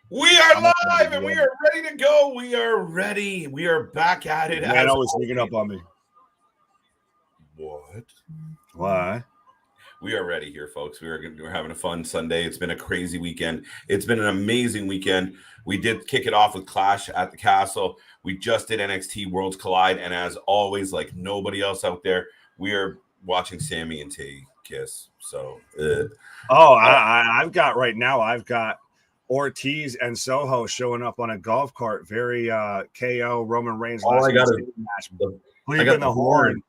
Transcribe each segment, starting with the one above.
We are live and we are ready to go. We are ready. We are back at it. Man, always sneaking up on me. What? Why? We are ready here, folks. We're having a fun Sunday. It's been a crazy weekend. It's been an amazing weekend. We did kick it off with Clash at the Castle. We just did NXT Worlds Collide. And as always, like nobody else out there, we are watching Sammy and Tay kiss. So, I've got Ortiz and Soho showing up on a golf cart. Very KO Roman Reigns. I got match. Bleeping the horn.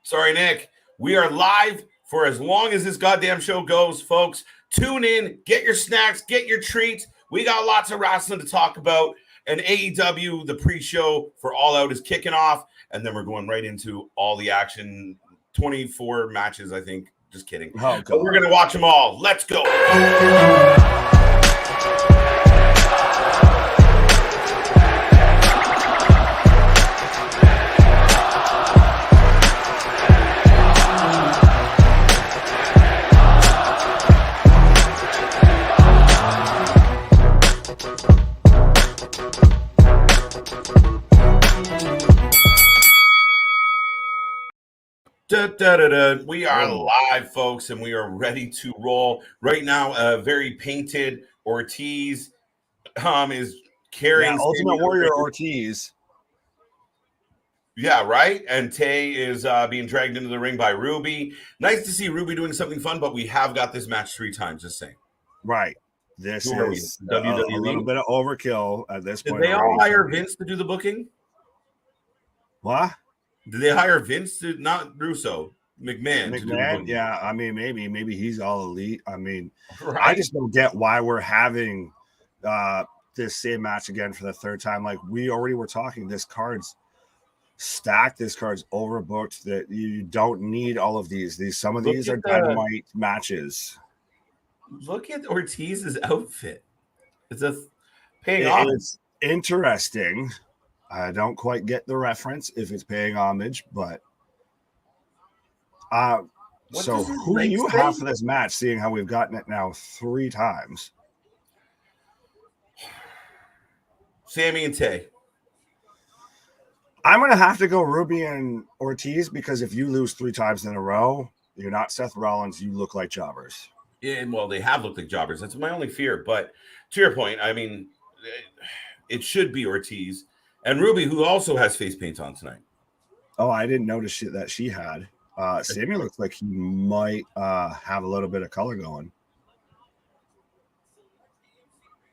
Sorry, Nick. We are live for as long as this goddamn show goes, folks. Tune in, get your snacks, get your treats. We got lots of wrestling to talk about. And AEW, the pre-show for All Out is kicking off. And then we're going right into all the action. 24 matches, I think. Just kidding. Oh, but we're going to watch them all. Let's go. We are live, folks, and we are ready to roll. Right now, a very painted Ortiz is carrying Ultimate Warrior Ortiz. Yeah, right. And Tay is being dragged into the ring by Ruby. Nice to see Ruby doing something fun, but we have got this match 3 times, just saying. Right. This is a little bit of overkill at this point. Did they all hire Vince to do the booking? What? Did they hire Vince to, not Russo, McMahon? Yeah. I mean, maybe he's all elite. I mean, right. I just don't get why we're having this same match again for the 3rd time. Like we already were talking, this card's stacked. This card's overbooked. That you don't need all of these. Some of these are dynamite matches. Look at Ortiz's outfit. It's paying off. It's interesting. I don't quite get the reference if it's paying homage, but so who do you have for this match, seeing how we've gotten it now 3 times? Sammy and Tay. I'm going to have to go Ruby and Ortiz because if you lose 3 times in a row, you're not Seth Rollins, you look like jobbers. Yeah, well, they have looked like jobbers. That's my only fear. But to your point, I mean, it should be Ortiz. And Ruby, who also has face paint on tonight. Oh, I didn't notice that she had. Sammy looks like he might have a little bit of color going.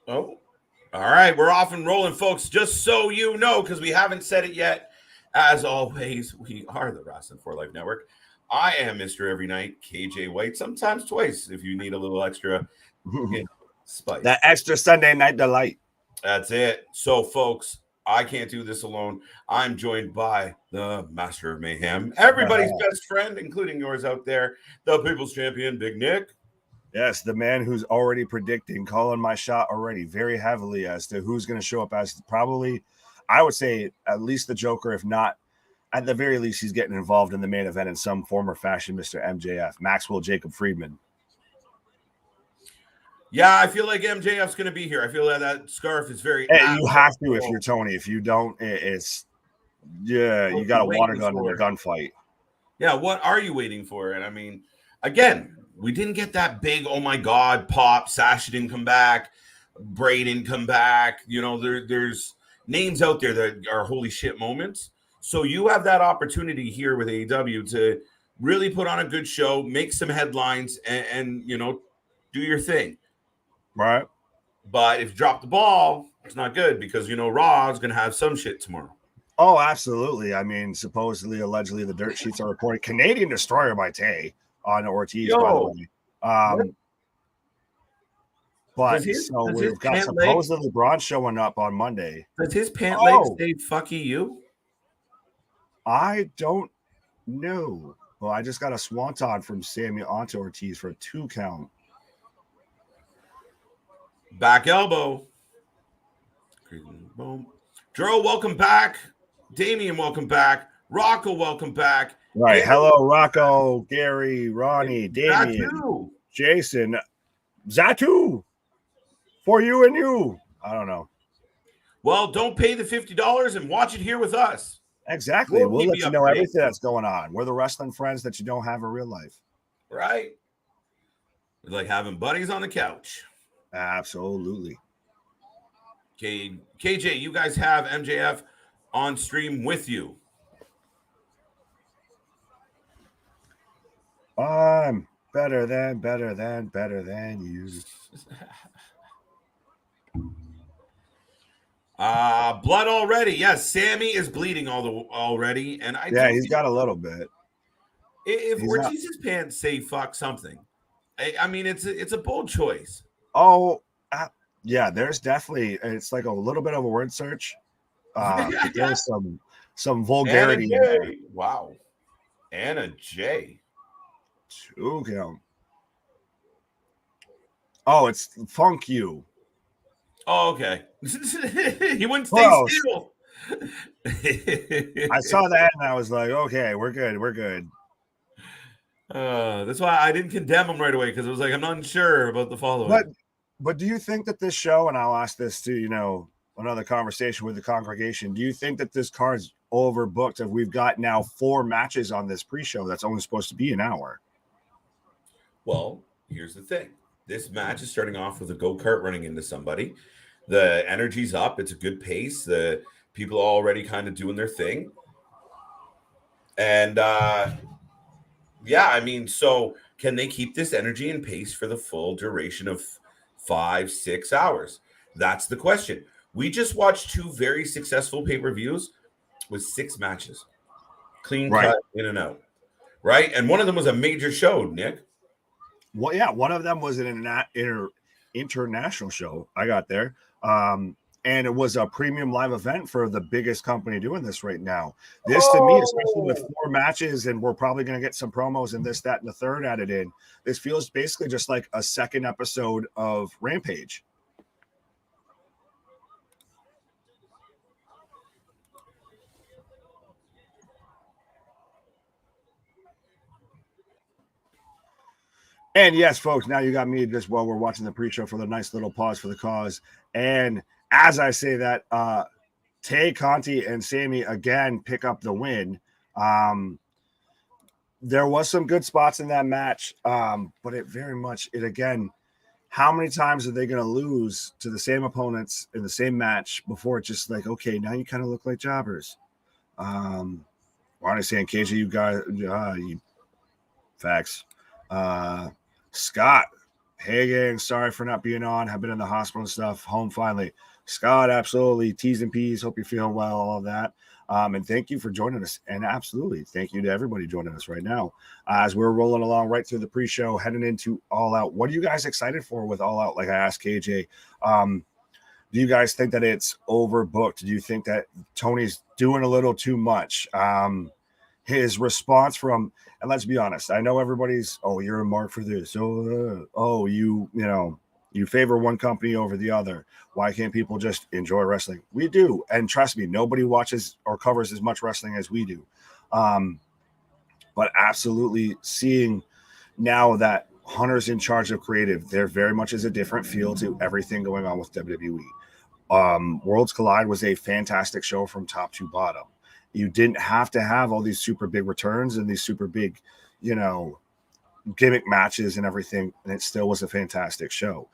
Oh, all right. We're off and rolling, folks. Just so you know, because we haven't said it yet. As always, we are the Wrasslin for Life Network. I am Mr. Every Night, KJ White, sometimes twice if you need a little extra spice. That extra Sunday night delight. That's it. So, folks, I can't do this alone. I'm joined by the Master of Mayhem, everybody's best friend, including yours out there, the People's Champion, Big Nick. Yes, the man who's already predicting, calling my shot already very heavily as to who's going to show up as probably, I would say, at least the Joker, if not, at the very least, he's getting involved in the main event in some form or fashion, Mr. MJF, Maxwell Jacob Friedman. Yeah, I feel like MJF's going to be here. I feel that scarf is very... Hey, you have to if you're Tony. If you don't, it's... Yeah, you got a water gun in a gunfight. Yeah, what are you waiting for? And I mean, again, we didn't get that big, oh my God, pop. Sasha didn't come back. Bray didn't come back. You know, there's names out there that are holy shit moments. So you have that opportunity here with AEW to really put on a good show, make some headlines, and you know, do your thing. Right. But if you drop the ball, it's not good because, you know, Raw is going to have some shit tomorrow. Oh, absolutely. I mean, supposedly, allegedly, the dirt sheets are reporting Canadian Destroyer by Tay on Ortiz, by the way. But we've got supposedly Braun showing up on Monday. Does his pant leg say fucky you? I don't know. Well, I just got a swanton from Sammy onto Ortiz for a 2 count. Back elbow. Boom. Dro, welcome back. Damian, welcome back. Rocco, welcome back. Right. Hello, Rocco, Gary, Ronnie, Damian, Jason, Zatu. For you and you. I don't know. Well, don't pay the $50 and watch it here with us. Exactly. We'll keep let you know everything that's going on. We're the wrestling friends that you don't have in real life. Right. It's like having buddies on the couch. Absolutely. KJ, you guys have MJF on stream with you. I'm better than you. Blood already. Yes, Sammy is bleeding already, and he's got a little bit. If Ortiz's pants say "fuck something," I mean it's a bold choice. Oh, yeah. There's definitely it's like a little bit of a word search. There's some vulgarity in there. Wow, Anna J. Okay. Oh, it's funk you. Oh, okay. He wouldn't stay still. I saw that and I was like, okay, we're good. That's why I didn't condemn him right away, because it was like I'm not sure about the following. But do you think that this show, and I'll ask this to another conversation with the congregation, do you think that this card's overbooked if we've got now 4 matches on this pre-show that's only supposed to be an hour? Well, here's the thing. This match is starting off with a go-kart running into somebody. The energy's up. It's a good pace. The people are already kind of doing their thing. And yeah, I mean, so can they keep this energy and pace for the full duration of 5-6 hours? That's the question. We just watched 2 very successful pay-per-views with 6 matches. Clean cut, in and out. Right? And one of them was a major show, Nick. Well, yeah, one of them was an international show. I got there. And it was a premium live event for the biggest company doing this right now. This, to me, especially with 4 matches, and we're probably going to get some promos and this, that, and the third added in, this feels basically just like a second episode of Rampage. And yes, folks, now you got me just while we're watching the pre-show for the nice little pause for the cause. And as I say that, Tay Conti and Sammy again pick up the win. There was some good spots in that match, but again, how many times are they going to lose to the same opponents in the same match before it's just like, okay, now you kind of look like jobbers. Why am I saying, KJ, you guys, you facts. Scott, hey gang, sorry for not being on. Have been in the hospital and stuff. Home finally. Scott, absolutely. T's and P's. Hope you're feeling well, all of that. And thank you for joining us. And absolutely, thank you to everybody joining us right now. As we're rolling along right through the pre-show, heading into All Out. What are you guys excited for with All Out? Like I asked KJ, do you guys think that it's overbooked? Do you think that Tony's doing a little too much? His response from, and let's be honest, I know everybody's, oh, you're a mark for this. Oh, you favor one company over the other. Why can't people just enjoy wrestling? We do. And trust me, nobody watches or covers as much wrestling as we do. But absolutely seeing now that Hunter's in charge of creative, there very much is a different feel to everything going on with WWE. Worlds Collide was a fantastic show from top to bottom. You didn't have to have all these super big returns and these super big, gimmick matches and everything, and it still was a fantastic show.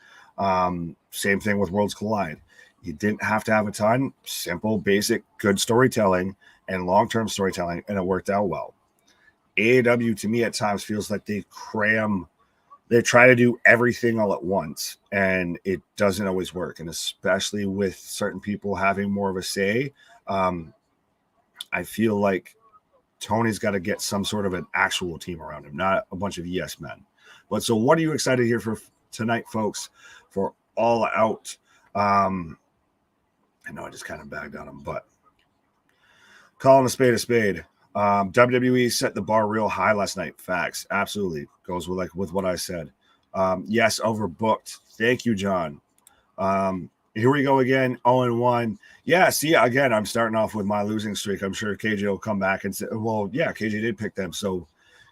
Same thing with Worlds Collide. You didn't have to have a ton. Simple, basic, good storytelling and long-term storytelling, and it worked out well. AEW, to me, at times feels like they try to do everything all at once, and it doesn't always work. And especially with certain people having more of a say, I feel like Tony's got to get some sort of an actual team around him, not a bunch of yes men. But so what are you excited here for tonight, folks, for All Out? I know I just kind of bagged on him, but calling a spade a spade. WWE set the bar real high last night. Facts. Absolutely. Goes with what I said. Yes, overbooked. Thank you, John. Here we go again, 0-1. Yeah, see, again, I'm starting off with my losing streak. I'm sure KJ will come back and say, well, yeah, KJ did pick them. So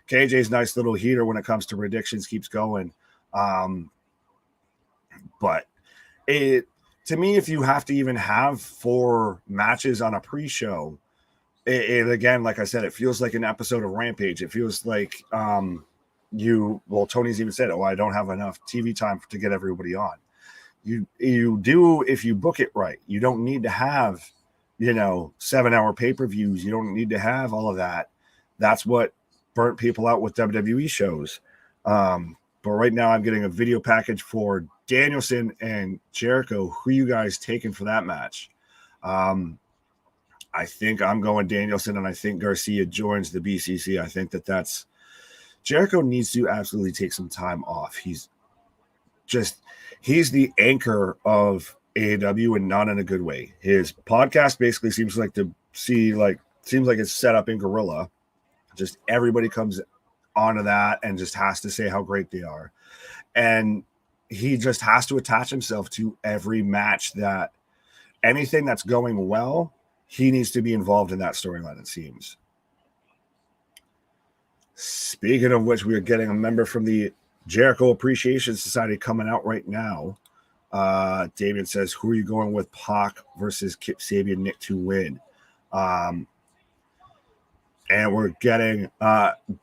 KJ's nice little heater when it comes to predictions keeps going. But To me, if you have to even have 4 matches on a pre-show, it again, like I said, it feels like an episode of Rampage. It feels like Tony's even said, "Oh, I don't have enough TV time to get everybody on." You do if you book it right. You don't need to have 7-hour pay-per-views. You don't need to have all of that. That's what burnt people out with WWE shows. But right now I'm getting a video package for Danielson and Jericho. Who you guys taking for that match? I think I'm going Danielson, and I think Garcia joins the BCC. I think that's Jericho needs to absolutely take some time off. He's the anchor of AEW, and not in a good way. His podcast basically seems like it's set up in guerrilla. Just everybody comes onto that and just has to say how great they are. And he just has to attach himself to every match. That anything that's going well, he needs to be involved in that storyline, it seems. Speaking of which, we are getting a member from the Jericho Appreciation Society coming out right now. David says, who are you going with, Pac versus Kip Sabian, Nick to win? And we're getting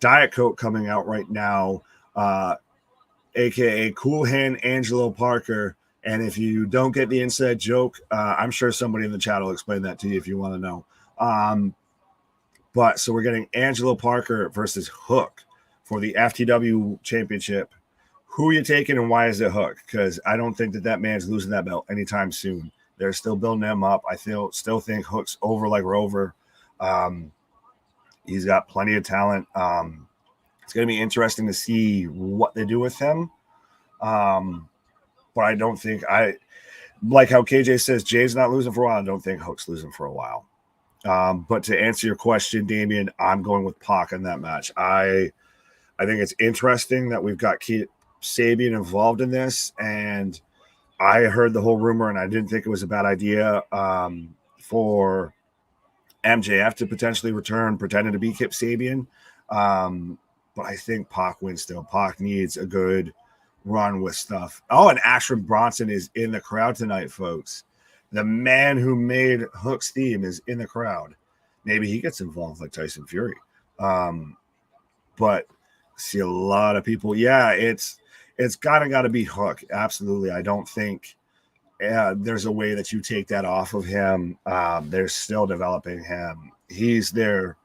Diet Coke coming out right now, a.k.a. Cool Hand Angelo Parker. And if you don't get the inside joke, I'm sure somebody in the chat will explain that to you if you want to know. So we're getting Angelo Parker versus Hook for the FTW Championship. Who are you taking, and why is it Hook? Because I don't think that man's losing that belt anytime soon. They're still building him up. I still think Hook's over like Rover. He's got plenty of talent. It's going to be interesting to see what they do with him. But I don't think like how KJ says Jade's not losing for a while. I don't think Hook's losing for a while. But to answer your question, Damian, I'm going with Pac in that match. I think it's interesting that we've got Sabian involved in this, and I heard the whole rumor, and I didn't think it was a bad idea for MJF to potentially return pretending to be Kip Sabian. But I think Pac wins still. Pac needs a good run with stuff. Oh, and Ashton Bronson is in the crowd tonight, folks. The man who made Hook's theme is in the crowd. Maybe he gets involved like Tyson Fury. But see a lot of people. Yeah, it's got to be Hook. Absolutely. I don't think there's a way that you take that off of him. They're still developing him. He's their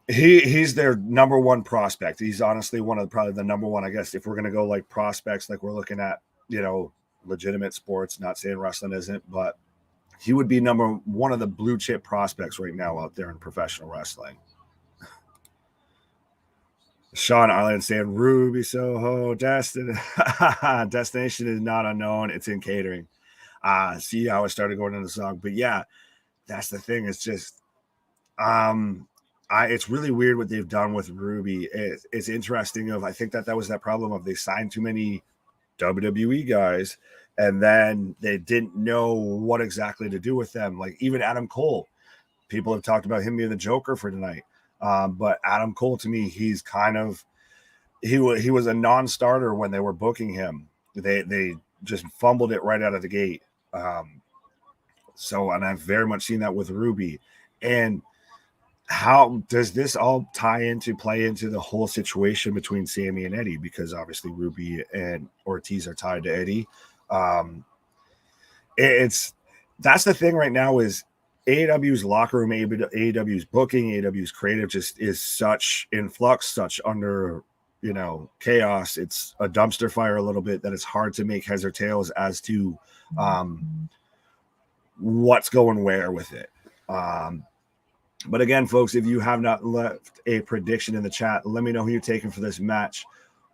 number one prospect. He's honestly probably the number one, I guess, if we're going to go like prospects, like we're looking at, legitimate sports, not saying wrestling isn't, but he would be number one of the blue chip prospects right now out there in professional wrestling. Sean Arlen saying Ruby Soho destination is not unknown. It's in catering. See how I started going into the song, but yeah, that's the thing. It's just, it's really weird what they've done with Ruby. It's interesting. I think that was that problem of they signed too many WWE guys, and then they didn't know what exactly to do with them. Like even Adam Cole, people have talked about him being the Joker for tonight. But Adam Cole, to me, he was a non-starter when they were booking him. They just fumbled it right out of the gate. And I've very much seen that with Ruby. And how does this all play into the whole situation between Sammy and Eddie? Because obviously Ruby and Ortiz are tied to Eddie. That's the thing right now is AEW's locker room, AEW's booking, AEW's creative just is such in flux, such under, chaos. It's a dumpster fire a little bit that it's hard to make heads or tails as to what's going where with it. But again, folks, if you have not left a prediction in the chat, let me know who you're taking for this match.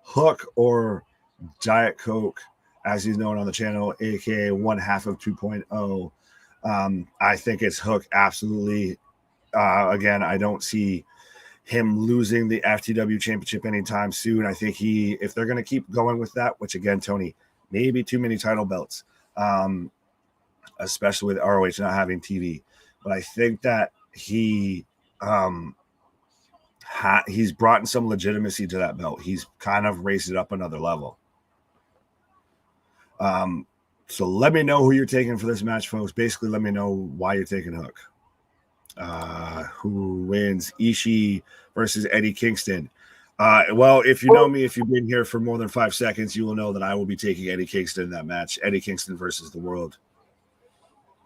Hook or Diet Coke, as he's known on the channel, aka one half of 2.0. I think it's Hook, absolutely. Again, I don't see him losing the FTW championship anytime soon. I think if they're going to keep going with that, which again, Tony, maybe too many title belts, especially with ROH not having TV. But I think that he's brought in some legitimacy to that belt. He's kind of raised it up another level. So let me know who you're taking for this match, folks. Basically, let me know why you're taking Hook. Who wins? Ishii versus Eddie Kingston. Well, if you know me, if you've been here for more than 5 seconds, you will know that I will be taking Eddie Kingston in that match. Eddie Kingston versus the World.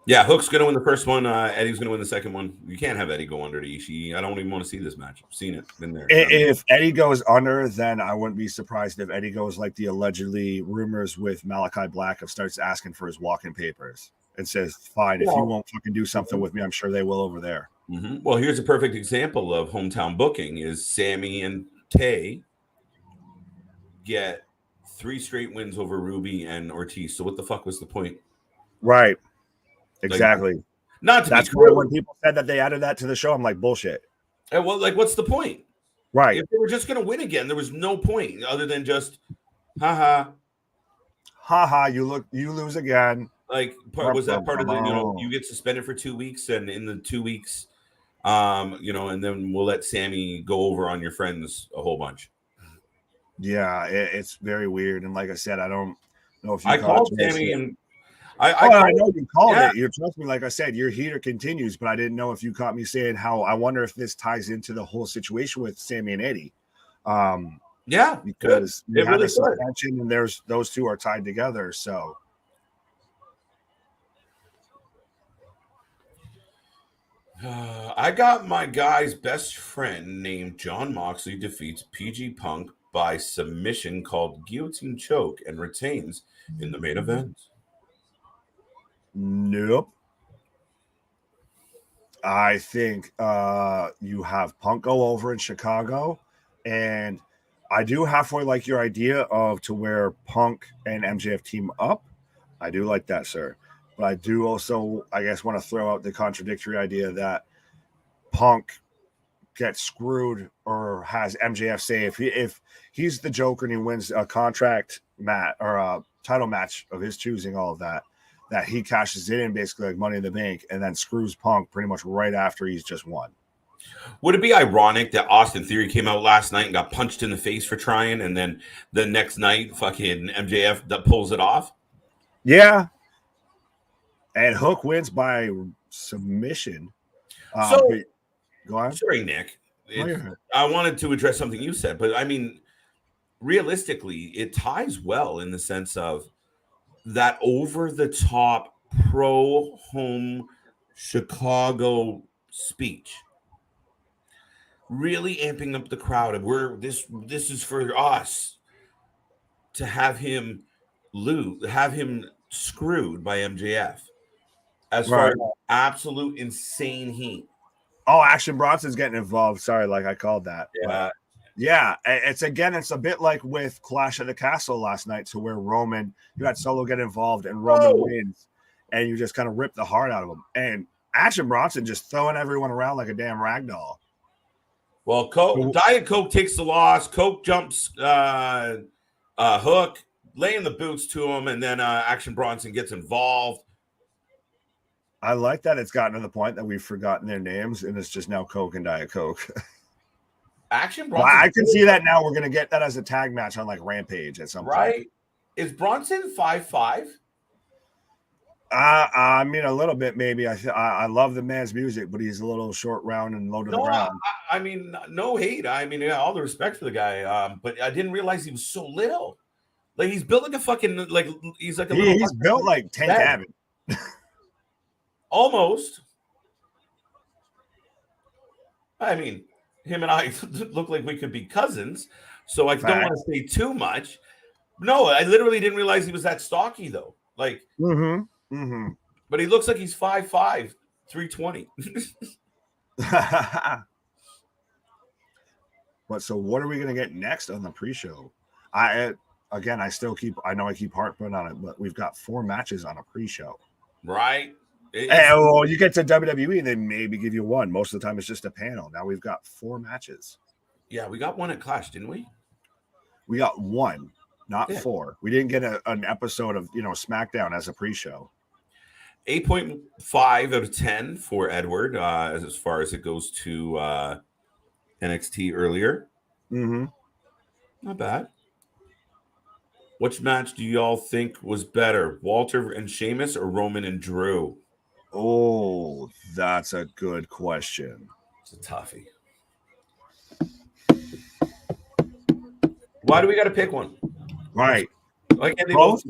Yeah, Hook's going to win the first one. Eddie's going to win the second one. You can't have Eddie go under to Ishii. I don't even want to see this match. I've seen it. Been there. If Eddie goes under, then I wouldn't be surprised if Eddie goes like the allegedly rumors with Malachi Black of starts asking for his walk-in papers and says, fine, if you won't fucking do something with me, I'm sure they will over there. Mm-hmm. Well, here's a perfect example of hometown booking is Sammy and Tay get 3 straight wins over Ruby and Ortiz. So what the fuck was the point? Right. Exactly. Like, not to That's be true. When people said that they added that to the show, I'm like, bullshit. And well, like, what's the point? Right. If they were just going to win again, there was no point other than just, haha. Haha, you lose again. Like, was that part of the, you get suspended for 2 weeks, and in the 2 weeks, and then we'll let Sammy go over on your friends a whole bunch. Yeah, it's very weird. And like I said, I don't know if I called Sammy and I know you called it. You trust me. Like I said, your heater continues, but I didn't know if you caught me saying how I wonder if this ties into the whole situation with Sammy and Eddie. Yeah, because you have really a suspension, and those two are tied together. So. I got my guy's best friend named John Moxley defeats PG Punk by submission called Guillotine Choke and retains in the main event. Nope. I think you have Punk go over in Chicago, and I do halfway like your idea of to where Punk and MJF team up. I do like that, sir. But I do also, I guess, want to throw out the contradictory idea that Punk gets screwed or has MJF say if he's the Joker and he wins a contract match or a title match of his choosing, all of that he cashes it in basically like Money in the Bank and then screws Punk pretty much right after he's just won. Would it be ironic that Austin Theory came out last night and got punched in the face for trying, and then the next night fucking MJF that pulls it off? Yeah. And Hook wins by submission. Go on. Sorry, Nick. I wanted to address something you said, but I mean, realistically, it ties well in the sense of that over-the-top pro-home Chicago speech, really amping up the crowd of this is for us, to have him screwed by MJF as far as absolute insane heat. Oh, Action Bronson's getting involved. Sorry, like I called that. Yeah. Yeah, it's a bit like with Clash at the Castle last night, to where you had Solo get involved and Roman wins, and you just kind of rip the heart out of him. And Action Bronson just throwing everyone around like a damn ragdoll. Well, Diet Coke takes the loss. Coke jumps Hook, laying the boots to him, and then Action Bronson gets involved. I like that it's gotten to the point that we've forgotten their names, and it's just now Coke and Diet Coke. Action Bronson. Well, I can see that now. We're going to get that as a tag match on like Rampage at some point. Right? Is Bronson 5'5"? I mean, a little bit maybe. I love the man's music, but he's a little short, round, and low to the ground. I mean, no hate. I mean, all the respect for the guy. But I didn't realize he was so little. Like he's built like a fucking he's like a he's built like Tank Abbott. Almost. I mean, him and I look like we could be cousins, so I don't want to say too much. No, I literally didn't realize he was that stocky though. Like, but he looks like he's 5'5", 320. So what are we gonna get next on the pre-show? I know I keep harping on it, but we've got 4 matches on a pre-show. Right. You get to WWE and they maybe give you 1. Most of the time it's just a panel. Now we've got 4 matches. Yeah, we got 1 at Clash, didn't we? We got 1, not 4. We didn't get an episode of SmackDown as a pre-show. 8.5 out of 10 for Edward, as far as it goes to NXT earlier. Mm-hmm. Not bad. Which match do y'all think was better, Walter and Sheamus or Roman and Drew? Oh, that's a good question. It's a toughie. Why do we got to pick one? Right. Why can't they both?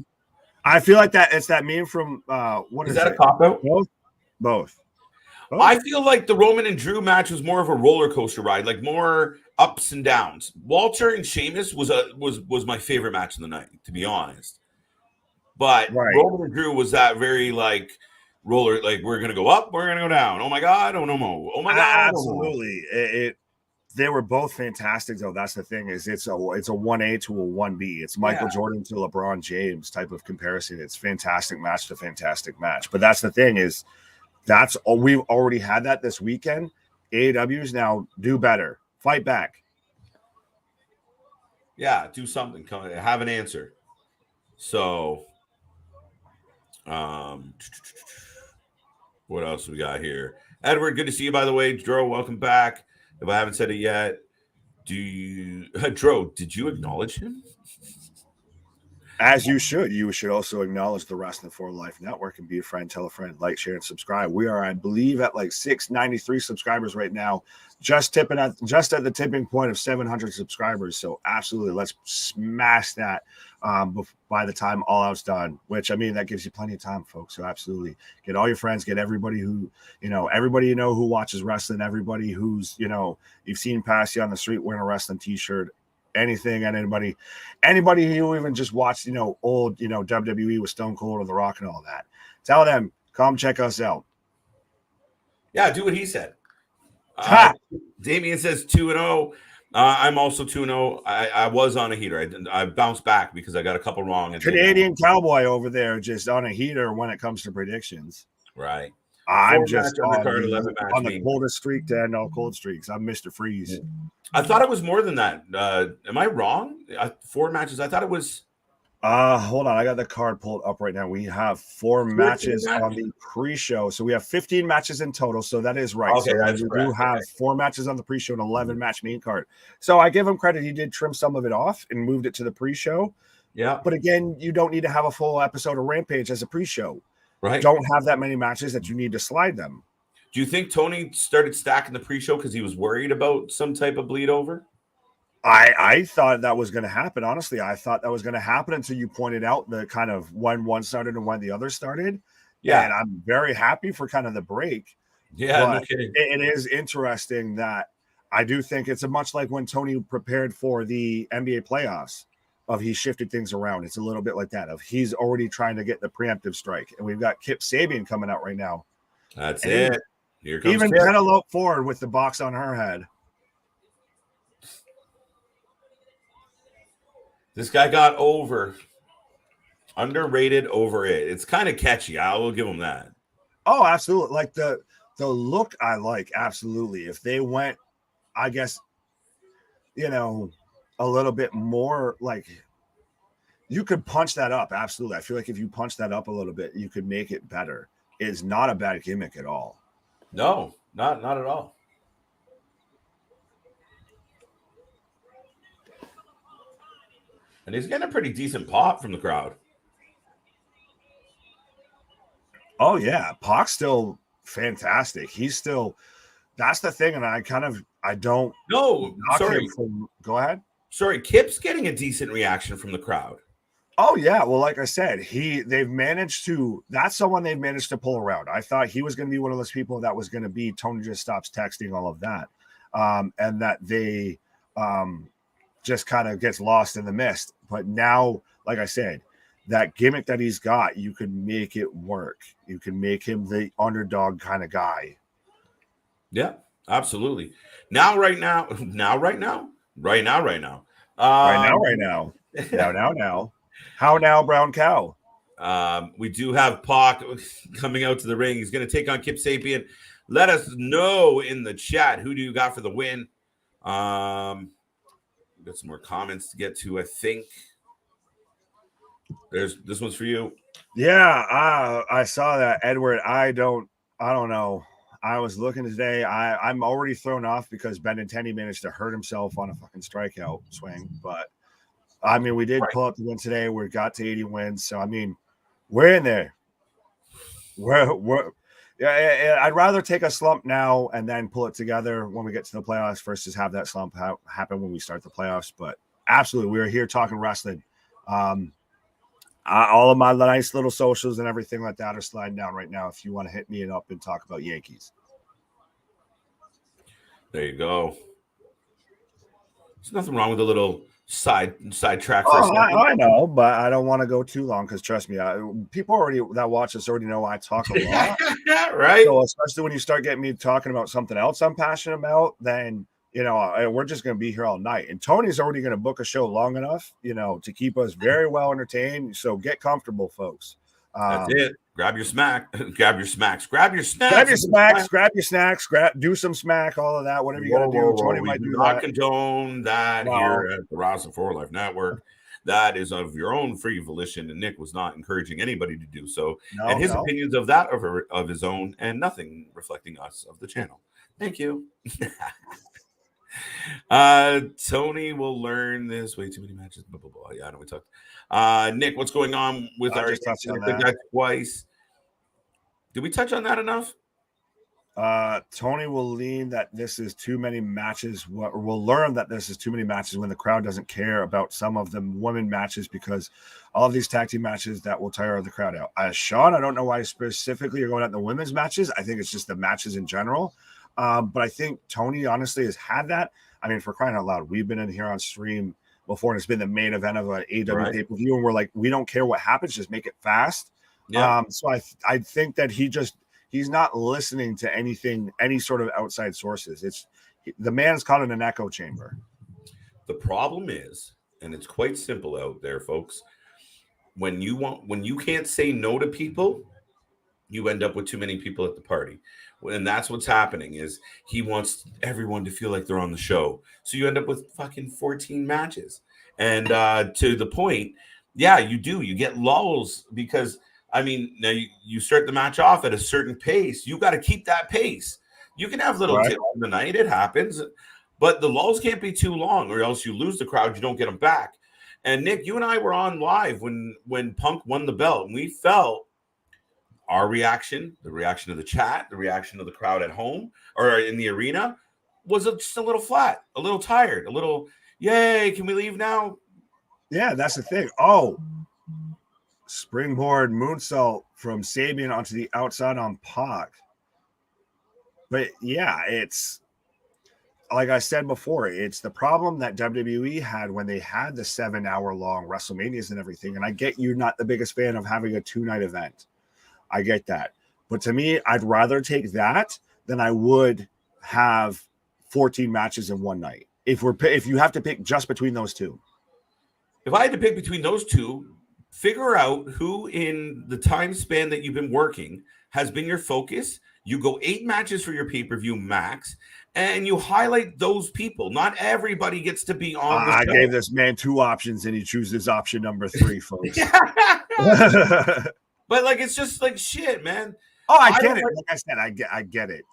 I feel like that it's that meme from what is that it? A cop out? Both. I feel like the Roman and Drew match was more of a roller coaster ride, like more ups and downs. Walter and Sheamus was my favorite match of the night, to be honest. But Roman and Drew was that very like roller, like we're gonna go up, we're gonna go down. Oh my god, oh no more. Oh my god, absolutely. They were both fantastic, though. That's the thing is it's a 1A to a 1B. It's Michael Jordan to LeBron James type of comparison. It's fantastic match to fantastic match. But that's the thing is we've already had that this weekend. AEW's now do better. Fight back. Yeah, do something. Have an answer. So, what else we got here? Edward, good to see you, by the way. Dro, welcome back. If I haven't said it yet, Dro, did you acknowledge him? As you should. You should also acknowledge the Wrasslin for Life Network and be a friend, tell a friend, like, share, and subscribe. We are, I believe, at like 693 subscribers right now, just at the tipping point of 700 subscribers. So absolutely, let's smash that by the time all out's done. Which I mean, that gives you plenty of time, folks. So absolutely, get all your friends, get everybody who everybody who watches wrestling, everybody who's you've seen pass you on the street wearing a wrestling t-shirt. Anything and anybody who even just watched, old, WWE with Stone Cold or The Rock and all that. Tell them, come check us out. Yeah, do what he said. Damien says 2-0. I'm also 2-0. I was on a heater. I bounced back because I got a couple wrong. Canadian cowboy over there just on a heater when it comes to predictions. Right. I'm just on the coldest streak to end all cold streaks. I'm Mr. Freeze. I thought it was more than that. Am I wrong? 4 matches. I thought it was. Hold on. I got the card pulled up right now. We have 4 matches on the pre-show. So we have 15 matches in total. So that is right. Okay, so we do have 4 matches on the pre-show and 11 match main card. So I give him credit. He did trim some of it off and moved it to the pre-show. Yeah. But again, you don't need to have a full episode of Rampage as a pre-show. Right. Don't have that many matches that you need to slide them. Do you think Toni started stacking the pre-show because he was worried about some type of bleed over? I thought that was going to happen. Honestly, I thought that was going to happen until you pointed out the kind of when one started and when the other started. Yeah. And I'm very happy for kind of the break. Yeah, no kidding. It is interesting that I do think it's much like when Toni prepared for the NBA playoffs. He shifted things around. It's a little bit like that. He's already trying to get the preemptive strike, and we've got Kip Sabian coming out right now. That's it. Here comes even Penelope Ford with the box on her head. This guy got over. Underrated over it. It's kind of catchy. I will give him that. Oh, absolutely. Like the look I like. Absolutely. If they went, I guess, a little bit more like you could punch that up. Absolutely. I feel like if you punch that up a little bit, you could make it better. It's not a bad gimmick at all. No, not at all. And he's getting a pretty decent pop from the crowd. Oh, yeah. Pac's still fantastic. He's still – that's the thing, and I don't – No, sorry. Go ahead. Sorry, Kip's getting a decent reaction from the crowd. Oh, yeah. Well, like I said, they've managed to – that's someone they've managed to pull around. I thought he was going to be one of those people that was going to be Toni just stops texting, all of that, and that they just kind of gets lost in the mist. But now, like I said, that gimmick that he's got, you could make it work. You can make him the underdog kind of guy. Yeah, absolutely. Right now. How now, brown cow? We do have Pac coming out to the ring. He's going to take on Kip Sabian. Let us know in the chat, who do you got for the win? We've got some more comments to get to, I think. This one's for you. Yeah, I saw that, Edward. I don't know. I was looking today. I'm already thrown off because Benintendi managed to hurt himself on a fucking strikeout swing. But I mean, we did pull up the win today. We got to 80 wins. So, I mean, we're in there. Yeah, I'd rather take a slump now and then pull it together when we get to the playoffs versus have that slump happen when we start the playoffs. But absolutely, we're here talking wrestling. All of my nice little socials and everything like that are sliding down right now if you want to hit me up and talk about Yankees. There you go. There's nothing wrong with a little side track. I know, but I don't want to go too long because trust me, people already that watch us already know I talk a lot. Right. So especially when you start getting me talking about something else I'm passionate about, then we're just going to be here all night. And Tony's already going to book a show long enough, to keep us very well entertained. So get comfortable, folks. That's it. Grab your smack. Grab your snacks. Do some smack. All of that. Whatever you got to do. Tony might do not condone that here at the Wrasslin for Life Network. That is of your own free volition, and Nick was not encouraging anybody to do so. And his opinions of that of his own, and nothing reflecting us of the channel. Thank you. Toni will learn this. Way too many matches. Blah, blah, blah. Yeah, I know we talked. Nick, what's going on with our guy twice? Did we touch on that enough? Toni will lean that this is too many matches. We'll learn that this is too many matches when the crowd doesn't care about some of the women matches because all of these tag team matches that will tire the crowd out. Sean, I don't know why specifically you're going at the women's matches. I think it's just the matches in general. But I think Toni honestly has had that. I mean, for crying out loud, we've been in here on stream before, and it's been the main event of an AEW pay-per-view, and we're like, we don't care what happens, just make it fast. Yeah. So I think that he's not listening to any sort of outside sources. The man's caught in an echo chamber. The problem is, and it's quite simple out there, folks, when you can't say no to people, you end up with too many people at the party. And that's what's happening is he wants everyone to feel like they're on the show. So you end up with fucking 14 matches. And to the point, yeah, you do. You get lulls because, I mean, now you start the match off at a certain pace. You got to keep that pace. You can have little tips in the night. It happens. But the lulls can't be too long or else you lose the crowd. You don't get them back. And Nick, you and I were on live when Punk won the belt. And we felt our reaction, the reaction of the chat, the reaction of the crowd at home or in the arena was just a little flat, a little tired, a little, yay, can we leave now? Yeah, that's the thing. Oh, springboard moonsault from Sabian onto the outside on Pac. But yeah, it's like I said before, it's the problem that WWE had when they had the 7-hour-long WrestleManias and everything. And I get you're not the biggest fan of having a 2-night event. I get that. But to me, I'd rather take that than I would have 14 matches in one night. If you have to pick just between those two. If I had to pick between those two, figure out who in the time span that you've been working has been your focus. You go 8 matches for your pay-per-view max, and you highlight those people. Not everybody gets to be on the show. I gave this man 2 options, and he chooses option number 3, folks. But it's just like shit, man. Oh, I get it. Like I said, I get it.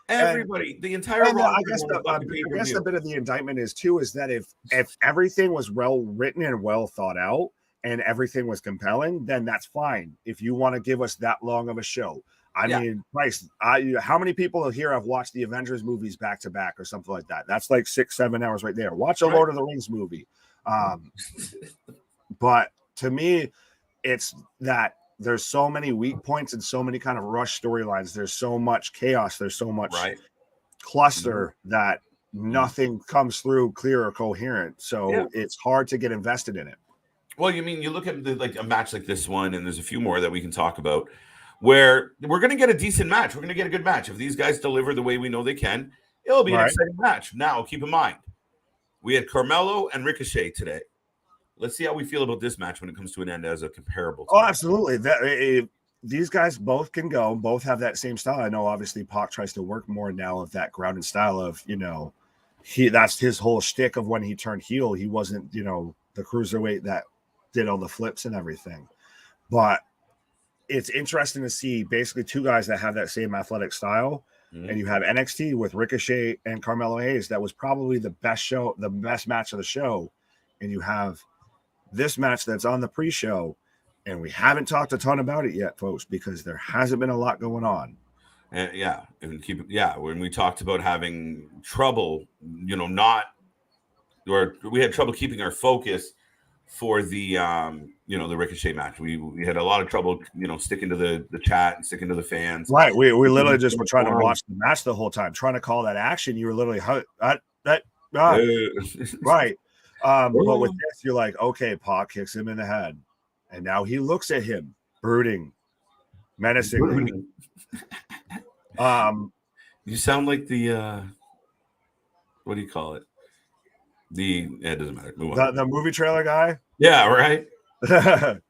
Everybody, the entire. I guess the bit of the indictment is that if everything was well written and well thought out, and everything was compelling, then that's fine. If you want to give us that long of a show, I mean, Bryce, how many people here have watched the Avengers movies back to back or something like that? That's like 6-7 hours right there. Watch a Lord of the Rings movie. But to me, it's that there's so many weak points and so many kind of rush storylines. There's so much chaos. There's so much cluster that nothing comes through clear or coherent. So it's hard to get invested in it. Well, you mean you look at a match like this one, and there's a few more that we can talk about where we're going to get a decent match. We're going to get a good match. If these guys deliver the way we know they can, it'll be an exciting match. Now, keep in mind, we had Carmelo and Ricochet today. Let's see how we feel about this match when it comes to an end as a comparable. Oh, absolutely. These guys both can go. Both have that same style. I know, obviously, Pac tries to work more now of that grounded style of, that's his whole shtick of when he turned heel. He wasn't, the cruiserweight that did all the flips and everything. But it's interesting to see basically 2 guys that have that same athletic style. Mm-hmm. And you have NXT with Ricochet and Carmelo Hayes. That was probably the best match of the show. and you have this match that's on the pre-show, and we haven't talked a ton about it yet, folks, because there hasn't been a lot going on. And when we talked about having trouble, we had trouble keeping our focus for the the Ricochet match. We had a lot of trouble, sticking to the chat and sticking to the fans. Right. We literally just were trying to watch the match the whole time, trying to call that action. You were literally right. But with this, you're like, okay, Pac kicks him in the head, and now he looks at him, brooding, menacingly. You sound like the what do you call it? It doesn't matter. Move on. The movie trailer guy. Yeah, right.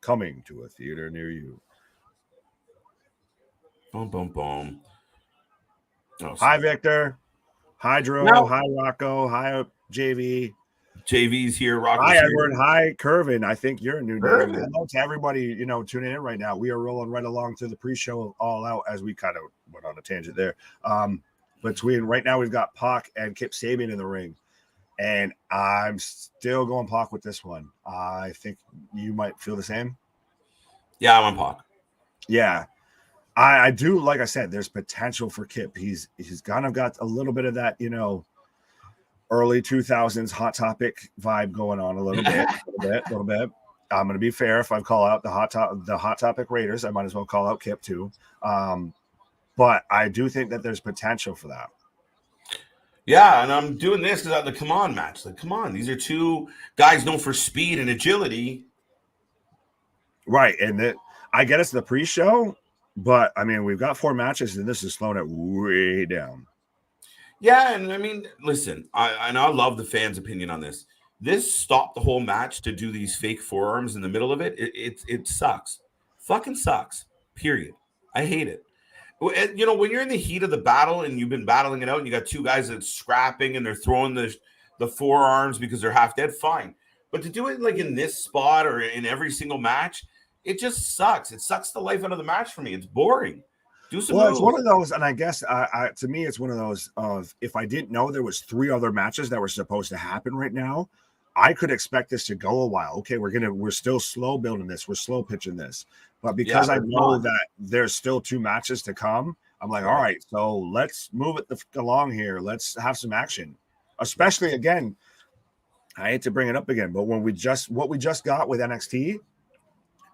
Coming to a theater near you. Boom, boom, boom. Oh, hi, Victor. Hi, Drew. No. Hi, Rocco. Hi, JV. JV's here. Rocco's hi, Edward. Hi, Curvin. I think you're a new name. Hello to everybody, tuning in right now. We are rolling right along to the pre-show All Out as we kind of went on a tangent there. Between right now, we've got Pac and Kip Sabian in the ring. And I'm still going Pac with this one. I think you might feel the same. Yeah, I'm on Pac. Yeah. I do, like I said, there's potential for Kip. He's kind of got a little bit of that, early 2000s Hot Topic vibe going on a little bit. I'm going to be fair. If I call out the Hot Topic Raiders, I might as well call out Kip too. But I do think that there's potential for that. Yeah, and I'm doing this because of the Come On match. Like, come on, these are two guys known for speed and agility. Right, and I get it's the pre-show, but I mean, we've got 4 matches, and this is slowing it way down. Yeah, and I mean, listen, I love the fans' opinion on this. This stopped the whole match to do these fake forearms in the middle of it. It sucks. Fucking sucks. Period. I hate it. When you're in the heat of the battle and you've been battling it out and you got two guys that's scrapping and they're throwing the forearms because they're half dead, fine. But to do it like in this spot or in every single match, it just sucks. It sucks the life out of the match for me. It's boring. Do some moves. It's one of those, and I guess to me, it's one of those of if I didn't know there was 3 other matches that were supposed to happen right now, I could expect this to go a while. Okay, we're still slow building this. We're slow pitching this. But because I know that there's still 2 matches to come, I'm like, all right, so let's move it along here. Let's have some action. Especially, again, I hate to bring it up again, but what we just got with NXT,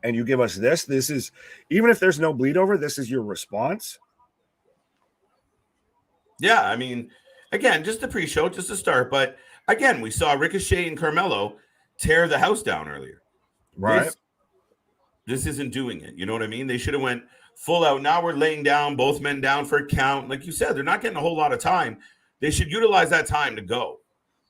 and you give us this is, even if there's no bleed over, this is your response. Yeah, I mean, again, just the pre-show, just to start. But again, we saw Ricochet and Carmelo tear the house down earlier. Right. This isn't doing it. You know what I mean? They should have went full out. Now we're laying down, both men down for a count. Like you said, they're not getting a whole lot of time. They should utilize that time to go.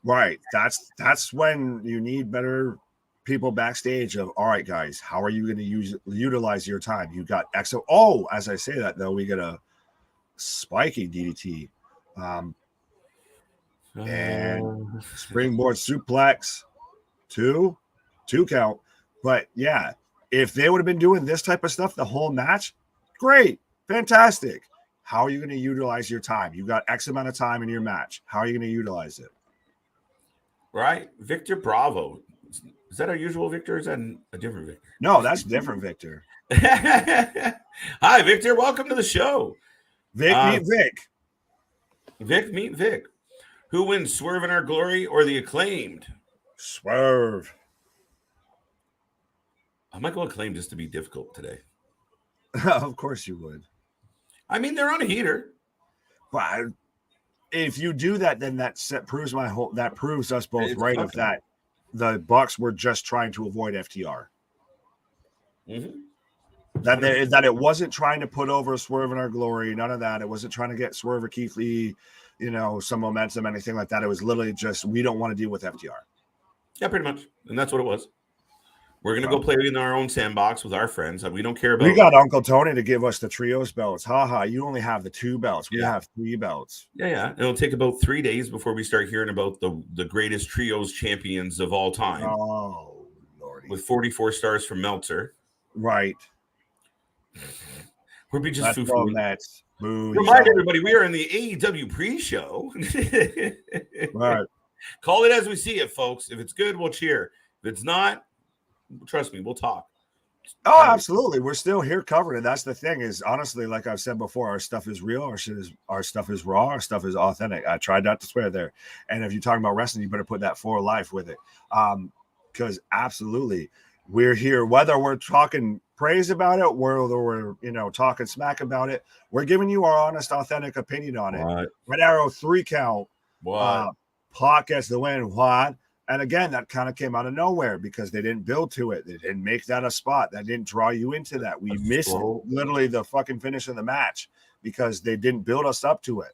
Right. That's when you need better people backstage of, all right, guys, how are you going to utilize your time? You got XO. Oh, as I say that, though, we get a spiky DDT. And springboard suplex, 2 count. But yeah, if they would have been doing this type of stuff the whole match, great, fantastic. How are you going to utilize your time? You got X amount of time in your match. How are you going to utilize it? Right. Victor Bravo. Is that our usual Victor or is that a different Victor? No, that's different Victor. Hi, Victor. Welcome to the show. Vic meet Vic. Vic meet Vic. Who wins, Swerve in Our Glory or the Acclaimed? Swerve. I might go Acclaimed just to be difficult today. Of course you would. I mean, they're on a heater. But if you do that, then that proves proves us both right of that the Bucks were just trying to avoid FTR. Mm-hmm. That it wasn't trying to put over Swerve in Our Glory, none of that. It wasn't trying to get Swerve or Keith Lee, some momentum, anything like that. It was literally just, we don't want to deal with FTR. Yeah, pretty much. And that's what it was. We're going to go play in our own sandbox with our friends. We don't care about. We got Uncle Tony to give us the trios belts. You only have the 2 belts. We have 3 belts. Yeah. It'll take about 3 days before we start hearing about the greatest trios champions of all time. Oh, Lordy. With 44 stars from Meltzer. Right. We'll be just foo-foo. Boo. Remind everybody, we are in the AEW pre-show. Right. Call it as we see it, folks. If it's good, we'll cheer. If it's not, trust me, we'll talk. Oh, absolutely. We're still here covering it. That's the thing is, honestly, like I've said before, our stuff is real. Our stuff is raw. Our stuff is authentic. I tried not to swear there. And if you're talking about wrestling, you better put that for life with it. Because absolutely, we're here. Whether we're talking praise about it, whether we're talking smack about it, we're giving you our honest, authentic opinion on it. Red Arrow 3 count. Pac gets the win. What? And again, that kind of came out of nowhere because they didn't build to it. They didn't make that a spot. That didn't draw you into that. We missed literally the fucking finish of the match because they didn't build us up to it.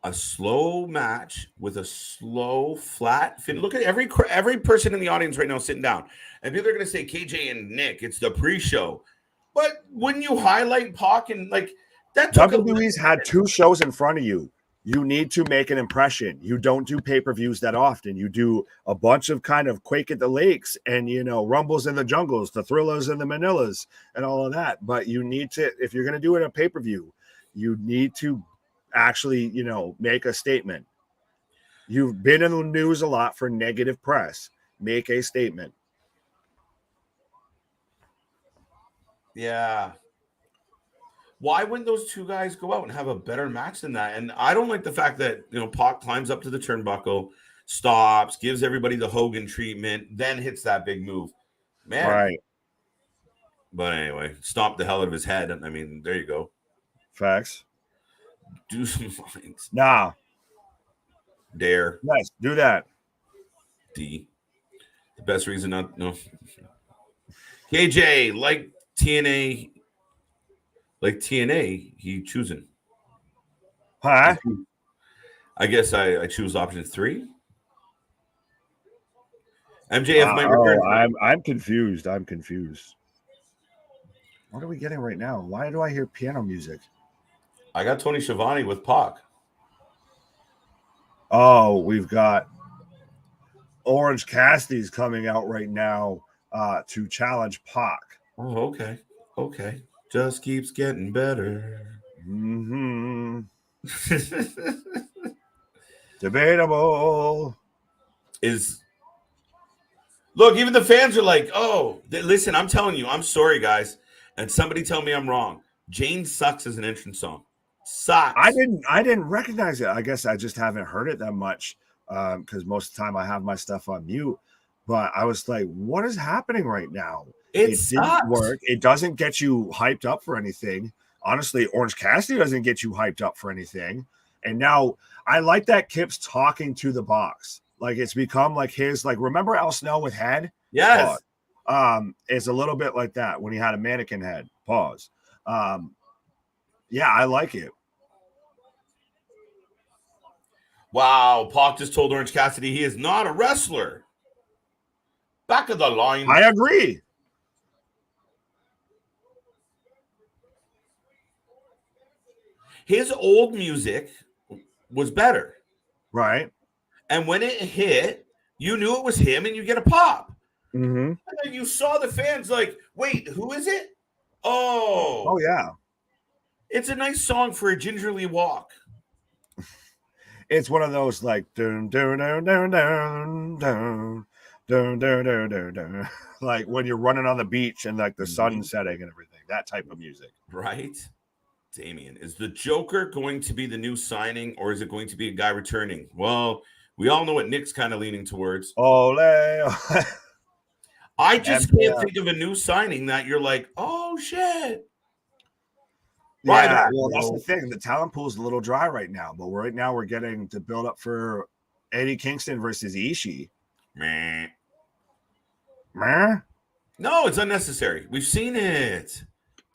A slow match with a slow, flat fin. Look at every person in the audience right now sitting down. And people are going to say, KJ and Nick, it's the pre-show. But wouldn't you highlight Pac and like that? WWE's had 2 shows in front of you. You need to make an impression. You don't do pay-per-views that often. You do a bunch of kind of Quake at the Lakes and, Rumbles in the Jungles, the Thrillers and the Manilas and all of that. But you need to, if you're going to do it a pay-per-view, you need to actually, make a statement. You've been in the news a lot for negative press. Make a statement. Yeah. Why wouldn't those 2 guys go out and have a better match than that? And I don't like the fact that, Pac climbs up to the turnbuckle, stops, gives everybody the Hogan treatment, then hits that big move. Man. Right. But anyway, stomped the hell out of his head. I mean, there you go. Facts. Do some lines. Nah. Dare. Yes, do that. D. The best reason not, no. KJ, like TNA, he choosing. Huh? I guess I choose option 3. MJF might return. I'm confused. What are we getting right now? Why do I hear piano music? I got Tony Schiavone with Pac. Oh, we've got Orange Cassidy's coming out right now to challenge Pac. Oh, okay. Just keeps getting better. Mm-hmm. Debatable. Look, even the fans are like, listen, I'm telling you, I'm sorry, guys. And somebody tell me I'm wrong. Jane sucks as an entrance song. Sucks. I didn't recognize it. I guess I just haven't heard it that much because most of the time I have my stuff on mute. But I was like, what is happening right now? It didn't work. It doesn't get you hyped up for anything. Honestly, Orange Cassidy doesn't get you hyped up for anything. And now I like that Kip's talking to the box. Like it's become like his, like, remember Al Snow with head? Yes. It's a little bit like that when he had a mannequin head. Pause. Yeah, I like it. Wow, Pac just told Orange Cassidy he is not a wrestler. Back of the line. I agree. His old music was better. Right. And when it hit, you knew it was him and you get a pop. Mm-hmm. And then you saw the fans like, wait, who is it? Oh, yeah. It's a nice song for a gingerly walk. It's one of those like dun, dun, dun, dun, dun, dun, dun, dun, dun, dun, dun. Like when you're running on the beach and like the sun setting and everything, that type of music. Right. Damien, is the Joker going to be the new signing or is it going to be a guy returning? Well, we all know what Nick's kind of leaning towards. Ole. I just can't think of a new signing that you're like, oh shit. Yeah, well, that's the thing. The talent pool is a little dry right now, but right now we're getting to build up for Eddie Kingston versus Ishii. Meh. Meh? No, it's unnecessary. We've seen it.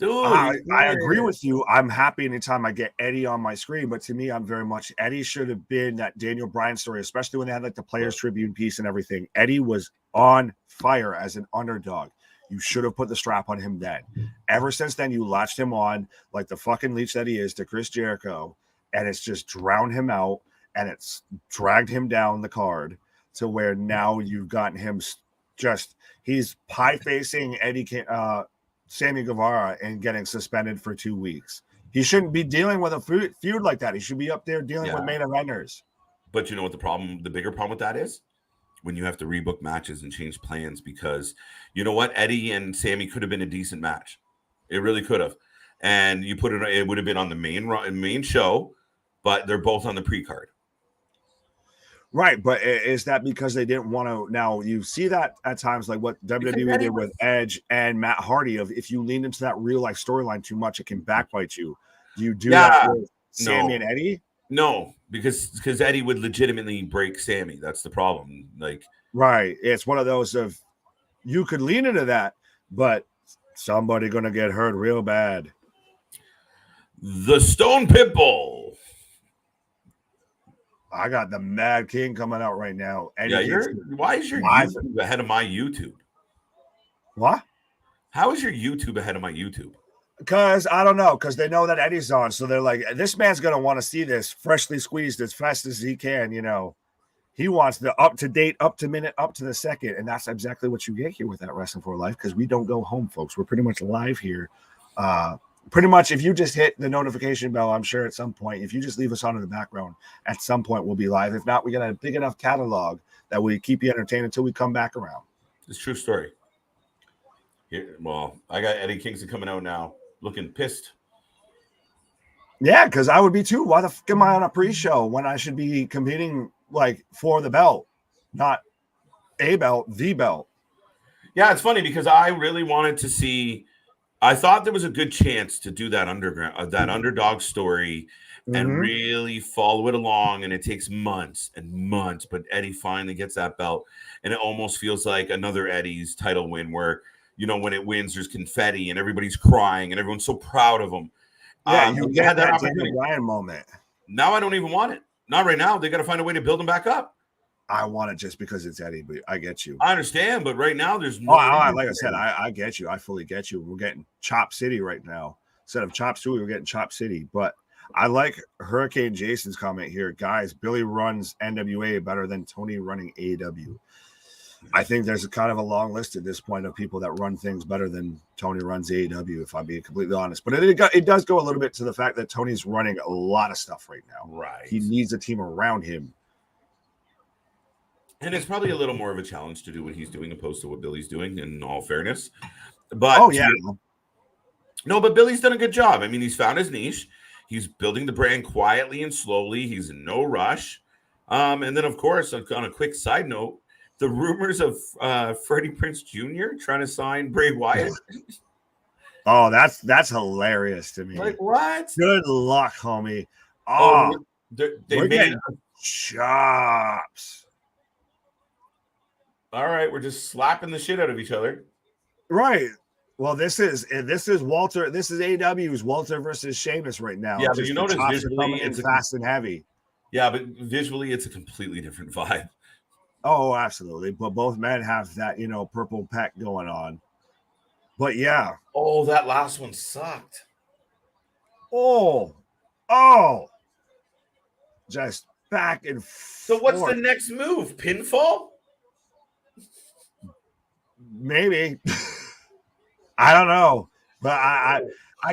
Dude, I agree with you. I'm happy anytime I get Eddie on my screen, but to me, I'm very much Eddie should have been that Daniel Bryan story, especially when they had like the Players Tribune piece and everything. Eddie was on fire as an underdog. You should have put the strap on him then. Ever since then, you latched him on like the fucking leech that he is to Chris Jericho, and it's just drowned him out, and it's dragged him down the card to where now you've gotten him he's pie-facing Sammy Guevara and getting suspended for 2 weeks. He shouldn't be dealing with a feud like that. He should be up there dealing with main eventers. But you know what the bigger problem with that is? When you have to rebook matches and change plans, because you know what? Eddie and Sammy could have been a decent match. It really could have. And you put it would have been on the main show, but they're both on the pre-card. Right, but is that because they didn't want to? Now you see that at times, like what WWE did with Edge and Matt Hardy. Of if you lean into that real life storyline too much, it can backbite you. Do you do that with Sammy and Eddie? No, because Eddie would legitimately break Sammy. That's the problem. Like, right, it's one of those of you could lean into that, but somebody gonna get hurt real bad. The Stone Pitbull. I got the Mad King coming out right now. Why is your YouTube ahead of my YouTube? What? How is your YouTube ahead of my YouTube? Because I don't know, because they know that Eddie's on, so they're like, this man's gonna want to see this freshly squeezed as fast as he can. You know, he wants the up to date, up to minute, up to the second, and that's exactly what you get here with that Wrestling for Life. Because we don't go home, folks. We're pretty much live here. Pretty much, if you just hit the notification bell, I'm sure at some point, if you just leave us on in the background, at some point we'll be live. If not, we got a big enough catalog that we keep you entertained until we come back around. It's a true story. Well, I got Eddie Kingston coming out now, looking pissed. Yeah, because I would be too. Why the fuck am I on a pre-show when I should be competing like for the belt, not a belt, the belt? Yeah, it's funny because I really wanted to see. I thought there was a good chance to do that underdog story and really follow it along, and it takes months and months. But Eddie finally gets that belt, and it almost feels like another Eddie's title win, where you know when it wins, there's confetti and everybody's crying and everyone's so proud of him. Yeah, you had that Bryan moment. Now I don't even want it. Not right now. They got to find a way to build him back up. I want it just because it's Eddie, but I get you. I understand, but right now there's no. Like I said, I get you. I fully get you. We're getting Chop City right now. Instead of Chop Suey, we're getting Chop City. But I like Hurricane Jason's comment here. Guys, Billy runs NWA better than Toni running AEW. I think there's a kind of a long list at this point of people that run things better than Toni runs AEW, if I'm being completely honest. But it does go a little bit to the fact that Tony's running a lot of stuff right now. Right. He needs a team around him. And it's probably a little more of a challenge to do what he's doing opposed to what Billy's doing, in all fairness. But no, but Billy's done a good job. I mean, he's found his niche. He's building the brand quietly and slowly. He's in no rush. And then, of course, on a quick side note, the rumors of Freddie Prinze Jr. trying to sign Bray Wyatt. Oh, that's hilarious to me. Like, what? Good luck, homie. They made chops. All right, we're just slapping the shit out of each other. Right. Well, this is Walter. This is AEW's Walter versus Sheamus right now. Yeah, but you notice visually it's fast and heavy. Yeah, but visually it's a completely different vibe. Oh, absolutely. But both men have that, purple pack going on. But yeah. Oh, that last one sucked. Oh. Just back and forth. So what's the next move? Pinfall? Maybe. I don't know. But I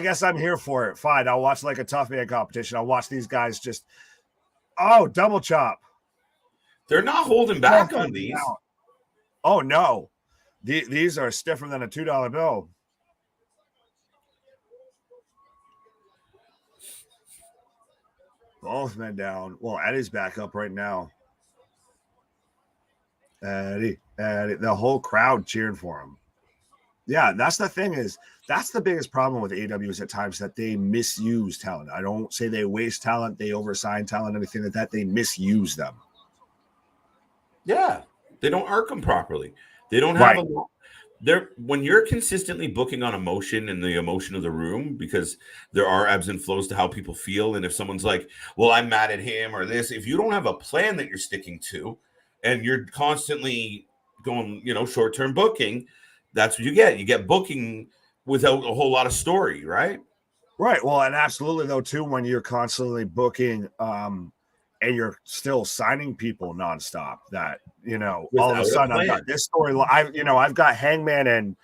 guess I'm here for it. Fine. I'll watch like a tough man competition. I'll watch these guys just double chop. They're not holding back on these. Oh no. These are stiffer than a $2 bill. Both men down. Well, Eddie's back up right now. Eddie, the whole crowd cheering for him. Yeah, that's the thing that's the biggest problem with AEW is at times that they misuse talent. I don't say they waste talent, they oversign talent, anything like that. They misuse them. Yeah, they don't arc them properly. They don't have when you're consistently booking on emotion and the emotion of the room, because there are ebbs and flows to how people feel. And if someone's like, well, I'm mad at him or this, if you don't have a plan that you're sticking to and you're constantly going, short-term booking, that's what you get. You get booking without a whole lot of story, right? Right. Well, and absolutely, though, too, when you're constantly booking and you're still signing people nonstop, that, all of a sudden I've got this story. I've got Hangman and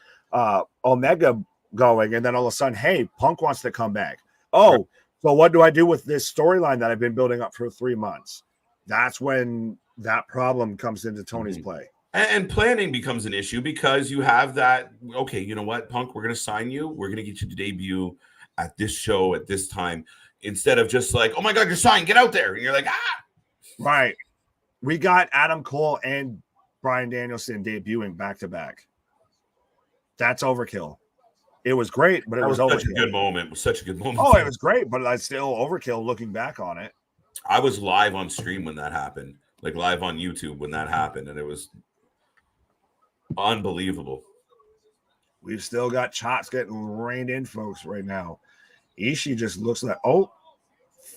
Omega going, and then all of a sudden, hey, Punk wants to come back. Oh, so what do I do with this storyline that I've been building up for 3 months? that's when that problem comes into Tony's play. And planning becomes an issue because you have that, okay, you know what, Punk, we're going to sign you. We're going to get you to debut at this show at this time instead of just like, oh my God, you're signed, get out there. And you're like, ah. Right. We got Adam Cole and Bryan Danielson debuting back to back. That's overkill. It was great, but it was overkill. Such a good moment. It was such a good moment. Oh, it was great, but it's still overkill looking back on it. I was live on stream when that happened, like live on YouTube when that happened, and it was unbelievable. We've still got chops getting rained in, folks, right now. Ishii just looks like,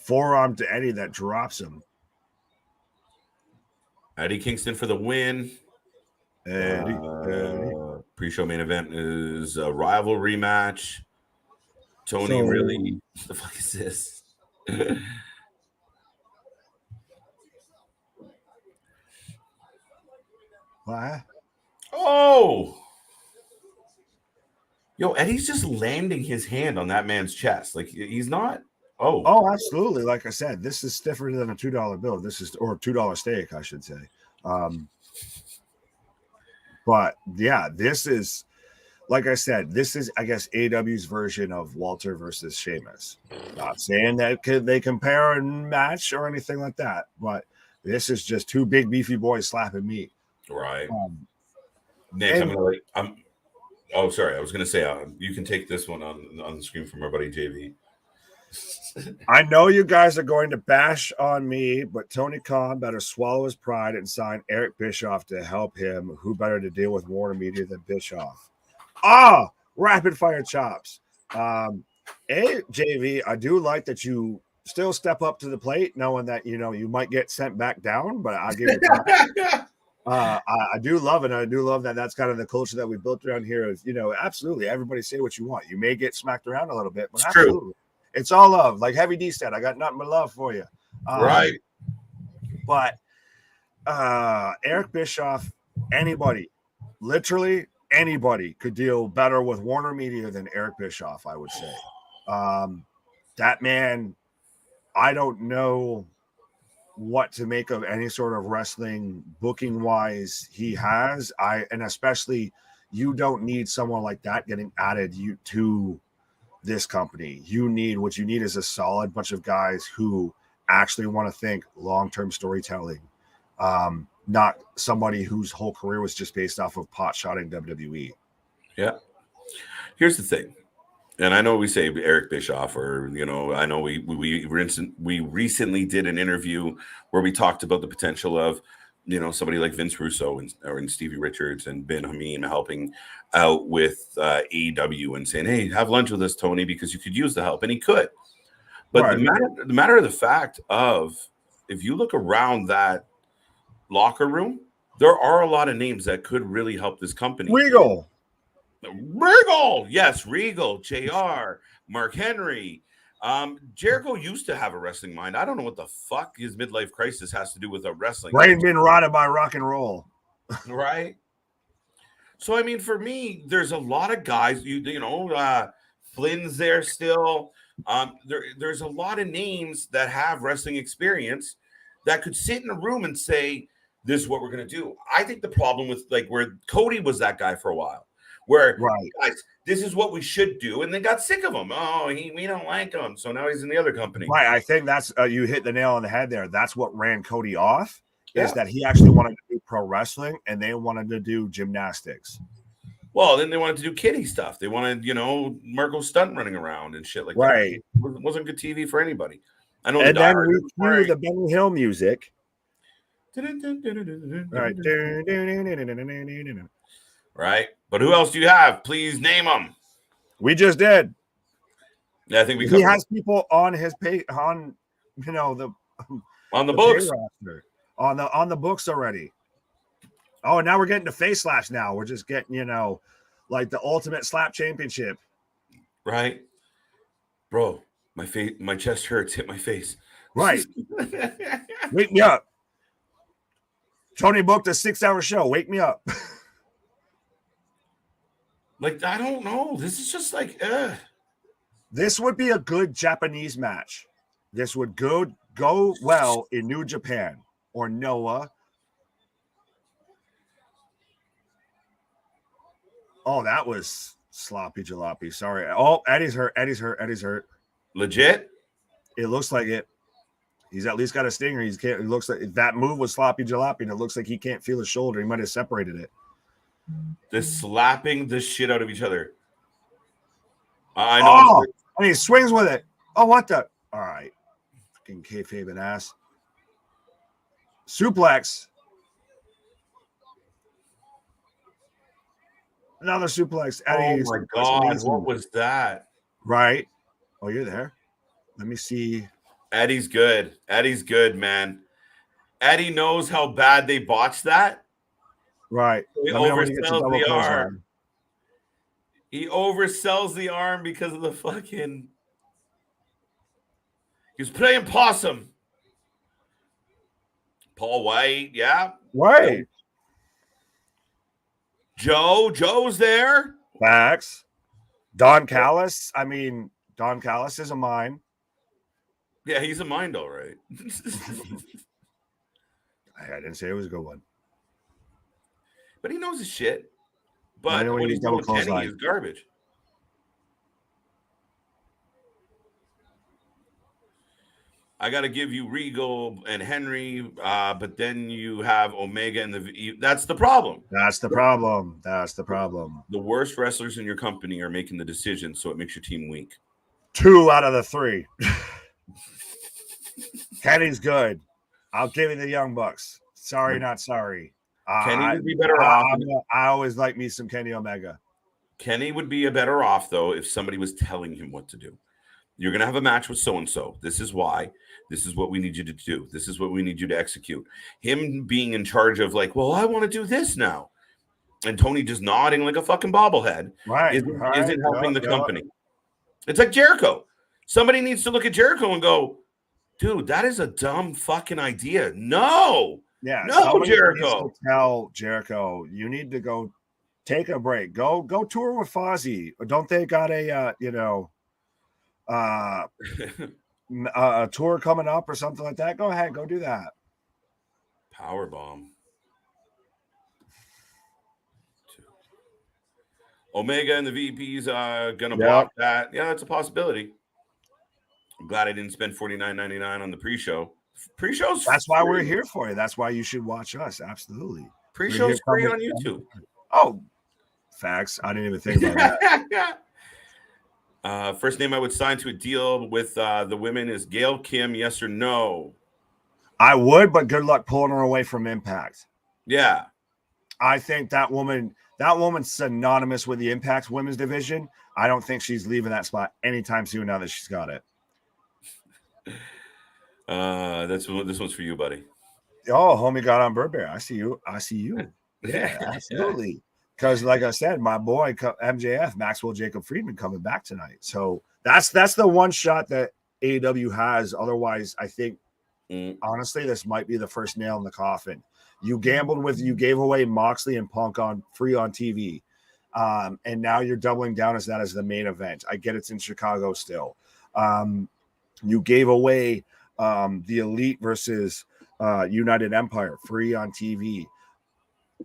forearm to Eddie that drops him. Eddie Kingston for the win. Eddie. Pre-show main event is a rivalry match. Toni really, what the fuck is this? What? Oh! Yo, Eddie's just landing his hand on that man's chest. Like, he's not. Oh, absolutely. Like I said, this is stiffer than a $2 bill. This is, or $2 steak, I should say. But yeah, this is, like I said, this is, I guess, AEW's version of Walter versus Sheamus. Not saying that they compare and match or anything like that, but this is just two big beefy boys slapping meat. Right. Nick, sorry. I was going to say, you can take this one on the screen from our buddy JV. I know you guys are going to bash on me, but Tony Khan better swallow his pride and sign Eric Bischoff to help him. Who better to deal with Warner Media than Bischoff? Rapid fire chops. JV, I do like that you still step up to the plate, knowing that you might get sent back down, but I'll give you I do love it. I do love that that's kind of the culture that we built around here. Is absolutely everybody say what you want. You may get smacked around a little bit, but it's true. It's all love. Like Heavy D said, I got nothing but love for you. Right. But Eric Bischoff, anybody, literally anybody could deal better with Warner Media than Eric Bischoff, I would say. That man, I don't know what to make of any sort of wrestling booking wise he has. And especially you don't need someone like that getting added to this company. What you need is a solid bunch of guys who actually want to think long-term storytelling, not somebody whose whole career was just based off of pot shotting WWE. Yeah. Here's the thing. And I know we say Eric Bischoff, or I know we recently did an interview where we talked about the potential of somebody like Vince Russo and Stevie Richards and Ben Hameen helping out with AEW and saying, hey, have lunch with us, Tony, because you could use the help, and he could. But right. the matter of the fact of, if you look around that locker room, there are a lot of names that could really help this company. Regal, yes, Regal, JR, Mark Henry. Jericho used to have a wrestling mind. I don't know what the fuck his midlife crisis has to do with a wrestling. Brain being rotted by rock and roll. Right. So, I mean, for me, there's a lot of guys, Flynn's there still. There's a lot of names that have wrestling experience that could sit in a room and say, this is what we're going to do. I think the problem with where Cody was that guy for a while, where guys, this is what we should do, and they got sick of him. We don't like him, so now he's in the other company. Right, I think that's you hit the nail on the head there. That's what ran Cody off, is that he actually wanted to do pro wrestling, and they wanted to do gymnastics. Well, then they wanted to do kiddie stuff. They wanted, Marco Stunt running around and shit like that. Right. It wasn't good TV for anybody. I know. And then we threw the Benny Hill music. Right. Right. But who else do you have? Please name them. We just did. Yeah, I think he has people on his page on the books on the books already. Oh, and now we're getting to face slash. Now we're just getting like the ultimate slap championship. Right, bro. My chest hurts. Hit my face. Right. Wake me up. Tony booked a 6-hour show. Wake me up. I don't know. This is just This would be a good Japanese match. This would go well in New Japan. or Noah. Oh, that was sloppy jalopy. Sorry. Oh, Eddie's hurt. Eddie's hurt. Legit? It looks like it. He's at least got a stinger. It looks like that move was sloppy jalopy, and it looks like he can't feel his shoulder. He might have separated it. They're slapping the shit out of each other. I know. And he swings with it. Oh, what the? All right. Fucking kayfabe and ass. Suplex. Another suplex. Eddie, oh my God. What was that? Right. Oh, you're there. Let me see. Eddie's good. Eddie's good, man. Eddie knows how bad they botched that. Right. He oversells the arm. He oversells the arm because of the fucking... He was playing possum. Paul White, yeah. Right. Joe's there. Facts. Don Callis. I mean, Don Callis is a mine. Yeah, he's a mind, all right. I didn't say it was a good one. But he knows his shit. But when he's doing Kenny, he's garbage. I got to give you Regal and Henry, but then you have Omega and that's the problem. That's the problem. That's the problem. The worst wrestlers in your company are making the decisions, so it makes your team weak. 2 out of the 3. Kenny's good. I'll give you the Young Bucks. Sorry, not sorry. Kenny would be better off. I always like me some Kenny Omega. Kenny would be better off, though, if somebody was telling him what to do. You're going to have a match with so-and-so. This is why. This is what we need you to do. This is what we need you to execute. Him being in charge of like, well, I want to do this now. And Tony just nodding like a fucking bobblehead isn't helping the company. It's like Jericho. Somebody needs to look at Jericho and go, dude, that is a dumb fucking idea. No. Yeah. No, Jericho. Tell Jericho, you need to go take a break. Go tour with Fozzy. Don't they got a a tour coming up or something like that? Go ahead, go do that. Powerbomb. Omega and the VP's gonna block that. Yeah, that's a possibility. I'm glad I didn't spend $49.99 on the pre-show. Pre-show's that's why we're here for you. That's why you should watch us. Absolutely. Pre-show's free on YouTube. Oh, facts. I didn't even think about that. First name I would sign to a deal with the women is Gail Kim, yes or no? I would, but good luck pulling her away from Impact. Yeah. I think that woman's synonymous with the Impact women's division. I don't think she's leaving that spot anytime soon now that she's got it. This one's for you, buddy. Oh, homie got on Burberry. I see you. Yeah, absolutely. Because, like I said, my boy MJF, Maxwell Jacob Friedman, coming back tonight. So that's the one shot that AEW has. Otherwise, I think honestly, this might be the first nail in the coffin. You gave away Moxley and Punk free on TV, and now you're doubling down as the main event. I get it's in Chicago still. You gave away the Elite versus United Empire free on TV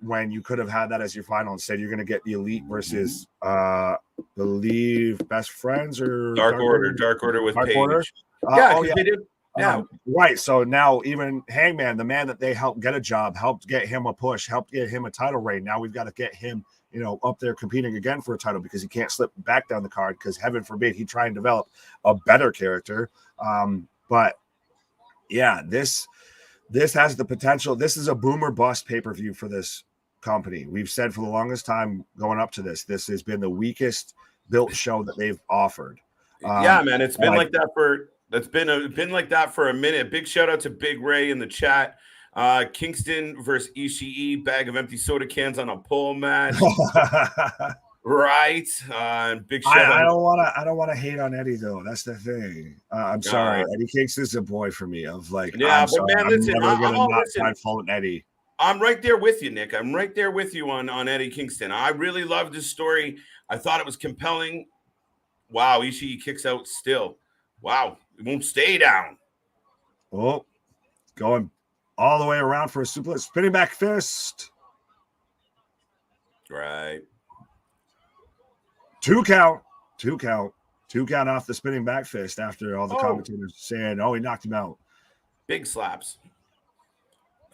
when you could have had that as your final. Instead, you're going to get the Elite versus believe Best Friends or Dark Order with Paige. Order? They did. Yeah, right. So now even Hangman, the man that they helped get a job, helped get him a push, helped get him a title reign. Now we've got to get him, up there competing again for a title because he can't slip back down the card because heaven forbid he try and develop a better character. But yeah, this has the potential. This is a boomer bust pay-per-view for this company. We've said for the longest time going up to this has been the weakest built show that they've offered. Yeah, man, it's been like that for. It's been like that for a minute. Big shout out to Big Ray in the chat. Kingston versus Ishii, bag of empty soda cans on a pole match. Right. Big shout out. I don't want to hate on Eddie though. That's the thing. I'm sorry. Eddie Kingston's a boy for me. Of like, yeah, but sorry, man, listen, I'm never gonna find fault in Eddie. I'm right there with you, Nick. I'm right there with you on Eddie Kingston. I really loved his story. I thought it was compelling. Wow, Ishii kicks out still. Wow. It won't stay down. Oh, going all the way around for a suplex. Spinning back fist. Right. 2 count. 2 count. 2 count off the spinning back fist after all the commentators saying, he knocked him out. Big slaps.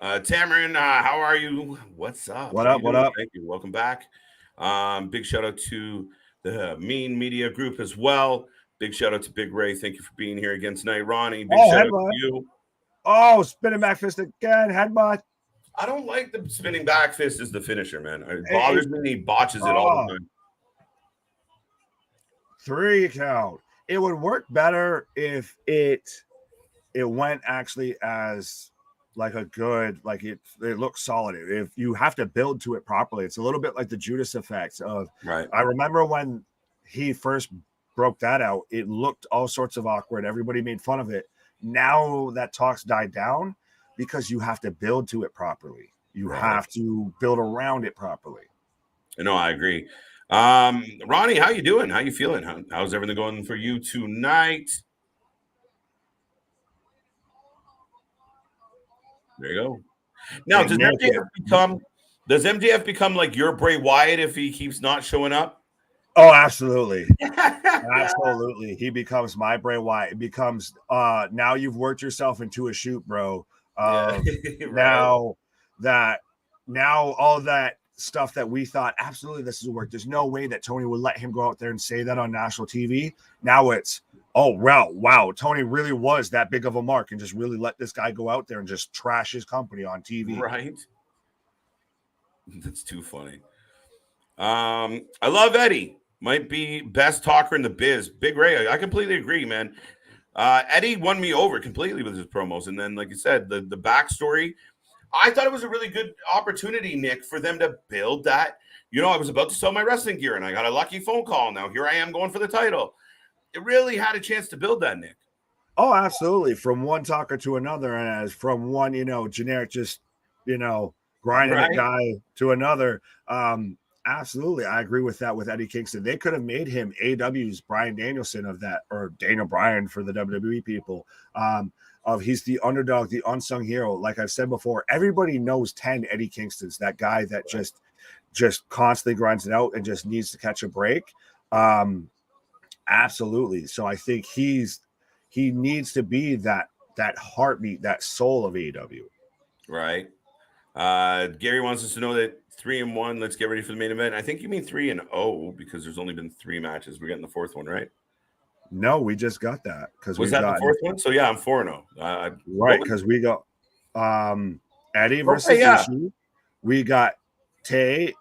Tamarin, how are you? What's up? What up? Thank you. Welcome back. Big shout out to the Mean Media Group as well. Big shout out to Big Ray. Thank you for being here again tonight. Ronnie, big shout out to you. Oh, spinning back fist again. Headbutt. I don't like the spinning back fist as the finisher, man. It bothers me. He botches it all the time. 3 count. It would work better if it went actually as like a good, like it looks solid. If you have to build to it properly, it's a little bit like the Judas effect of. Right. I remember when he first broke that out, it looked all sorts of awkward. Everybody made fun of it. Now that talk's died down because you have to build to it properly. You have to build around it properly. No, I agree. Ronnie, how you doing? How you feeling? How's everything going for you tonight? There you go. Now, does MJF become like your Bray Wyatt if he keeps not showing up? Oh, absolutely. Absolutely. He becomes my Bray Wyatt. It becomes now you've worked yourself into a shoot, bro. Right. Now all that stuff that we thought absolutely this is work. There's no way that Tony would let him go out there and say that on national TV. Now it's wow, Tony really was that big of a mark and just really let this guy go out there and just trash his company on TV. Right. That's too funny. I love Eddie. Might be best talker in the biz. Big Ray, I completely agree, man. Eddie won me over completely with his promos. And then, like you said, the backstory, I thought it was a really good opportunity, Nick, for them to build that. I was about to sell my wrestling gear, and I got a lucky phone call. Now here I am going for the title. It really had a chance to build that, Nick. Oh, absolutely. From one talker to another, and as from one, generic, just, grinding a guy to another. Absolutely. I agree with that with Eddie Kingston. They could have made him AEW's Bryan Danielson of that, or Daniel Bryan for the WWE people. He's the underdog, the unsung hero. Like I've said before, everybody knows 10 Eddie Kingstons, that guy that just constantly grinds it out and just needs to catch a break. Absolutely. So I think he needs to be that heartbeat, that soul of AEW. Right. Gary wants us to know that 3-1. Let's get ready for the main event. I think you mean 3-0 because there's only been 3 matches. We're getting the 4th one, right? No, we just got that because was that the 4th one? So yeah, I'm 4-0. Right, because we got Eddie versus Ishii. We got Tay,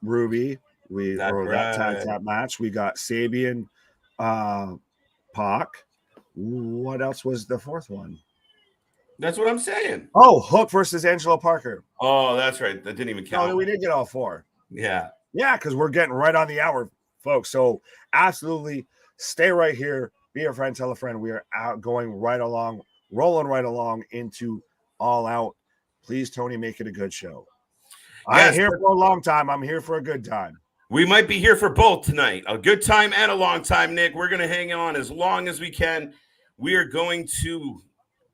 Ruby. That match. We got Sabian, Pac. What else was the 4th one? That's what I'm saying. Oh, Hook versus Angelo Parker. Oh, that's right. That didn't even count. No, we did get all 4. Yeah. Yeah, because we're getting right on the hour, folks. So absolutely stay right here. Be a friend, tell a friend. We are rolling right along into All Out. Please, Tony, make it a good show. Yes, I'm here for a long time. I'm here for a good time. We might be here for both tonight. A good time and a long time, Nick. We're going to hang on as long as we can. We are going to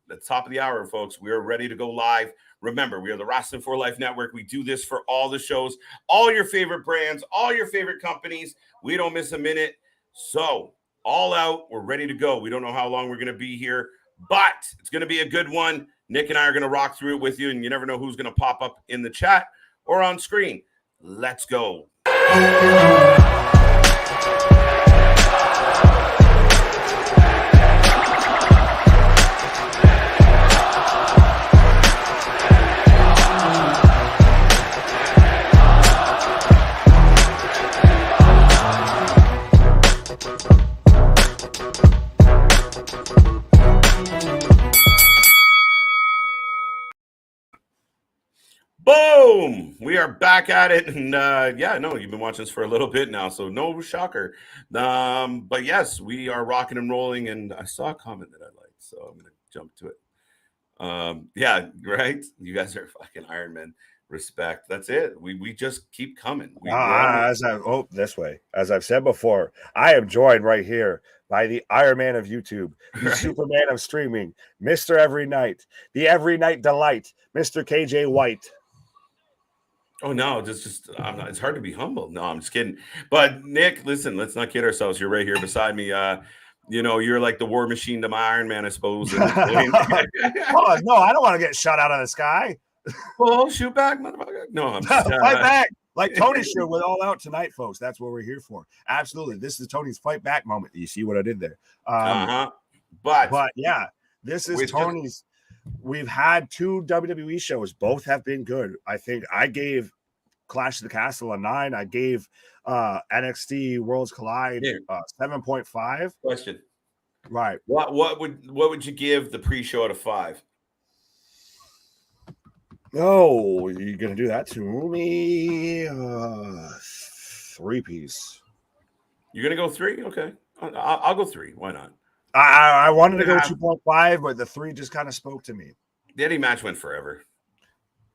the top of the hour, folks. We are ready to go live. Remember, we are the Wrasslin for Life Network. We do this for all the shows, all your favorite brands, all your favorite companies. We don't miss a minute. So, All Out, we're ready to go. We don't know how long we're going to be here, but it's going to be a good one. Nick and I are going to rock through it with you, and you never know who's going to pop up in the chat or on screen. Let's go. Boom! We are back at it, and you've been watching us for a little bit now, so no shocker. But yes, we are rocking and rolling, and I saw a comment that I liked, so I'm going to jump to it. Yeah, right? You guys are fucking Iron Man. Respect. That's it. We just keep coming. This way. As I've said before, I am joined right here by the Iron Man of YouTube, the Right. Superman of streaming, Mr. Every Night, the Every Night Delight, Mr. KJ White. Oh no, I'm not. It's hard to be humble. No, I'm just kidding. But Nick, listen, let's not kid ourselves. You're right here beside me. You're like the war machine to my Iron Man, I suppose. Oh, no, I don't want to get shot out of the sky. Well, shoot back, motherfucker. No, I'm just fight back like Toni should with All Out tonight, folks. That's what we're here for. Absolutely, this is Toni's fight back moment. You see what I did there? But yeah, this is Toni's. We've had 2 WWE shows. Both have been good. I think I gave Clash of the Castle a 9. I gave NXT Worlds Collide 7.5. Question. Right. What would you give the pre-show out of 5? Oh, you're gonna do that to me? 3-piece. You're gonna go 3? Okay, I'll go 3. Why not? I wanted to go 2.5, but the 3 just kind of spoke to me. The Eddie match went forever.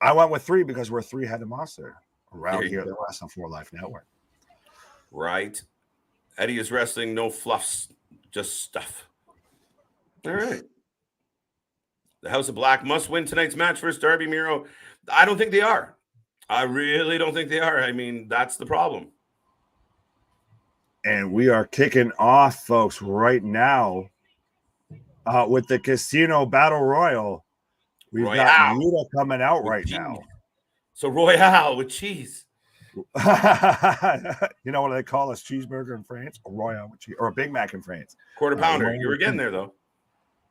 I went with 3 because we're a 3-headed monster around here at the Wrestling for Life Network. Right. Eddie is wrestling, no fluffs, just stuff. All right. The House of Black must win tonight's match versus Darby Miro. I don't think they are. I really don't think they are. I mean, that's the problem. And we are kicking off, folks, right now with the Casino Battle Royal. We've got Yuta coming out right now. So Royale with cheese. You know what they call us? Cheeseburger in France? A Royale with cheese, or a Big Mac in France. Quarter pounder. You were getting there, though.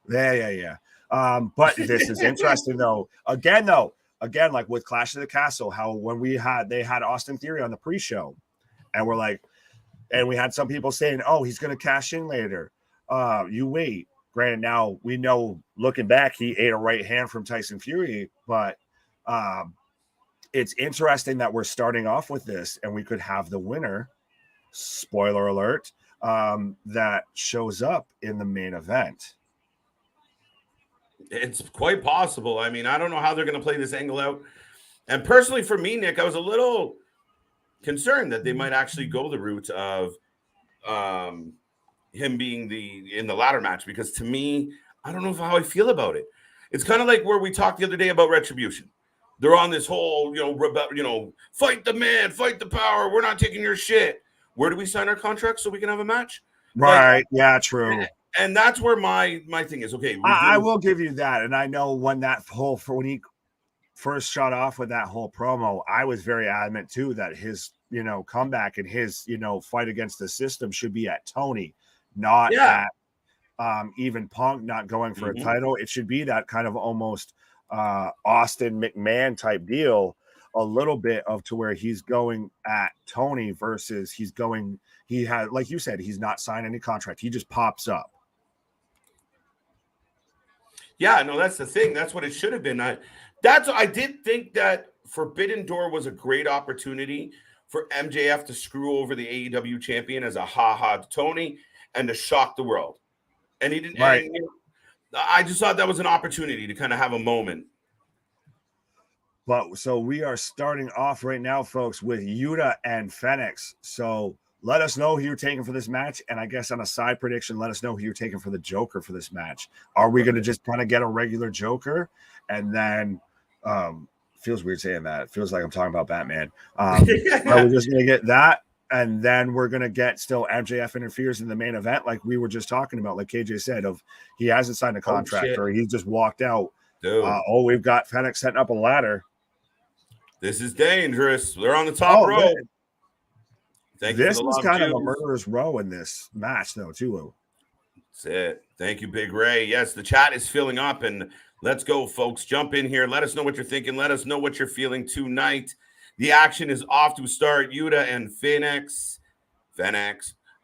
Yeah. But this is interesting, though. Again, like with Clash of the Castle, how when they had Austin Theory on the pre-show, and we're like, and we had some people saying, "Oh, he's going to cash in later." You wait. Granted, now we know, looking back, he ate a right hand from Tyson Fury, but it's interesting that we're starting off with this, and we could have the winner. Spoiler alert! That shows up in the main event. It's quite possible. I mean, I don't know how they're going to play this angle out. And personally, for me, Nick, I was a little concerned that they might actually go the route of him being in the ladder match, because to me, I don't know how I feel about it. It's kind of like where we talked the other day about Retribution. They're on this whole, fight the man, fight the power. We're not taking your shit. Where do we sign our contract so we can have a match? Right. Yeah, true. And that's where my thing is. Okay, I will give you that. And I know when he first shot off with that whole promo, I was very adamant too that his, comeback and his, fight against the system should be at Toni, not at even Punk, not going for a title. It should be that kind of almost Austin McMahon type deal, a little bit of to where he's going at Toni versus he had, like you said, he's not signed any contract. He just pops up. Yeah, no, that's the thing. That's what it should have been. I did think that Forbidden Door was a great opportunity for MJF to screw over the AEW champion as a ha-ha to Toni and to shock the world. And he didn't. Right. And, I just thought that was an opportunity to kind of have a moment. But so we are starting off right now, folks, with Yuta and Fenix. So let us know who you're taking for this match. And I guess on a side prediction, let us know who you're taking for the Joker for this match. Are we going to just kind of get a regular Joker? And then feels weird saying that. It feels like I'm talking about Batman. Are we just going to get that? And then we're going to get still MJF interferes in the main event, like we were just talking about, like KJ said, of he hasn't signed a contract or he just walked out. We've got Fenix setting up a ladder. This is dangerous. They're on the top row. This is kind of a murderer's row in this match, though, too. That's it. Thank you, Big Ray. Yes, the chat is filling up, and let's go, folks. Jump in here. Let us know what you're thinking. Let us know what you're feeling tonight. The action is off to start. Yuta and Fenix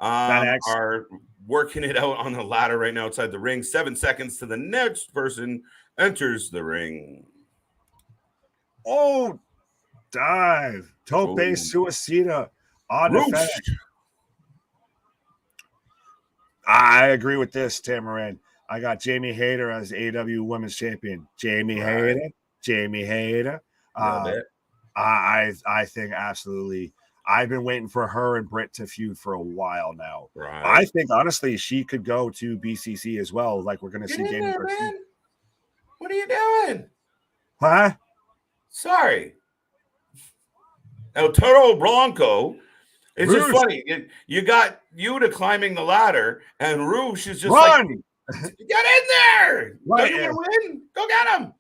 are working it out on the ladder right now outside the ring. 7 seconds to the next person enters the ring. Oh, dive. Tope Suicida on the Fenix. I agree with this, Tamarin. I got Jamie Hayter as AEW Women's Champion. Jamie Hayter. I think absolutely. I've been waiting for her and Britt to feud for a while now. Right. I think honestly she could go to BCC as well. Like we're gonna see Daniel Garcia. Man. What are you doing? Huh? Sorry. El Toro Blanco. It's Roosh. just funny. You got Yuta climbing the ladder, and Roosh is just Run! like, get in there! Right. Don't you want to win? Go get him!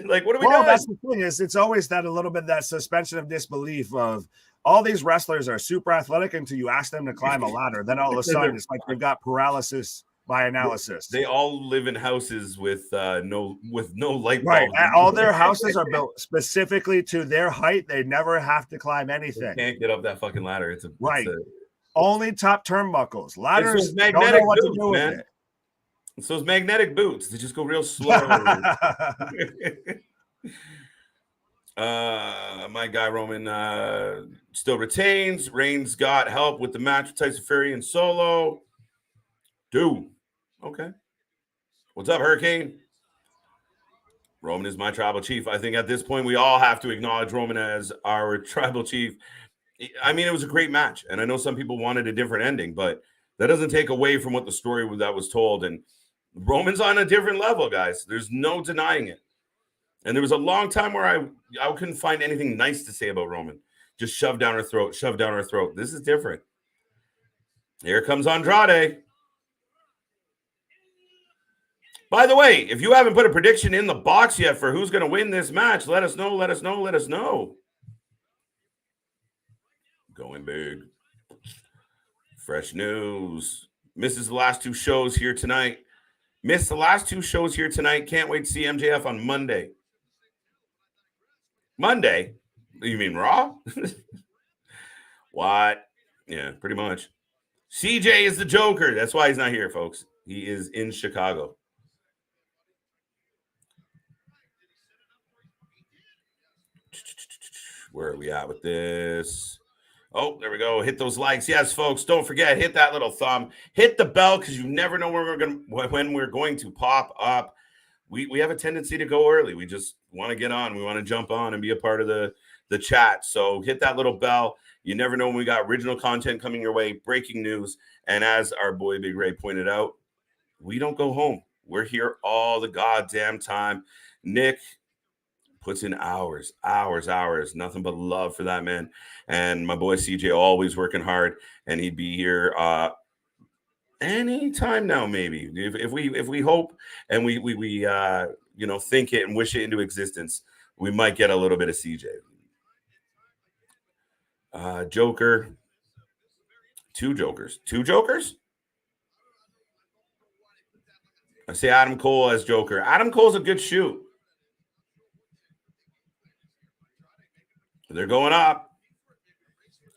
Like, what are we Well, doing? that's the thing is it's always that a little bit that suspension of disbelief of all these wrestlers are super athletic until you ask them to climb a ladder. Then all of a sudden it's like they've got paralysis by analysis. They all live in houses with no light bulbs. Right. All their houses are built specifically to their height. They never have to climb anything. They can't get up that fucking ladder. Only top turnbuckles. Ladders magnetic don't know what boots, to do man. with it. It's those magnetic boots. They just go real slow. My guy Roman still retains. Reigns got help with the match with Tyson Fury and Solo. Dude. Okay. What's up, Hurricane? Roman is my tribal chief. I think at this point we all have to acknowledge Roman as our tribal chief. I mean, it was a great match, and I know some people wanted a different ending, but that doesn't take away from what the story that was told. And Roman's on a different level, guys. There's no denying it. And there was a long time where I couldn't find anything nice to say about Roman. Just shove down her throat, shove down her throat. This is different. Here comes Andrade. By the way, if you haven't put a prediction in the box yet for who's going to win this match, let us know, let us know, let us know. Going big. Fresh news. Misses the last two shows here tonight. Missed the last two shows here tonight. Can't wait to see MJF on Monday. Monday? You mean Raw? What? Yeah, pretty much. CJ is the Joker. That's why he's not here, folks. He is in Chicago. Where are we at with this? Oh, there we go. Hit those likes. Yes, folks, don't forget, hit that little thumb. Hit the bell because you never know when we're going to pop up. We have a tendency to go early. We just want to get on. We want to jump on and be a part of the chat. So hit that little bell. You never know when we got original content coming your way, breaking news. And as our boy Big Ray pointed out, we don't go home. We're here all the goddamn time. Nick puts in hours, nothing but love for that man. And my boy CJ always working hard, and he'd be here anytime now, maybe. If we hope and we think it and wish it into existence, we might get a little bit of CJ. Joker. Two Jokers? I say Adam Cole as Joker. Adam Cole's a good shoot. They're going up.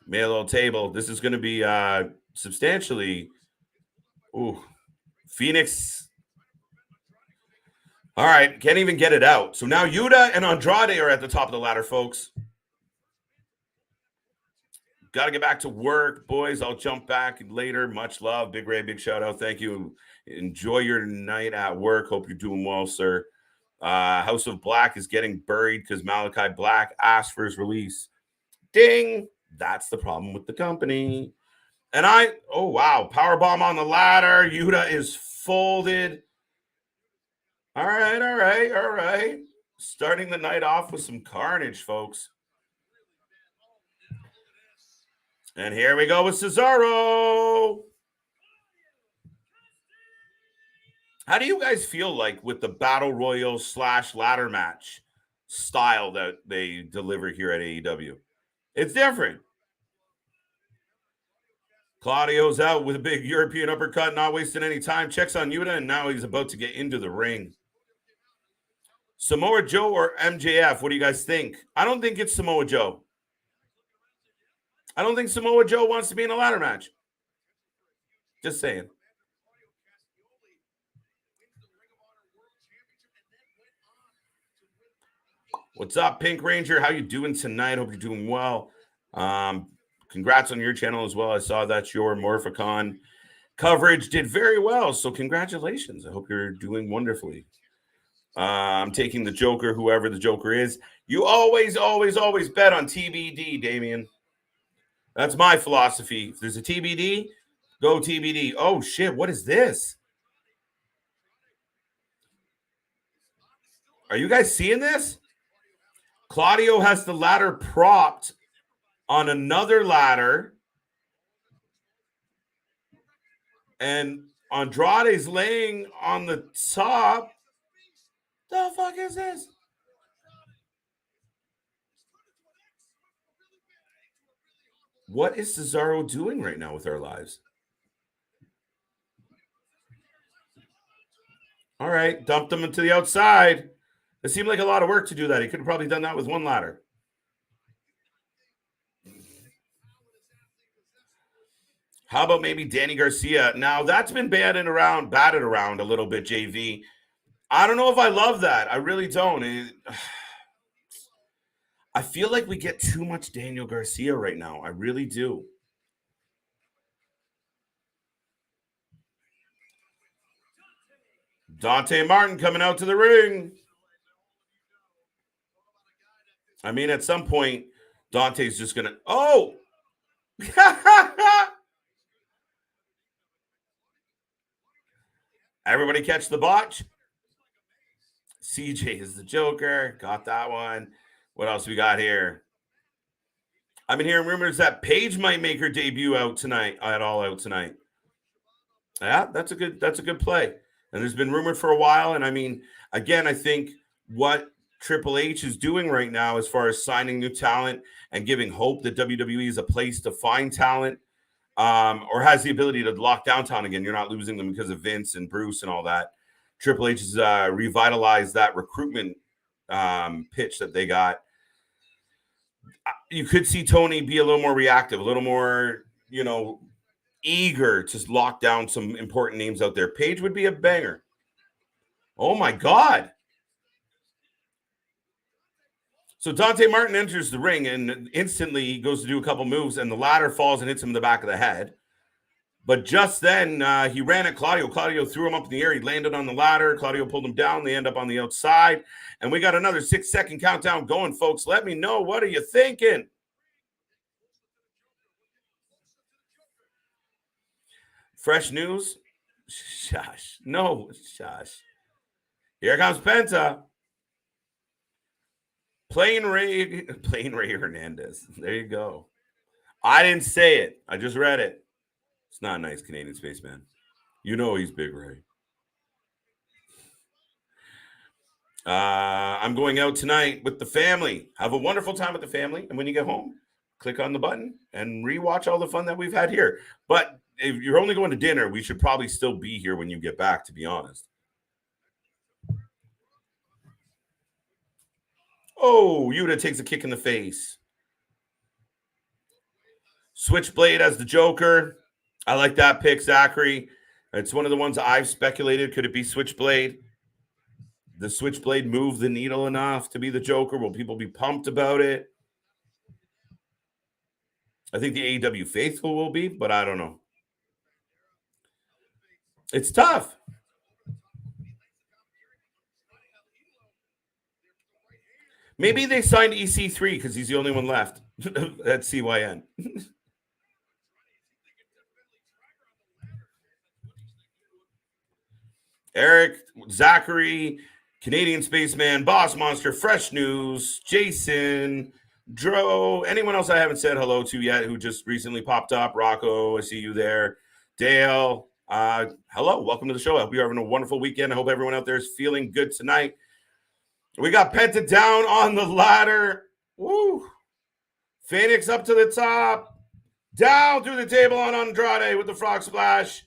Made a little table. This is going to be substantially. Ooh, Phoenix. All right, can't even get it out. So now Yuta and Andrade are at the top of the ladder, folks. Got to get back to work, boys. I'll jump back later. Much love. Big Ray, big shout out. Thank you. Enjoy your night at work. Hope you're doing well, sir. House of Black is getting buried because Malachi Black asked for his release. Ding. That's the problem with the company. And oh, wow. Powerbomb on the ladder. Yuta is folded. All right. Starting the night off with some carnage, folks. And here we go with Cesaro. How do you guys feel like with the Battle Royal / ladder match style that they deliver here at AEW? It's different. Claudio's out with a big European uppercut, not wasting any time. Checks on Yuta, and now he's about to get into the ring. Samoa Joe or MJF? What do you guys think? I don't think it's Samoa Joe. I don't think Samoa Joe wants to be in a ladder match. Just saying. What's up, Pink Ranger? How you doing tonight? Hope you're doing well. Congrats on your channel as well. I saw that your Morphicon coverage did very well, so congratulations. I hope you're doing wonderfully. I'm taking the Joker, whoever the Joker is. You always, always, always bet on TBD, Damien. That's my philosophy. If there's a TBD, go TBD. Oh, shit. What is this? Are you guys seeing this? Claudio has the ladder propped on another ladder. And Andrade's laying on the top. The fuck is this? What is Cesaro doing right now with our lives? All right, dumped him into the outside. It seemed like a lot of work to do that. He could have probably done that with one ladder. How about maybe Danny Garcia? Now, that's been batted around a little bit, JV. I don't know if I love that. I really don't. I feel like we get too much Daniel Garcia right now. I really do. Dante Martin coming out to the ring. I mean, at some point, Dante's just going to... Oh! Everybody catch the botch? CJ is the Joker. Got that one. What else we got here? I've been hearing rumors that Paige might make her debut out tonight, at All Out tonight. Yeah, that's a good play. And there's been rumored for a while. And I mean, again, I think what Triple H is doing right now as far as signing new talent and giving hope that WWE is a place to find talent, or has the ability to lock down talent again. You're not losing them because of Vince and Bruce and all that. Triple H has revitalized that recruitment pitch that they got. You could see Toni be a little more reactive, a little more, eager to lock down some important names out there. Paige would be a banger. Oh, my God. So Dante Martin enters the ring, and instantly he goes to do a couple moves, and the ladder falls and hits him in the back of the head. But just then, he ran at Claudio. Claudio threw him up in the air. He landed on the ladder. Claudio pulled him down. They end up on the outside. And we got another 6-second countdown going, folks. Let me know. What are you thinking? Fresh news? Shush. No, shush. Here comes Penta. Plain Ray Hernandez. There you go. I didn't say it. I just read it. It's not a nice Canadian spaceman. You know he's Big Ray. I'm going out tonight with the family. Have a wonderful time with the family. And when you get home, click on the button and rewatch all the fun that we've had here. But if you're only going to dinner, we should probably still be here when you get back, to be honest. Oh, Yuta takes a kick in the face. Switchblade as the Joker. I like that pick, Zachary. It's one of the ones I've speculated. Could it be Switchblade? The Switchblade move the needle enough to be the Joker? Will people be pumped about it? I think the AEW faithful will be, but I don't know. It's tough. Maybe they signed EC3 because he's the only one left at CYN. Eric, Zachary, Canadian Spaceman, Boss Monster, Fresh News, Jason, Dro, anyone else I haven't said hello to yet who just recently popped up. Rocco, I see you there. Dale, hello. Welcome to the show. I hope you're having a wonderful weekend. I hope everyone out there is feeling good tonight. We got Penta down on the ladder. Woo. Phoenix up to the top. Down through the table on Andrade with the frog splash.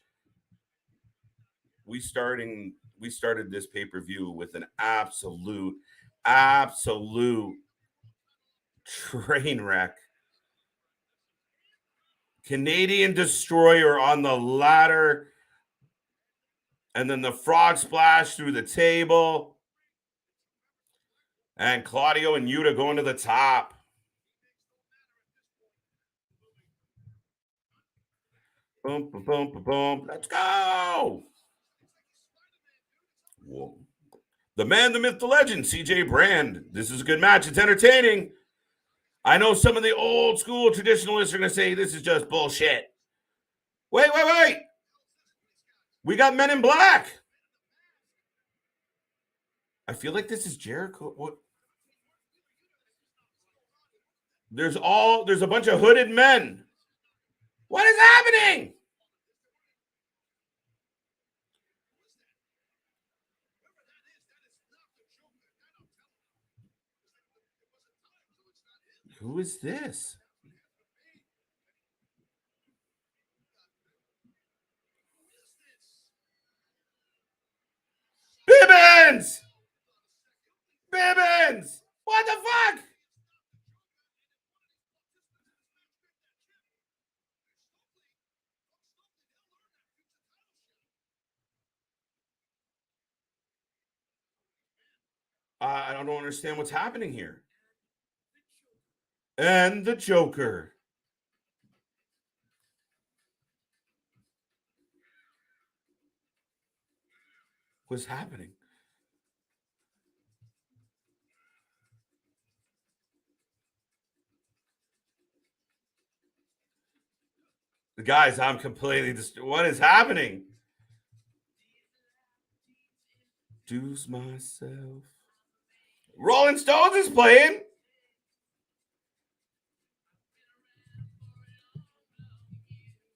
We started this pay-per-view with an absolute train wreck. Canadian Destroyer on the ladder. And then the frog splash through the table. And Claudio and Yuta going to the top. Boom, boom, boom, boom, boom. Let's go. Whoa. The man, the myth, the legend, CJ Brand. This is a good match. It's entertaining. I know some of the old school traditionalists are going to say this is just bullshit. Wait. We got Men in Black. I feel like this is Jericho. What? There's a bunch of hooded men. What is happening? Who is this? Bibbins! What the fuck? I don't understand what's happening here. And the Joker. What's happening? Guys, I'm completely what is happening? Deuce myself. Rolling Stones is playing.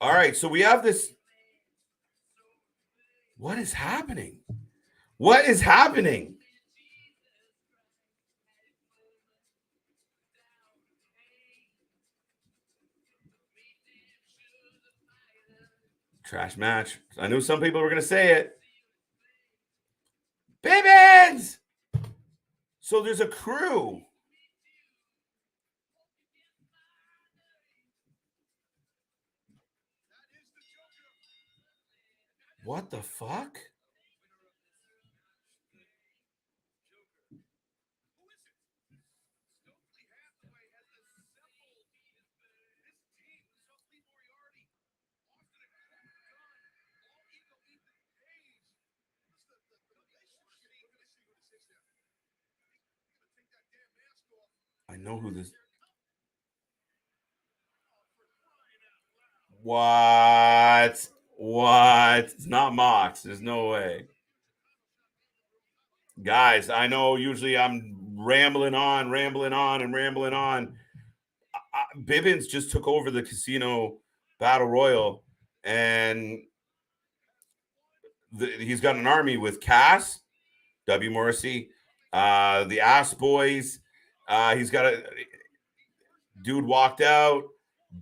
All right, so we have this. What is happening? What is happening? Trash match. I knew some people were going to say it. Bibbins! So there's a crew. What the fuck? I know who this. What? It's not Mox. There's no way. Guys, I know usually I'm rambling on. Bibbins just took over the casino battle royal, and he's got an army with Cass, W. Morrissey, the Ass Boys. He's got a dude walked out.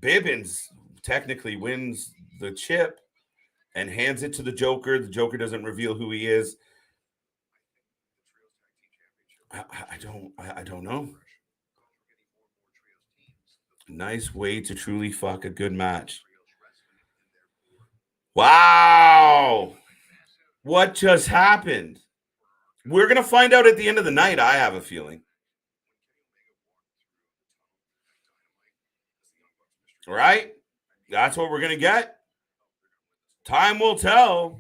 Bibbins technically wins the chip and hands it to the Joker. The Joker doesn't reveal who he is. I don't know. Nice way to truly fuck a good match. Wow. What just happened? We're going to find out at the end of the night, I have a feeling. Right? That's what we're going to get. Time will tell.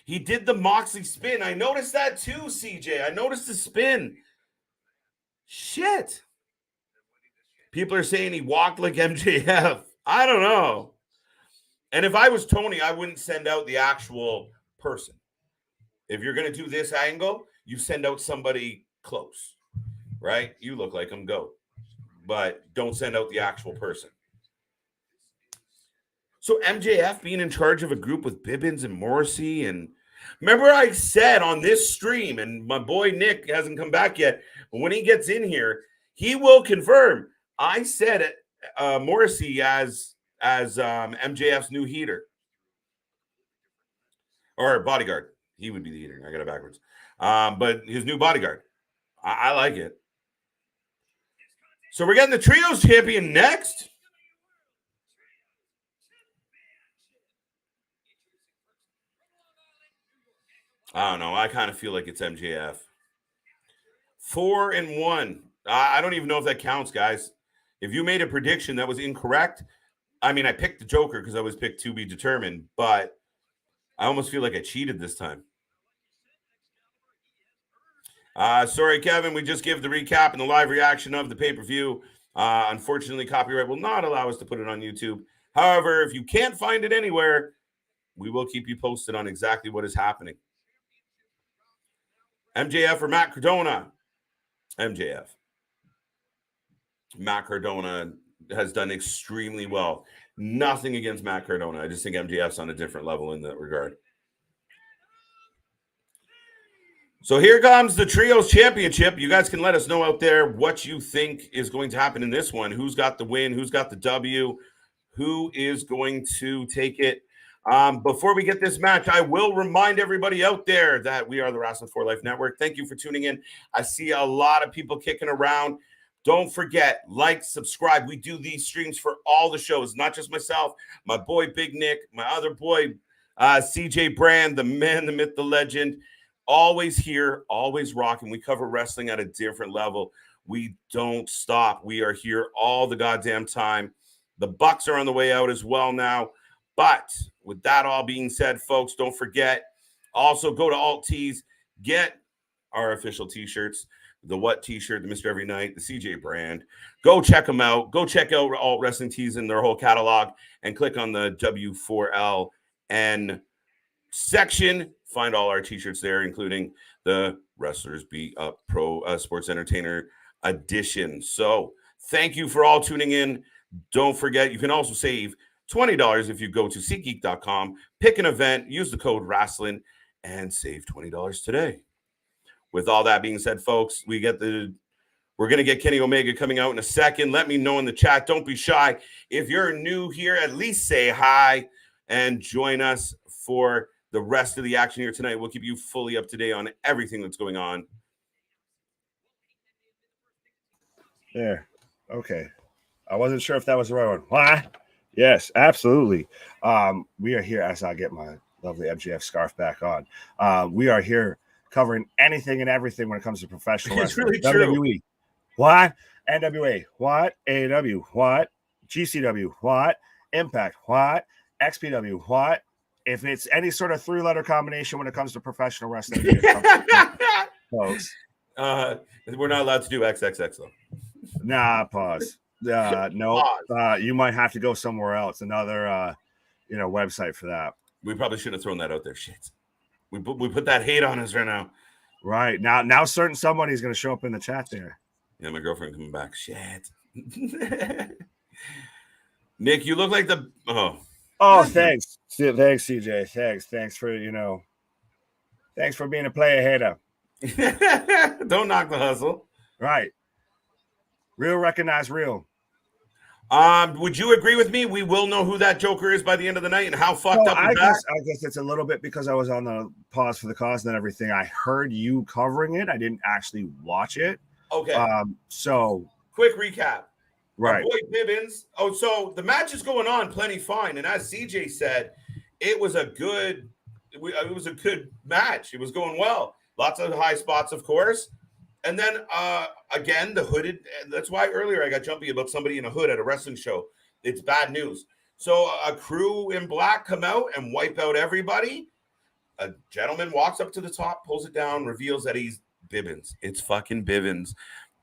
He did the Moxley spin. I noticed that too, CJ. I noticed the spin. Shit. People are saying he walked like MJF. I don't know. And if I was Toni, I wouldn't send out the actual person. If you're going to do this angle, you send out somebody close, right? You look like him, go. But don't send out the actual person. So MJF being in charge of a group with Bibbins and Morrissey. And remember I said on this stream, and my boy Nick hasn't come back yet, but when he gets in here, he will confirm. I said it, Morrissey as MJF's new heater. Or bodyguard. He would be the heater. I got it backwards. But his new bodyguard. I like it. So we're getting the Trios champion next. I don't know. I kind of feel like it's MJF. 4-1. I don't even know if that counts, guys. If you made a prediction that was incorrect, I mean, I picked the Joker because I was picked to be determined, but I almost feel like I cheated this time. Sorry, Kevin. We just gave the recap and the live reaction of the pay-per-view. Unfortunately, copyright will not allow us to put it on YouTube. However, if you can't find it anywhere, we will keep you posted on exactly what is happening. MJF or Matt Cardona? MJF. Matt Cardona has done extremely well. Nothing against Matt Cardona. I just think MJF's on a different level in that regard. So here comes the Trios Championship. You guys can let us know out there what you think is going to happen in this one. Who's got the win? Who's got the W? Who is going to take it? Before we get this match, I will remind everybody out there that we are the Wrasslin for Life Network. Thank you for tuning in. I see a lot of people kicking around. Don't forget, like, subscribe. We do these streams for all the shows, not just myself, my boy Big Nick, my other boy CJ Brand, the man, the myth, the legend. Always here, always rocking. We cover wrestling at a different level. We don't stop. We are here all the goddamn time. The Bucks are on the way out as well now. But with that all being said, folks, don't forget, also go to Alt Tees, get our official t-shirts, the What t-shirt, the Mr. Every Night, the CJ Brand. Go check them out. Go check out Alt Wrestling Tees in their whole catalog and click on the W4LN section. Find all our t-shirts there, including the Wrestlers Beat Up Pro Sports Entertainer edition. So thank you for all tuning in. Don't forget, you can also save $20 if you go to SeatGeek.com, pick an event, use the code Wrasslin, and save $20 today. With all that being said, folks, we're going to get Kenny Omega coming out in a second. Let me know in the chat. Don't be shy. If you're new here, at least say hi and join us for the rest of the action here tonight. We'll keep you fully up to date on everything that's going on. There. Okay. I wasn't sure if that was the right one. Why? Yes, absolutely. We are here as I get my lovely MJF scarf back on. We are here covering anything and everything when it comes to professional wrestling. It's really true. WWE. What? NWA. What? AEW. What? GCW. What? Impact. What? XPW. What? If it's any sort of three-letter combination when it comes to professional wrestling, folks. We're not allowed to do XXX though. Nah, pause. No, you might have to go somewhere else. Another, website for that. We probably should have thrown that out there. Shit, we put that hate on us right now. Right now, certain somebody's going to show up in the chat there. Yeah, my girlfriend coming back. Shit. Nick, you look like the thanks, CJ. Thanks for thanks for being a player hater. Don't knock the hustle. Right. Real recognize real. Would you agree with me? We will know who that Joker is by the end of the night and how fucked up is that? I guess it's a little bit because I was on the pause for the cause and everything. I heard you covering it. I didn't actually watch it. Okay. So quick recap. Right. Our boy Bibbins. Oh, so the match is going on plenty fine. And as CJ said, it was a good match. It was going well. Lots of high spots, of course. And then, again, the hooded. That's why earlier I got jumpy about somebody in a hood at a wrestling show. It's bad news. So a crew in black come out and wipe out everybody. A gentleman walks up to the top, pulls it down, reveals that he's Bibbins. It's fucking Bibbins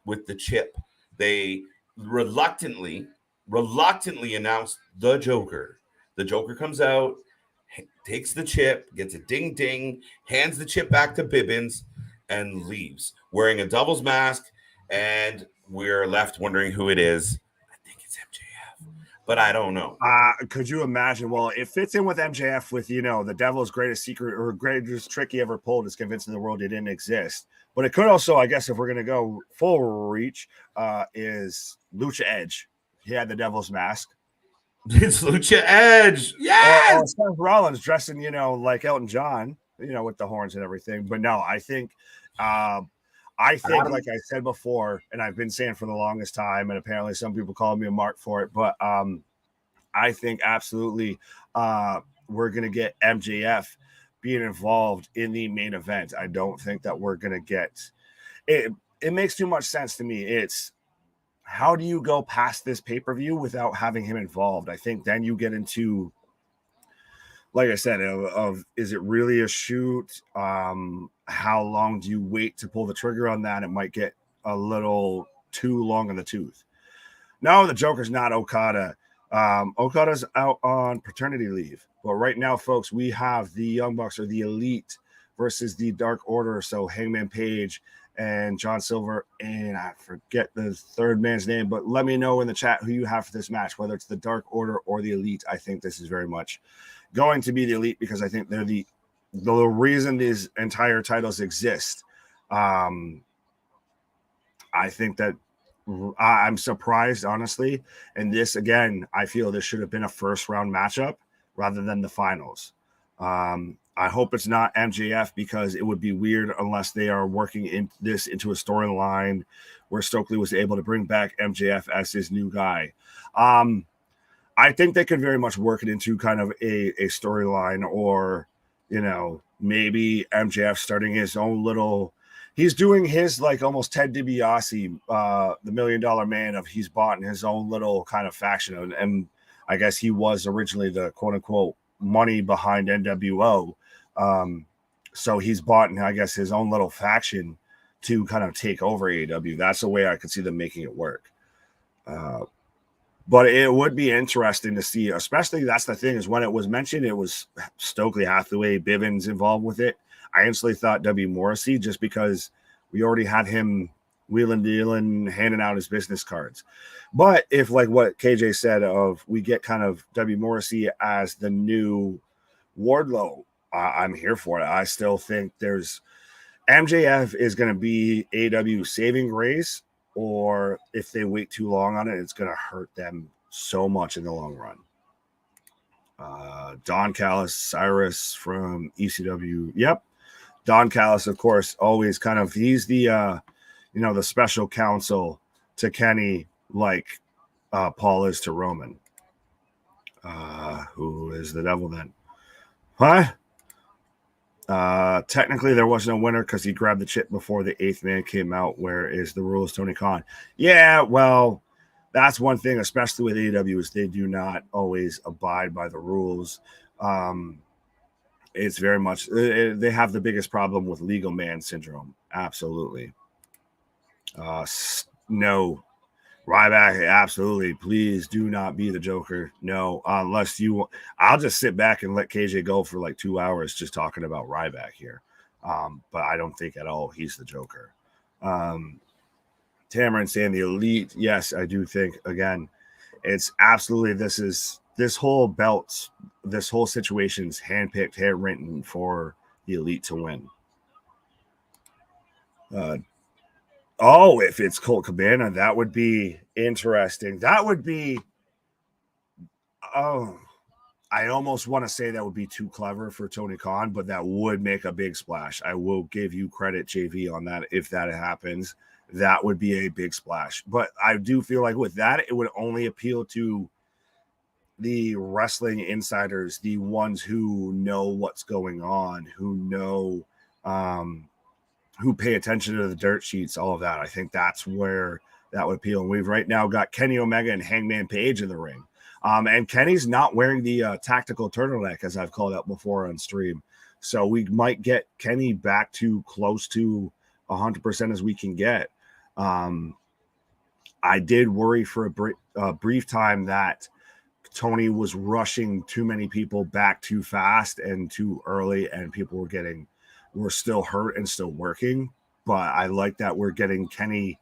with the chip. They reluctantly announced the Joker. The Joker comes out, takes the chip, gets a ding ding, hands the chip back to Bibbins, and leaves wearing a devil's mask, and we're left wondering who it is. I think it's MJF, but I don't know. Could you imagine? Well, it fits in with MJF with, the devil's greatest secret or greatest trick he ever pulled is convincing the world it didn't exist. But it could also, I guess, if we're going to go full reach, is Lucha Edge. He had the devil's mask. It's Lucha Edge. Yes! Or Seth Rollins dressing, like Elton John, with the horns and everything. But no, I think, like I said before, and I've been saying for the longest time, and apparently some people call me a mark for it, but I think absolutely we're going to get MJF being involved in the main event. I don't think that we're going to get it. It makes too much sense to me. It's how do you go past this pay-per-view without having him involved? I think then you get into like I said, of is it really a shoot? How long do you wait to pull the trigger on that? It might get a little too long in the tooth. No, the Joker's not Okada. Okada's out on paternity leave. But right now, folks, we have the Young Bucks or the Elite versus the Dark Order. So Hangman Page and John Silver, and I forget the third man's name, but let me know in the chat who you have for this match, whether it's the Dark Order or the Elite. I think this is very much going to be the Elite because I think they're the reason these entire titles exist. I think that I'm surprised, honestly. And this, again, I feel this should have been a first round matchup rather than the finals. I hope it's not MJF because it would be weird unless they are working into a storyline where Stokely was able to bring back MJF as his new guy. I think they could very much work it into kind of a storyline, or, you know, maybe MJF starting his own little. He's doing his like almost Ted DiBiase, the $1 Million Man, of he's bought in his own little kind of faction. And I guess he was originally the quote unquote money behind NWO. So he's bought in, I guess, his own little faction to kind of take over AEW. That's the way I could see them making it work. But it would be interesting to see, especially that's the thing, is when it was mentioned, it was Stokely Hathaway, Bivens involved with it. I instantly thought W. Morrissey, just because we already had him wheeling, dealing, handing out his business cards. But if, like what KJ said, of we get kind of W. Morrissey as the new Wardlow, I'm here for it. I still think there's MJF is going to be AEW saving grace, or if they wait too long on it, it's going to hurt them so much in the long run. Don Callis, Cyrus from ECW. Yep. Don Callis, of course, always kind of, he's the, the special counsel to Kenny, like Paul is to Roman. Who is the devil then? What? Technically, there wasn't a winner because he grabbed the chip before the eighth man came out. Where is the rules, Tony Khan? Yeah, well, that's one thing, especially with AEW, is they do not always abide by the rules. It's very much, they have the biggest problem with legal man syndrome. Absolutely. No. Ryback, absolutely. Please do not be the Joker. No, unless you, I'll just sit back and let KJ go for like 2 hours just talking about Ryback here. But I don't think at all he's the Joker. Tamarin saying the Elite. Yes, I do think, again, it's absolutely, this whole belt, this whole situation's handpicked, handwritten for the Elite to win. If it's Colt Cabana, that would be interesting. That would be, I almost want to say that would be too clever for Tony Khan, but that would make a big splash. I will give you credit, JV, on that. If that happens, that would be a big splash. But I do feel like with that, it would only appeal to the wrestling insiders, the ones who know what's going on, who know, who pay attention to the dirt sheets, all of that. I think that's where that would appeal. And we've right now got Kenny Omega and Hangman Page in the ring. And Kenny's not wearing the tactical turtleneck, as I've called out before on stream. So we might get Kenny back to close to 100% as we can get. I did worry for a brief time that Tony was rushing too many people back too fast and too early, and people were still hurt and still working. But I like that we're getting Kenny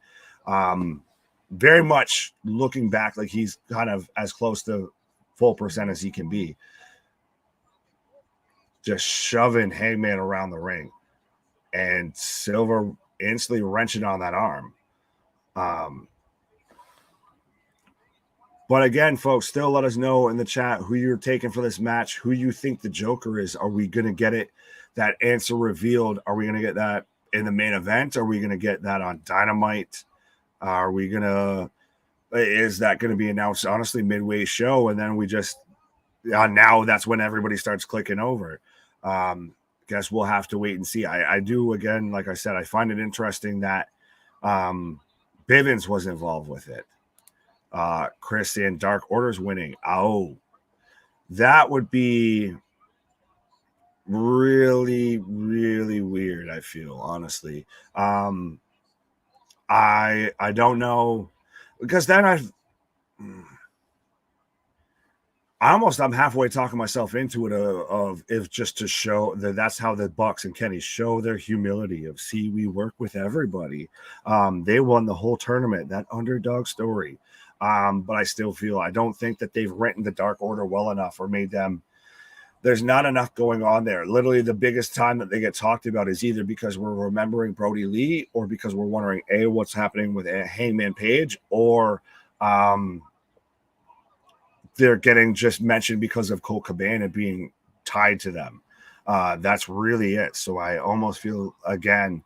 very much looking back like he's kind of as close to full percent as he can be. Just shoving Hangman around the ring, and Silver instantly wrenching on that arm. But again, folks, still let us know in the chat who you're taking for this match, who you think the Joker is. Are we going to get it? That answer revealed? Are we going to get that in the main event? Are we going to get that on Dynamite? Are we going to, is that going to be announced, honestly, midway show? And then we just, now that's when everybody starts clicking over. Guess we'll have to wait and see. I do, again, like I said, I find it interesting that Bivens was involved with it. Chris and Dark Order's winning. Oh, that would be really, really weird. I feel honestly, I don't know, because then I'm halfway talking myself into it of if just to show that's how the Bucks and Kenny show their humility of, see, we work with everybody. They won the whole tournament, that underdog story. But I still feel, I don't think that they've written the Dark Order well enough or made them, there's not enough going on there. Literally the biggest time that they get talked about is either because we're remembering Brody Lee or because we're wondering, A, what's happening with Hangman Page, or they're getting just mentioned because of Colt Cabana being tied to them. That's really it. So I almost feel, again,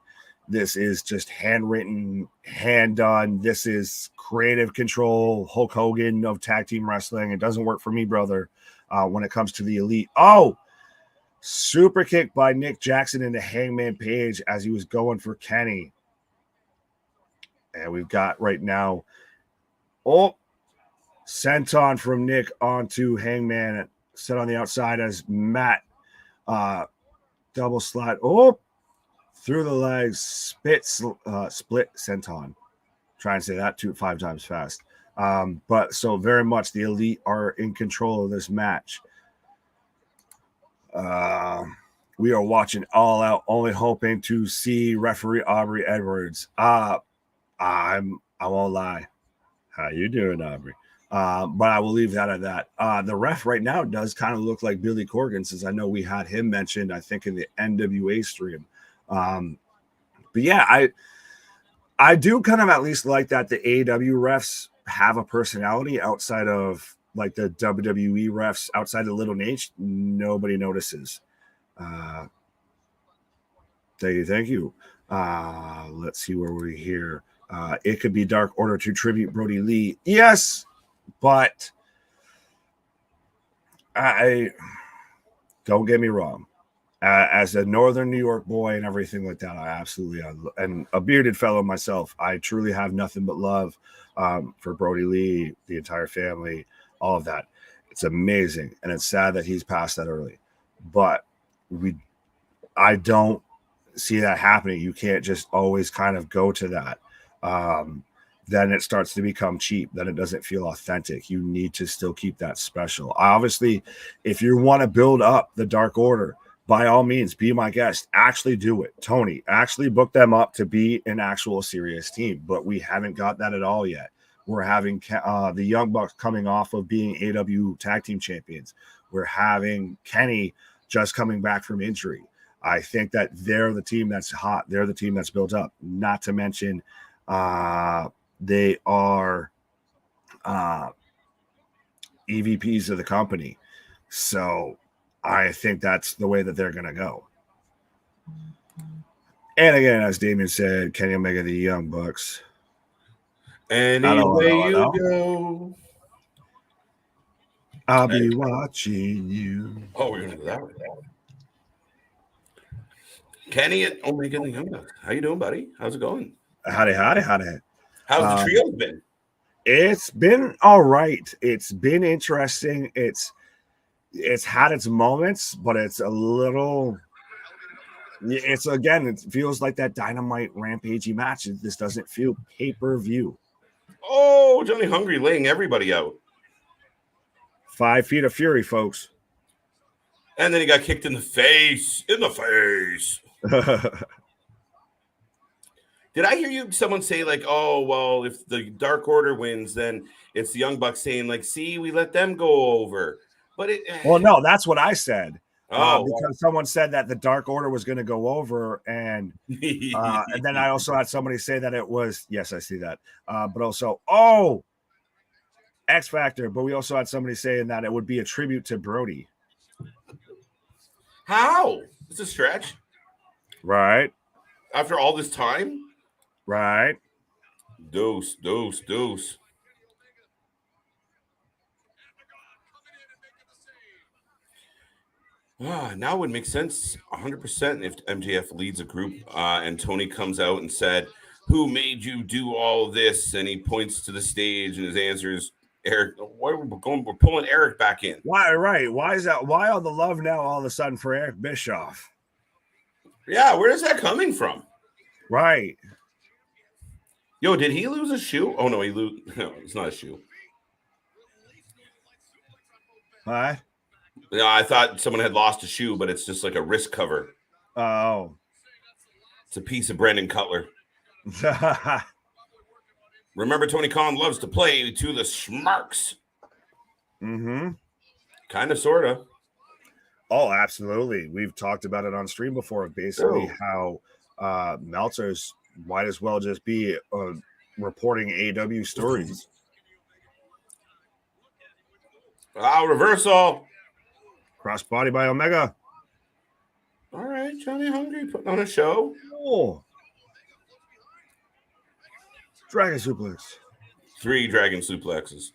this is just handwritten, hand done. This is creative control, Hulk Hogan of tag team wrestling. It doesn't work for me, brother, when it comes to the Elite. Oh, super kick by Nick Jackson into Hangman Page as he was going for Kenny. And we've got right now, senton from Nick onto Hangman, set on the outside as Matt double slide. Oh, through the legs, split senton. Try and say that 5 times fast. But so very much the Elite are in control of this match. We are watching All Out, only hoping to see referee Aubrey Edwards. I won't lie. How you doing, Aubrey? But I will leave that at that. The ref right now does kind of look like Billy Corgan, since I know we had him mentioned, I think, in the NWA stream. But yeah, I do kind of at least like that the AEW refs have a personality outside of like the WWE refs, outside of Little Nate. Nobody notices. Thank you. Let's see where we're here. It could be Dark Order to tribute Brody Lee. Yes, but I don't get me wrong. As a Northern New York boy and everything like that, I absolutely, and a bearded fellow myself, I truly have nothing but love for Brody Lee, the entire family, all of that. It's amazing, and it's sad that he's passed that early. But I don't see that happening. You can't just always kind of go to that. Then it starts to become cheap. Then it doesn't feel authentic. You need to still keep that special. Obviously, if you want to build up the Dark Order, by all means, be my guest. Actually do it. Tony, actually book them up to be an actual serious team. But we haven't got that at all yet. We're having the Young Bucks coming off of being AEW Tag Team Champions. We're having Kenny just coming back from injury. I think that they're the team that's hot. They're the team that's built up. Not to mention they are EVPs of the company. So I think that's the way that they're going to go. And again, as Damien said, Kenny Omega, the Young Bucks. Any way you go, I'll be watching you. Oh, we're going to do that one. Kenny and Omega, the Young Bucks. How you doing, buddy? How's it going? Howdy. How's the trio been? It's been all right. It's been interesting. It's had its moments, but it's a little. It's again. It feels like that Dynamite Rampagey match. This doesn't feel pay-per-view. Oh, Johnny Hungry laying everybody out. 5 feet of fury, folks. And then he got kicked in the face. Did I hear someone say like, oh, well, if the Dark Order wins, then it's the Young Bucks saying like, see, we let them go over. But well, no, that's what I said. Because someone said that the Dark Order was going to go over, and then I also had somebody say that it was, yes, I see that, but also, X Factor, but we also had somebody saying that it would be a tribute to Brody. How? It's a stretch. Right. After all this time? Right. Deuce. Now it would make sense 100% if MJF leads a group and Toni comes out and said, who made you do all this? And he points to the stage and his answer is Eric, we're pulling Eric back in. Why? Right? Why is that? Why all the love now all of a sudden for Eric Bischoff? Yeah, where is that coming from? Right. Yo, did he lose a shoe? Oh no, no, it's not a shoe. What? No, I thought someone had lost a shoe, but it's just like a wrist cover. Oh. It's a piece of Brandon Cutler. Remember, Tony Khan loves to play to the schmarks. Mm-hmm. Kind of, sort of. Oh, absolutely. We've talked about it on stream before, basically how Meltzer's might as well just be reporting AEW stories. Reversal. Crossbody by Omega. All right, Johnny Hungry putting on a show. Oh. Dragon suplex. 3 dragon suplexes.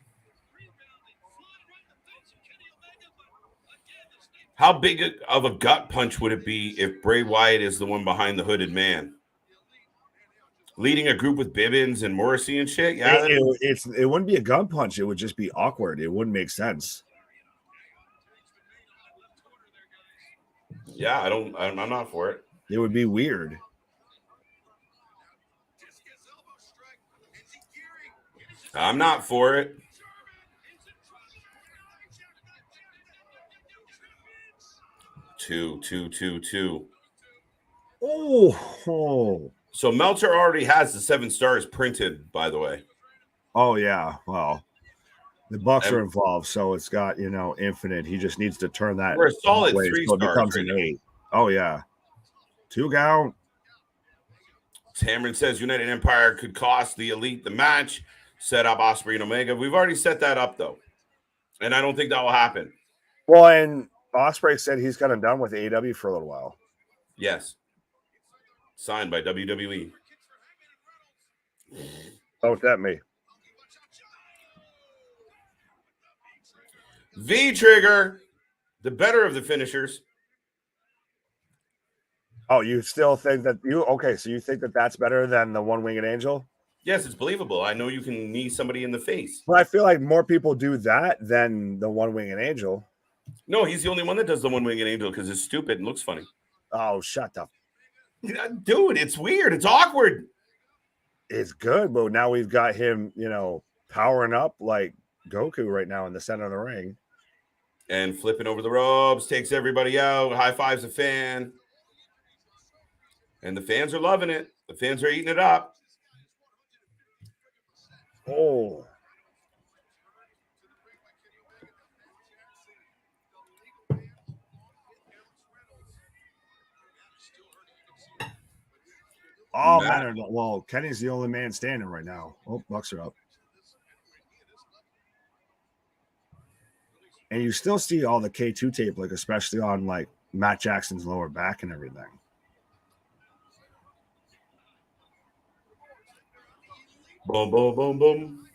How big of a gut punch would it be if Bray Wyatt is the one behind the hooded man? Leading a group with Bibbins and Morrissey and shit? Yeah. It wouldn't be a gun punch. It would just be awkward. It wouldn't make sense. Yeah, I'm not for it. It would be weird. I'm not for it. Two. Oh. So Meltzer already has the 7 stars printed, by the way. Oh, yeah. Well, the Bucks are involved, so it's got, infinite. He just needs to turn that. We're a solid 3 so stars. It becomes an 8. Oh, yeah. 2 count. Cameron says United Empire could cost the Elite the match. Set up Ospreay and Omega. We've already set that up, though. And I don't think that will happen. Well, and Ospreay said he's kind of done with AEW for a little while. Yes. Signed by WWE. Don't that me. V-Trigger, the better of the finishers. Oh, you still think that so you think that that's better than the one-winged angel? Yes, it's believable. I know you can knee somebody in the face. But I feel like more people do that than the one-winged angel. No, he's the only one that does the one-winged angel because it's stupid and looks funny. Oh, shut up. Dude, it's weird. It's awkward. It's good, but now we've got him, powering up like Goku right now in the center of the ring. And flipping over the ropes, takes everybody out, high fives a fan. And the fans are loving it. The fans are eating it up. Oh. Oh, man. Well, Kenny's the only man standing right now. Oh, Bucks are up. And you still see all the K2 tape, like especially on like Matt Jackson's lower back and everything. Boom, boom, boom, boom.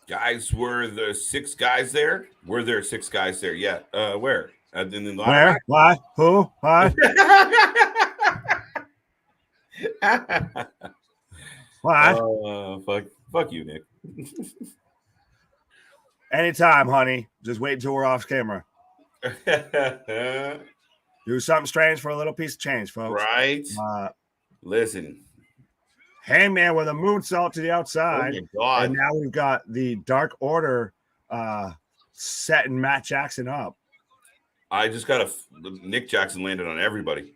Guys, were there 6 guys there? Were there 6 guys there? Yeah. Where? In the Where? Why? Who? Why? Why? Fuck you, Nick. Anytime, honey. Just wait until we're off camera. Do something strange for a little piece of change, folks. Right. Listen. Hangman with a moonsault to the outside. Oh my God. And now we've got the Dark Order setting Matt Jackson up. I just got Nick Jackson landed on everybody.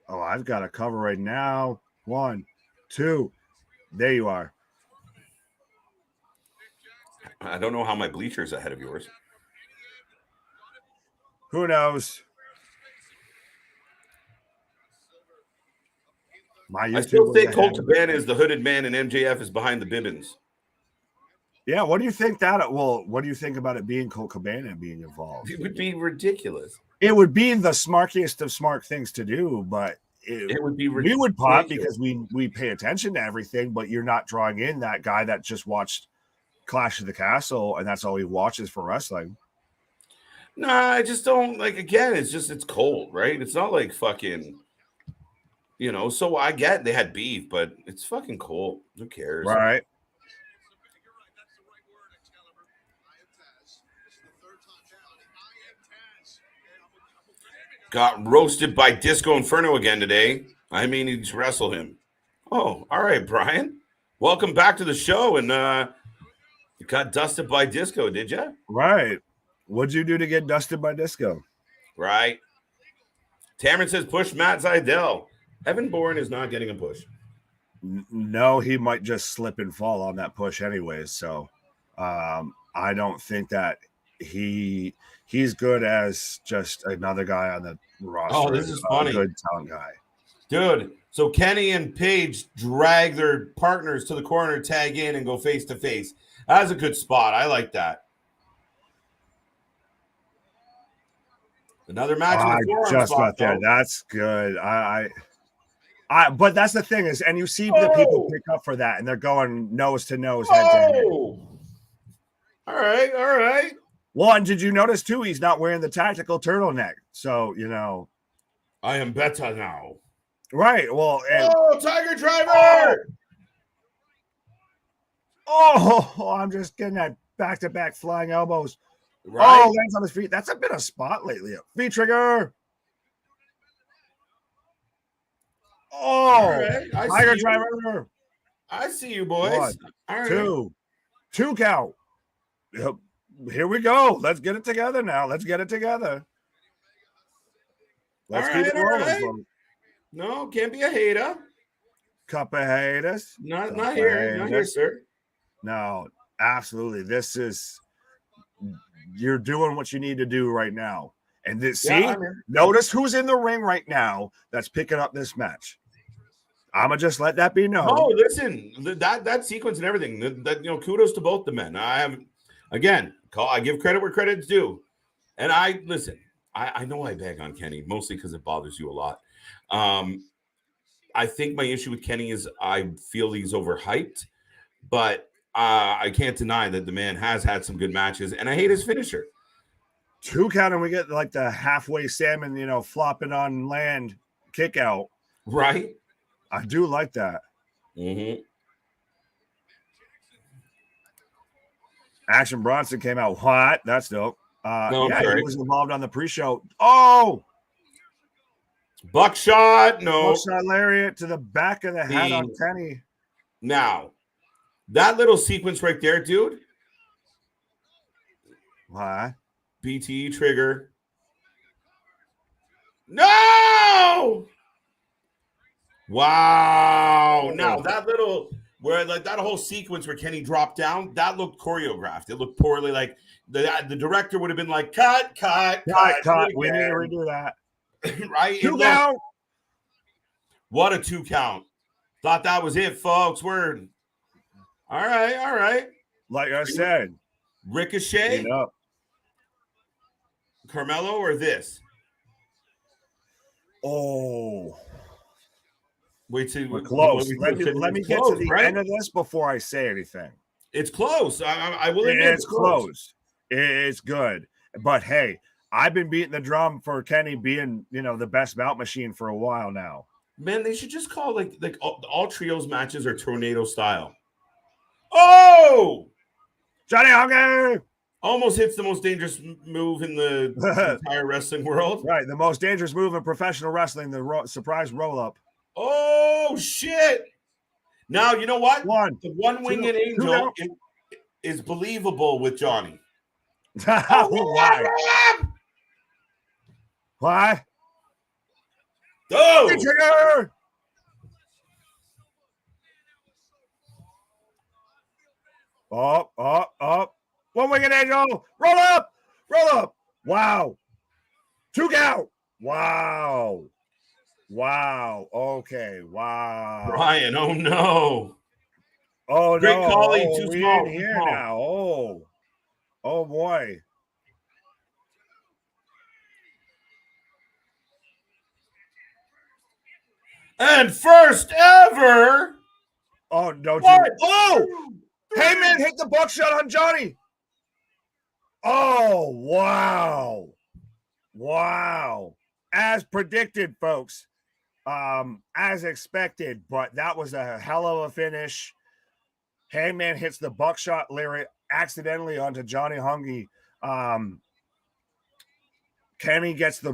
Oh, I've got a cover right now. 1, 2. There you are. I don't know how my bleacher is ahead of yours. Who knows? I still think Colt Cabana is the hooded man and MJF is behind the Bibbins. Yeah, what do you think what do you think about it being Colt Cabana being involved? It would be ridiculous. It would be the smarkiest of smart things to do, but it would be ridiculous. We would pop because we pay attention to everything, but you're not drawing in that guy that just watched Clash of the Castle and that's all he watches for wrestling. No, I just don't again, it's cold, right? It's not like fucking, so I get they had beef, but it's fucking cold. Who cares? Right. got roasted by Disco Inferno again today. I mean, he's wrestle him. Oh, all right, Bryan. Welcome back to the show. And you got dusted by Disco, did you? Right. What'd you do to get dusted by Disco? Right. Tamron says push Matt Zydell. Evan Bourne is not getting a push. No, he might just slip and fall on that push anyways. So I don't think that he's good as just another guy on the roster. Oh, this is funny. Good talent guy. Dude, so Kenny and Paige drag their partners to the corner, tag in, and go face to face. That's a good spot. I like that. Another match. I just spot, got there. That's good. But that's the thing is, and you see the people pick up for that, and they're going nose to nose, head to head. All right. Well, and did you notice too? He's not wearing the tactical turtleneck, so I am better now. Right. Well, Tiger Driver! I'm just getting that back-to-back flying elbows. Right. Lands on his feet. That's been a spot lately. V-trigger. Right. Tiger Driver. I see you, boys. All right. Two count. Here we go. Let's get it together now. Let's keep it rolling. No, can't be a hater. Cup of haters. Not here, sir. No, absolutely. You're doing what you need to do right now. And notice who's in the ring right now that's picking up this match. I'm gonna just let that be known. Oh, listen, that sequence and everything. That kudos to both the men. I give credit where credit's due. And I know I bag on Kenny mostly because it bothers you a lot. I think my issue with Kenny is I feel he's overhyped, but I can't deny that the man has had some good matches, and I hate his finisher. 2 count, and we get like the halfway salmon, flopping on land kick out. Right. I do like that. Mm-hmm. Action Bronson came out. What? That's dope. He was involved on the pre-show. Buckshot. No. Buckshot lariat to the back of the head on Kenny. Now, that little sequence right there, dude. What? BTE trigger. No! Wow. Now, that little, that whole sequence where Kenny dropped down, that looked choreographed. It looked poorly. Like, the director would have been like, cut. We need to redo that. Right? 2 count. What a 2 count. Thought that was it, folks. Word. All right. Like I said. Ricochet? Carmelo or this? Wait till we're close. Let me get to the end of this before I say anything. It's close. I will admit it's close. It's good. But hey, I've been beating the drum for Kenny being, the best bout machine for a while now. Man, they should just call like all trios matches are tornado style. Oh, Johnny Hungry almost hits the most dangerous move in the entire wrestling world. Right, the most dangerous move in professional wrestling, the surprise roll-up. Oh, shit. Now, you know what? The one-winged angel is believable with Johnny. Why? Why? Oh! Trigger! Up. One-winged angel. Roll up. Wow. 2 count. Wow. Okay. Wow. Bryan, oh no. Oh, Great no. calling, too small. Here now. Oh, boy. And first ever. Oh, no. Oh! Hangman hit the buckshot on Johnny. Oh, wow. As predicted, folks. As expected, but that was a hell of a finish. Hangman hits the buckshot lariat accidentally onto Johnny Hungee. Kenny gets the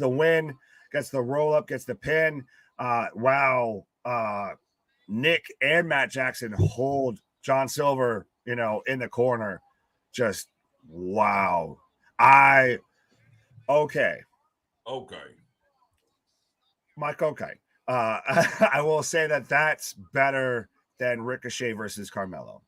win, gets the roll up, gets the pin. Wow. Nick and Matt Jackson hold John Silver, in the corner. Just wow. Okay. Mike, okay. I will say that's better than Ricochet versus Carmelo.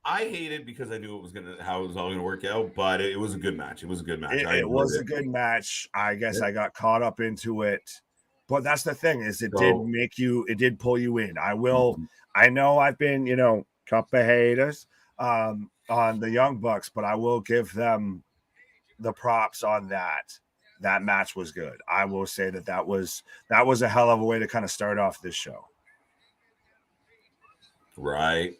I hate it because I knew how it was all gonna work out, but it was a good match. It was a good match. It was a good match. I guess I got caught up into it, but that's the thing is it did pull you in. I know I've been, couple of haters on the Young Bucks, but I will give them the props on that. That match was good. I will say that was a hell of a way to kind of start off this show. Right.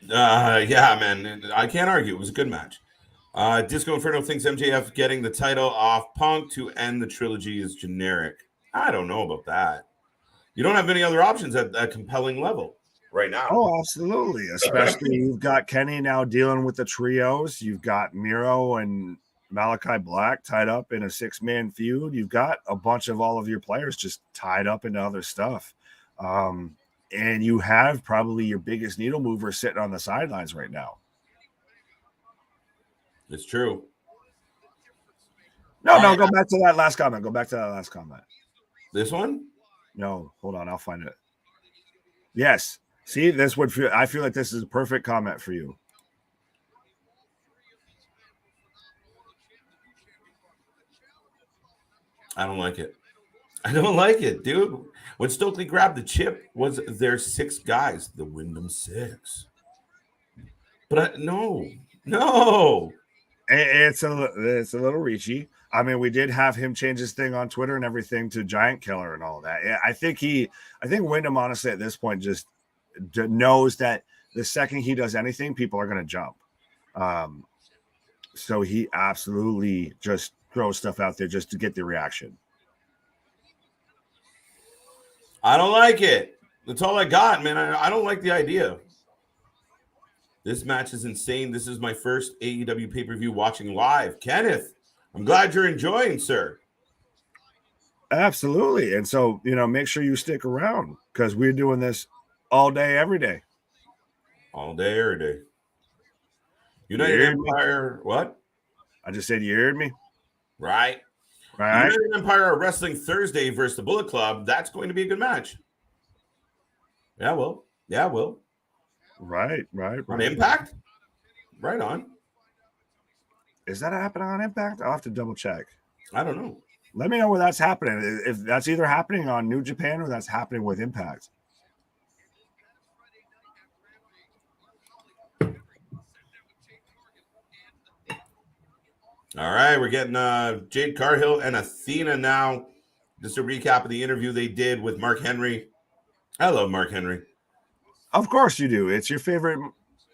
Yeah, man. I can't argue. It was a good match. Disco Inferno thinks MJF getting the title off Punk to end the trilogy is generic. I don't know about that. You don't have many other options at a compelling level right now. Oh, absolutely. Especially you've got Kenny now dealing with the trios. You've got Miro and Malachi Black tied up in a 6-man feud. You've got a bunch of all of your players just tied up into other stuff. And you have probably your biggest needle mover sitting on the sidelines right now. It's true. No, go back to that last comment. This one? No, hold on. I'll find it. Yes. See, I feel like this is a perfect comment for you. I don't like it, dude. When Stokely grabbed the chip, was there 6 guys? The Wyndham 6. But no. It's a little reachy. I mean, we did have him change his thing on Twitter and everything to Giant Killer and all that. Yeah, I think Wyndham, honestly, at this point, just knows that the second he does anything, people are going to jump. So he absolutely just throws stuff out there just to get the reaction. I don't like it. That's all I got, man. I don't like the idea. This match is insane. This is my first AEW pay-per-view watching live. Kenneth, I'm glad you're enjoying, sir. Absolutely. And so, make sure you stick around because we're doing this all day, every day. All day, every day. United Empire, what? I just said you heard me. Right. United Empire Wrestling Thursday versus the Bullet Club. That's going to be a good match. Yeah, well. Right. On Impact? Right on. Is that happening on Impact? I'll have to double check. I don't know. Let me know where that's happening. If that's either happening on New Japan or that's happening with Impact. All right, we're getting Jade Cargill and Athena now. Just a recap of the interview they did with Mark Henry. I love Mark Henry. Of course you do. It's your favorite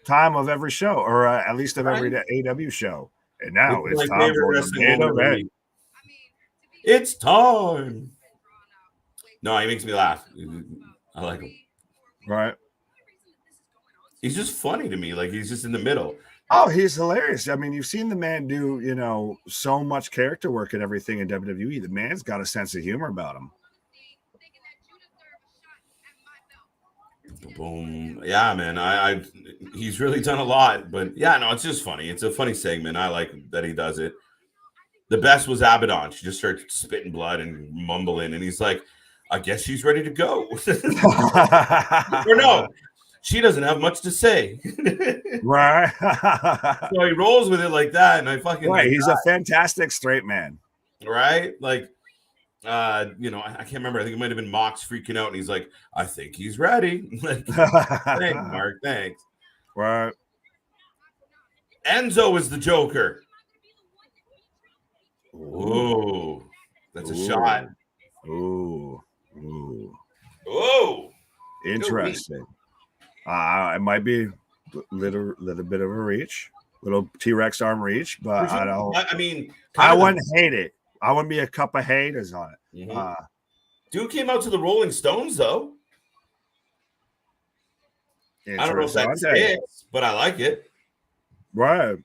time of every show, or at least of every AW show. And now it's time for the main event. It's time. No, he makes me laugh. I like him. Right. He's just funny to me. Like, he's just in the middle. Oh, he's hilarious. I mean, you've seen the man do, so much character work and everything in WWE. The man's got a sense of humor about him. Boom. Yeah, man. He's really done a lot, but yeah, no, it's just funny. It's a funny segment. I like that he does it. The best was Abaddon. She just started spitting blood and mumbling, and he's like, I guess she's ready to go. Or no, she doesn't have much to say. Right. So he rolls with it like that, and I fucking right. He's a fantastic straight man. Right? Like, I can't remember. I think it might have been Mox freaking out, and he's like, I think he's ready. Like, thanks, Mark. Thanks. Right. Enzo is the Joker. Ooh. That's a shot. Ooh. Interesting. It might be a little bit of a reach, little T-Rex arm reach, but I don't. I mean, I wouldn't hate it. I wouldn't be a cup of haters on it. Mm-hmm. Dude came out to the Rolling Stones though. I don't know if that fits, but I like it. Right.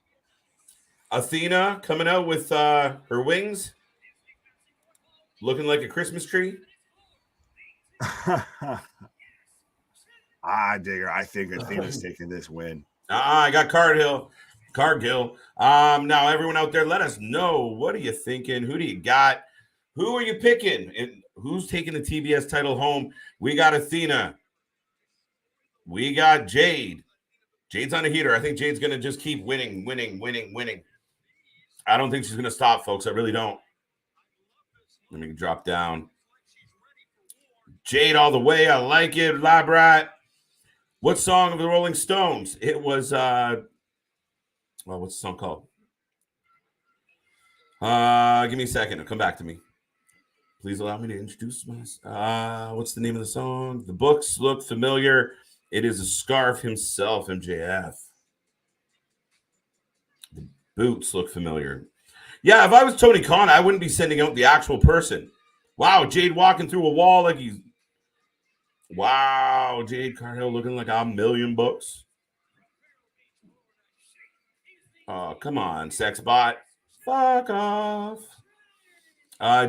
Athena coming out with her wings, looking like a Christmas tree. I dig her. I think Athena's taking this win. I got Cargill. Now everyone out there, let us know. What are you thinking? Who do you got? Who are you picking? And who's taking the TBS title home? We got Athena. We got Jade. Jade's on a heater. I think Jade's going to just keep winning. I don't think she's going to stop, folks. I really don't. Let me drop down. Jade all the way. I like it. Labrat. What song of the Rolling Stones? It was, what's the song called? Give me a second. It'll come back to me. Please allow me to introduce myself. What's the name of the song? The books look familiar. It is a Scarf himself, MJF. The boots look familiar. Yeah, if I was Tony Khan, I wouldn't be sending out the actual person. Wow, Jade walking through a wall like he's... Wow, Jade Cargill looking like $1,000,000. Oh, come on, sex bot. Fuck off.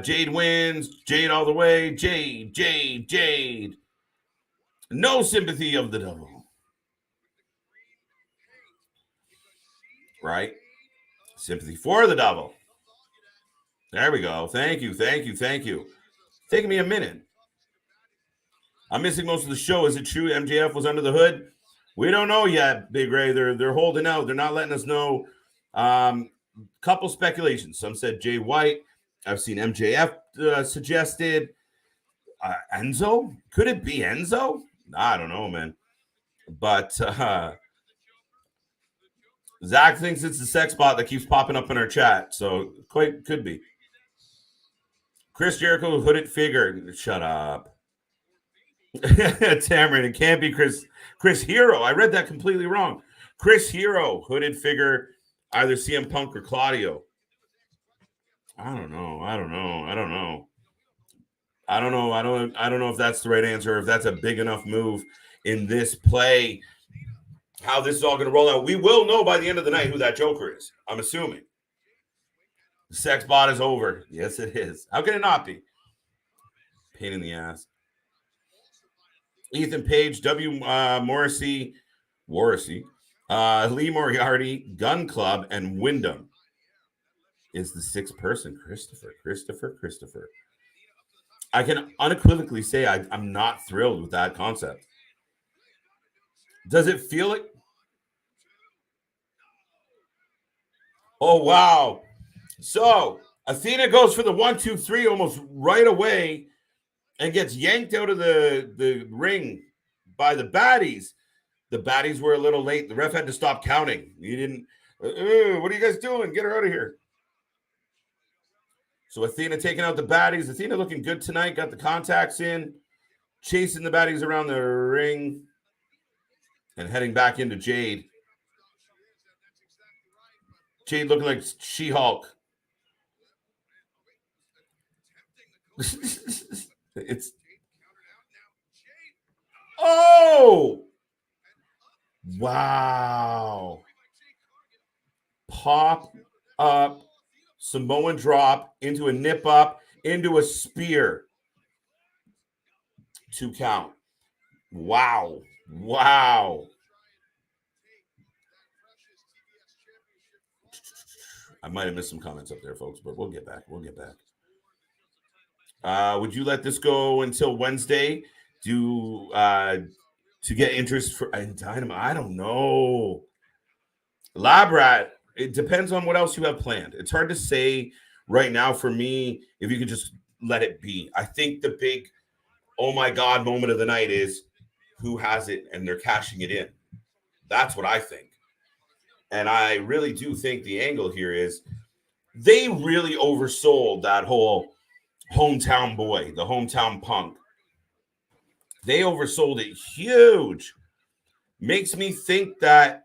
Jade wins. Jade all the way. Jade. No sympathy of the devil. Right? Sympathy for the devil. There we go. Thank you. Taking me a minute. I'm missing most of the show. Is it true MJF was under the hood? We don't know yet, Big Ray. They're holding out. They're not letting us know. Couple speculations. Some said Jay White. I've seen MJF suggested. Enzo? Could it be Enzo? I don't know, man. But Zach thinks it's the sex bot that keeps popping up in our chat. So quite could be. Chris Jericho hooded figure. Shut up. Tamron, it can't be Chris Hero. I read that completely wrong. Chris Hero hooded figure, either CM Punk or Claudio. I don't know if that's the right answer, or if that's a big enough move in this play. How this is all going to roll out. We will know by the end of the night who that Joker is. I'm assuming. The sex bot is over. Yes, it is. How can it not be? Pain in the ass. Ethan Page, Morrissey, Lee Moriarty, Gun Club, and Wyndham is the sixth person. Christopher. I can unequivocally say I'm not thrilled with that concept. Does it feel like... Oh, wow. So, Athena goes for the 1-2-3 almost right away and gets yanked out of the ring by the baddies. The baddies were a little late. The ref had to stop counting. He didn't... what are you guys doing? Get her out of here. So Athena taking out the baddies. Athena looking good tonight. Got the contacts in. Chasing the baddies around the ring. And heading back into Jade. Jade looking like She-Hulk. It's... Oh! Wow. Pop up. Samoan drop into a nip up, into a spear. 2 count. Wow. I might have missed some comments up there, folks, but we'll get back. Would you let this go until Wednesday to get interest for Dynamite? I don't know. Labrat, it depends on what else you have planned. It's hard to say right now for me if you could just let it be. I think the big, oh my God, moment of the night is who has it and they're cashing it in. That's what I think. And I really do think the angle here is they really oversold that whole hometown boy, the hometown punk. They oversold it huge. Makes me think that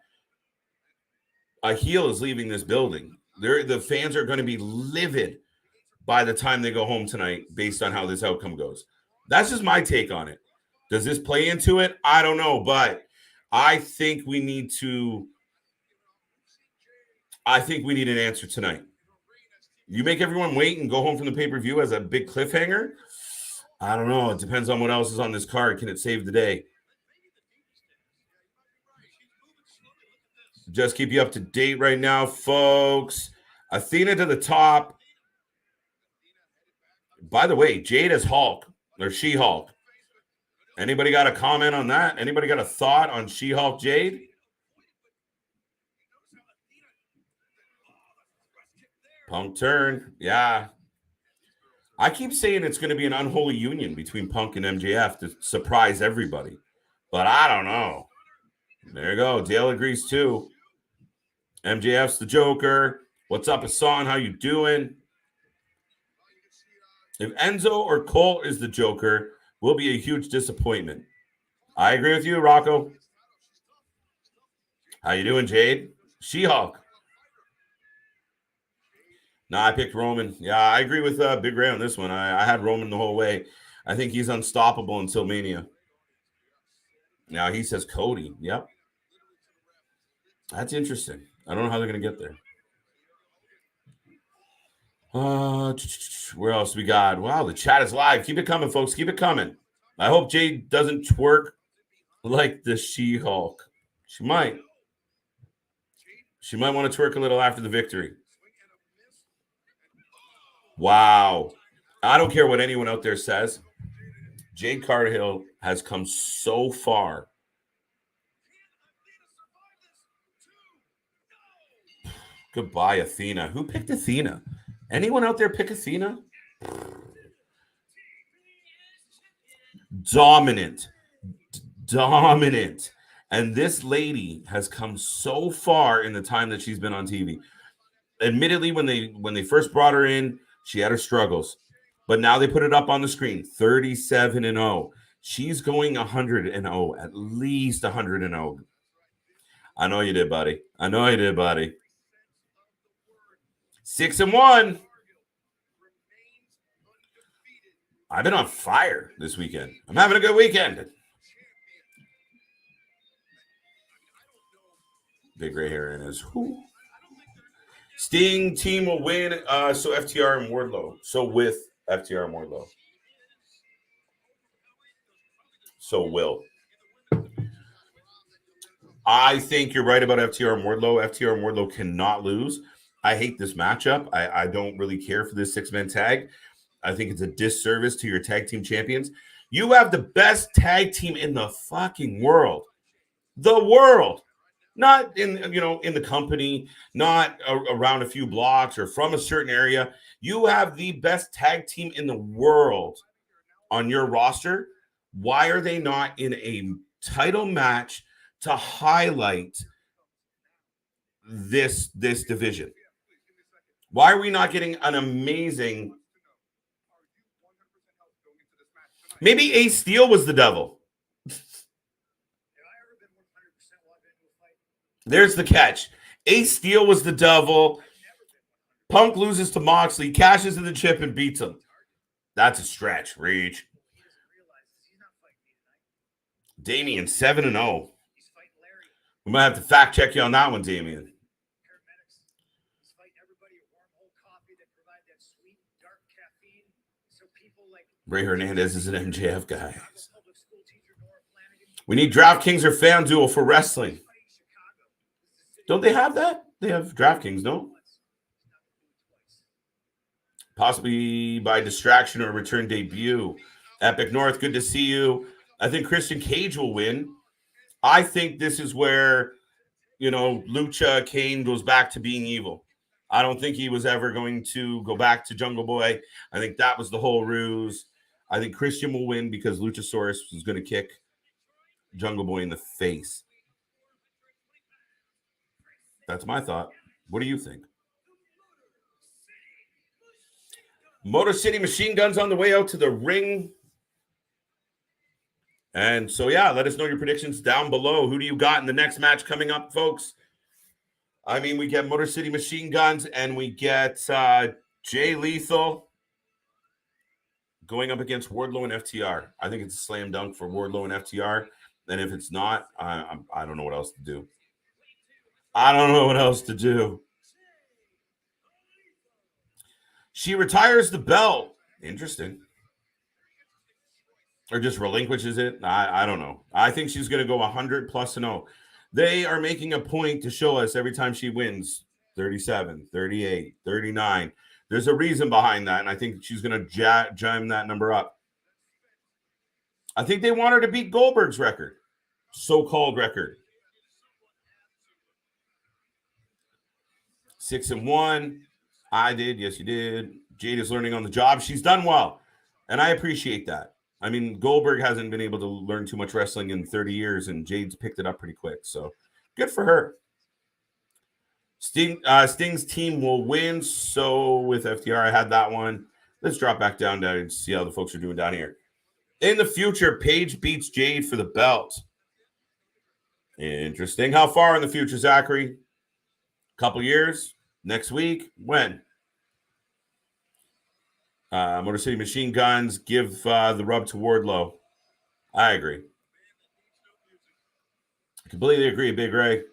a heel is leaving this building. The fans are going to be livid by the time they go home tonight based on how this outcome goes. That's just my take on it. Does this play into it? I don't know, but I think we need to I think we need an answer tonight. You make everyone wait and go home from the pay-per-view as a big cliffhanger? I don't know. It depends on what else is on this card. Can it save the day? Just keep you up to date right now, folks. Athena to the top. By the way, Jade as Hulk or She-Hulk. Anybody got a comment on that? Anybody got a thought on She-Hulk Jade? Punk turn. Yeah. I keep saying it's going to be an unholy union between Punk and MJF to surprise everybody. But I don't know. There you go. Dale agrees too. MJF's the Joker. What's up, Hassan? How you doing? If Enzo or Colt is the Joker, will be a huge disappointment. I agree with you, Rocco. How you doing, Jade? She-Hulk. No, I picked Roman. Yeah, I agree with Big Ray on this one. I had Roman the whole way. I think he's unstoppable until Mania. Now he says Cody. Yep. That's interesting. I don't know how they're going to get there. Where else we got? Wow, the chat is live. Keep it coming, folks. Keep it coming. I hope Jade doesn't twerk like the She-Hulk. She might. She might want to twerk a little after the victory. Wow. I don't care what anyone out there says. Jade Cargill has come so far. Goodbye, Athena. Who picked Athena? Anyone out there pick Athena? Dominant. And this lady has come so far in the time that she's been on TV. Admittedly, when they first brought her in, she had her struggles. But now they put it up on the screen. 37-0. She's going 100-0. At least 100-0. I know you did, buddy. 6-1. I've been on fire this weekend. I'm having a good weekend. Big Ray Heron is who? Sting team will win. So FTR and Wardlow. So with FTR and Wardlow. So will. I think you're right about FTR and Wardlow. FTR and Wardlow cannot lose. I hate this matchup. I don't really care for this six-man tag. I think it's a disservice to your tag team champions. You have the best tag team in the fucking world. The world. Not in the company, not around a few blocks or from a certain area. You have the best tag team in the world on your roster. Why are they not in a title match to highlight this division? Why are we not getting an amazing? Maybe Ace Steel was the devil. There's the catch. Ace Steel was the devil. Punk loses to Moxley, cashes in the chip, and beats him. That's a stretch, Reach. Damien, 7-0. We might have to fact check you on that one, Damien. Ray Hernandez is an MJF guy. We need DraftKings or FanDuel for wrestling. Don't they have that? They have DraftKings, no? Possibly by distraction or return debut. Epic North, good to see you. I think Christian Cage will win. I think this is where, Lucha Kane goes back to being evil. I don't think he was ever going to go back to Jungle Boy. I think that was the whole ruse. I think Christian will win because Luchasaurus is going to kick Jungle Boy in the face. That's my thought. What do you think? Motor City Machine Guns on the way out to the ring. And so, let us know your predictions down below. Who do you got in the next match coming up, folks? I mean, we get Motor City Machine Guns and we get Jay Lethal going up against Wardlow and FTR. I think it's a slam dunk for Wardlow and FTR. And if it's not, I don't know what else to do. She retires the belt. Interesting. Or just relinquishes it. I don't know. I think she's going to go 100+0. They are making a point to show us every time she wins 37, 38, 39. There's a reason behind that, and I think she's going to jam that number up. I think they want her to beat Goldberg's record, so-called record. 6-1. I did. Yes, you did. Jade is learning on the job. She's done well, and I appreciate that. I mean, Goldberg hasn't been able to learn too much wrestling in 30 years, and Jade's picked it up pretty quick. So good for her. Sting's team will win. So with FTR, I had that one. Let's drop back down and see how the folks are doing down here. In the future, Paige beats Jade for the belt. Interesting. How far in the future, Zachary? Couple years? Next week? When? Motor City Machine Guns give the rub to Wardlow. I agree. I completely agree, Big Ray.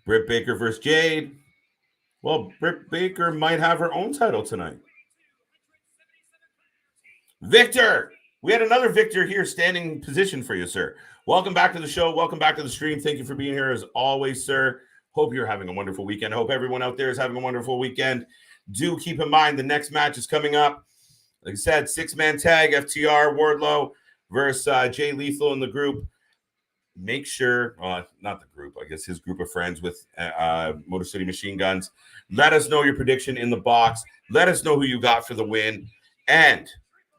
Britt Baker versus Jade. Well, Britt Baker might have her own title tonight. Victor! We had another Victor here standing position for you, sir. Welcome back to the show. Welcome back to the stream. Thank you for being here as always, sir. Hope you're having a wonderful weekend. I hope everyone out there is having a wonderful weekend. Do keep in mind the next match is coming up. Like I said, 6-man tag, FTR, Wardlow versus Jay Lethal in the group. Make sure, not the group, I guess his group of friends with Motor City Machine Guns. Let us know your prediction in the box. Let us know who you got for the win. And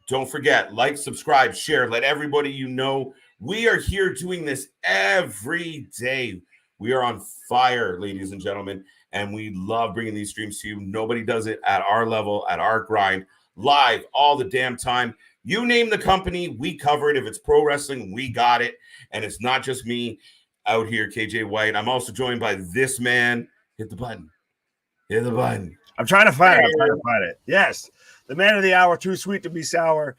don't forget, like, subscribe, share. Let everybody you know. We are here doing this every day. We are on fire, ladies and gentlemen, and we love bringing these streams to you. Nobody does it at our level, at our grind, live all the damn time. You name the company, we cover it. If it's pro wrestling, we got it. And it's not just me out here, KJ White. I'm also joined by this man. Hit the button. Hit the button. I'm trying to find it. Yes. The man of the hour, too sweet to be sour.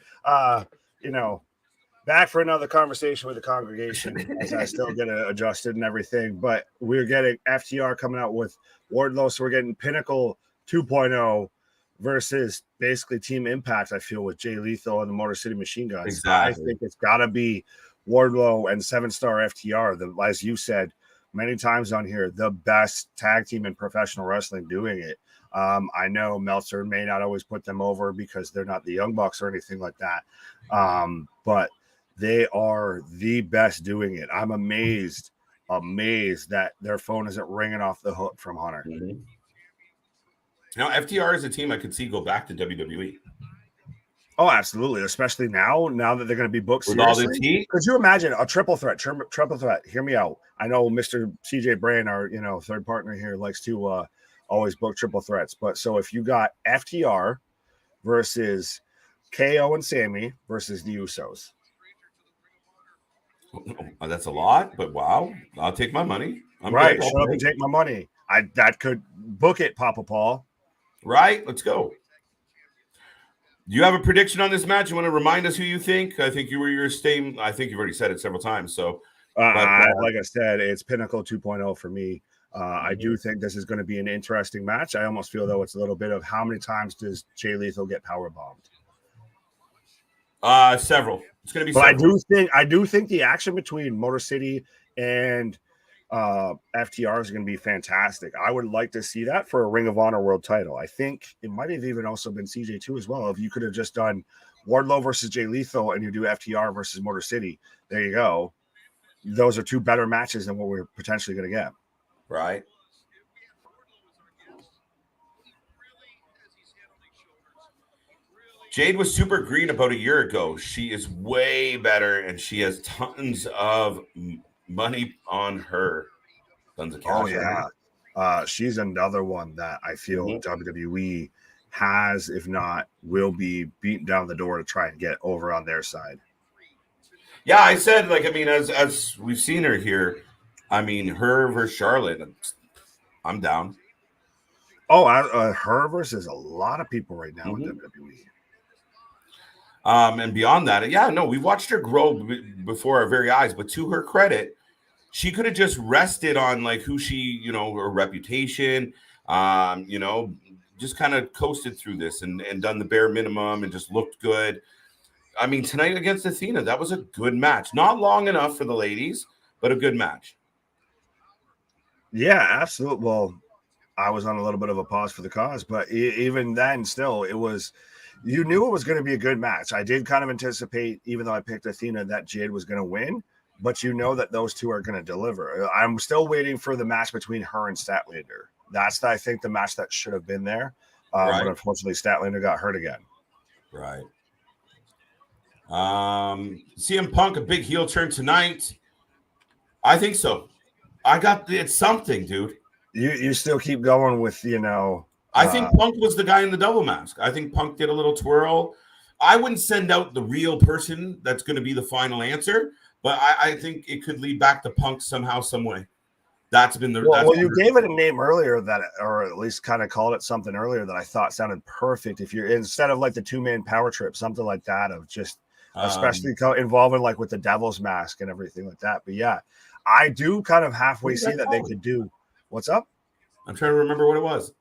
Back for another conversation with the congregation as I still get adjusted and everything. But we're getting FTR coming out with Wardlow. So we're getting Pinnacle 2.0 versus basically Team Impact, I feel, with Jay Lethal and the Motor City Machine Guns. Exactly. I think it's got to be Wardlow and 7-star FTR. As you said many times on here, the best tag team in professional wrestling doing it. I know Meltzer may not always put them over because they're not the Young Bucks or anything like that. But they are the best doing it. I'm amazed that their phone isn't ringing off the hook from Hunter. Mm-hmm. Now, FTR is a team I could see go back to WWE. Oh, absolutely. Especially now that they're going to be booked with all this heat. Could you imagine a triple threat? Triple threat. Hear me out. I know Mr. CJ Bryan, our third partner here, likes to always book triple threats. But so if you got FTR versus KO and Sammy versus the Usos. Oh, that's a lot, but wow. I'll take my money. Right. Shut up and take my money. That could book it, Papa Paul. Right. Let's go. Do you have a prediction on this match? You want to remind us who you think? I think you were your same. I think you've already said it several times. So, like I said, it's Pinnacle 2.0 for me. I do think this is going to be an interesting match. I almost feel, though, it's a little bit of how many times does Jay Lethal get power bombed? Several. It's going to be. But several. I do think the action between Motor City and FTR is going to be fantastic. I would like to see that for a Ring of Honor World Title. I think it might have even also been CJ2 as well. If you could have just done Wardlow versus Jay Lethal and you do FTR versus Motor City, there you go. Those are two better matches than what we're potentially going to get. Right. Jade was super green about a year ago. She is way better, and she has tons of money on her. Tons of cash. Oh, yeah. She's another one that I feel WWE has, if not, will be beaten down the door to try and get over on their side. Yeah, I said, as we've seen her here, her versus Charlotte, I'm down. Oh, her versus a lot of people right now in WWE. And beyond that, we watched her grow before our very eyes. But to her credit, she could have just rested on like who she, her reputation, just kind of coasted through this and done the bare minimum and just looked good. I mean, tonight against Athena, that was a good match. Not long enough for the ladies, but a good match. Yeah, absolutely. Well, I was on a little bit of a pause for the cause, but even then, still, you knew it was going to be a good match. I did kind of anticipate, even though I picked Athena, that Jade was going to win, but you know that those two are going to deliver. I'm still waiting for the match between her and Statlander. That's, I think, the match that should have been there. Right. But unfortunately, Statlander got hurt again. Right. CM Punk, a big heel turn tonight. I think so. It's something, dude. You still keep going with, I think Punk was the guy in the double mask. I think Punk did a little twirl. I wouldn't send out the real person that's going to be the final answer, but I think it could lead back to Punk somehow, some way. That's been the. Well, you gave it a name earlier or at least kind of called it something earlier that I thought sounded perfect. If you're instead of like the 2-man power trip, something like that, of just especially involving like with the devil's mask and everything like that. But yeah, I do kind of halfway see that they could do. What's up? I'm trying to remember what it was.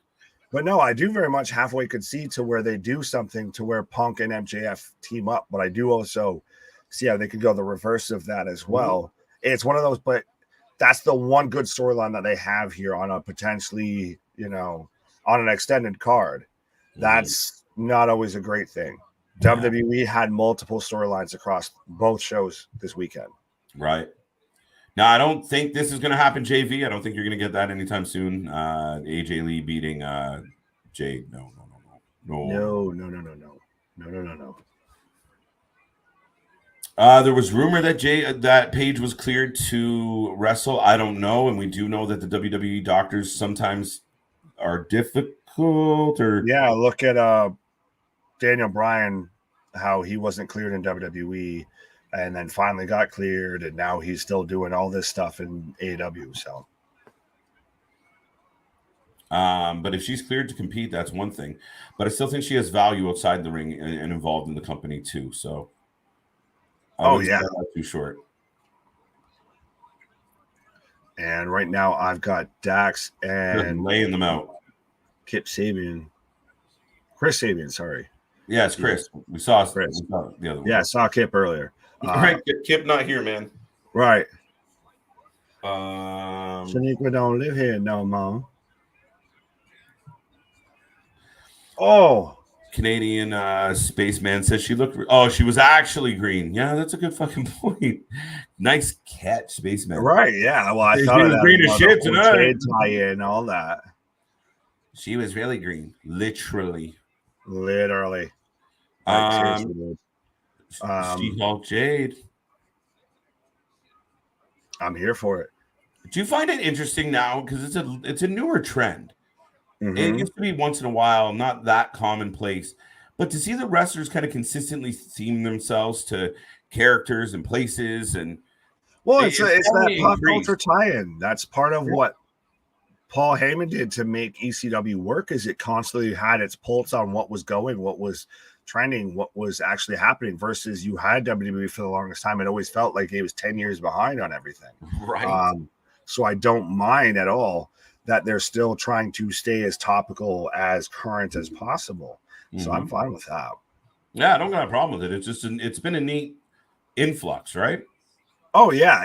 But no, I do very much halfway could see to where they do something to where Punk and MJF team up. But I do also see how they could go the reverse of that as well. Mm-hmm. It's one of those, but that's the one good storyline that they have here on a potentially, on an extended card. That's not always a great thing. Yeah. WWE had multiple storylines across both shows this weekend. Right. Now, I don't think this is going to happen, JV. I don't think you're going to get that anytime soon. AJ Lee beating Jade. No. There was rumor that Paige was cleared to wrestle. I don't know, and we do know that the WWE doctors sometimes are difficult. Look at Daniel Bryan, how he wasn't cleared in WWE. And then finally got cleared, and now he's still doing all this stuff in AEW. So, but if she's cleared to compete, that's one thing. But I still think she has value outside the ring and involved in the company too. So, too short. And right now, I've got Dax and laying them out. Chris Sabian. Sorry. Yeah, it's Chris. We saw Chris. We saw the other one. Yeah, I saw Kip earlier. Right, Kip not here, man. Right. Shaniqua don't live here no more. Oh, Canadian spaceman says she looked. Oh, she was actually green. Yeah, that's a good fucking point. Nice catch, spaceman. Right? Yeah. Well, I thought she was green as shit tonight. Tie-in, all that. She was really green, literally. She-Hulk Jade. I'm here for it. Do you find it interesting now? Because it's a newer trend. Mm-hmm. It used to be once in a while, not that commonplace. But to see the wrestlers kind of consistently theme themselves to characters and places, and it's that pop culture tie-in. That's part of what Paul Heyman did to make ECW work. Is it constantly had its pulse on what was going, what was trending, what was actually happening, versus you had WWE for the longest time. It always felt like it was 10 years behind on everything. Right. So I don't mind at all that they're still trying to stay as topical, as current as possible. Mm-hmm. So I'm fine with that. Yeah, I don't got a problem with it. It's just it's been a neat influx, right? Oh, yeah.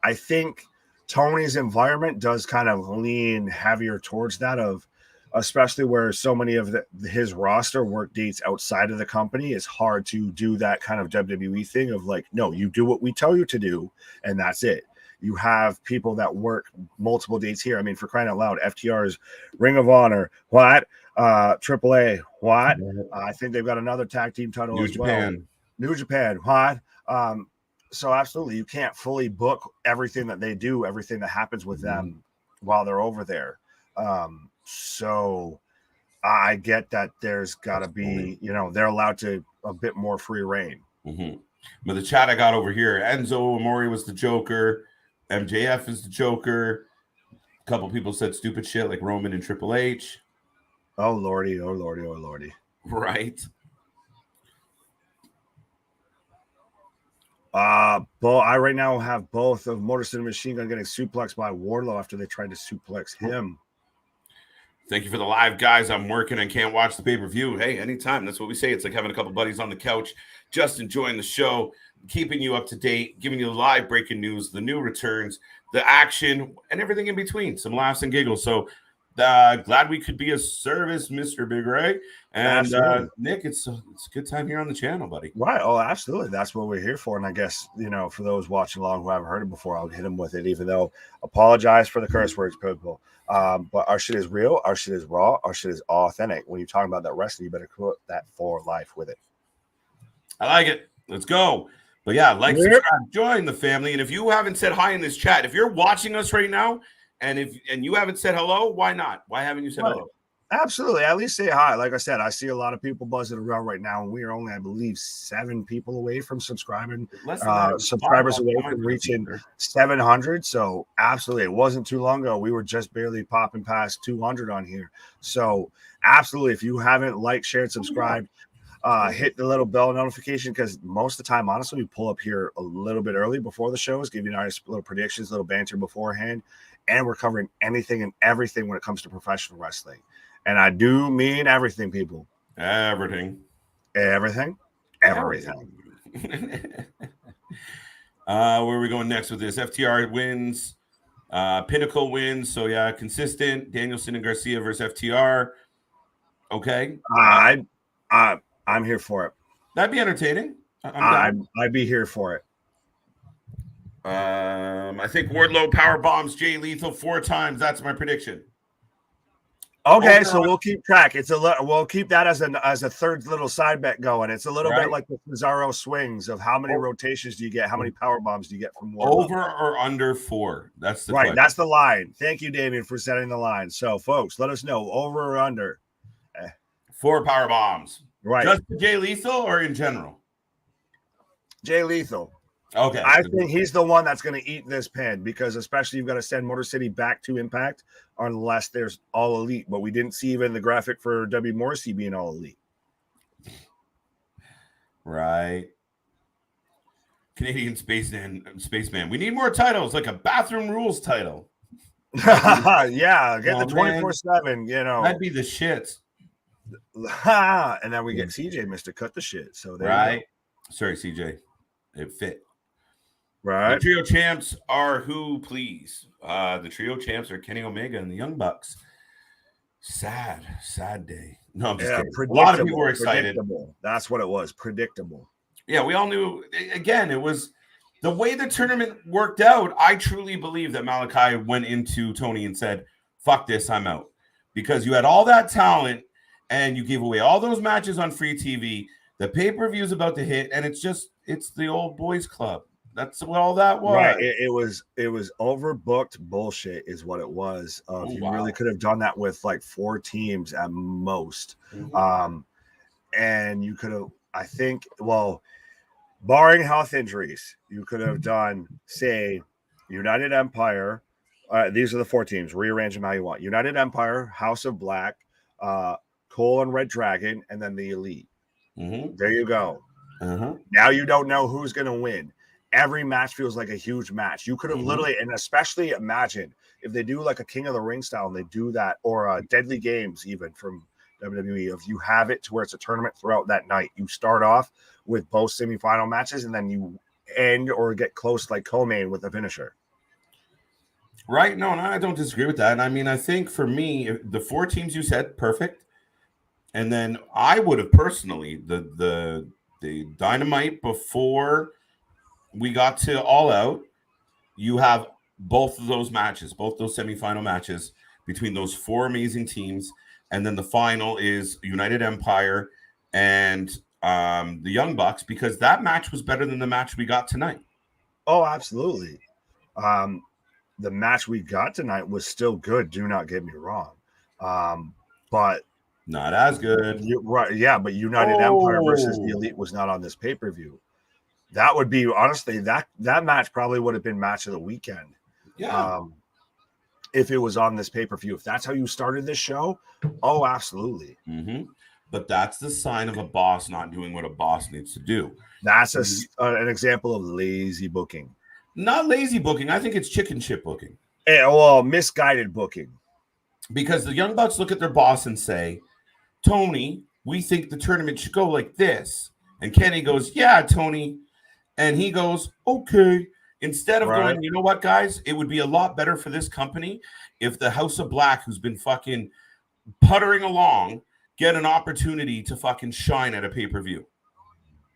I think Tony's environment does kind of lean heavier towards that, of especially where so many of his roster work dates outside of the company. It's hard to do that kind of WWE thing of like, no, you do what we tell you to do, and that's it. You have people that work multiple dates here. I mean, for crying out loud, FTR's Ring of Honor, what? AAA, what? I think they've got another tag team title as well. New Japan, what? So absolutely, you can't fully book everything that they do, everything that happens with them while they're over there. So I get that there's got to be, they're allowed to a bit more free reign. Mm-hmm. But the chat I got over here, Enzo Amore was the Joker. MJF is the Joker. A couple people said stupid shit like Roman and Triple H. Oh, Lordy, oh, Lordy, oh, Lordy. Right. I right now have both of Motor City Machine Gun getting suplexed by Wardlow after they tried to suplex him. Thank you for the live, guys. I'm working and can't watch the pay-per-view. Hey, anytime. That's what we say. It's like having a couple buddies on the couch, just enjoying the show, keeping you up to date, giving you live breaking news, the new returns, the action, and everything in between. Some laughs and giggles. So glad we could be of service, Mr. Big Ray. And Nick, it's a good time here on the channel, buddy. Right. Oh, absolutely. That's what we're here for. And I guess, for those watching along who haven't heard it before, I'll hit them with it, even though apologize for the curse words, people. But our shit is real. Our shit is raw. Our shit is authentic. When you're talking about that wrestling, you better put that for life with it. I like it. Let's go. But yeah, subscribe, join the family. And if you haven't said hi in this chat, if you're watching us right now, and you haven't said hello, why not? Why haven't you said hello? Absolutely. At least say hi. Like I said, I see a lot of people buzzing around right now, and we are only, I believe, 7 people away from subscribing. Subscribers away from reaching 700. So absolutely, it wasn't too long ago. We were just barely popping past 200 on here. So absolutely, if you haven't liked, shared, subscribed, hit the little bell notification, because most of the time, honestly, we pull up here a little bit early before the shows, give you nice little predictions, little banter beforehand, and we're covering anything and everything when it comes to professional wrestling. And I do mean everything, people. Everything. Everything. Where are we going next with this? FTR wins. Pinnacle wins. So, yeah, consistent. Danielson and Garcia versus FTR. Okay. I'm here for it. That'd be entertaining. I'd be here for it. I think Wardlow power bombs Jay Lethal 4 times. That's my prediction. Okay, so we'll keep track. We'll keep that as a third little side bet going. It's a little bit like the Cesaro swings of how many rotations do you get, how many power bombs do you get from Wardlow? Over or under 4? That's the right. question. That's the line. Thank you, Damien, for setting the line. So, folks, let us know over or under 4 power bombs. Right. Just Jay Lethal or in general? Jay Lethal. Okay. I think he's the one that's going to eat this pin, because especially you've got to send Motor City back to Impact unless there's All Elite. But we didn't see even the graphic for W. Morrissey being All Elite. Right. Canadian Spaceman. We need more titles, like a Bathroom Rules title. Yeah, get the 24/7, That'd be the shit. And then we get CJ, Mr. Cut the Shit. So there Sorry, CJ. It fit. Right. The trio champs are who, please? The trio champs are Kenny Omega and the Young Bucks. Sad day. No, I'm just kidding. A lot of people were excited. That's what it was. Predictable. Yeah, we all knew. Again, it was the way the tournament worked out. I truly believe that Malachi went into Tony and said, fuck this, I'm out. Because you had all that talent and you gave away all those matches on free TV. The pay-per-view is about to hit, and it's the old boys club. That's what all that was. Right. It was overbooked bullshit is what it was. Really could have done that with like 4 teams at most. Mm-hmm. And you could have, I think, barring health injuries, you could have done, say, United Empire. These are the 4 teams. Rearrange them how you want. United Empire, House of Black, Cole and Red Dragon, and then the Elite. Mm-hmm. There you go. Uh-huh. Now you don't know who's going to win. Every match feels like a huge match. You could have literally, and especially imagine if they do like a King of the Ring style and they do that, or Deadly Games even from WWE, if you have it to where it's a tournament throughout that night. You start off with both semifinal matches and then you end or get close like co-main with a finisher. Right. No, I don't disagree with that. I mean, I think for me, the 4 teams you said, perfect. And then I would have personally, the Dynamite before we got to All Out, you have both of those matches, both those semifinal matches between those 4 amazing teams. And then the final is United Empire and the Young Bucks, because that match was better than the match we got tonight. Oh, absolutely. The match we got tonight was still good. Do not get me wrong. But not as good. Right. Yeah. But United Empire versus the Elite was not on this pay-per-view. That would be, honestly, that match probably would have been match of the weekend. Yeah. If it was on this pay-per-view. If that's how you started this show, oh, absolutely. Mm-hmm. but that's the sign of a boss not doing what a boss needs to do. That's an example of lazy booking. Not lazy booking. I think it's chicken shit booking. Well, misguided booking. Because the Young Bucks look at their boss and say, Tony, we think the tournament should go like this. And Kenny goes, yeah, Tony. And he goes, okay. Instead of going, you know what, guys? It would be a lot better for this company if the House of Black, who's been fucking puttering along, get an opportunity to fucking shine at a pay-per-view.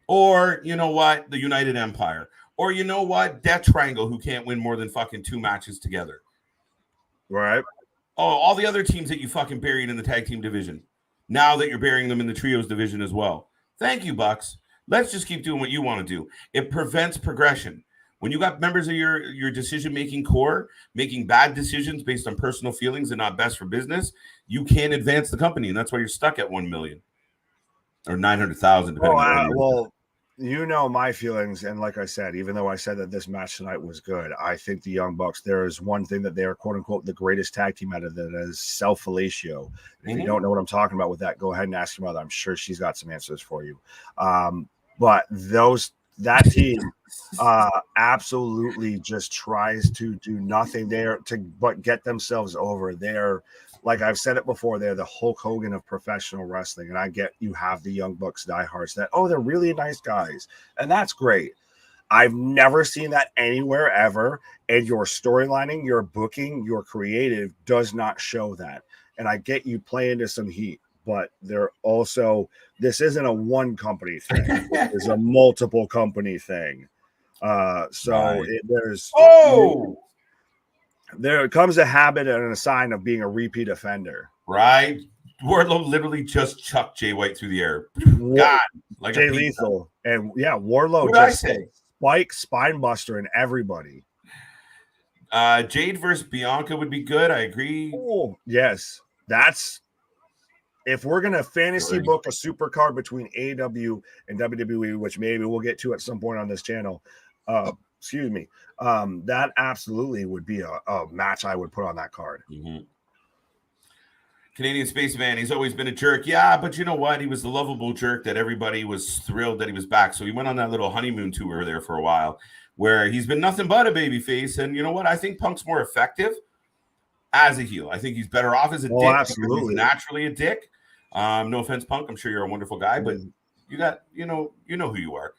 Or, you know what, the United Empire. Or, you know what, Death Triangle, who can't win more than fucking 2 matches together. Right. Oh, all the other teams that you fucking buried in the tag team division. Now that you're burying them in the trios division as well. Thank you, Bucks. Let's just keep doing what you want to do. It prevents progression. When you got members of your decision-making core making bad decisions based on personal feelings and not best for business, you can't advance the company, and that's why you're stuck at 1 million or 900,000. Depending on well, you know my feelings, and like I said, even though I said that this match tonight was good, I think the Young Bucks, there is one thing that they are quote unquote the greatest tag team out of that is self-fellatio. If you don't know what I'm talking about with that, go ahead and ask your mother. I'm sure she's got some answers for you. But that team absolutely just tries to do nothing there but get themselves over. They're, like I've said it before, they're the Hulk Hogan of professional wrestling. And I get you have the Young Bucks diehards that, they're really nice guys. And that's great. I've never seen that anywhere ever. And your storylining, your booking, your creative does not show that. And I get you play into some heat, but they're also, this isn't a one company thing. It's a multiple company thing. There comes a habit and a sign of being a repeat offender. Right. Wardlow literally just chucked Jay White through the air. God, like Jay Lethal. And Wardlow just spike spine buster in everybody. Jade versus Bianca would be good. I agree. Oh, yes. That's if we're gonna fantasy book a super card between AEW and WWE, which maybe we'll get to at some point on this channel. Excuse me. That absolutely would be a match I would put on that card. Canadian Spaceman, he's always been a jerk. Yeah, but you know what? He was the lovable jerk that everybody was thrilled that he was back. So he went on that little honeymoon tour there for a while where he's been nothing but a babyface. And you know what? I think Punk's more effective as a heel. I think he's better off as a dick. Absolutely. He's naturally a dick. No offense, Punk. I'm sure you're a wonderful guy, but you got, you know who you are.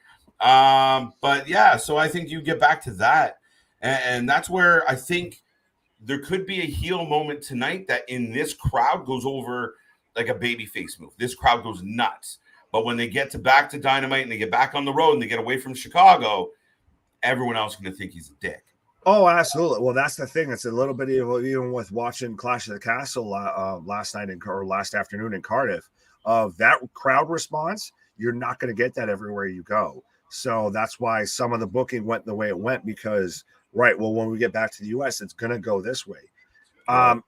But yeah, so I think you get back to that. And that's where I think there could be a heel moment tonight that in this crowd goes over like a babyface move. This crowd goes nuts. But when they get back to Dynamite and they get back on the road and they get away from Chicago, everyone else is going to think he's a dick. Oh, absolutely. Well, that's the thing. It's a little bit of, even with watching Clash of the Castle last night or last afternoon in Cardiff, of that crowd response, you're not going to get that everywhere you go. So that's why some of the booking went the way it went because, when we get back to the U.S., it's going to go this way.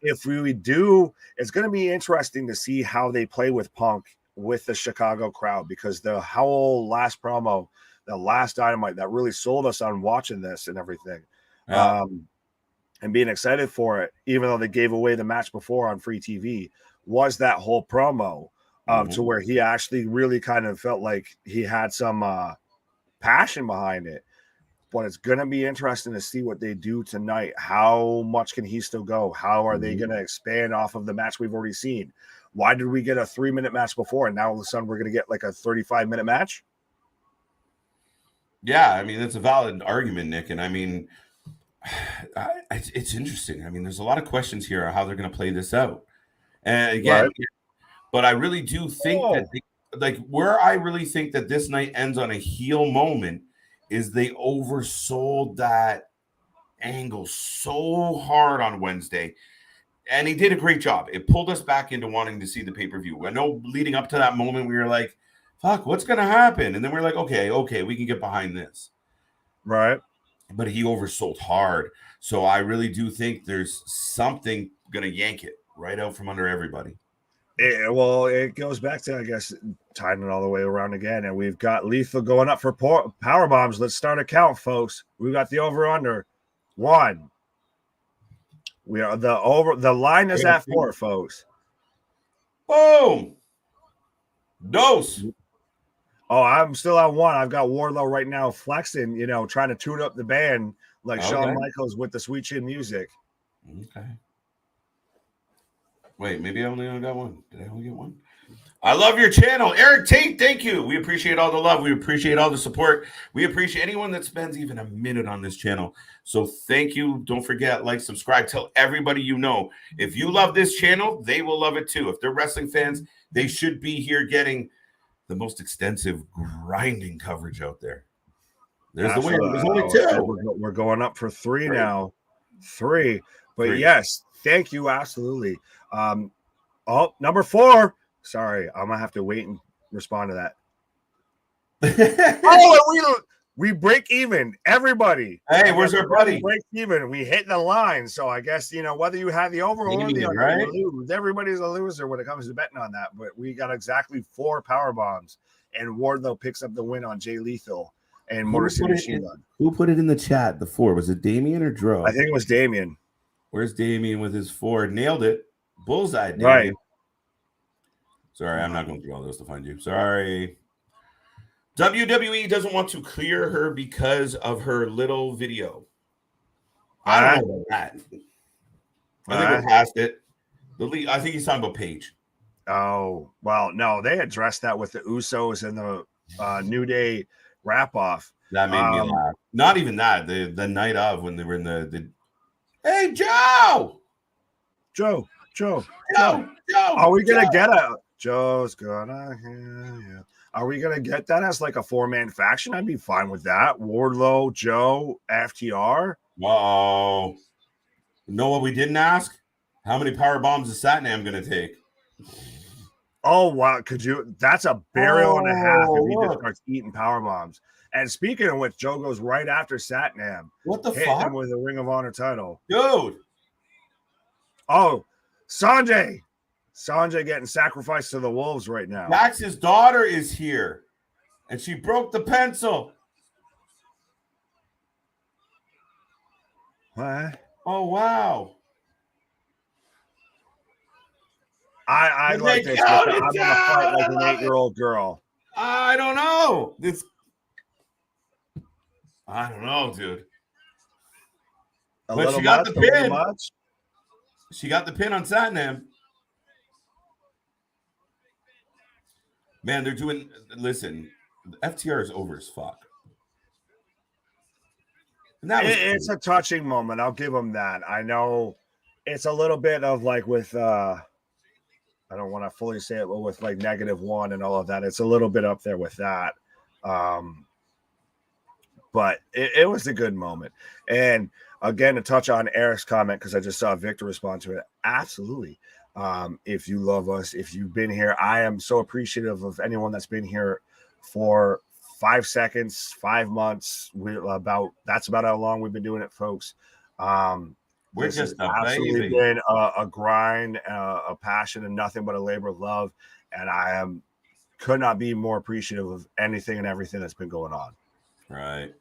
If we do, it's going to be interesting to see how they play with Punk with the Chicago crowd because the whole last promo, the last Dynamite that really sold us on watching this and everything. And being excited for it, even though they gave away the match before on free TV, was that whole promo to where he actually really kind of felt like he had some passion behind it. But it's going to be interesting to see what they do tonight. How much can he still go? How are they going to expand off of the match we've already seen? Why did we get a 3-minute match before, and now all of a sudden we're going to get like a 35-minute match? Yeah, I mean, that's a valid argument, Nick. And I mean, it's interesting. I mean, there's a lot of questions here on how they're going to play this out. And again, but I really do think that where I really think that this night ends on a heel moment is they oversold that angle so hard on Wednesday. And he did a great job. It pulled us back into wanting to see the pay-per-view. I know leading up to that moment, we were like, fuck, what's going to happen? And then we're like, okay, we can get behind this. Right. But he oversold hard. So I really do think there's something going to yank it right out from under everybody. It goes back to, I guess, tying it all the way around again. And we've got Lethal going up for power bombs. Let's start a count, folks. We've got the over-under 1. We are the line is at 4, folks. Boom. Dose. Oh, I'm still on 1. I've got Wardlow right now flexing, trying to tune up the band like Shawn Michaels with the Sweet Chin Music. Okay. Wait, maybe I only got 1. Did I only get 1? I love your channel. Eric Tate, thank you. We appreciate all the love. We appreciate all the support. We appreciate anyone that spends even a minute on this channel. So thank you. Don't forget, like, subscribe. Tell everybody you know. If you love this channel, they will love it too. If they're wrestling fans, they should be here getting the most extensive grinding coverage out there. There's the winner. There's only 2. We're going up for 3 now. 3. But yes, thank you. Absolutely. Number 4. Sorry, I'm gonna have to wait and respond to that. We break even, everybody. Hey, where's our buddy? Break even. We hit the line, so I guess whether you have the over or the under, right? You lose. Everybody's a loser when it comes to betting on that. But we got exactly 4 power bombs, and Wardlow picks up the win on Jay Lethal and Motor City Shida. Who put it in the chat? The 4 was it Damien or Dro? I think it was Damien. Where's Damien with his 4? Nailed it, bullseye, Damien. Right. Sorry, I'm not going through all this to find you. Sorry. WWE doesn't want to clear her because of her little video. I don't know about that. I think we're past it. I think he's talking about Paige. Oh, well, no, they addressed that with the Usos and the New Day wrap-off. That made me laugh. Not even that. The night of when they were in the Hey, Joe! Joe. Are we going to get a... Joe's gonna hear you. Are we gonna get that as like a 4-man faction? I'd be fine with that. Wardlow, Joe, FTR. Whoa. You know what we didn't ask? How many power bombs is Satnam gonna take? Oh wow, could you? That's a burial and a half if he just starts eating power bombs. And speaking of which, Joe goes right after Satnam. What the fuck? Him with a Ring of Honor title, dude. Oh, Sanjay getting sacrificed to the wolves right now. Max's daughter is here, and she broke the pencil. What? Oh, wow. I like this. I'm going to fight like an 8-year-old girl. I don't know. I don't know, dude. But she got the pin. She got the pin on Satnam. Man, they're doing. Listen, FTR is over as fuck. It's a touching moment. I'll give them that. I know it's a little bit of like with. I don't want to fully say it, but with like -1 and all of that, it's a little bit up there with that. But it was a good moment. And again, to touch on Eric's comment, because I just saw Victor respond to it. Absolutely. If you love us, if you've been here, I am so appreciative of anyone that's been here for 5 seconds, 5 months. That's about how long we've been doing it, folks. We're just absolutely been a grind, a passion, and nothing but a labor of love. And could not be more appreciative of anything and everything that's been going on. Right.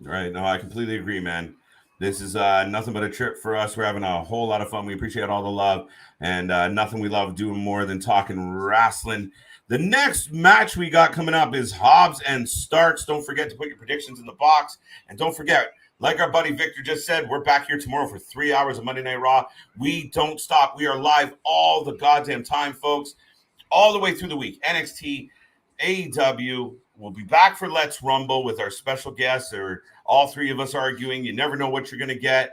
No, I completely agree, man. This is nothing but a trip for us. We're having a whole lot of fun. We appreciate all the love, and nothing we love doing more than talking wrestling. The next match we got coming up is Hobbs and Starks. Don't forget to put your predictions in the box, and don't forget, like our buddy Victor just said, we're back here tomorrow for 3 hours of Monday Night Raw. We don't stop. We are live all the goddamn time, folks, all the way through the week. NXT, AEW. We'll be back for Let's Rumble with our special guests, or all 3 of us arguing. You never know what you're going to get.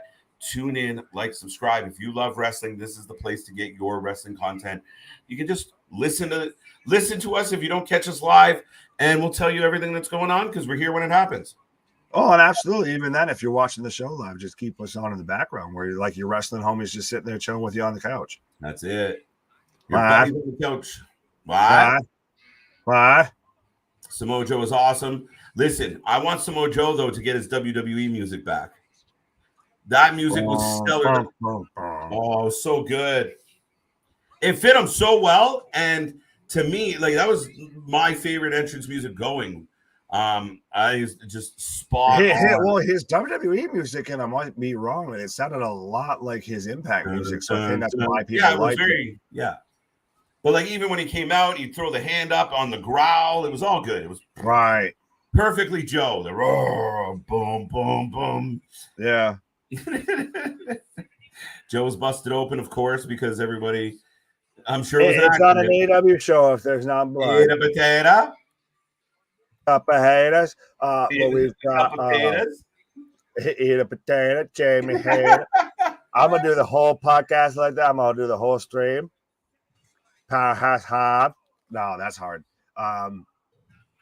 Tune in, like, subscribe. If you love wrestling, this is the place to get your wrestling content. You can just listen to us if you don't catch us live, and we'll tell you everything that's going on because we're here when it happens. Oh, and absolutely. Even then, if you're watching the show live, just keep us on in the background where you're like your wrestling homies just sitting there chilling with you on the couch. That's it. Your buddy on the couch. Why? Samoa Joe is awesome. Listen, I want Samoa Joe, though, to get his WWE music back. That music was stellar. Oh, so good. It fit him so well. And to me, like, that was my favorite entrance music going. I just spot on. Well, his WWE music, and I might be wrong, but it sounded a lot like his Impact music. So I think that's why people like it. Yeah. But like even when he came out, he'd throw the hand up on the growl. It was all good. It was right. Perfectly Joe. The roar, boom, boom, boom. Yeah. Joe was busted open, of course, because everybody, I'm sure it was It's not an AEW show if there's not blood. Eat a potato. Cup of haters. But we've got eat a potato, Jamie Hayter. I'm gonna do the whole podcast like that. I'm gonna do the whole stream. Powerhouse Hobbs. No, that's hard.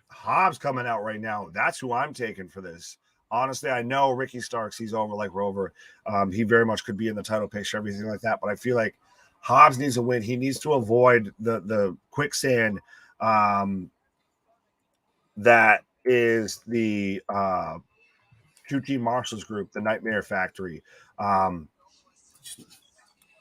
Hobbs coming out right now. That's who I'm taking for this. Honestly, I know Ricky Starks, he's over like Rover. He very much could be in the title picture, everything like that. But I feel like Hobbs needs a win. He needs to avoid the quicksand that is the QT Marshall's group, the Nightmare Factory.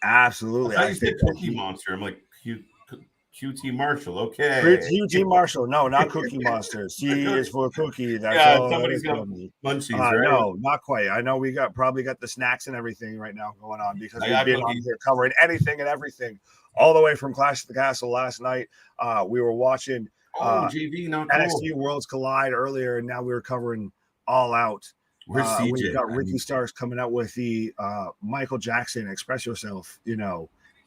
Absolutely. I think Cookie Monster. I'm like, QT Marshall. Okay. QT Marshall. No, not Cookie Monster. C is for cookie. That's all. Somebody's got munchies, right? No, not quite. I know we probably got the snacks and everything right now going on because we've been on here covering anything and everything all the way from Clash of the Castle last night. We were watching JV, NXT Worlds Collide earlier, and now we were covering All Out. We've got Ricky Starks coming out with the Michael Jackson Express Yourself,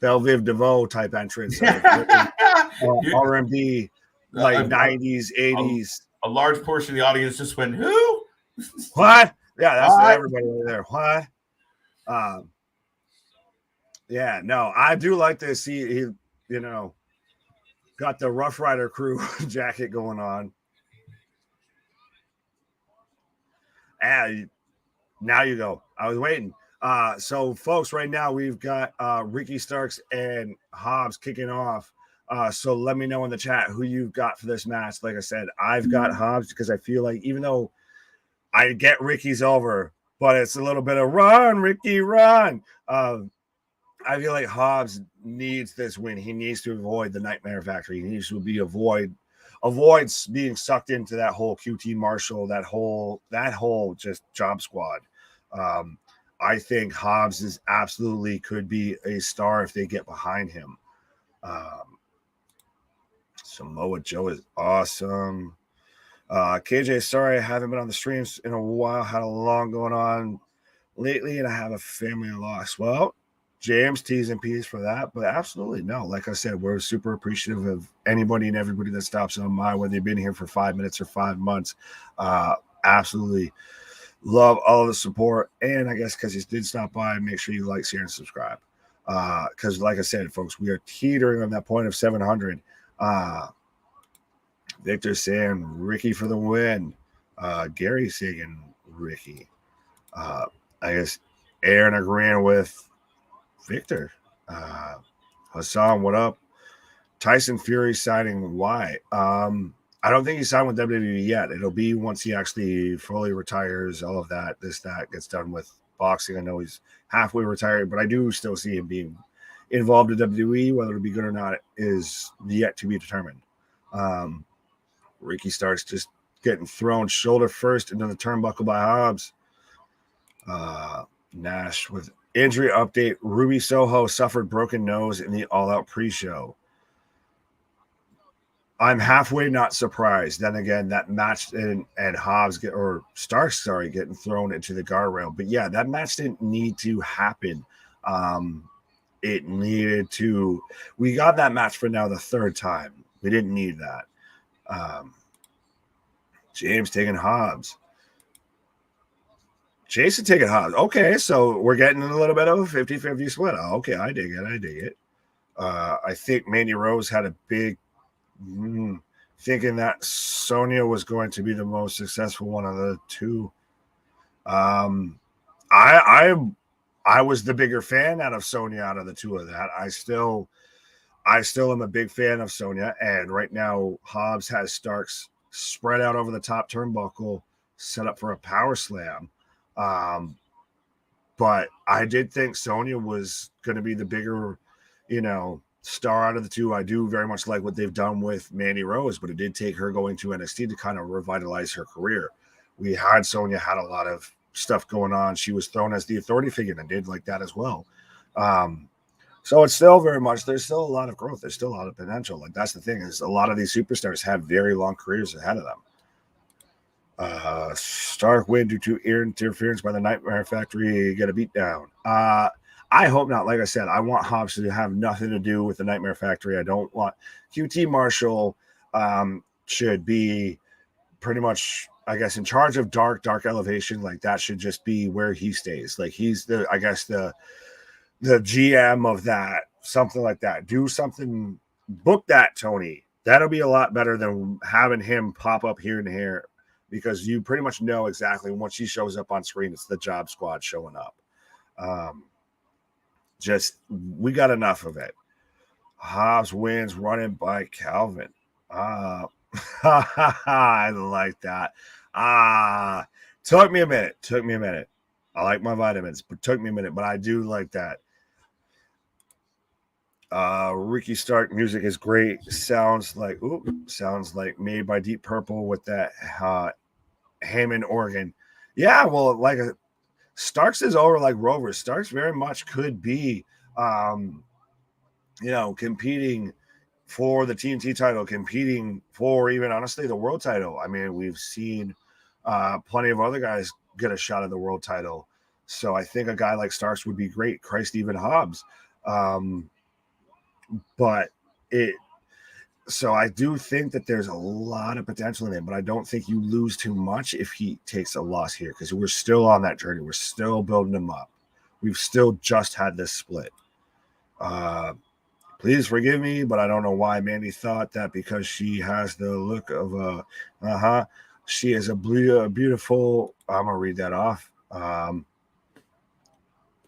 Belviv DeVoe type entrance, R&B, like 90s, 80s. A large portion of the audience just went, who? What? Yeah, that's everybody over there. What? Yeah, no, I do like to see he, got the Rough Rider crew jacket going on. And now you go. I was waiting. So, folks, right now we've got Ricky Starks and Hobbs kicking off. So let me know in the chat who you've got for this match. Like I said, I've got Hobbs because I feel like even though I get Ricky's over, but it's a little bit of run, Ricky, run. I feel like Hobbs needs this win. He needs to avoid the Nightmare Factory. He needs to avoids being sucked into that whole QT Marshall, that whole just job squad. I think Hobbs is absolutely could be a star if they get behind him. Samoa Joe is awesome. KJ, sorry I haven't been on the streams in a while. Had a lot going on lately, and I have a family loss. Well, James, T's and P's for that, but absolutely no. Like I said, we're super appreciative of anybody and everybody that stops on by, whether you've been here for 5 minutes or 5 months. Absolutely love all of the support, and I guess because you did stop by, make sure you like, share, and subscribe. Because, like I said, folks, we are teetering on that point of 700. Victor saying Ricky for the win. Gary saying Ricky. I guess Aaron agreeing with Victor. Hassan, what up? Tyson Fury signing why? I don't think he signed with WWE yet. It'll be once he actually fully retires, all of that, that gets done with boxing. I know he's halfway retired, but I do still see him being involved in WWE. Whether it'll be good or not is yet to be determined. Ricky Starks just getting thrown shoulder first into the turnbuckle by Hobbs. Nash with injury update. Ruby Soho suffered broken nose in the All Out pre-show. I'm halfway not surprised. Then again, that match and Hobbs Starks, getting thrown into the guardrail. But yeah, that match didn't need to happen. It needed to. We got that match for now the third time. We didn't need that. James taking Hobbs. Jason taking Hobbs. Okay, so we're getting a little bit of a 50-50 split. Oh, okay, I dig it. I think Mandy Rose had a big thinking that Sonya was going to be the most successful one of the two. I was the bigger fan out of Sonya out of the two of that. I still am a big fan of Sonya, and right now Hobbs has Starks spread out over the top turnbuckle, set up for a power slam. But I did think Sonya was going to be the bigger, star out of the two. I do very much like what they've done with Mandy Rose, but it did take her going to NXT to kind of revitalize her career. Sonya had a lot of stuff going on. She was thrown as the authority figure, and I did like that as well. So it's still very much, there's still a lot of growth. There's still a lot of potential. Like, that's the thing, is a lot of these superstars have very long careers ahead of them. Stark win due to interference by the Nightmare Factory. Get a beat down. I hope not. Like I said, I want Hobbs to have nothing to do with the Nightmare Factory. I don't want QT Marshall should be pretty much, I guess, in charge of Dark Elevation. Like, that should just be where he stays. Like, he's the, I guess, the GM of that, something like that. Do something, book that, Tony. That'll be a lot better than having him pop up here and here, because you pretty much know exactly once he shows up on screen, it's the Job Squad showing up. We got enough of it. Hobbs wins running by Calvin. I like that. Took me a minute. I like my vitamins, but took me a minute. But I do like that. Ricky Stark music is great. Sounds like made by Deep Purple with that Hammond organ. Yeah, well, like Starks is over like Rover. Starks very much could be, competing for the TNT title, competing for even, honestly, the world title. I mean, we've seen plenty of other guys get a shot at the world title. So I think a guy like Starks would be great. Christ, even Hobbs. So I do think that there's a lot of potential in it, but I don't think you lose too much if he takes a loss here, because we're still on that journey. We're still building him up. We've still just had this split. Please forgive me, but I don't know why Mandy thought that because she has the look of she is a beautiful. I'm gonna read that off.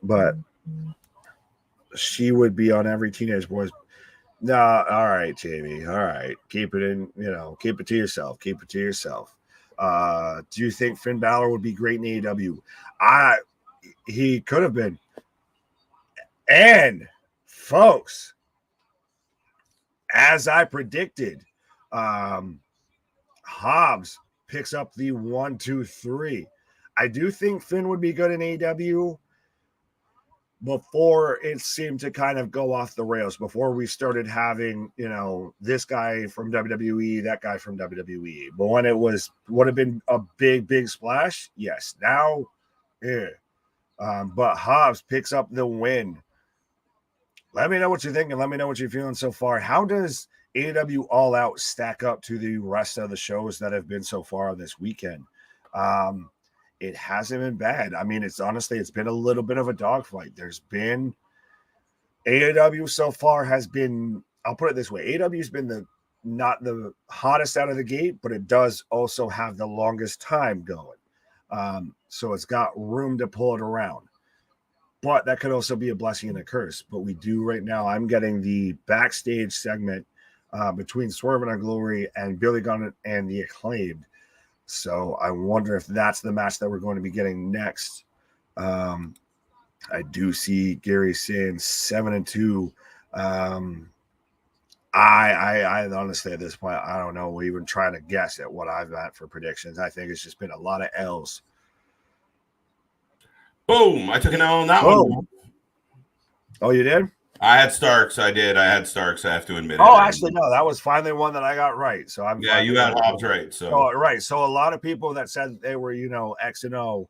But she would be on every teenage boy's. Nah, all right, Jamie. All right. Keep it to yourself. Keep it to yourself. Do you think Finn Balor would be great in AEW? He could have been. And folks, as I predicted, Hobbs picks up the 1, 2, 3. I do think Finn would be good in AEW. Before it seemed to kind of go off the rails, before we started having, this guy from WWE, that guy from WWE. But when it would have been a big splash, yes. Now, but Hobbs picks up the win. Let me know what you're thinking. Let me know what you're feeling so far. How does AEW All Out stack up to the rest of the shows that have been so far this weekend? It hasn't been bad. I mean, it's been a little bit of a dogfight. There's been AEW so far has been, I'll put it this way. AEW's been not the hottest out of the gate, but it does also have the longest time going. So it's got room to pull it around. But that could also be a blessing and a curse. But we do right now, I'm getting the backstage segment between Swerve and Glory and Billy Gunn and the Acclaimed. So I wonder if that's the match that we're going to be getting next. I do see Gary saying 7-2. I honestly, at this point, I don't know. We're even trying to guess at what I've got for predictions. I think it's just been a lot of L's. Boom! I took an L on that one. Oh, you did? I had Starks. I did. I had Starks. I have to admit it. Oh, actually, no. That was finally one that I got right. So I'm. Yeah, you had Hobbs right. So right. So a lot of people that said they were, X and O,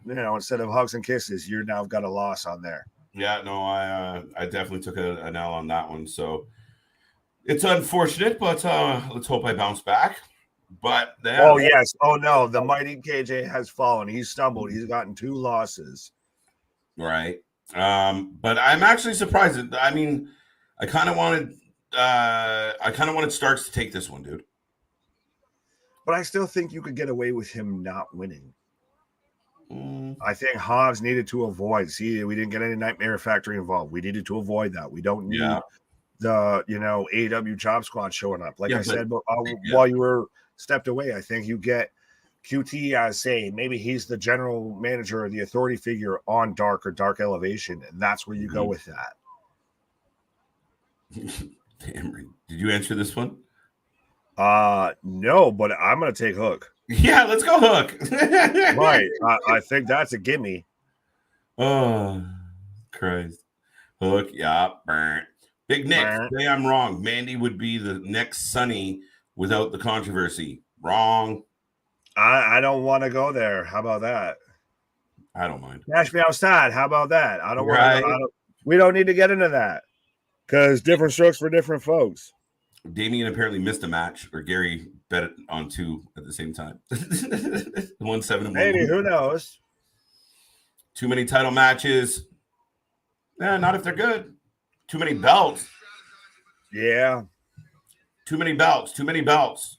instead of hugs and kisses, you're now got a loss on there. Yeah, no, I definitely took an L on that one. So it's unfortunate, but let's hope I bounce back. But oh yes, oh no, the mighty KJ has fallen. He's stumbled. He's gotten 2 losses. Right. But I'm actually surprised. I mean, I kind of wanted Starks to take this one, dude. But I still think you could get away with him not winning. I think Hobbs needed to avoid. See, we didn't get any Nightmare Factory involved. We needed to avoid that. We don't need the AEW Job Squad showing up. Like I said, but while you were stepped away, I think you get QT as saying maybe he's the general manager or the authority figure on Dark or Dark Elevation, and that's where you go with that. Damn, did you answer this one? No, but I'm gonna take Hook. Yeah, let's go Hook. Right. I think that's a gimme. Oh, Christ. Hook, yeah, burn. Big Nick, Burn. say I'm wrong. Mandy would be the next Sunny without the controversy. Wrong. I don't want to go there. How about that? I don't mind. Cash me outside. How about that? I don't want Right. to. We don't need to get into that because different strokes for different folks. Damien apparently missed a match, or Gary bet it on 2 at the same time. 1-7 and Maybe, 1. who knows? Too many title matches. Not if they're good. Too many belts. Yeah. Too many belts. Too many belts.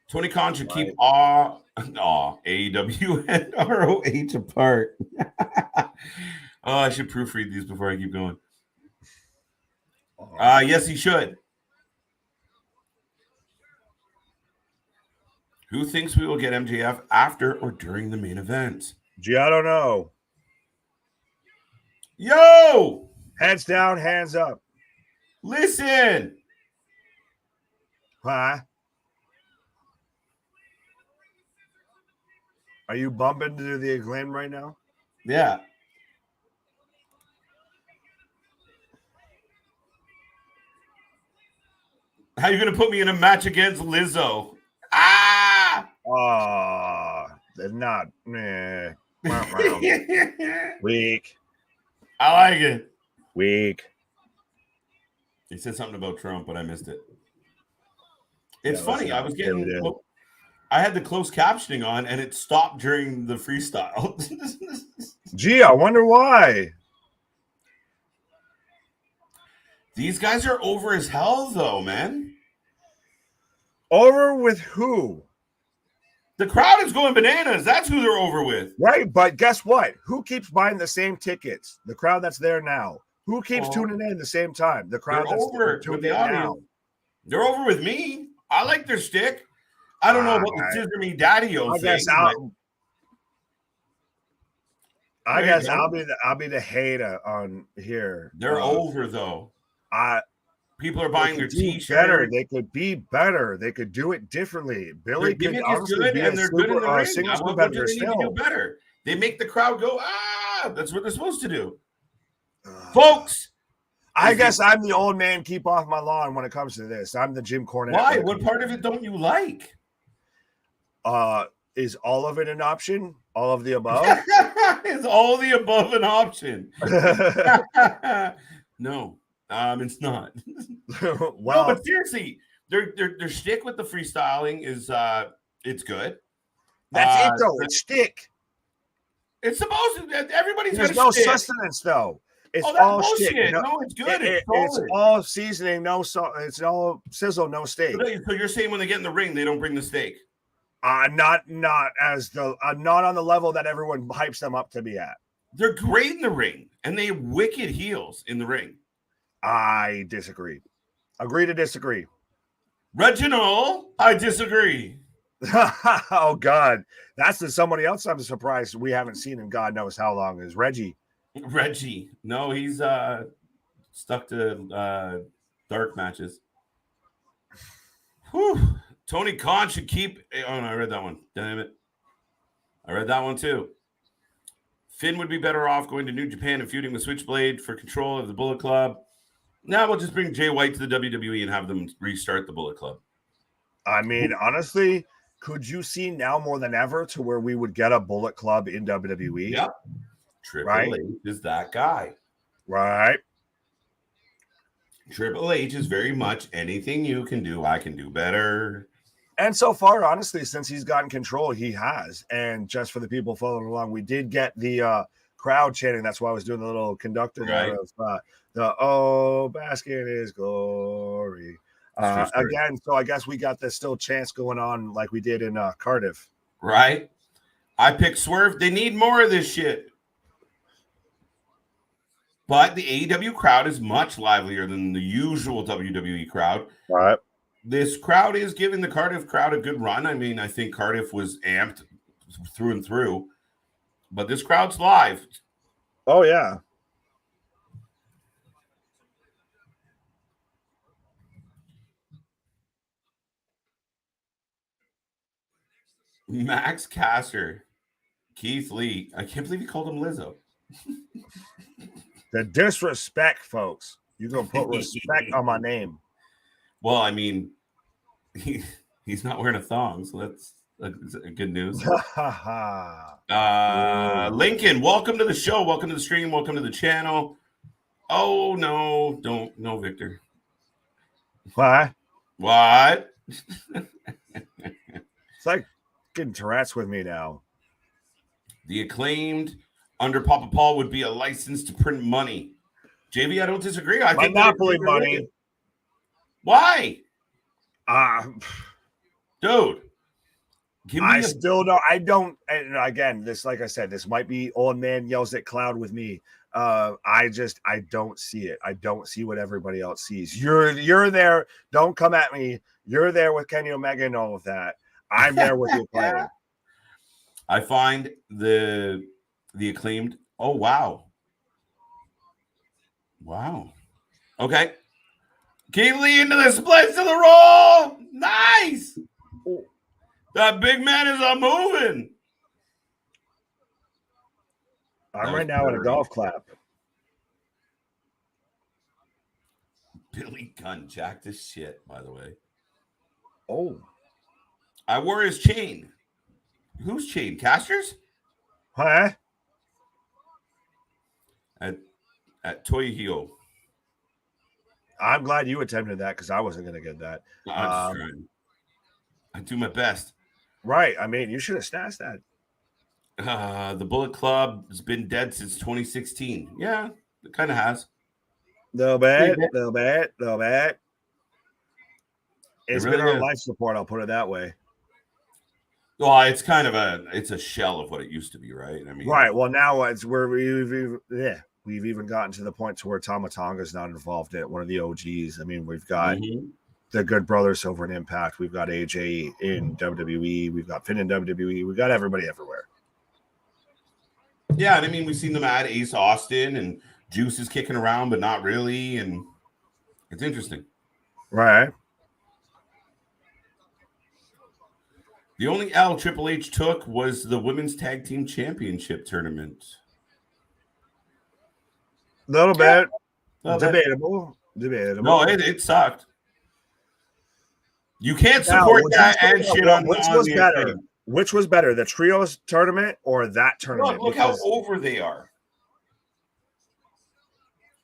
Tony Khan should keep AEW and ROH apart. I should proofread these before I keep going. Yes, he should. Who thinks we will get MJF after or during the main event? Gee, I don't know. Yo! Heads down, hands up. Listen! Huh? Are you bumping to the Acclaimed right now? Yeah. How are you going to put me in a match against Lizzo? Ah! They're not. Weak. I like it. Weak. He said something about Trump, but I missed it. It's Yeah, funny. I was getting... I had the closed captioning on, and it stopped during the freestyle. Gee, I wonder why. These guys are over as hell, though, man. Over with who? The crowd is going bananas. That's who they're over with. Right, but guess what? Who keeps buying the same tickets? The crowd that's there now. Who keeps tuning in at the same time? The crowd that's over tuning with the in now. They're over with me. I like their stick. I don't know about the Scissor Me Daddy-O thing. I guess I'll be the hater on here. They're over though. People are buying their T-shirts. Better. They could be better. They could do it differently. Billy could honestly good, be and they're good in the ring. Singles What do they need to do better? They make the crowd go, that's what they're supposed to do. Folks. I guess I'm the old man keep off my lawn when it comes to this. I'm the Jim Cornette. Why? What part of it don't you like? Is all of it an option? All of the above? Is all the above an option? No, it's not. Well, no, but seriously, their shtick with the freestyling is it's good. That's it though. It's shtick. It's supposed to. Everybody's There's no sustenance though. It's all bullshit. shtick. No, it's good. It's all seasoning, no salt. It's all sizzle, no steak. So you're saying when they get in the ring, they don't bring the steak? Not on the level that everyone hypes them up to be at. They're great in the ring, and they wicked heels in the ring. I disagree. Agree to disagree. Reginald, I disagree. Oh God, that's somebody else. I'm surprised we haven't seen in God knows how long. Is Reggie? No, he's stuck to dark matches. Whew. Tony Khan should keep. Oh no, I read that one. Damn it, I read that one too. Finn would be better off going to New Japan and feuding with Switchblade for control of the Bullet Club. Now we'll just bring Jay White to the WWE and have them restart the Bullet Club. I mean, honestly, could you see now more than ever to where we would get a Bullet Club in WWE? Yep. Triple H is that guy. Right. Triple H is very much anything you can do, I can do better. And so far, honestly, since he's gotten control, he has. And just for the people following along, we did get the crowd chanting. That's why I was doing the little conductor of basket is glory. Again, so I guess we got this still chance going on like we did in Cardiff. Right. I picked Swerve. They need more of this shit. But the AEW crowd is much livelier than the usual WWE crowd. Right. This crowd is giving the Cardiff crowd a good run. I mean, I think Cardiff was amped through and through. But this crowd's live. Oh, yeah. Max Caster, Keith Lee. I can't believe he called him Lizzo. The disrespect, folks. You're going to put respect on my name. Well, I mean, he's not wearing a thong, so that's good news. Lincoln, welcome to the show. Welcome to the stream. Welcome to the channel. Oh, no. No, Victor. Why? What? It's like getting Tourette's with me now. The Acclaimed under Papa Paul would be a license to print money. JV, I don't disagree. I think Monopoly money. Why? Dude. Still don't. I don't. And again, this, like I said, this might be old man yells at cloud with me. I don't see it. I don't see what everybody else sees. You're there. Don't come at me. You're there with Kenny Omega and all of that. I'm there with the Acclaimed. I find the Acclaimed. Oh, wow. Okay. Keith Lee into the splits to the roll. Nice. That big man is moving. I'm right now at a golf clap. Billy Gunn jacked his shit, by the way. Oh. I wore his chain. Whose chain? Caster's? Huh? At Toyhio. I'm glad you attempted that because I wasn't going to get that. I'm just trying. I do my best. Right. I mean, you should have stashed that. The Bullet Club has been dead since 2016. Yeah, it kind of has. Little bit. It's really been our is. life support, I'll put it that way. Well, it's kind of a shell of what it used to be, right? I mean, right. Well, now it's where we've even gotten to the point to where Tama Tonga's not involved in it. One of the OGs. I mean, we've got the Good Brothers over in Impact. We've got AJ in WWE. We've got Finn in WWE. We've got everybody everywhere. Yeah, and I mean, we've seen them add Ace Austin and Juice is kicking around, but not really, and it's interesting. Right. The only L Triple H took was the Women's Tag Team Championship tournament. Little bit. Debatable. No, it sucked. You can't support that and shit on which was better. Which was better, the trios tournament or that tournament? Look how over they are.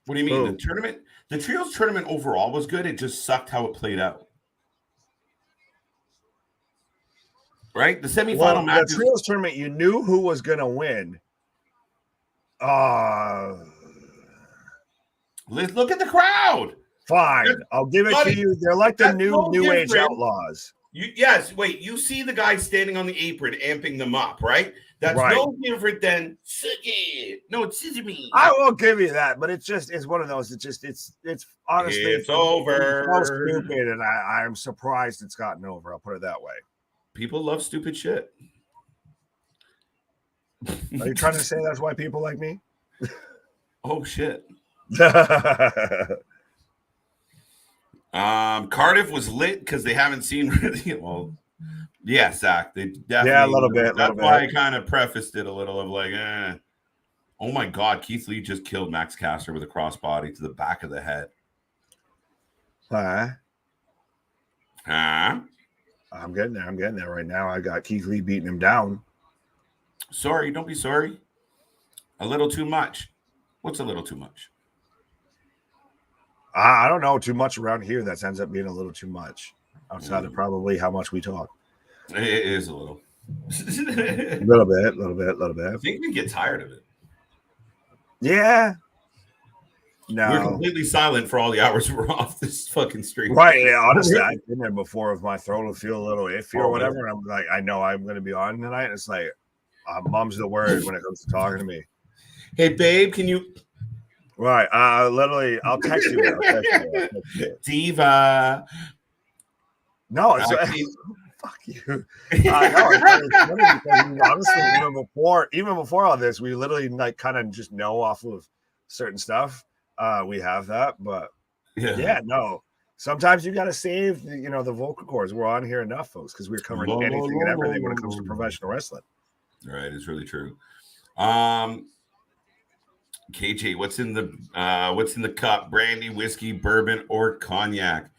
What do you mean? The tournament? The trios tournament overall was good. It just sucked how it played out. Right? The semifinal match. The trios tournament, you knew who was going to win. Look at the crowd. Fine. I'll give it to you. They're like the new age outlaws. You see the guy standing on the apron amping them up, right? That's no different than no, it's me. I will give you that, but it's one of those. It's honestly it's over. It's so stupid, and I'm surprised it's gotten over. I'll put it that way. People love stupid shit. Are you trying to say that's why people like me? Oh shit. Cardiff was lit because they haven't seen really well. Yeah, Zach. They definitely a little bit. That's why I kind of prefaced it a little of like, oh my god, Keith Lee just killed Max Caster with a crossbody to the back of the head. I'm getting there right now. I got Keith Lee beating him down. Sorry, don't be sorry. A little too much. What's a little too much? I don't know. Too much around here that ends up being a little too much. Outside of probably how much we talk. It is a little. A little bit. I think we get tired of it. Yeah. No. We're completely silent for all the hours we're off this fucking stream. Right. Yeah, honestly, I've been there before if my throat will feel a little iffy or whatever. And I'm like, I know I'm going to be on tonight. And it's like, mom's the word when it comes to talking to me. Hey, babe, can you... Right. Literally, I'll text you. Diva. No, it's fuck you. It's funny because honestly, even before all this, we literally like kind of just know off of certain stuff. We have that, but no. Sometimes you got to save, the vocal cords. We're on here enough, folks, because we're covering anything and everything when it comes to professional wrestling. Right, it's really true. KJ, what's in the cup? Brandy, whiskey, bourbon, or cognac?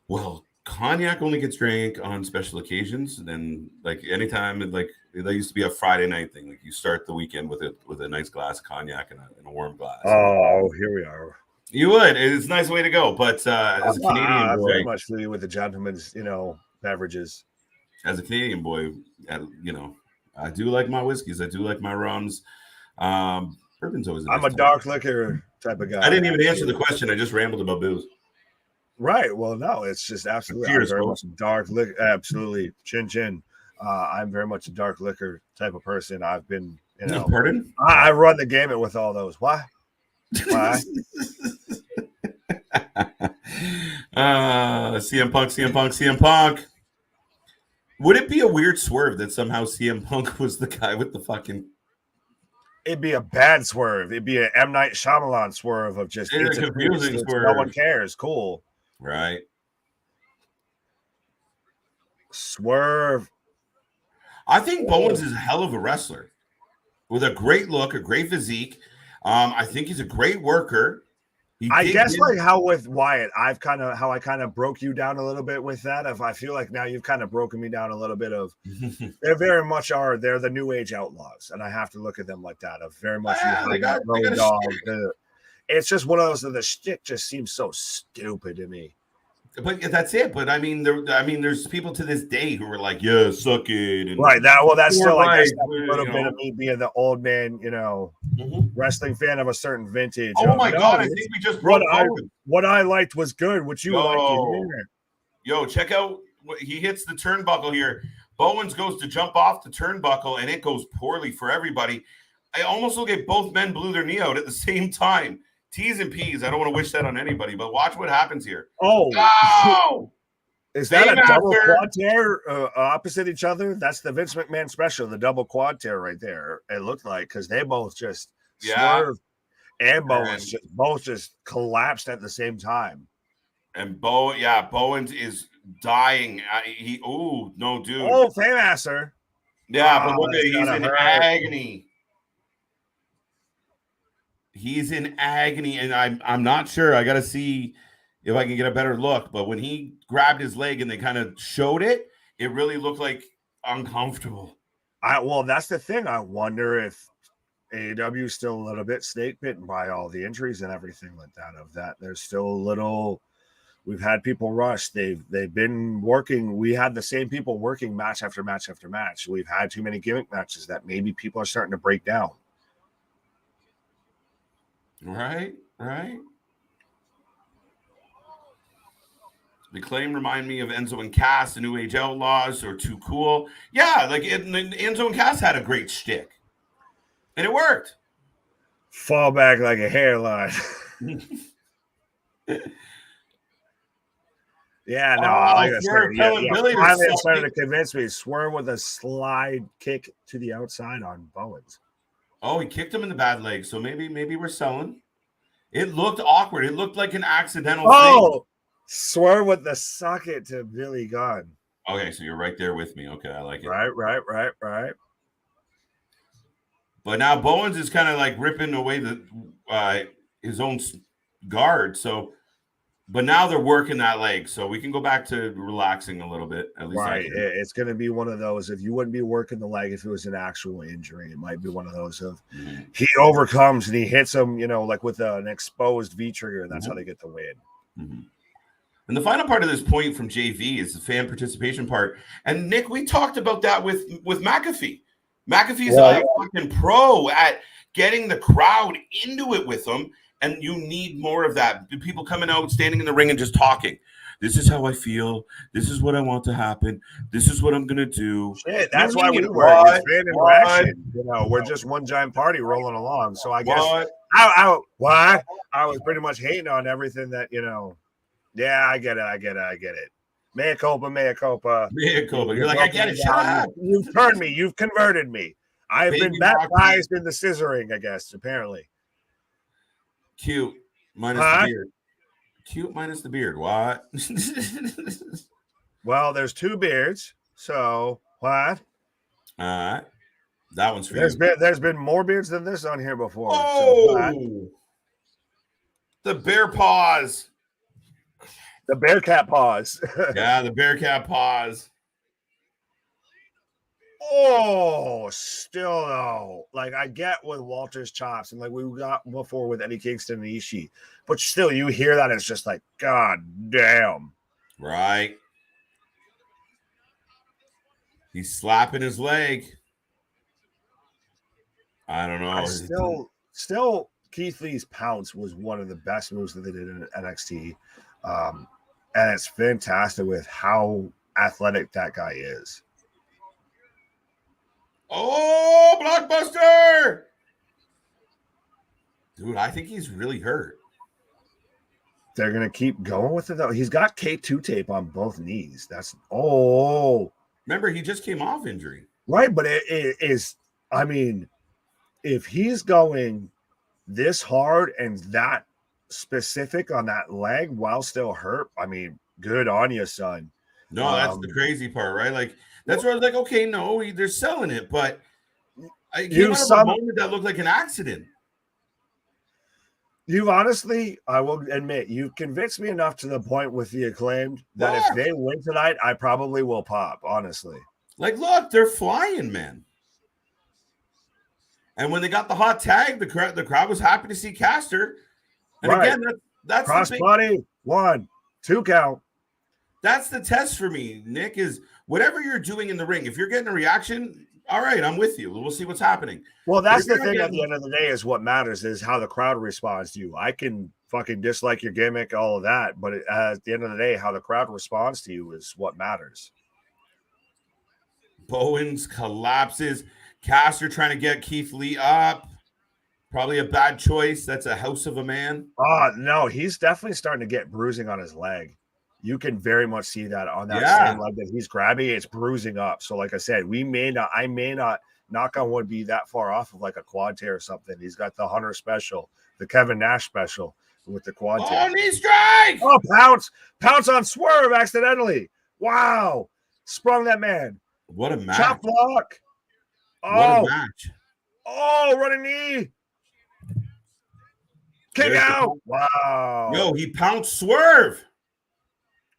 Well, cognac only gets drank on special occasions. And then, like anytime, like that used to be a Friday night thing. Like you start the weekend with a nice glass of cognac in a warm glass. Oh, here we are. You would. It's a nice way to go. But as a Canadian I'm boy, very much familiar with the gentleman's, beverages. As a Canadian boy, I do like my whiskeys. I do like my rums. Bourbon's always. I'm a dark liquor type of guy. I didn't even answer the question. I just rambled about booze. Right. Well, no, it's just absolutely. Cheers, I'm very much a dark liquor. Absolutely, chin chin. I'm very much a dark liquor type of person. I've been, Pardon? I run the gamut with all those. Why? CM Punk. Would it be a weird swerve that somehow CM Punk was the guy with the fucking? It'd be a bad swerve. It'd be an M. Night Shyamalan swerve of just it's a confusing swerve. No one cares. Cool. Right. Swerve. I think Bowens is a hell of a wrestler with a great look, a great physique. I think he's a great worker. I guess like how with Wyatt, I kind of broke you down a little bit with that. If I feel like now you've kind of broken me down a little bit of they're the new age outlaws, and I have to look at them like that. Of very much road dog. It's just one of those that the shtick just seems so stupid to me. But that's it. But I mean, there's people to this day who are like, "Yeah, suck it." And right. That's still like a little bit of me being the old man, wrestling fan of a certain vintage. Oh my god! I think we just what I liked was good. What you liked, yo, check out. He hits the turnbuckle here. Bowens goes to jump off the turnbuckle, and it goes poorly for everybody. I almost look at both men blew their knee out at the same time. T's and P's. I don't want to wish that on anybody, but watch what happens here. Oh! Is that a double quad tear opposite each other? That's the Vince McMahon special, the double quad tear right there. It looked like because they both just Swerve and Bowens both just collapsed at the same time. And Bowens is dying. No, dude. Oh, Paymaster. Yeah, but look at he's in agony. He's in agony, and I'm not sure. I got to see if I can get a better look. But when he grabbed his leg and they kind of showed it, it really looked like uncomfortable. Well, that's the thing. I wonder if AEW is still a little bit snake bitten by all the injuries and everything like that. Of that, there's still a little. We've had people rush. They've been working. We had the same people working match after match after match. We've had too many gimmick matches that maybe people are starting to break down. Right. The Acclaim remind me of Enzo and Cass, the New Age Outlaws, or Too Cool. Yeah, like Enzo and Cass had a great shtick, and it worked. Fall back like a hairline. Yeah, no, I like that. Finally, it started to convince me. Swerve with a slide kick to the outside on Bowens. Oh, he kicked him in the bad leg, so maybe we're selling. It looked awkward. It looked like an accidental thing. Swerve with the socket to Billy Gunn. Okay, so you're right there with me. Okay, I like it. Right. But now Bowens is kind of like ripping away his own guard. So, but now they're working that leg, so we can go back to relaxing a little bit. At least right. It's going to be one of those. If you wouldn't be working the leg, if it was an actual injury, it might be one of those of he overcomes and he hits him, like with an exposed V trigger, and that's how they get the win. Mm-hmm. And the final part of this point from JV is the fan participation part. And Nick, we talked about that with McAfee. McAfee's a fucking pro at getting the crowd into it with him. And you need more of that. People coming out, standing in the ring and just talking. This is how I feel. This is what I want to happen. This is what I'm going to do. Shit, that's why we work. It's fan interaction. We're just one giant party rolling along. So I guess I was pretty much hating on everything that, Yeah, I get it. Mea culpa. You're like, I get it. Shut up. You've turned me. You've converted me. I've been baptized in the scissoring, I guess, apparently. Cute minus the beard. Cute minus the beard. What? Well, there's two beards. So what? All right. That one's for you. There's been more beards than this on here before. Oh, the bear paws. The Bearcat paws. Yeah, the Bearcat paws. Oh, still though. Like I get with Walter's chops and like we got before with Eddie Kingston and Ishii, but still you hear that it's just like, God damn. Right. He's slapping his leg. I don't know. Still Keith Lee's pounce was one of the best moves that they did in NXT. And it's fantastic with how athletic that guy is. Oh, blockbuster! Dude, I think he's really hurt. They're going to keep going with it, though. He's got K2 tape on both knees. Remember, he just came off injury. Right, but it is, I mean, if he's going this hard and that specific on that leg while still hurt, I mean, good on you, son. No, that's the crazy part, right? Like, that's where I was like, okay, no, they're selling it, but it came out of a moment that looked like an accident. You honestly, I will admit, you've convinced me enough to the point with the Acclaimed that if they win tonight, I probably will pop, honestly. Like, look, they're flying, man. And when they got the hot tag, the crowd was happy to see Caster. And again, that's crossbody, 1, 2 count. That's the test for me, Nick, is whatever you're doing in the ring. If you're getting a reaction, all right, I'm with you. We'll see what's happening. Well, that's the thing at the end of the day is what matters is how the crowd responds to you. I can fucking dislike your gimmick, all of that, but at the end of the day, how the crowd responds to you is what matters. Bowens collapses. Caster trying to get Keith Lee up. Probably a bad choice. That's a house of a man. Oh, no, he's definitely starting to get bruising on his leg. You can very much see that on that same leg that he's grabbing. It's bruising up. So, like I said, I may not, knock on wood, be that far off of like a quad tear or something. He's got the Hunter special, the Kevin Nash special with the quad tear. Oh, knee strike! Oh, pounce on Swerve accidentally. Wow. Sprung that man. What a match. Chop block. Oh, what a match. Oh, running knee. Kick out. Wow. Yo, he pounced Swerve.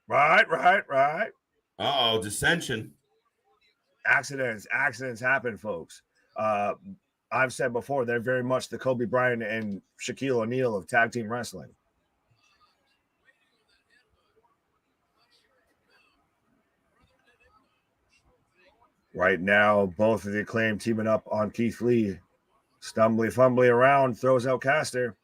Right. Uh-oh, dissension. Accidents happen, folks. I've said before, they're very much the Kobe Bryant and Shaquille O'Neal of tag team wrestling. Right now, both of the Acclaimed teaming up on Keith Lee. Fumbly around, throws out Caster.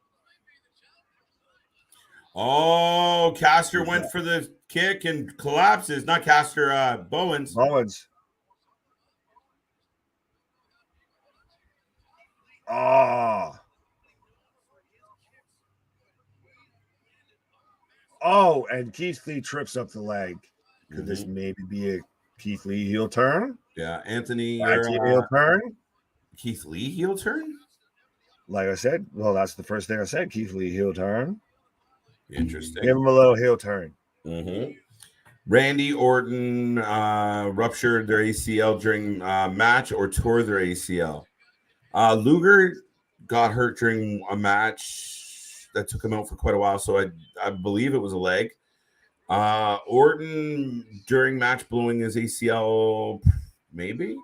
Oh, Caster went for the kick and collapses. Not Caster, Bowens. Oh, and Keith Lee trips up the leg. Could this maybe be a Keith Lee heel turn? Yeah, Anthony heel turn. Keith Lee heel turn? Like I said, well, that's the first thing I said. Keith Lee heel turn. Interesting. Give him a little heel turn. Mm-hmm. Randy Orton ruptured their ACL during match or tore their ACL. Luger got hurt during a match that took him out for quite a while, so I believe it was a leg. Orton during match blowing his ACL, maybe.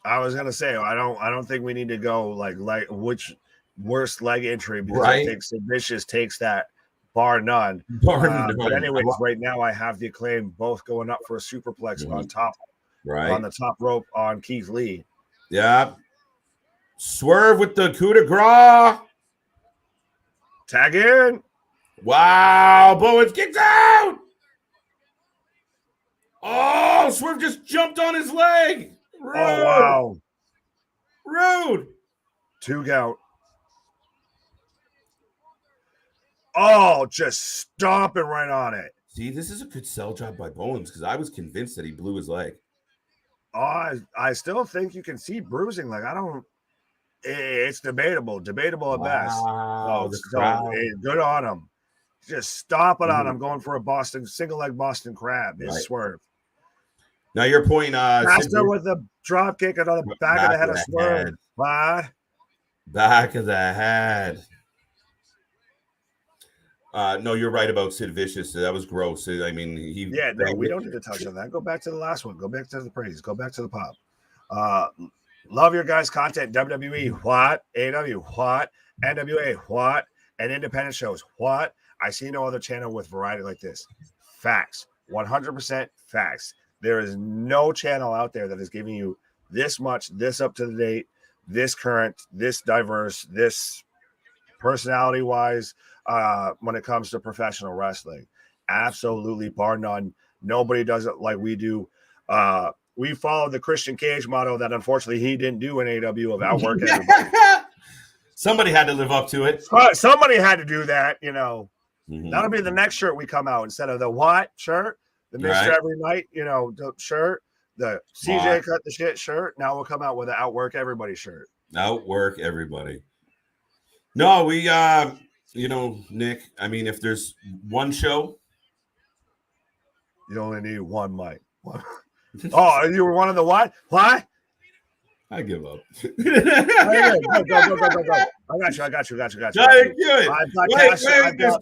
I was gonna say I don't think we need to go like which worst leg injury because I think Sid Vicious takes that bar none. But anyways, right now I have the Acclaim both going up for a superplex on top, on the top rope on Keith Lee. Yeah. Swerve with the coup de grace. Tag in. Wow. Bowens kicks out. Oh, Swerve just jumped on his leg. Rude. Oh, wow. Rude. 2 count. Oh, just stomping right on it. See, this is a good sell job by Bowens because I was convinced that he blew his leg. Oh, I still think you can see bruising. Like, it's debatable at best. Oh, so good on him. Just stomping on him, going for a single leg Boston crab. His Swerve. Now you're pointing Caster with the drop kick on the back of the head of Swerve. What? Back of the head. No, you're right about Sid Vicious. That was gross. I mean, we don't need to touch on that. Go back to the last one. Go back to the praise. Go back to the pop. Love your guys' content. WWE, what? AEW, what? NWA, what? And independent shows, what? I see no other channel with variety like this. Facts. 100% facts. There is no channel out there that is giving you this much, this up to the date, this current, this diverse, this personality-wise when it comes to professional wrestling. Absolutely, bar none. Nobody does it like we do. We follow the Christian Cage motto that unfortunately he didn't do in AEW of outwork everybody. Somebody had to live up to it. Somebody had to do that, you know. Mm-hmm. That'll be the next shirt we come out instead of the what shirt, the Mr. Every Night, you know, the shirt, the CJ cut the shit shirt. Now we'll come out with an outwork everybody shirt. Outwork everybody. No, we you know, Nick, I mean, if there's one show, you only need one mic. Oh, you were one of the what? What? I give up. Go. I got you. I've got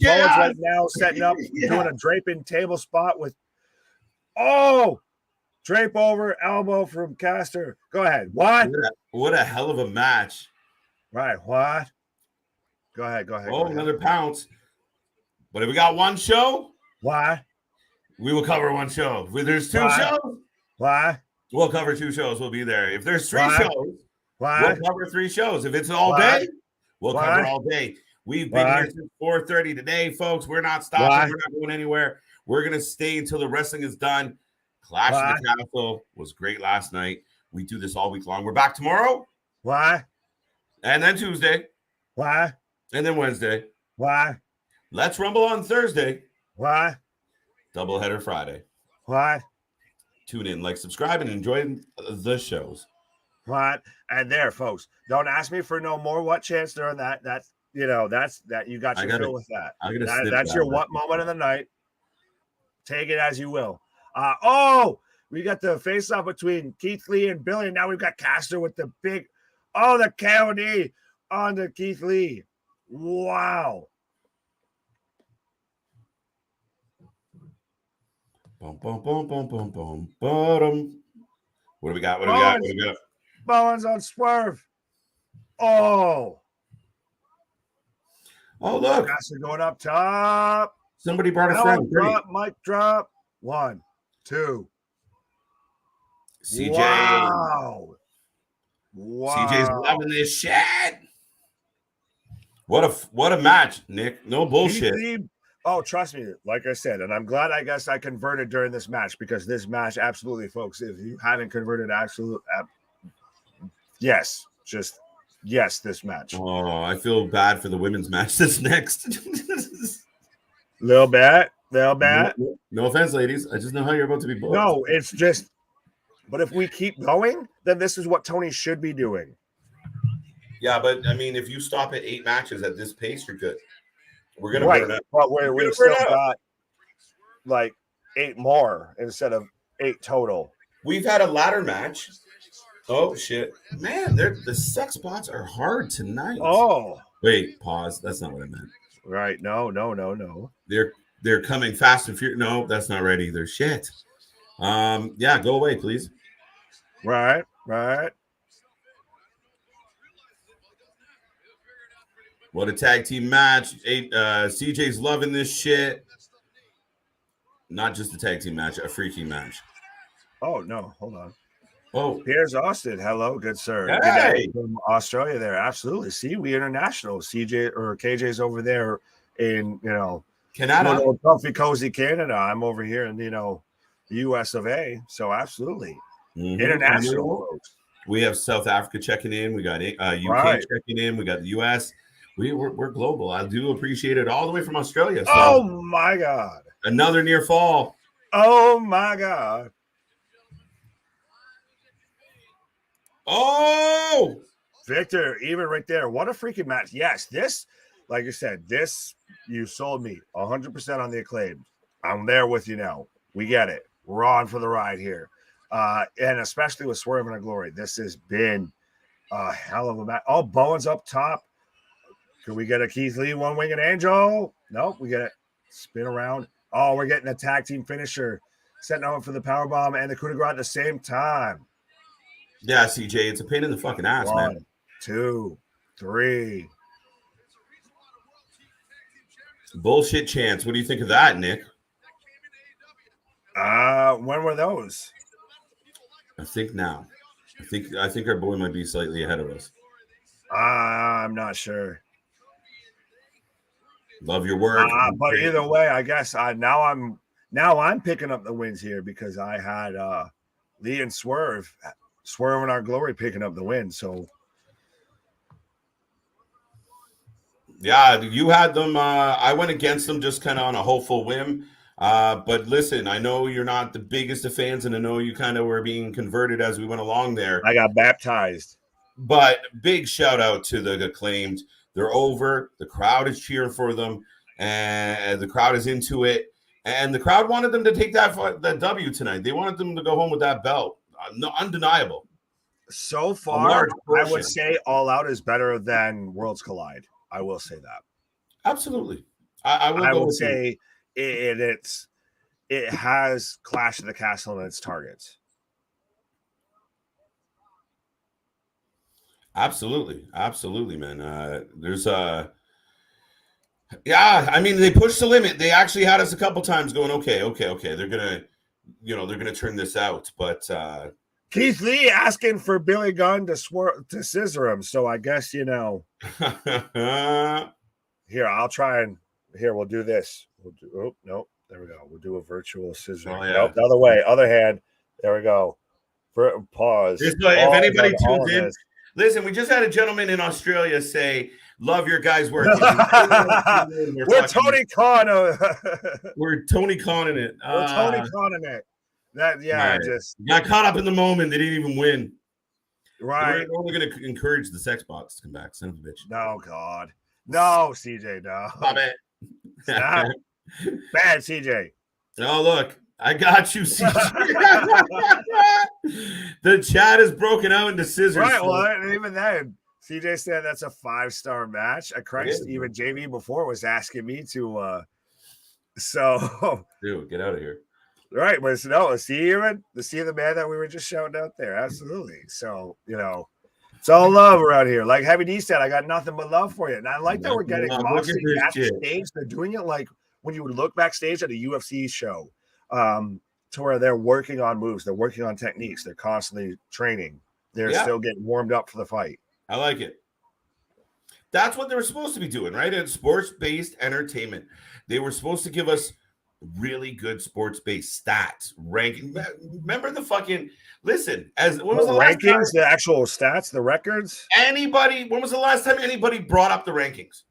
Bones right now setting up, doing a draping table spot with drape over elbow from Caster. Go ahead. What a hell of a match. Right. What? Go ahead. Another pounce. But if we got one show, why? We will cover one show. If there's two shows, why? We'll cover 2 shows. We'll be there. If there's 3 shows, we'll cover 3 shows. If it's all day, we'll cover all day. We've been here since 4:30 today, folks. We're not stopping. We're not going anywhere. We're going to stay until the wrestling is done. Clash of the Castle was great last night. We do this all week long. We're back tomorrow. Why? And then Tuesday. Why? And then Wednesday. Why? Let's Rumble on Thursday. Why? Doubleheader Friday. Why? Tune in, like, subscribe, and enjoy the shows. Right. And there, folks, don't ask me for no more what chance during that. That's, you know, that's that you got your fill with that. That's your what moment of the night. Take it as you will. We got the face-off between Keith Lee and Billy. Now we've got Caster with the big, the KOD on the Keith Lee. Wow. Boom, boom, boom, boom, boom, boom, bottom. What do we got? What do we got? Bowens on Swerve. Oh, look. Caster going up top. Somebody brought a friend. Mic drop. 1, 2. CJ. Wow. CJ's loving this shit. What a match, Nick. No bullshit. Trust me, like I said, and I'm glad I converted during this match, because this match, absolutely, folks, if you haven't converted, yes, this match. Oh, I feel bad for the women's match that's next. Little bit. No offense, ladies. I just know how you're about to be booked. No, it's just, but if we keep going, then this is what Toni should be doing. Yeah, but I mean, if you stop at 8 matches at this pace, you're good. We're gonna burn out. But we've still got like 8 more instead of 8 total. We've had a ladder match. Oh shit, man! The sex spots are hard tonight. Oh, wait, pause. That's not what I meant. Right? No. They're coming fast and furious. No, that's not right either. Shit. Yeah, go away, please. Right. What a tag team match. CJ's loving this shit. Not just a tag team match, a freaking match. Oh, no. Hold on. Oh. Piers Austin. Hello, good sir. Hey. Good from Australia there. Absolutely. See, we international. CJ or KJ's over there in, Canada. Comfy, cozy Canada. I'm over here in, the US of A. So absolutely. Mm-hmm. International. We have South Africa checking in. We got UK checking in. We got the US. We're global. I do appreciate it all the way from Australia. So oh my God. Another near fall. Oh my God. Oh, Victor, even right there. What a freaking match. Yes, this, like you said, you sold me 100% on the Acclaimed. I'm there with you now. We get it. We're on for the ride here. And especially with Swerve and Glory, this has been a hell of a match. Oh, Bowen's up top. Could we get a Keith Lee one-winged angel? Nope, we get it. Spin around. Oh, we're getting a tag team finisher. Setting up for the powerbomb and the coup de grace at the same time. Yeah, CJ, it's a pain in the fucking ass, 1, man. 2, 3. Bullshit chance. What do you think of that, Nick? When were those? I think now. I think our boy might be slightly ahead of us. I'm not sure. Love your work. But either way, I guess now I'm picking up the wins here because I had Lee and Swerve and our Glory picking up the win. So yeah, you had them. I went against them just kind of on a hopeful whim. But listen, I know you're not the biggest of fans, and I know you kind of were being converted as we went along there. I got baptized. But big shout out to the Acclaimed. They're over. The crowd is cheering for them, and the crowd is into it. And the crowd wanted them to take that W tonight. They wanted them to go home with that belt. No, undeniable. So far, I would say All Out is better than Worlds Collide. I will say that. Absolutely. I would say it has Clash of the Castle in its targets. Absolutely, man. There's yeah, I mean, they pushed the limit. They actually had us a couple times going, okay. They're gonna turn this out. But Keith Lee asking for Billy Gunn to scissor him. So I guess here I'll try and we'll do this. Nope. There we go. We'll do a virtual scissor. Oh, yeah. Nope, the other way, other hand. There we go. Pause. If anybody tunes in. Listen, we just had a gentleman in Australia say, love your guys' work. We're Tony Khan. We're Tony Khan-ing it. We're Tony Khan-ing it. Right. Just got caught up in the moment. They didn't even win. Right. We're only going to encourage the sex bots to come back. Son of a bitch. No, God. No, CJ, no. Stop it. Stop. Bad, CJ. Oh, look. I got you, CJ. The chat is broken out into scissors. Right, well, even then, CJ said that's a 5-star match. Christ, even JV before was asking me to Dude, get out of here. Right, but see the man that we were just shouting out there. Absolutely. So, it's all love around here. Like Heavy D said, I got nothing but love for you. And I like that we're getting Moxley backstage. They're doing it like when you would look backstage at a UFC show. To where they're working on moves, they're working on techniques, they're constantly training, they're still getting warmed up for the fight. I like it. That's what they were supposed to be doing, right? It's sports-based entertainment. They were supposed to give us really good sports-based stats, ranking. Remember the fucking when was the rankings, last time? The actual stats, the records? When was the last time anybody brought up the rankings?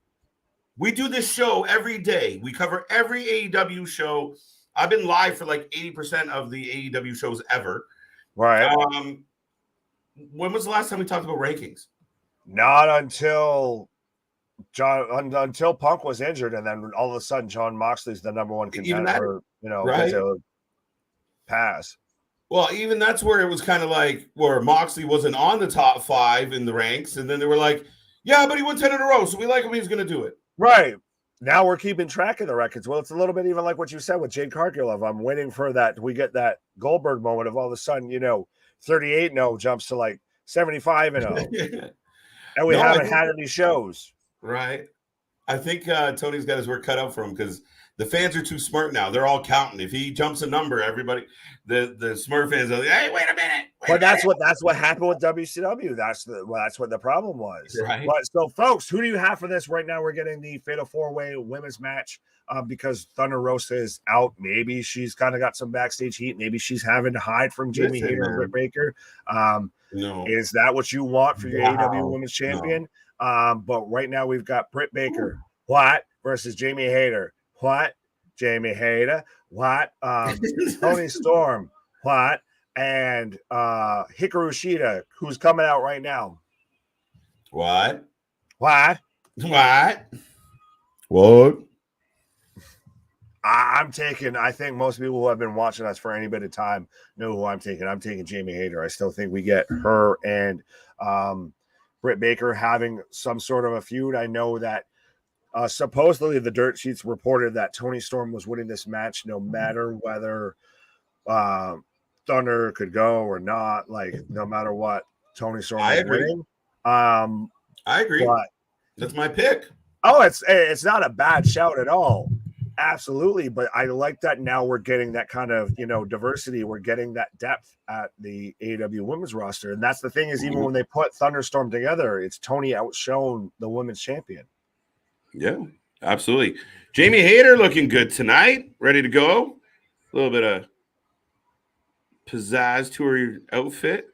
We do this show every day. We cover every AEW show. I've been live for like 80% of the AEW shows ever. Right. When was the last time we talked about rankings? Not until Punk was injured, and then all of a sudden John Moxley's the number one contender. Right? Pass. Well, even that's where it was kind of like where Moxley wasn't on the top 5 in the ranks, and then they were like, "Yeah, but he won 10 in a row, so we like him. He's going to do it." Right. Now we're keeping track of the records. Well, it's a little bit even like what you said with Jade Cargill. I'm waiting for that. We get that Goldberg moment of all of a sudden, 38-0 jumps to like 75-0. And we haven't had any shows. Right. I think Tony's got his work cut out for him because the fans are too smart now. They're all counting. If he jumps a number, everybody, the smart fans are like, "Hey, wait a minute." That's what happened with WCW. That's what the problem was. Right. But so, folks, who do you have for this right now? We're getting the Fatal 4-Way women's match because Thunder Rosa is out. Maybe she's kind of got some backstage heat. Maybe she's having to hide from Jamie Hayter and Britt Baker. No. Is that what you want for your AEW Women's Champion? No. But right now we've got Britt Baker. What? Versus Jamie Hayter. What? Jamie Hayter. What? Toni Storm. What? And Hikaru Shida, who's coming out right now. What? I'm taking, I think most people who have been watching us for any bit of time know who I'm taking. I'm taking Jamie Hayter. I still think we get her and Britt Baker having some sort of a feud. I know that supposedly the dirt sheets reported that Toni Storm was winning this match no matter whether Thunder could go or not. Like, no matter what, Toni Storm was winning. I agree. But, that's my pick. Oh, it's not a bad shout at all. Absolutely, but I like that now we're getting that kind of, diversity. We're getting that depth at the AEW women's roster. And that's the thing is, even when they put Thunderstorm together, it's Toni outshone the women's champion. Yeah, absolutely. Jamie Hayter looking good tonight. Ready to go. A little bit of pizzazz to her outfit.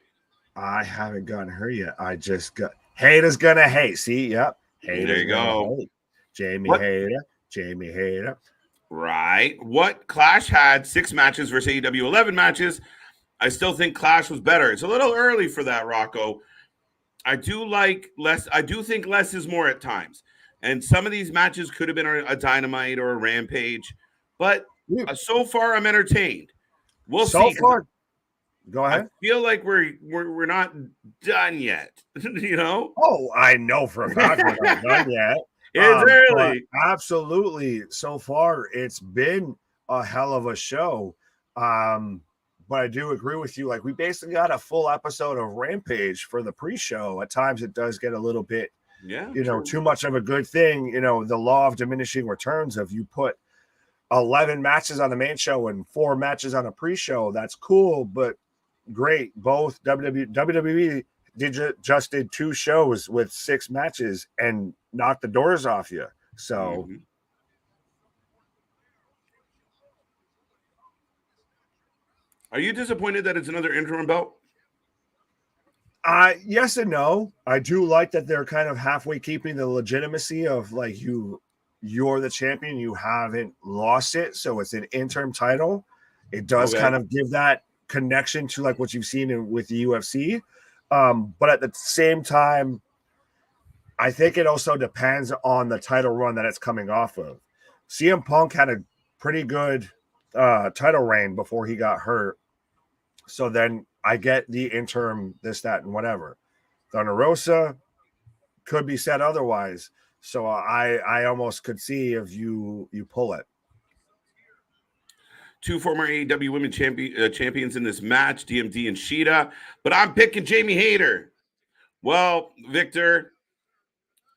I haven't gotten her yet. I just got Hayter's gonna hate. See, yep. Hayter's there you go. Hate. Jamie Hayter. Right. What Clash had 6 matches versus AEW 11 matches. I still think Clash was better. It's a little early for that, Rocco. I do like less. I do think less is more at times. And some of these matches could have been a Dynamite or a Rampage. But so far, I'm entertained. We'll see. So far, go ahead. I feel like we're not done yet. Oh, I know for a fact we're not done yet. It's early. Absolutely. So far, it's been a hell of a show. But I do agree with you. Like, we basically got a full episode of Rampage for the pre-show. At times, it does get a little bit, too much of a good thing. The law of diminishing returns of you put 11 matches on the main show and 4 matches on a pre-show. That's cool, but great. Both WWE just did 2 shows with 6 matches and knocked the doors off you. So Are you disappointed that it's another interim belt? Yes and no. I do like that they're kind of halfway keeping the legitimacy of like you're the champion, you haven't lost it, so it's an interim title. It does kind of give that connection to like what you've seen with the UFC. But at the same time, I think it also depends on the title run that it's coming off of. CM Punk had a pretty good title reign before he got hurt. So then I get the interim, this, that, and whatever. Thunder Rosa could be said otherwise. So I almost could see if you pull it. 2 former AEW women champions in this match, DMD and Shida. But I'm picking Jamie Hayter. Well, Victor,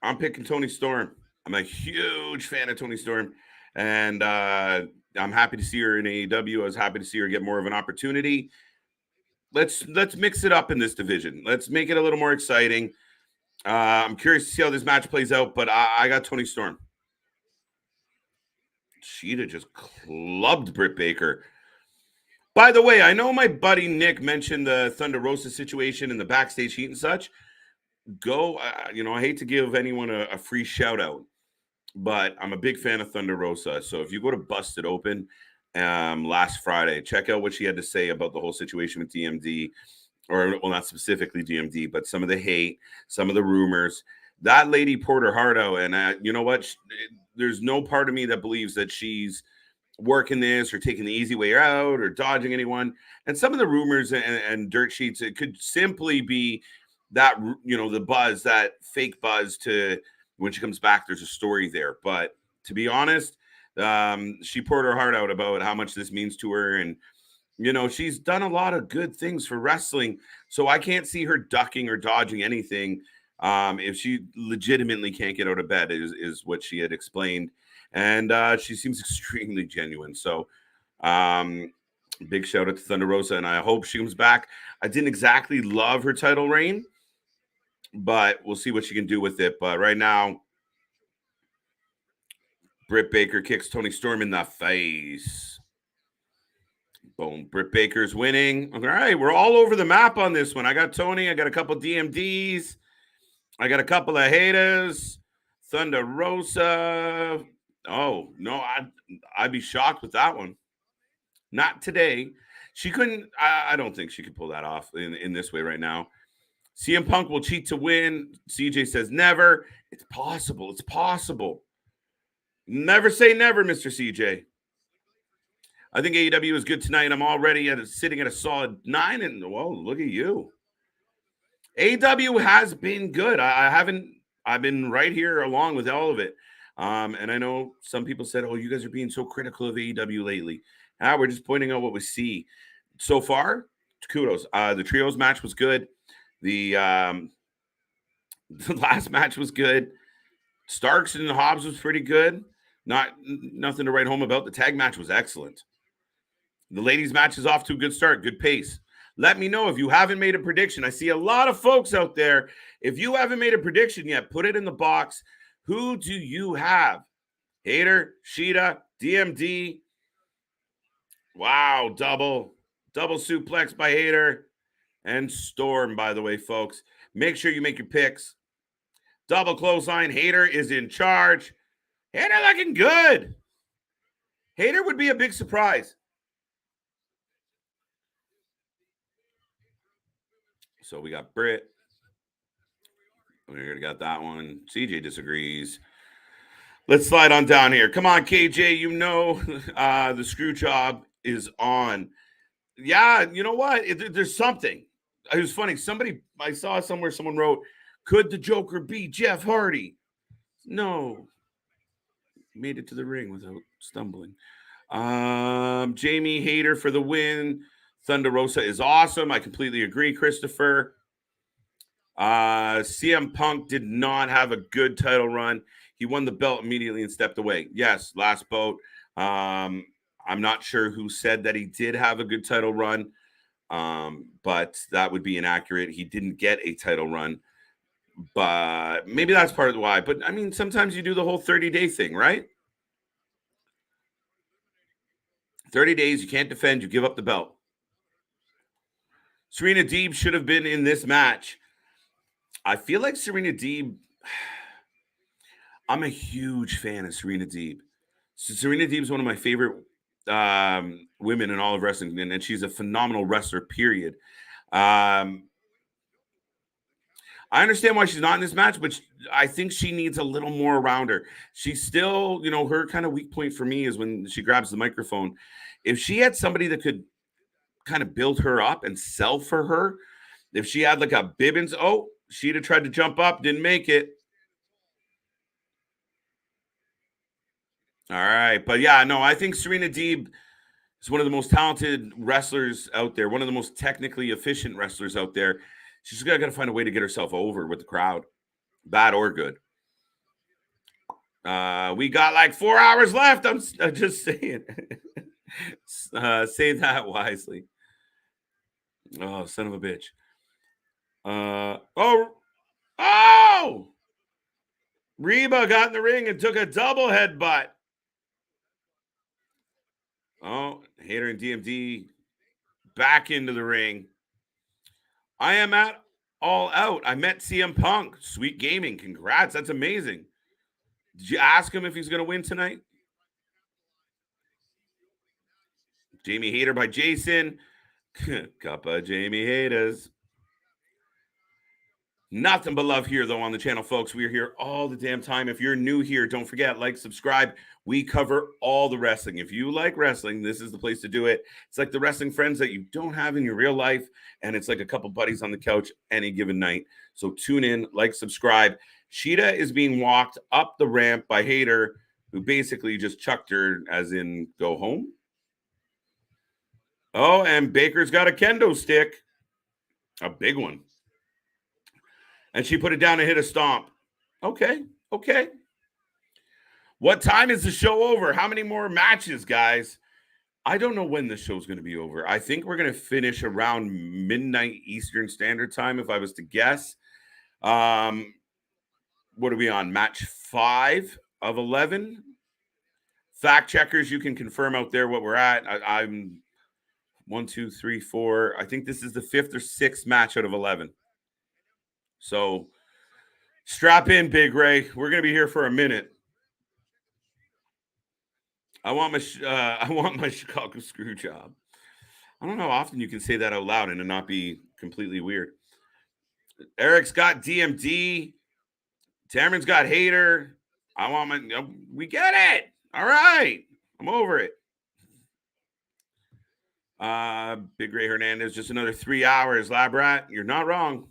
I'm picking Toni Storm. I'm a huge fan of Toni Storm. And I'm happy to see her in AEW. I was happy to see her get more of an opportunity. Let's mix it up in this division. Let's make it a little more exciting. I'm curious to see how this match plays out, but I got Toni Storm. Shida just clubbed Britt Baker. By the way, I know my buddy Nick mentioned the Thunder Rosa situation and the backstage heat and such. I hate to give anyone a free shout out, but I'm a big fan of Thunder Rosa. So if you go to Busted Open last Friday, check out what she had to say about the whole situation with DMD, or well, not specifically DMD, but some of the hate, some of the rumors. That lady poured her heart out, and you know what? There's no part of me that believes that she's working this or taking the easy way out or dodging anyone. And some of the rumors and dirt sheets, it could simply be that, the buzz, that fake buzz to when she comes back, there's a story there. But to be honest, she poured her heart out about how much this means to her. And, she's done a lot of good things for wrestling. So I can't see her ducking or dodging anything. If she legitimately can't get out of bed is what she had explained. And she seems extremely genuine. So big shout out to Thunder Rosa, and I hope she comes back. I didn't exactly love her title reign, but we'll see what she can do with it. But right now, Britt Baker kicks Toni Storm in the face. Boom. Britt Baker's winning. All right, we're all over the map on this one. I got Toni. I got a couple DMDs. I got a couple of haters. Thunder Rosa. Oh, no, I'd be shocked with that one. Not today. She couldn't. I don't think she could pull that off in this way right now. CM Punk will cheat to win. CJ says never. It's possible. It's possible. Never say never, Mr. CJ. I think AEW is good tonight. I'm already sitting at a solid 9, and well, look at you. AEW has been good. I've been right here along with all of it. And I know some people said, "Oh, you guys are being so critical of AEW lately." We're just pointing out what we see so far. Kudos. The trios match was good. The last match was good. Starks and Hobbs was pretty good. Nothing to write home about. The tag match was excellent. The ladies match is off to a good start, good pace. Let me know if you haven't made a prediction. I see a lot of folks out there. If you haven't made a prediction yet, put it in the box. Who do you have? Hayter, Shida, DMD. Wow, double suplex by Hayter and Storm, by the way, folks. Make sure you make your picks. Double clothesline. Hayter is in charge. Hayter looking good. Hayter would be a big surprise. So we got Britt. We already got that one. CJ disagrees. Let's slide on down here. Come on, KJ. You know the screw job is on. Yeah, you know what? There's something. It was funny. I saw somewhere someone wrote, could the Joker be Jeff Hardy? No. He made it to the ring without stumbling. Jamie Hayter for the win. Thunder Rosa is awesome. I completely agree, Christopher. CM Punk did not have a good title run. He won the belt immediately and stepped away. Yes, last boat. I'm not sure who said that he did have a good title run, but that would be inaccurate. He didn't get a title run, but maybe that's part of why. But I mean, sometimes you do the whole 30-day thing, right? 30 days, you can't defend, you give up the belt. Serena Deeb should have been in this match. I feel like Serena Deeb, I'm a huge fan of Serena Deeb. So Serena Deeb is one of my favorite women in all of wrestling, and she's a phenomenal wrestler, period. I understand why she's not in this match, but I think she needs a little more around her. She's still, her kind of weak point for me is when she grabs the microphone. If she had somebody that could kind of build her up and sell for her, if she had like a Bibbins, she'd have tried to jump up, didn't make it. All right. But yeah, no, I think Serena Deeb is one of the most talented wrestlers out there, one of the most technically efficient wrestlers out there. She's got to find a way to get herself over with the crowd, bad or good. We got like 4 hours left. I'm just saying. Say that wisely. Oh, son of a bitch. Reba got in the ring and took a double headbutt. Oh, Hayter and DMD back into the ring. I am at All Out. I met CM Punk. Sweet gaming. Congrats. That's amazing. Did you ask him if he's going to win tonight? Jamie Hayter by Jason. Cuppa Jamie Haters. Nothing but love here, though, on the channel, folks. We are here all the damn time. If you're new here, don't forget, like, subscribe. We cover all the wrestling. If you like wrestling, this is the place to do it. It's like the wrestling friends that you don't have in your real life, and it's like a couple buddies on the couch any given night. So tune in, like, subscribe. Shida is being walked up the ramp by Hayter, who basically just chucked her, as in go home. Oh, and Baker's got a kendo stick, a big one. And she put it down and hit a stomp. Okay. What time is the show over? How many more matches, guys? I don't know when the show's going to be over. I think we're going to finish around midnight Eastern Standard Time, if I was to guess. What are we on? Match 5 of 11? Fact checkers, you can confirm out there what we're at. I'm 1, 2, 3, 4. I think this is the 5th or 6th match out of 11. So strap in, Big Ray. We're going to be here for a minute. I want my Chicago screw job. I don't know how often you can say that out loud and it not be completely weird. Eric's got DMD. Tameron's got Hayter. We get it. All right. I'm over it. Big Ray Hernandez, just another 3 hours. Lab Rat, you're not wrong.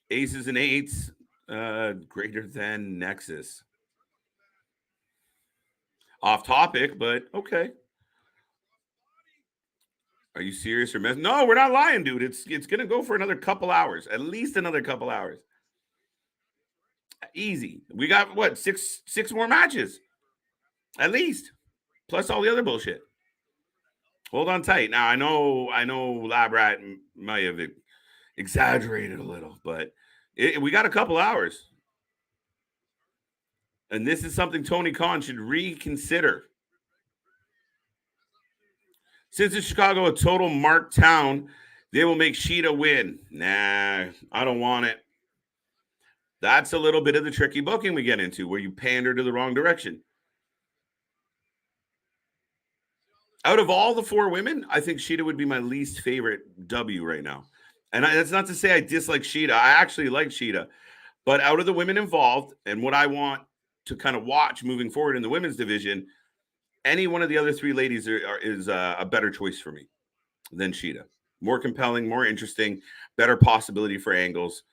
Aces and eights, greater than Nexus. Off topic, but okay. Are you serious or messing? No, we're not lying, dude. It's gonna go for another couple hours, at least another couple hours. Easy. We got what, six more matches, at least, plus all the other bullshit. Hold on tight. Now I know Lab Rat might have exaggerated a little, but we got a couple hours. And this is something Tony Khan should reconsider. Since it's Chicago a total marked town, they will make Shida win. Nah, I don't want it. That's a little bit of the tricky booking we get into, where you pander to the wrong direction. Out of all the 4 women, I think Shida would be my least favorite W right now. And that's not to say I dislike Shida. I actually like Shida. But out of the women involved and what I want to kind of watch moving forward in the women's division, any one of the other 3 ladies is a better choice for me than Shida. More compelling, more interesting, better possibility for angles.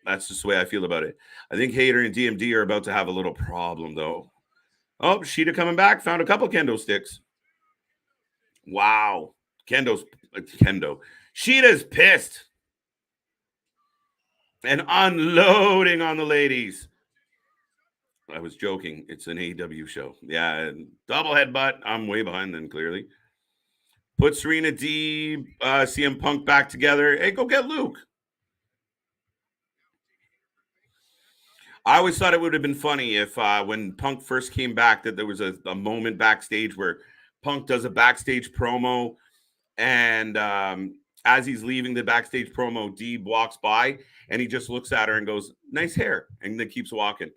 That's just the way I feel about it. I think Hayter and DMD are about to have a little problem, though. Oh, Shida coming back. Found a couple kendo sticks. Wow. Kendo. Shida's pissed. And unloading on the ladies. I was joking. It's an AEW show. Yeah, double headbutt. I'm way behind them, clearly. Put Serena D, CM Punk back together. Hey, go get Luke. I always thought it would have been funny if when Punk first came back that there was a moment backstage where Punk does a backstage promo and as he's leaving the backstage promo, D walks by and he just looks at her and goes, nice hair, and then keeps walking.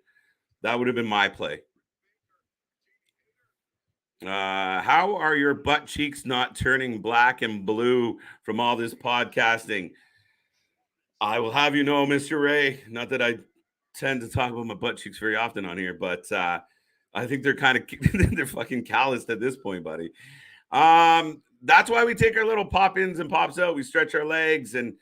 That would have been my play. How are your butt cheeks not turning black and blue from all this podcasting? I will have you know, Mr. Ray, not that I tend to talk about my butt cheeks very often on here, but I think they're kind of they're fucking calloused at this point, buddy. That's why we take our little pop-ins and pops out. We stretch our legs and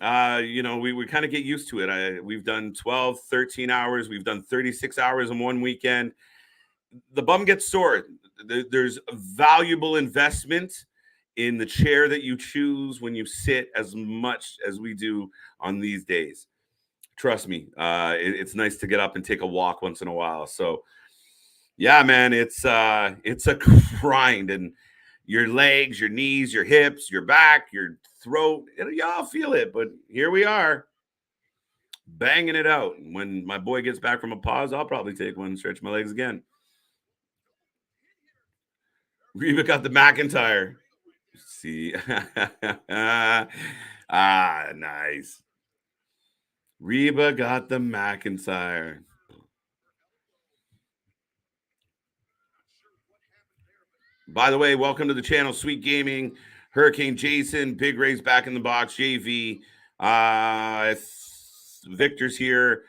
we kind of get used to it. We've done 12, 13 hours. We've done 36 hours in one weekend. The bum gets sore. There's a valuable investment in the chair that you choose when you sit as much as we do on these days. Trust me, it's nice to get up and take a walk once in a while. So, yeah, man, it's a grind, and your legs, your knees, your hips, your back, your throat, y'all feel it. But here we are, banging it out. When my boy gets back from a pause, I'll probably take one and stretch my legs again. Reba got the McIntyre. See, nice. Reba got the McIntyre. By the way, welcome to the channel, Sweet Gaming, Hurricane Jason, Big Ray's back in the box, JV, Victor's here,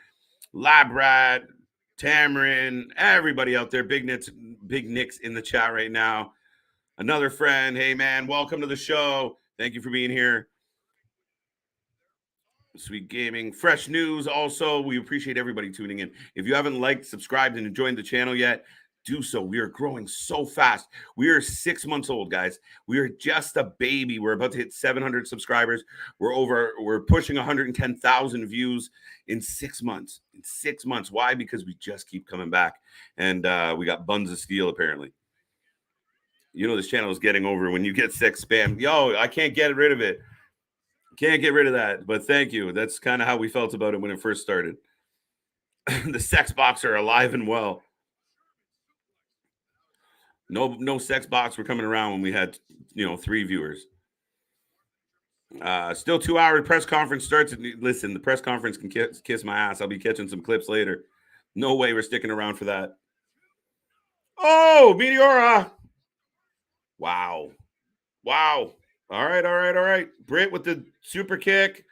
Lab Rat, Tamarin, everybody out there, Big Nick's in the chat right now. Another friend, hey man, welcome to the show. Thank you for being here. Sweet Gaming, fresh news. Also, we appreciate everybody tuning in. If you haven't liked, subscribed, and joined the channel yet, do so. We are growing so fast. We are 6 months old, guys. We are just a baby. We're about to hit 700 subscribers. We're pushing 110,000 views in 6 months. In 6 months. Why? Because we just keep coming back. And we got buns of steel, apparently. You know this channel is getting over when you get sex spam. Yo, I can't get rid of it. Can't get rid of that. But thank you. That's kind of how we felt about it when it first started. The sex box are alive and well. No sex box were coming around when we had 3 viewers. Still 2 hour press conference starts. Listen, the press conference can kiss my ass. I'll be catching some clips later. No way we're sticking around for that. Oh, Meteora. Wow. All right. Britt with the super kick.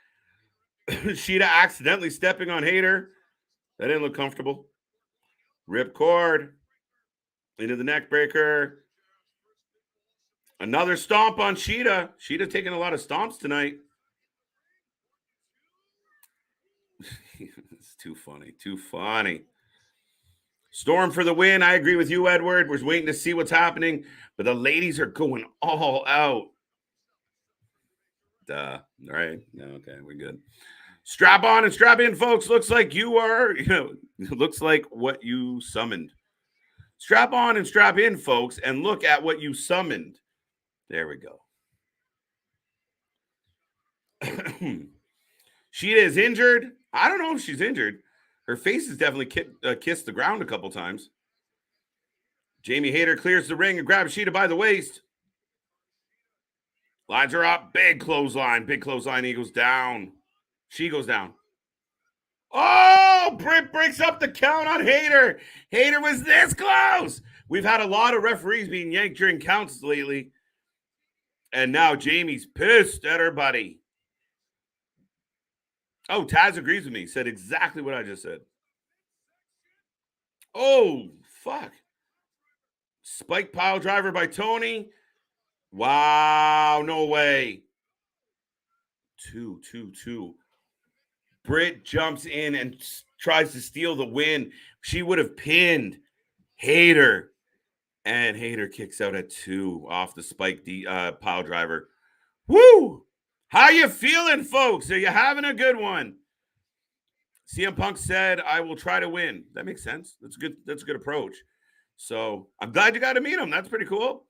Shida accidentally stepping on Hayter. That didn't look comfortable. Rip cord. Into the neck breaker. Another stomp on Shida. Shida taking a lot of stomps tonight. It's too funny. Too funny. Storm for the win. I agree with you, Edward. We're waiting to see what's happening, but the ladies are going all out. Duh. All right. Yeah, okay, we're good. Strap on and strap in, folks. Looks like you are, looks like what you summoned. Strap on and strap in, folks, and look at what you summoned. There we go. Shida is injured. I don't know if she's injured. Her face has definitely kissed the ground a couple times. Jamie Hayter clears the ring and grabs Shida by the waist. Lines her up. Big clothesline. Big clothesline. He goes down. She goes down. Oh, Britt breaks up the count on Hayter. Hayter was this close. We've had a lot of referees being yanked during counts lately. And now Jamie's pissed at her buddy. Oh, Taz agrees with me. Said exactly what I just said. Oh, fuck. Spike pile driver by Toni. Wow, no way. 2. Britt jumps in and tries to steal the win. She would have pinned Hayter. And Hayter kicks out at 2 off the Spike pile driver. Woo! How you feeling, folks? Are you having a good one? CM Punk said, I will try to win. That makes sense. That's good. That's a good approach. So I'm glad you got to meet him. That's pretty cool.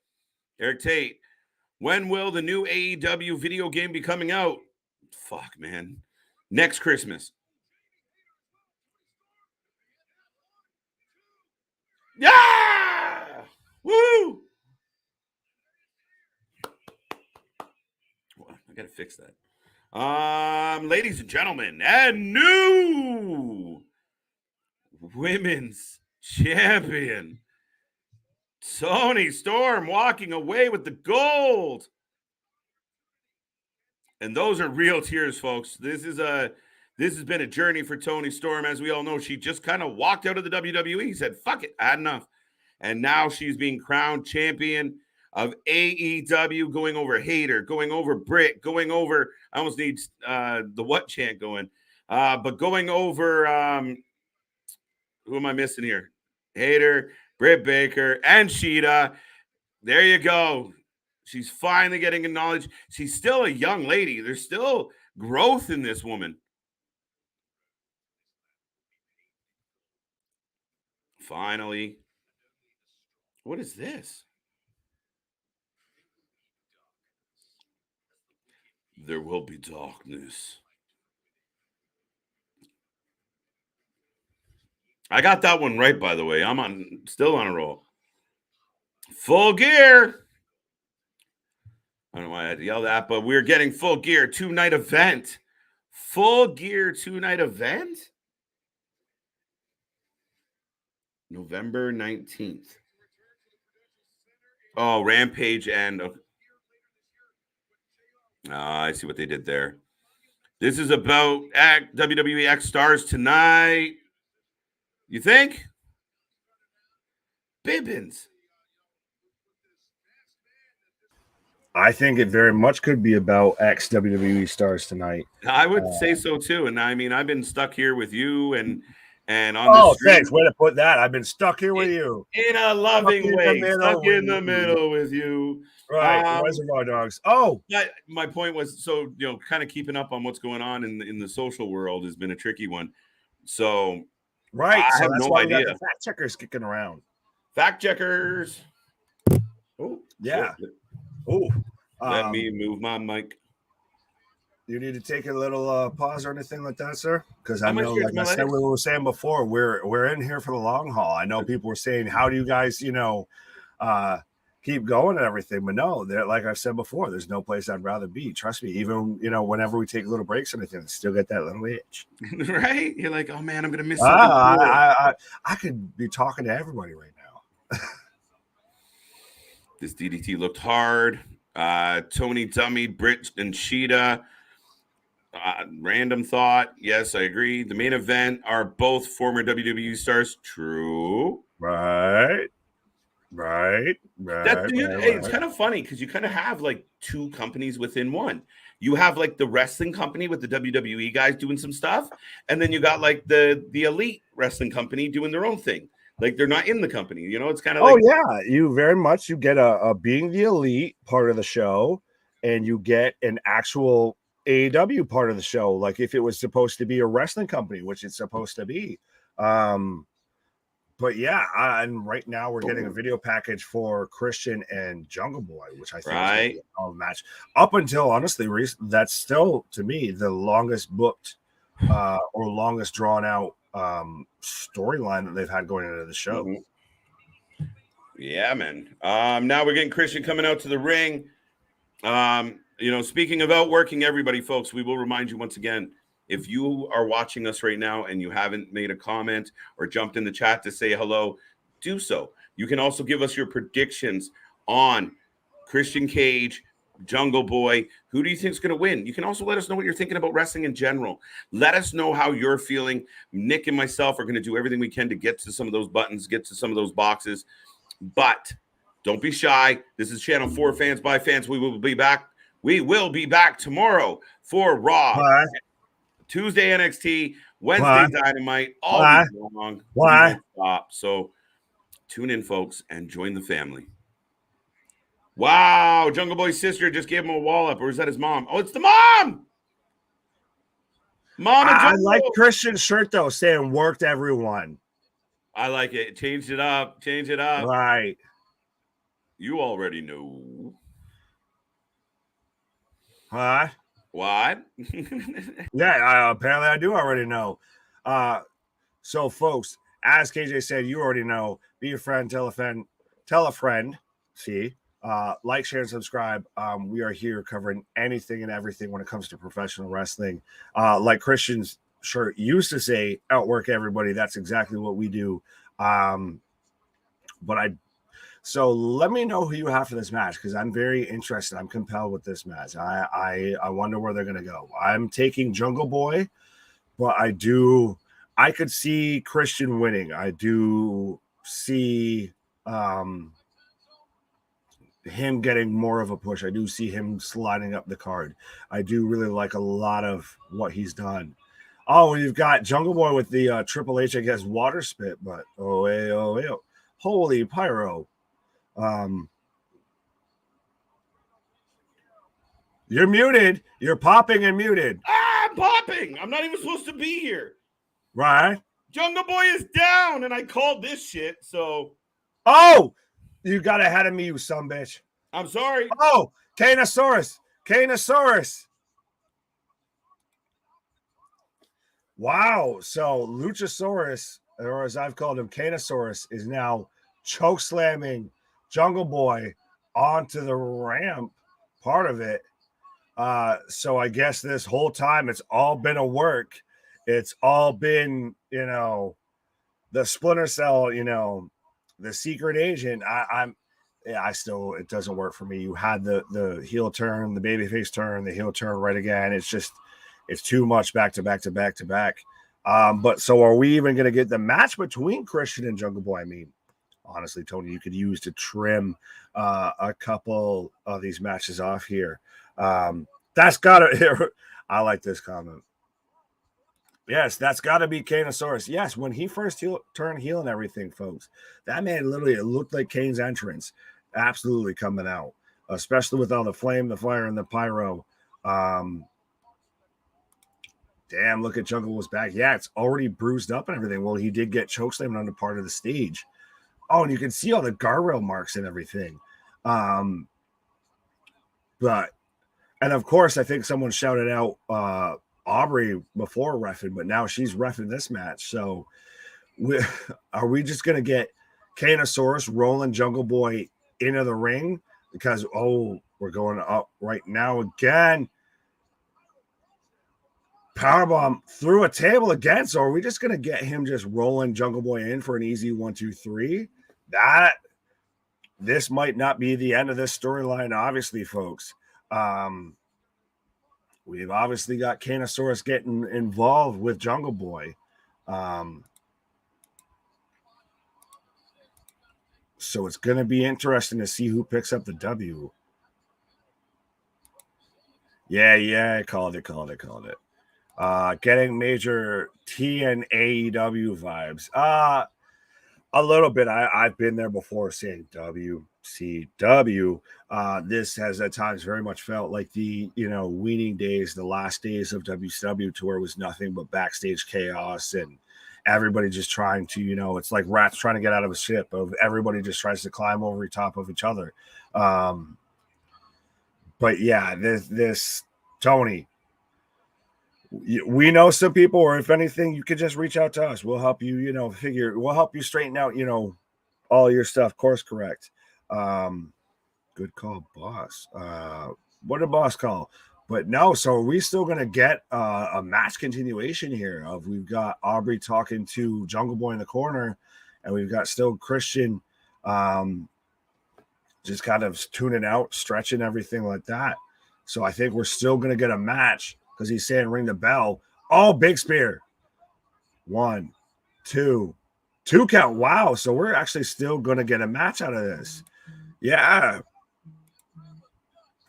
Eric Tate, when will the new AEW video game be coming out? Fuck, man. Next Christmas. Yeah! Woo! Well, I got to fix that. Ladies and gentlemen, and new women's champion, Toni Storm, walking away with the gold. And those are real tears, folks. This has been a journey for Toni Storm. As we all know, she just kind of walked out of the WWE, said, fuck it, I had enough. And now she's being crowned champion of AEW, going over Hayter, going over Britt, going over, I almost need the what chant going, but going over, who am I missing here? Hayter, Britt Baker, and Shida. There you go. She's finally getting acknowledged. She's still a young lady. There's still growth in this woman. Finally. What is this? There will be darkness. I got that one right, by the way. I'm still on a roll. Full gear. I don't know why I had to yell that, but we're getting Full Gear 2-night event. Full Gear 2-night event? November 19th. Oh, Rampage and... I see what they did there. This is about WWE X Stars tonight. You think? Bibbins. I think it very much could be about ex WWE stars tonight. I would say so too. And I mean, I've been stuck here with you and on the street. Thanks. Way to put that. I've been stuck here with you. In a loving way. Stuck in the middle with you. Right. Reservoir Dogs. Oh. My point was, so, kind of keeping up on what's going on in the social world has been a tricky one. So, right. I have no idea. The fact checkers kicking around. Fact checkers. Oh, yeah. Oh, let me move my mic. You need to take a little pause or anything like that, sir? Because I know, like I said, we were saying before, we're in here for the long haul. I know people were saying, how do you guys, keep going and everything? But no, like I've said before, there's no place I'd rather be. Trust me, even, whenever we take little breaks and anything, I still get that little itch. Right? You're like, oh, man, I'm going to miss something. I could be talking to everybody right now. This DDT looked hard. Toni dummy, Britt and Shida. Random thought. Yes, I agree. The main event are both former WWE stars. True. Right. Right. It's kind of funny because you kind of have like two companies within one. You have like the wrestling company with the WWE guys doing some stuff, and then you got like the elite wrestling company doing their own thing. Like they're not in the company, it's kind of like, you very much, you get a being the elite part of the show, and you get an actual AEW part of the show. Like if it was supposed to be a wrestling company, which it's supposed to be. But yeah, and right now we're getting a video package for Christian and Jungle Boy, which I think is going to be a match. Up until honestly, that's still to me the longest booked or longest drawn out storyline that they've had going into the show. Mm-hmm. Yeah, man. Now we're getting Christian coming out to the ring. Speaking of outworking everybody, folks, we will remind you once again. If you are watching us right now and you haven't made a comment or jumped in the chat to say hello, do so. You can also give us your predictions on Christian Cage, Jungle Boy. Who do you think is going to win? You can also let us know what you're thinking about wrestling in general. Let us know how you're feeling. Nick and myself are going to do everything we can to get to some of those buttons, get to some of those boxes. But don't be shy. This is Channel 4 Fans by Fans. We will be back. We will be back tomorrow for Raw. Bye. Tuesday NXT, Wednesday Dynamite, all week long. We won't stop. So tune in, folks, and join the family. Wow, Jungle Boy's sister just gave him a wall up, or is that his mom? Oh, it's the mom. Mama Jungle. I like Christian's shirt though, saying "worked everyone." I like it. Change it up. Right. You already know. Huh? What? Yeah, apparently I do already know. So folks, as KJ said, you already know. Be a friend, tell a friend. See, like, share, and subscribe. We are here covering anything and everything when it comes to professional wrestling. Like Christian's shirt used to say, outwork everybody. That's exactly what we do. So let me know who you have for this match, because I'm very interested. I'm compelled with this match. I wonder where they're going to go. I'm taking Jungle Boy, but I could see Christian winning. I do see him getting more of a push. I do see him sliding up the card. I do really like a lot of what he's done. Oh, you've got Jungle Boy with the Triple H, I guess, water spit, but holy pyro. You're muted. You're popping and muted. I'm popping. I'm not even supposed to be here. Right. Jungle Boy is down, and I called this shit, so. Oh, you got ahead of me, you sumbitch. I'm sorry. Oh, Kanosaurus. Wow. So Luchasaurus, or as I've called him, Kanosaurus, is now choke slamming Jungle Boy onto the ramp, part of it. So I guess this whole time it's all been a work. It's all been, the Splinter Cell, the secret agent. It doesn't work for me. You had the heel turn, the babyface turn, the heel turn right again. It's too much back to back to back to back. But so are we even going to get the match between Christian and Jungle Boy? I mean, honestly, Tony, you could use to trim a couple of these matches off here. That's gotta. I like this comment. Yes, that's got to be Kanosaurus. Yes, when he first turned heel and everything, folks, that man literally, it looked like Kane's entrance, absolutely coming out, especially with all the flame, the fire, and the pyro. Damn, look at Jungle was back. Yeah, it's already bruised up and everything. Well, he did get chokeslammed on the part of the stage. Oh, and you can see all the guardrail marks and everything. And of course, I think someone shouted out Aubrey before reffing, but now she's reffing this match. So are we just going to get Kanosaurus rolling Jungle Boy into the ring? Because, we're going up right now again. Powerbomb through a table again. So are we just going to get him just rolling Jungle Boy in for an easy 1, 2, 3? This might not be the end of this storyline, obviously, folks. We've obviously got Kanosaurus getting involved with Jungle Boy. So it's going to be interesting to see who picks up the W. Yeah, I called it. Getting major T and AEW vibes. A little bit. I've been there before saying WCW. This has at times very much felt like the, weaning days, the last days of WCW, to where it was nothing but backstage chaos and everybody just trying to, it's like rats trying to get out of a ship, of everybody just tries to climb over top of each other. But yeah, this Toni, we know some people, or if anything, you could just reach out to us. We'll help you, we'll help you straighten out, all your stuff. Course correct. Good call, boss. What did boss call? But no, so are we still going to get a match continuation here of, we've got Aubrey talking to Jungle Boy in the corner, and we've got still Christian just kind of tuning out, stretching, everything like that. So I think we're still going to get a match, because he's saying ring the bell. Oh, big spear. 1, 2 count. Wow. So we're actually still going to get a match out of this. Yeah.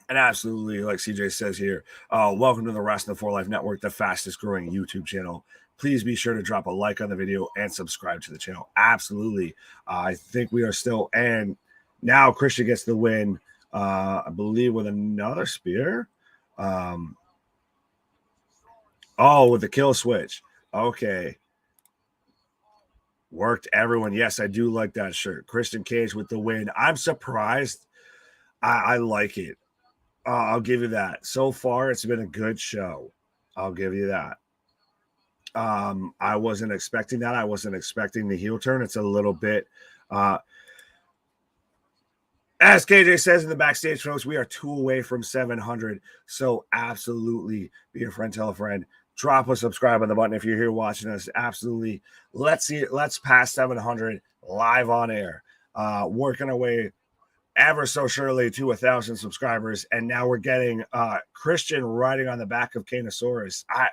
And absolutely, like CJ says here, welcome to the Wrasslin for Life Network, the fastest growing YouTube channel. Please be sure to drop a like on the video and subscribe to the channel. Absolutely. I think we are still, and now Christian gets the win, I believe, with another spear. With the kill switch. Okay. Worked, everyone. Yes, I do like that shirt. Christian Cage with the win. I'm surprised. I like it. I'll give you that. So far, it's been a good show. I'll give you that. I wasn't expecting that. I wasn't expecting the heel turn. It's a little bit, as KJ says in the backstage, folks, we are 2 away from 700. So absolutely be a friend, tell a friend. Drop a subscribe on the button if you're here watching us. Absolutely. Let's see it. Let's pass 700 live on air. Working our way ever so surely to 1,000 subscribers. And now we're getting Christian riding on the back of Kanosaurus. I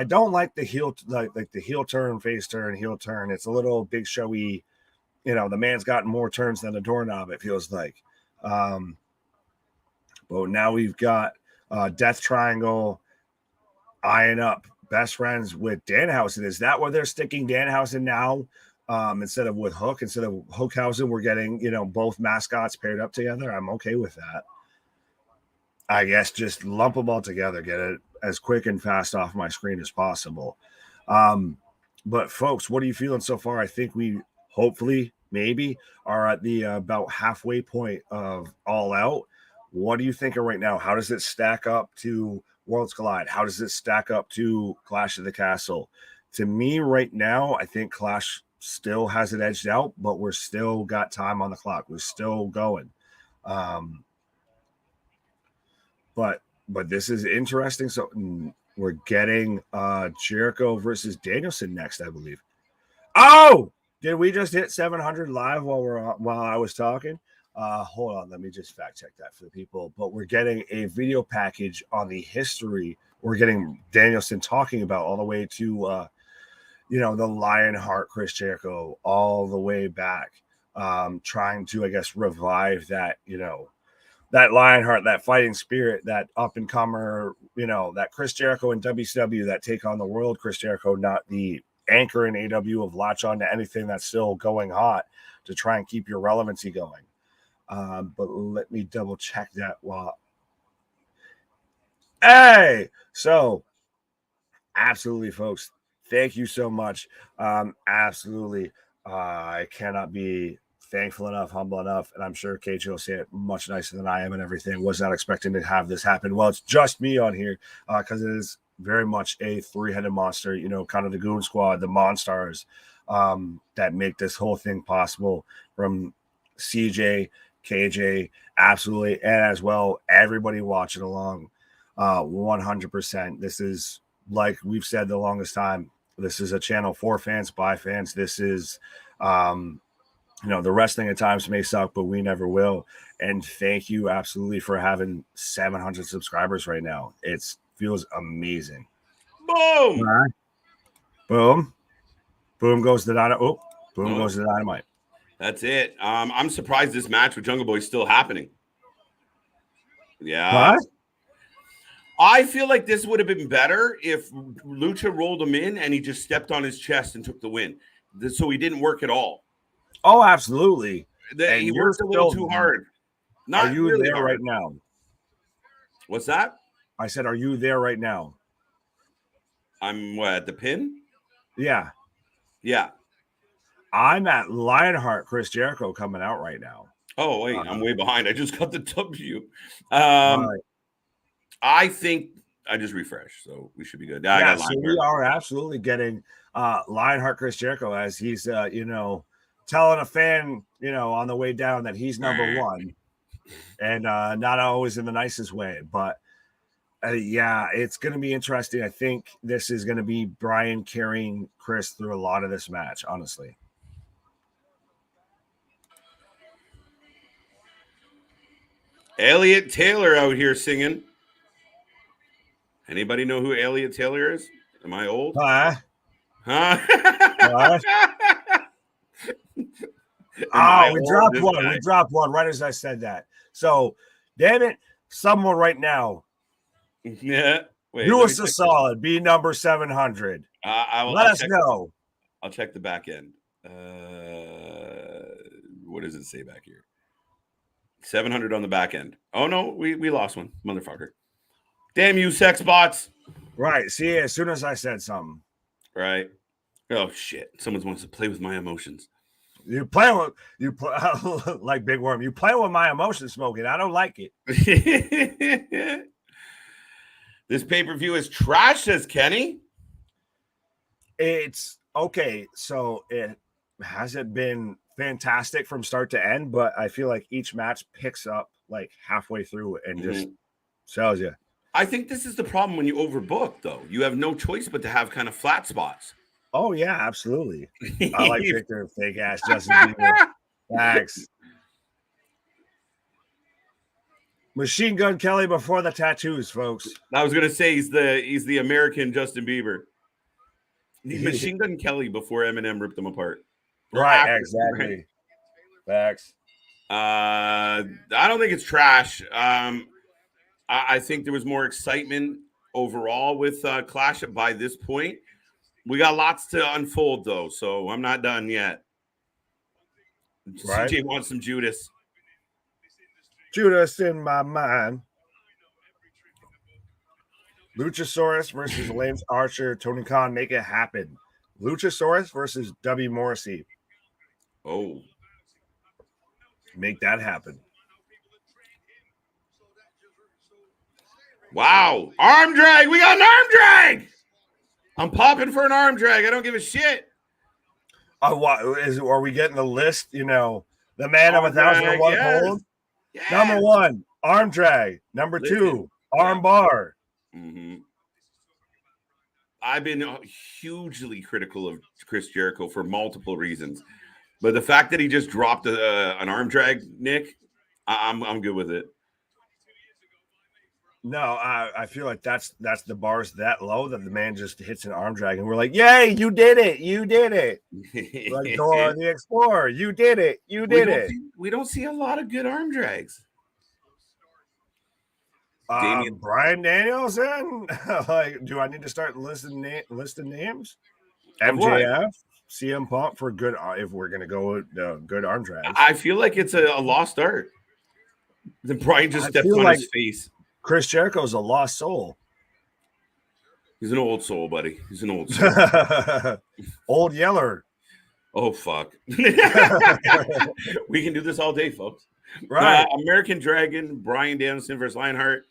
don't like the heel, like the heel turn, face turn, heel turn. It's a little big showy. The man's gotten more turns than a doorknob, it feels like. But now we've got Death Triangle eyeing up best friends with Danhausen. Is that where they're sticking Danhausen now? Instead of with Hook, instead of Hookhausen, we're getting, both mascots paired up together. I'm okay with that. I guess just lump them all together, get it as quick and fast off my screen as possible. But folks, what are you feeling so far? I think we hopefully maybe are at the about halfway point of All Out. What are you thinking right now? How does it stack up to Worlds Collide? How does it stack up to Clash of the Castle? To me right now, I think Clash still has it edged out, but we're still got time on the clock. We're still going. But this is interesting. So we're getting Jericho versus Danielson next, I believe. Oh, did we just hit 700 live while I was talking? Hold on, let me just fact check that for the people. But we're getting a video package on the history. We're getting Danielson talking about all the way to the Lionheart, Chris Jericho, all the way back, trying to, I guess, revive that, that Lionheart, that fighting spirit, that up-and-comer, that Chris Jericho in WCW, that take on the world Chris Jericho, not the anchor in AEW of latch on to anything that's still going hot to try and keep your relevancy going. But let me double-check that while... Hey! So, absolutely, folks. Thank you so much. Absolutely. I cannot be thankful enough, humble enough, and I'm sure KJ will say it much nicer than I am and everything. Was not expecting to have this happen. Well, it's just me on here because it is very much a 3-headed monster, kind of the Goon Squad, the Monstars that make this whole thing possible, from CJ, KJ, absolutely, and as well, everybody watching along 100%. This is, like we've said the longest time, this is a channel for fans, by fans. This is, the wrestling at times may suck, but we never will. And thank you absolutely for having 700 subscribers right now. It feels amazing. Boom! Right. Boom. Boom goes the dynamite. Oh, boom goes the dynamite. That's it. I'm surprised this match with Jungle Boy is still happening. Yeah. What? I feel like this would have been better if Lucha rolled him in and he just stepped on his chest and took the win. So he didn't work at all. Oh, absolutely. He worked a little too hard. Are you really there hard. right now? What's that? I said, are you there right now? I'm at the pin? Yeah. Yeah. I'm at Lionheart, Chris Jericho coming out right now. Oh, wait, I'm way behind. I just got the W. Right. I think I just refreshed, so we should be good. Yeah, so we are absolutely getting Lionheart, Chris Jericho, as he's, telling a fan, on the way down that he's number one, and not always in the nicest way. But, it's going to be interesting. I think this is going to be Bryan carrying Chris through a lot of this match, honestly. Elliot Taylor out here singing. Anybody know who Elliot Taylor is? Am I old? Huh? We dropped one. We dropped one right as I said that. So, damn it, someone right now. Yeah. Wait, do us a solid. Be number 700. Let us know. I'll check the back end. What does it say back here? 700 on the back end. Oh, no, we lost one, motherfucker. Damn you, sex bots. Right. See, as soon as I said something. Right. Oh, shit. Someone wants to play with my emotions. Like Big Worm. You play with my emotions, Smoking. I don't like it. This pay-per-view is trash, says Kenny. It's okay. So it hasn't been fantastic from start to end, but I feel like each match picks up like halfway through and just sells you. I think this is the problem when you overbook, though. You have no choice but to have kind of flat spots. Oh, yeah, absolutely. I like Victor, fake ass Justin Bieber. Thanks. Machine Gun Kelly before the tattoos, folks. I was gonna say he's the American Justin Bieber. Machine Gun Kelly before Eminem ripped them apart. Right, exactly. Facts. I don't think it's trash. I think there was more excitement overall with Clash by this point. We got lots to unfold, though, so I'm not done yet. Right. CJ wants some Judas. Judas in my mind. Luchasaurus versus Lance Archer, Tony Khan, make it happen. Luchasaurus versus W. Morrissey. Oh. Make that happen. Wow. Arm drag. We got an arm drag. I'm popping for an arm drag. I don't give a shit. Are we getting the list? The man of 1,001 hold. Yes. Number 1, arm drag. Number 2, arm bar. Mm-hmm. I've been hugely critical of Chris Jericho for multiple reasons, but the fact that he just dropped an arm drag, Nick, I'm good with it. No, I feel like that's the bar's that low that the man just hits an arm drag, and we're like, "Yay, you did it! You did it!" Like Dora the Explorer, you did it! You did it! We don't see a lot of good arm drags. Bryan Danielson. Like, do I need to start listing names? MJF, CM Punk for good. If we're gonna go with good arm drags, I feel like it's a lost art. Then Bryan just stepped on his face. Chris Jericho's a lost soul. He's an old soul, buddy. He's an old soul. Old Yeller. Oh, fuck. We can do this all day, folks. Right. American Dragon, Bryan Danielson versus Lionheart.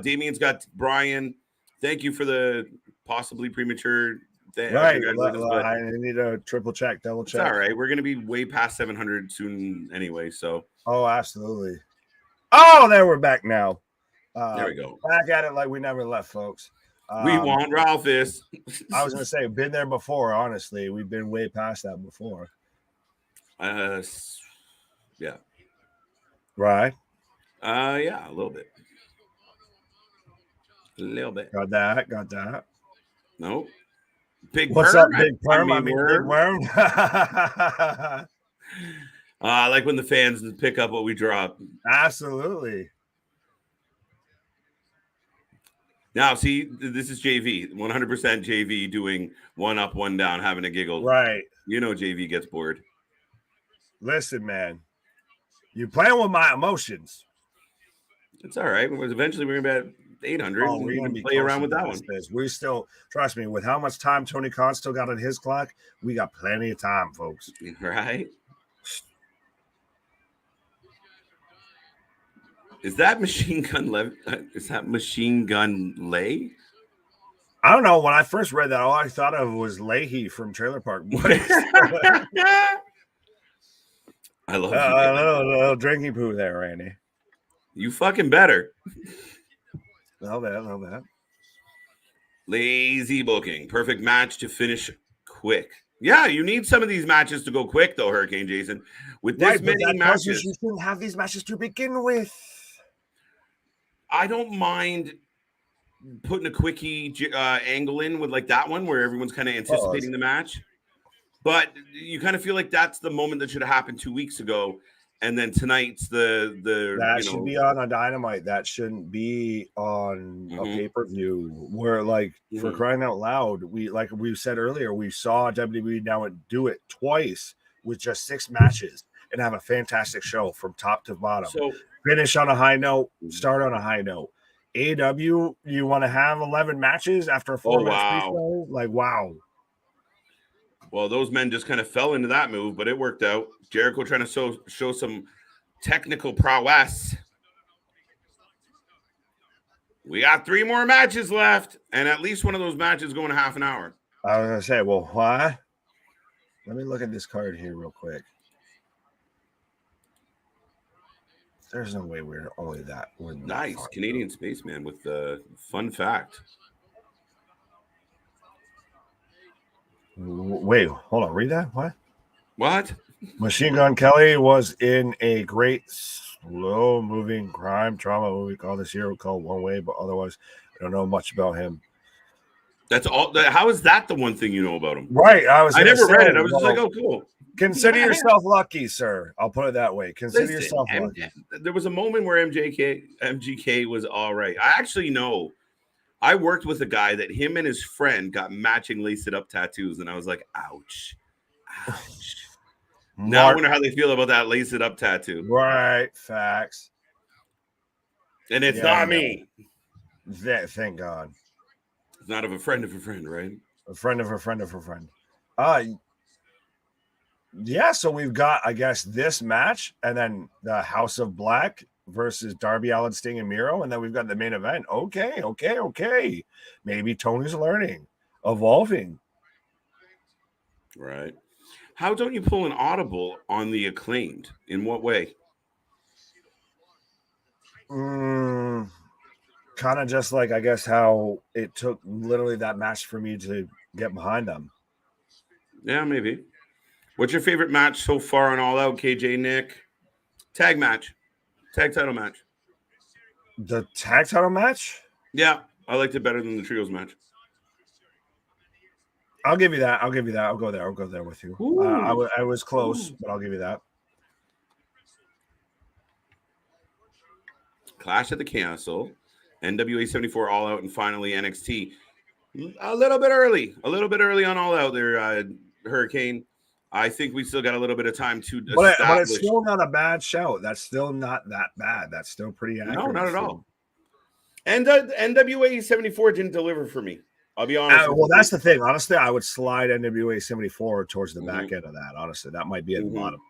Damien's got Bryan. Thank you for the possibly premature. Right. I need a triple check, double check. It's all right. We're going to be way past 700 soon anyway, so. Oh, absolutely. Oh, there we're back now. There we go. Back at it like we never left, folks. We want Ralphus. I was going to say, been there before, honestly. We've been way past that before. Yeah. Right? Yeah, a little bit. Got that. Nope. Big What's Perm? up, Big Perm? Big Worm. I like when the fans pick up what we drop. Absolutely. Now, see, this is JV, 100% JV doing one up, one down, having a giggle. Right. You know JV gets bored. Listen, man, you're playing with my emotions. It's all right. Eventually, we're going to be at 800. Oh, we're going to be play around with that one. We still, trust me, with how much time Tony Khan still got on his clock, we got plenty of time, folks. Right? Is that Machine Gun Lay? I don't know. When I first read that, all I thought of was Leahy from Trailer Park Boys. I love you. Little drinking poo there, Randy. You fucking better. Love that. Lazy booking. Perfect match to finish quick. Yeah, you need some of these matches to go quick, though, Hurricane Jason. With this many matches, you shouldn't have these matches to begin with. I don't mind putting a quickie angle in with like that one where everyone's kind of anticipating the match. But you kind of feel like that's the moment that should have happened 2 weeks ago. And then tonight's that should be on a Dynamite. That shouldn't be on a pay-per-view where, like, for crying out loud, like we said earlier, we saw WWE now do it twice with just 6 matches and have a fantastic show from top to bottom. So finish on a high note, start on a high note. AEW, you want to have 11 matches after a 4-match show? Like, wow. Well, those men just kind of fell into that move, but it worked out. Jericho trying to show some technical prowess. We got 3 more matches left, and at least one of those matches going a half an hour. I was going to say, well, why? Let me look at this card here real quick. There's no way we're only that. Nice. Canadian Spaceman with the fun fact. Wait, hold on. Read that? What? Machine Gun Kelly was in a great slow-moving crime drama movie called this year called One Way, but otherwise, I don't know much about him. That's all. How is that the one thing you know about him? Right. I never read it. I was just like, oh, cool. Consider yourself lucky, sir. I'll put it that way. Consider yourself lucky. There was a moment where MGK was all right. I actually know. I worked with a guy that him and his friend got matching lace-it-up tattoos, and I was like, ouch. Now I wonder how they feel about that lace-it-up tattoo. Right, facts. And it's not me. Thank God. It's not of a friend, right? A friend of a friend of a friend. Yeah, so we've got, I guess, this match, and then the House of Black versus Darby Allin, Sting, and Miro, and then we've got the main event. Okay. Maybe Tony's learning, evolving. Right. How don't you pull an audible on the Acclaimed? In what way? Kind of just like, I guess, how it took literally that match for me to get behind them. Yeah, maybe. What's your favorite match so far on All Out, KJ Nick? Tag title match. The tag title match? Yeah, I liked it better than the trios match. I'll give you that. I'll go there with you. I was close, but I'll give you that. Clash at the Castle, NWA 74 All Out, and finally NXT. A little bit early on All Out there, Hurricane. I think we still got a little bit of time to establish. But it's still not a bad show. That's still not that bad. That's still pretty accurate. No, not at all. And NWA 74 didn't deliver for me. I'll be honest. Well, that's the thing. Honestly, I would slide NWA 74 towards the back end of that. Honestly, that might be at the bottom.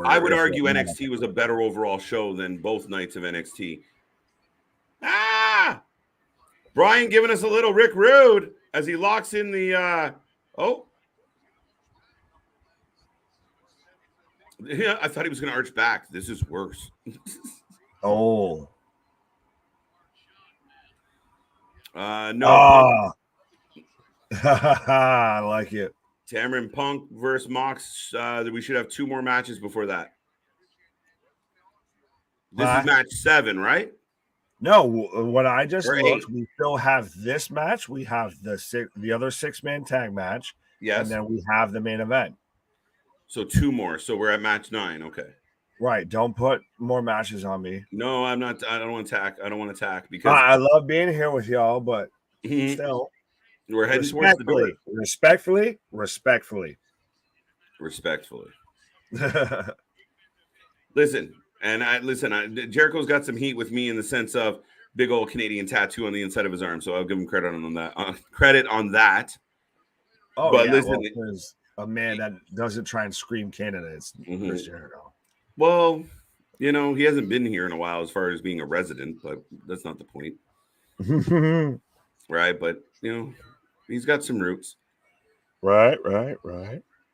I would argue NXT was a better overall show than both nights of NXT. Bryan giving us a little Rick Rude as he locks in the Yeah, I thought he was going to arch back. This is worse. No. I like it. Cameron Punk versus Mox. We should have 2 more matches before that. This is match 7, right? No, what I just looked, we still have this match. We have the other 6-man tag match. Yes. And then we have the main event. So 2 more. So we're at match 9. Okay. Right. Don't put more matches on me. No, I'm not. I don't want to attack. I don't want to attack because I love being here with y'all, but still, we're heading towards the door. Respectfully. Listen, Jericho's got some heat with me in the sense of big old Canadian tattoo on the inside of his arm, so I'll give him credit on that. Oh, but yeah, listen, there's a man that doesn't try and scream Canada. It's Chris Jericho. Well, he hasn't been here in a while as far as being a resident, but that's not the point. Right, but he's got some roots. Right.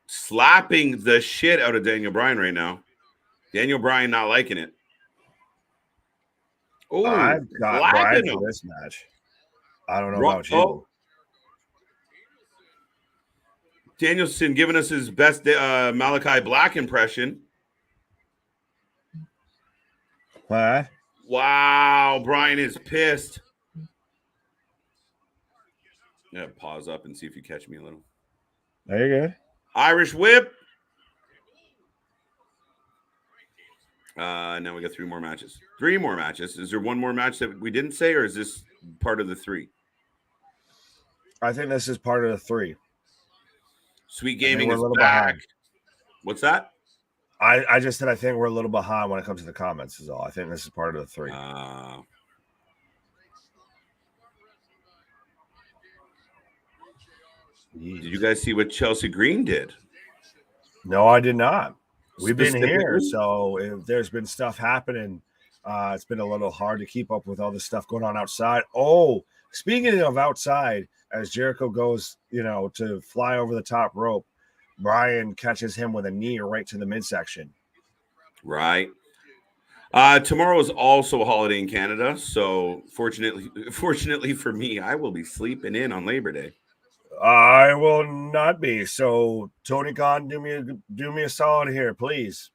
Slapping the shit out of Daniel Bryan right now. Daniel Bryan not liking it. Oh, I've got Bryan for this match. I don't know about you. Danielson giving us his best Malachi Black impression. What? Wow, Bryan is pissed. Yeah, pause up and see if you catch me a little. There you go. Irish whip. Now we got 3 more matches. 3 more matches. Is there one more match that we didn't say, or is this part of the 3? I think this is part of the 3. Sweet Gaming is back. Behind. What's that? I just said I think we're a little behind when it comes to the comments is all. I think this is part of the 3. Did you guys see what Chelsea Green did? No, I did not. We've been here, so if there's been stuff happening, it's been a little hard to keep up with all the stuff going on outside. Oh, speaking of outside, as Jericho goes, to fly over the top rope, Bryan catches him with a knee right to the midsection. Right. Tomorrow is also a holiday in Canada, so fortunately for me, I will be sleeping in on Labor Day. I will not be. So, Tony Khan, do me a solid here, please.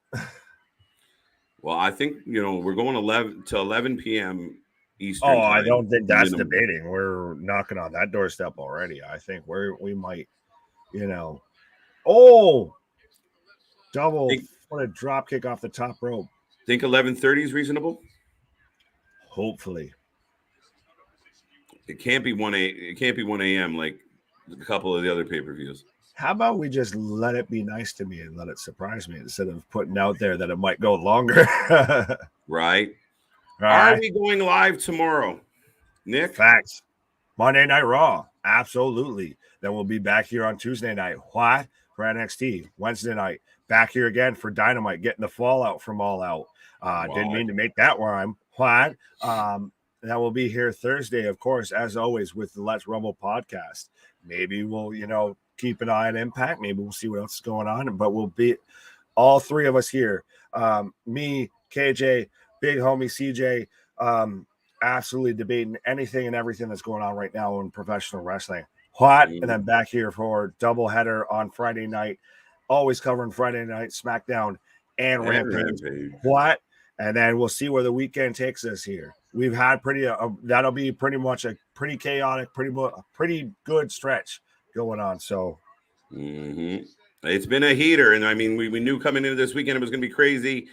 Well, I think we're going 11 p.m. Eastern. Oh, I don't think that's debating. We're knocking on that doorstep already. I think we might, double what a drop kick off the top rope. Think 11:30 is reasonable. Hopefully, it can't be 1 a.m. like a couple of the other pay-per-views. How about we just let it be nice to me and let it surprise me instead of putting out there that it might go longer? Right. Are we going live tomorrow, Nick? Facts. Monday Night Raw. Absolutely. Then we'll be back here on Tuesday night. What? For NXT. Wednesday night. Back here again for Dynamite. Getting the fallout from All Out. Didn't mean to make that rhyme. What? That will be here Thursday, of course, as always, with the Let's Rumble podcast. Maybe we'll, keep an eye on Impact. Maybe we'll see what else is going on. But we'll be all 3 of us here. Me, KJ, big homie CJ, absolutely debating anything and everything that's going on right now in professional wrestling. What? And then back here for doubleheader on Friday night. Always covering Friday night SmackDown and Rampage. What? And then we'll see where the weekend takes us here. We've had that'll be pretty much a pretty chaotic, pretty good stretch going on. So it's been a heater. And I mean, we knew coming into this weekend it was going to be crazy.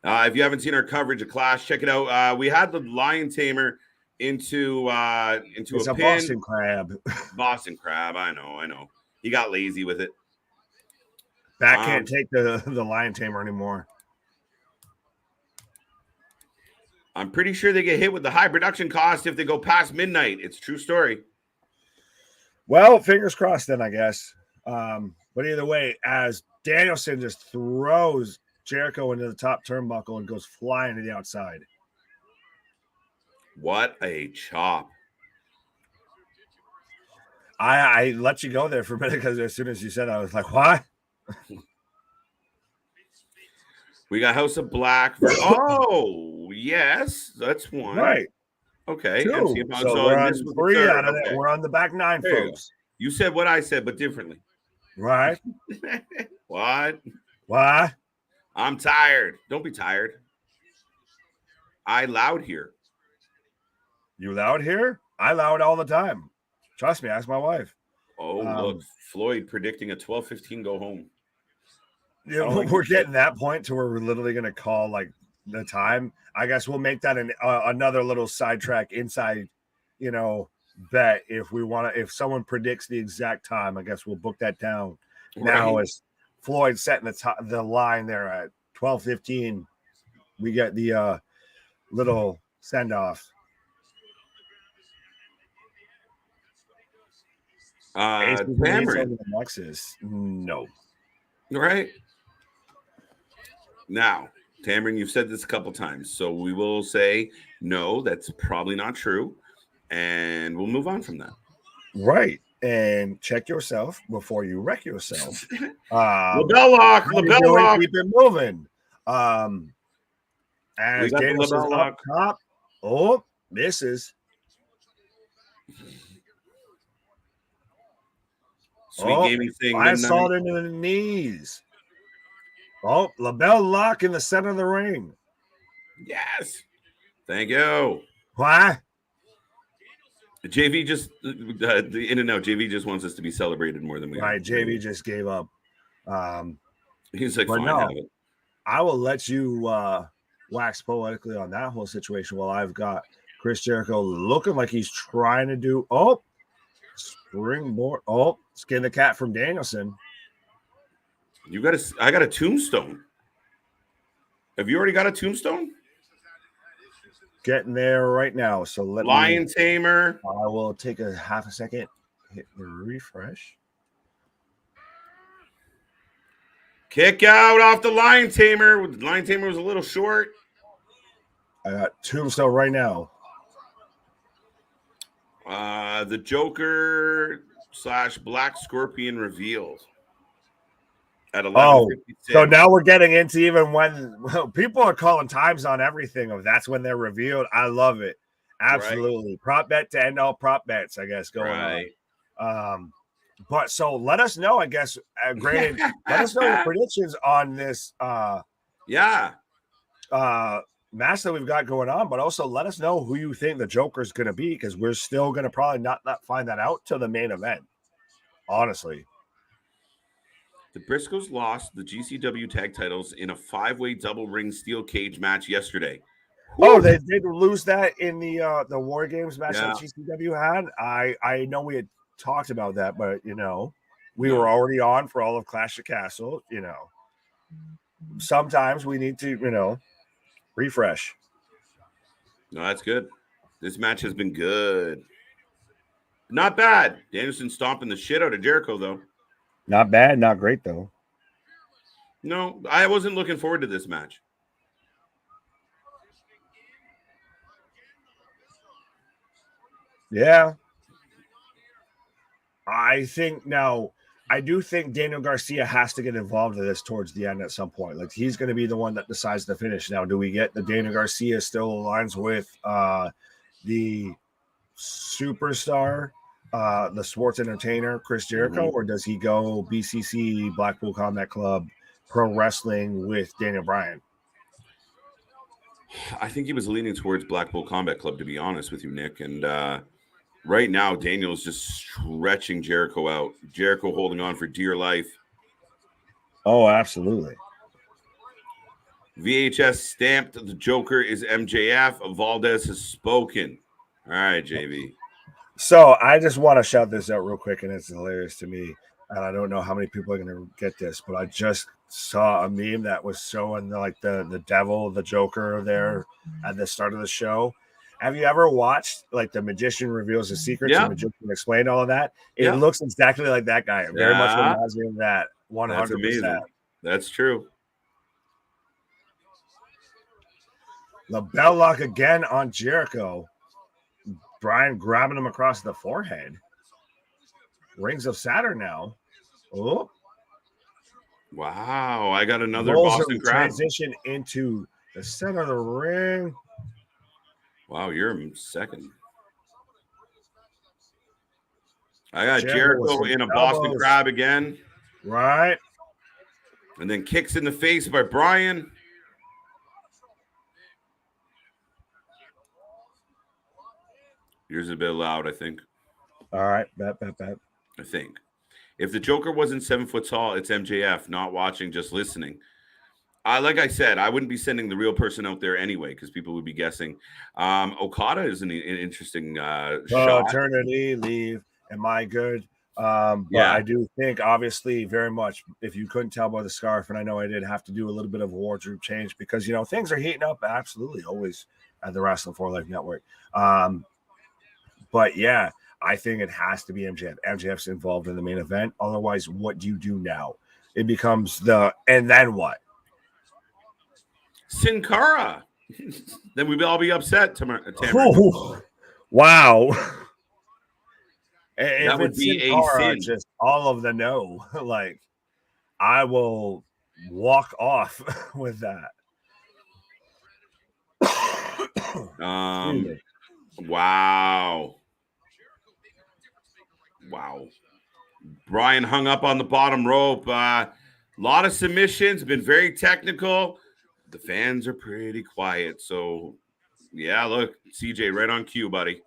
If you haven't seen our coverage of Clash, check it out. We had the Lion Tamer into a pin. Boston Crab. Boston Crab. I know. He got lazy with it. Back can't take the Lion Tamer anymore. I'm pretty sure they get hit with the high production cost if they go past midnight. It's a true story. Well, fingers crossed then, I guess. But either way, as Danielson just throws Jericho into the top turnbuckle and goes flying to the outside. What a chop. I let you go there for a minute because as soon as you said it, I was like, what? We got House of Black. Oh, yes. That's one. Right. Okay. So we're on 3 out of that. We're on the back 9, folks. You said what I said, but differently. Right. What? I'm tired. Don't be tired. I loud here. You loud here? I loud all the time. Trust me, ask my wife. Oh, look. Floyd predicting a 12-15 go home. we're getting that point to where we're literally going to call like the time. I guess we'll make that another little sidetrack inside, bet if we want to. If someone predicts the exact time, I guess we'll book that down. Right. Now, as Floyd setting the line there at 12:15, we get the little send off. Cameron. No. Right. Now, Cameron, you've said this a couple times, so we will say no, that's probably not true, and we'll move on from that. Right. And check yourself before you wreck yourself. LaBelle lock. Keep it moving. As Danielson up top. Oh, misses. Sweet gaming thing. I saw it into the knees. Oh, LaBelle lock in the center of the ring. Yes. Thank you. Why? JV just the in and out. JV just wants us to be celebrated more than we are. Right. JV just gave up. He's like, fine, have it. I will let you wax poetically on that whole situation while I've got Chris Jericho looking like he's trying to do springboard. Skin the cat from Danielson. I got a tombstone. Have you already got a tombstone? Getting there right now. So Lion Tamer. I will take a half a second. Hit the refresh. Kick out off the Lion Tamer. The Lion Tamer was a little short. I got tombstone right now. The Joker / Black Scorpion revealed at 11:56. So now we're getting into even when people are calling times on everything. That's when they're revealed. I love it. Absolutely. Right. Prop bet to end all prop bets, I guess, going on. But so let us know, I guess, granted, let us know your predictions on this match that we've got going on, but also let us know who you think the Joker is going to be, because we're still going to probably not find that out till the main event, honestly. The Briscoes lost the GCW tag titles in a 5-way double ring steel cage match yesterday. Woo! Oh, they did lose that in the War Games match that GCW had. I know we had talked about that, but we were already on for all of Clash of Castle. Sometimes we need to refresh. No, that's good. This match has been good. Not bad. Danielson stomping the shit out of Jericho, though. Not bad, not great, though. No, I wasn't looking forward to this match. Yeah. I do think Daniel Garcia has to get involved in this towards the end at some point. Like, he's going to be the one that decides the finish. Now, do we get the Daniel Garcia still aligns with the superstar, the sports entertainer, Chris Jericho, or does he go BCC, Blackpool Combat Club, pro wrestling with Daniel Bryan? I think he was leaning towards Blackpool Combat Club, to be honest with you, Nick. And right now, Daniel's just stretching Jericho out. Jericho holding on for dear life. Oh, absolutely. VHS stamped. The Joker is MJF. Valdez has spoken. All right, JV. So I just want to shout this out real quick, and it's hilarious to me. And I don't know how many people are going to get this, but I just saw a meme that was showing the devil, the Joker there at the start of the show. Have you ever watched the magician reveals his secrets and magician explained all of that? It looks exactly like that guy. It very much reminds me of that. 100%. That's amazing. That's true. LaBelle lock again on Jericho. Bryan grabbing him across the forehead. Rings of Saturn now. Oh. Wow. I got another Boston grab. Transition into the center of the ring. Wow, you're second. I got Jericho in a Boston Crab again. Right. And then kicks in the face by Bryan. Yours is a bit loud, I think. All right. Bet. I think. If the Joker wasn't 7 foot tall, it's MJF, not watching, just listening. Like I said, I wouldn't be sending the real person out there anyway because people would be guessing. Okada is an interesting shot. Eternity leave. Am I good? But Yeah. I do think, obviously, very much, if you couldn't tell by the scarf, and I know I did have to do a little bit of a wardrobe change because, you know, things are heating up absolutely always at the Wrestling for Life Network. But yeah, I think it has to be MJF. MJF's involved in the main event. Otherwise, what do you do now? It becomes and then what? Sin Cara. Then we'd all be upset tomorrow. Wow. That would be a sin. Just all of the no. Like, I will walk off with that. Wow. Bryan hung up on the bottom rope. Lot of submissions, been very technical. The fans are pretty quiet. So, yeah, look, CJ, right on cue, buddy.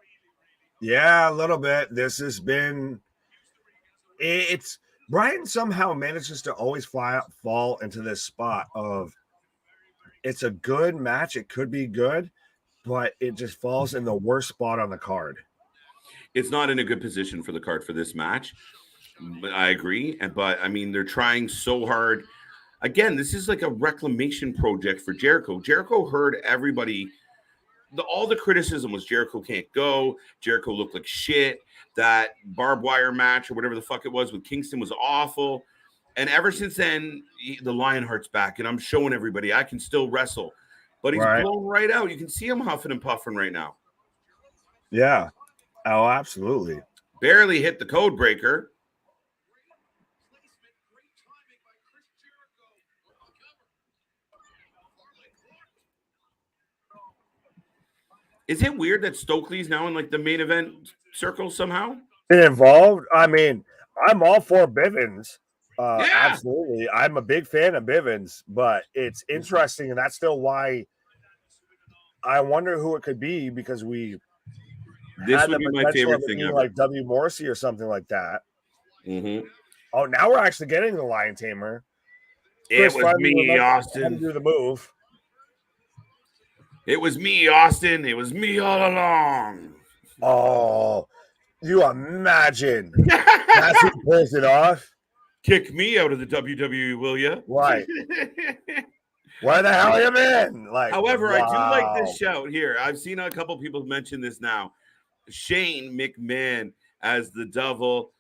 Yeah, a little bit. This has been it's Bryan somehow manages to always fall into this spot of it's a good match. It could be good, but it just falls in the worst spot on the card. It's not in a good position for the card for this match. But I agree. But I mean, they're trying so hard. Again, this is like a reclamation project for Jericho. Jericho heard everybody. All the criticism was Jericho can't go. Jericho looked like shit. That barbed wire match or whatever the fuck it was with Kingston was awful. And ever since then, the Lionheart's back, and I'm showing everybody I can still wrestle. But he's blown right out. You can see him huffing and puffing right now. Yeah. Oh, absolutely. Barely hit the code breaker. Is it weird that Stokely's now in like the main event circle somehow? Involved? I mean, I'm all for Bivens. Absolutely. I'm a big fan of Bivens, but it's interesting, and that's still why I wonder who it could be because this would be my favorite thing ever. Like W. Morrissey or something like that. Mm-hmm. Oh, now we're actually getting the Lion Tamer. It was me, Austin. Do the move. It was me, Austin. It was me all along. Oh, you imagine. That's who pulls it off. Kick me out of the WWE, will you? Right. Where the hell you been? Like, however, wow. I do like this shout here. I've seen a couple people mention this now. Shane McMahon as the devil.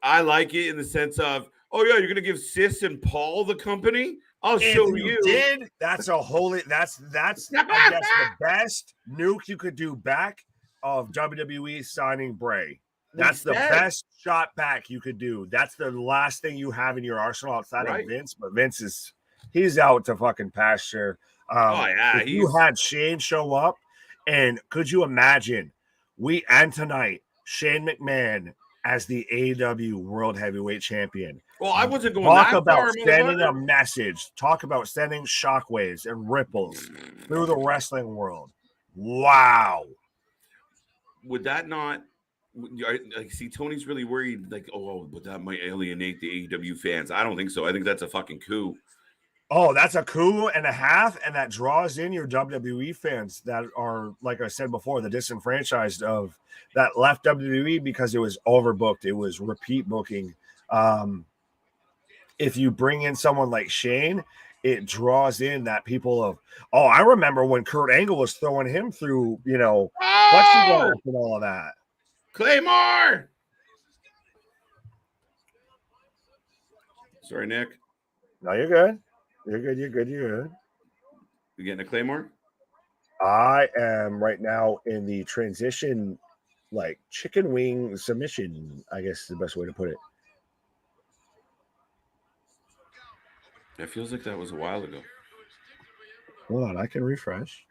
I like it in the sense of, oh yeah, you're gonna give Sis and Paul the company. I'll show you. Did that's a holy. That's I guess the best nuke you could do back of WWE signing Bray. That's the best shot back you could do. That's the last thing you have in your arsenal outside of Vince. But Vince he's out to fucking pasture. If you had Shane show up, and could you imagine we end tonight Shane McMahon as the AEW World Heavyweight Champion? Well, I wasn't going Talk about sending a message. Talk about sending shockwaves and ripples through the wrestling world. Wow. Would that not like see Tony's really worried like, oh, but that might alienate the AEW fans? I don't think so. I think that's a fucking coup. Oh, that's a coup and a half, and that draws in your WWE fans that are, like I said before, the disenfranchised of that left WWE because it was overbooked. It was repeat booking. If you bring in someone like Shane, it draws in that people of, oh, I remember when Kurt Angle was throwing him through, plexiglass and all of that. Claymore. Sorry, Nick. No, you're good. You're good. You getting a Claymore? I am right now in the transition, like chicken wing submission, I guess is the best way to put it. It feels like that was a while ago. Hold on, I can refresh.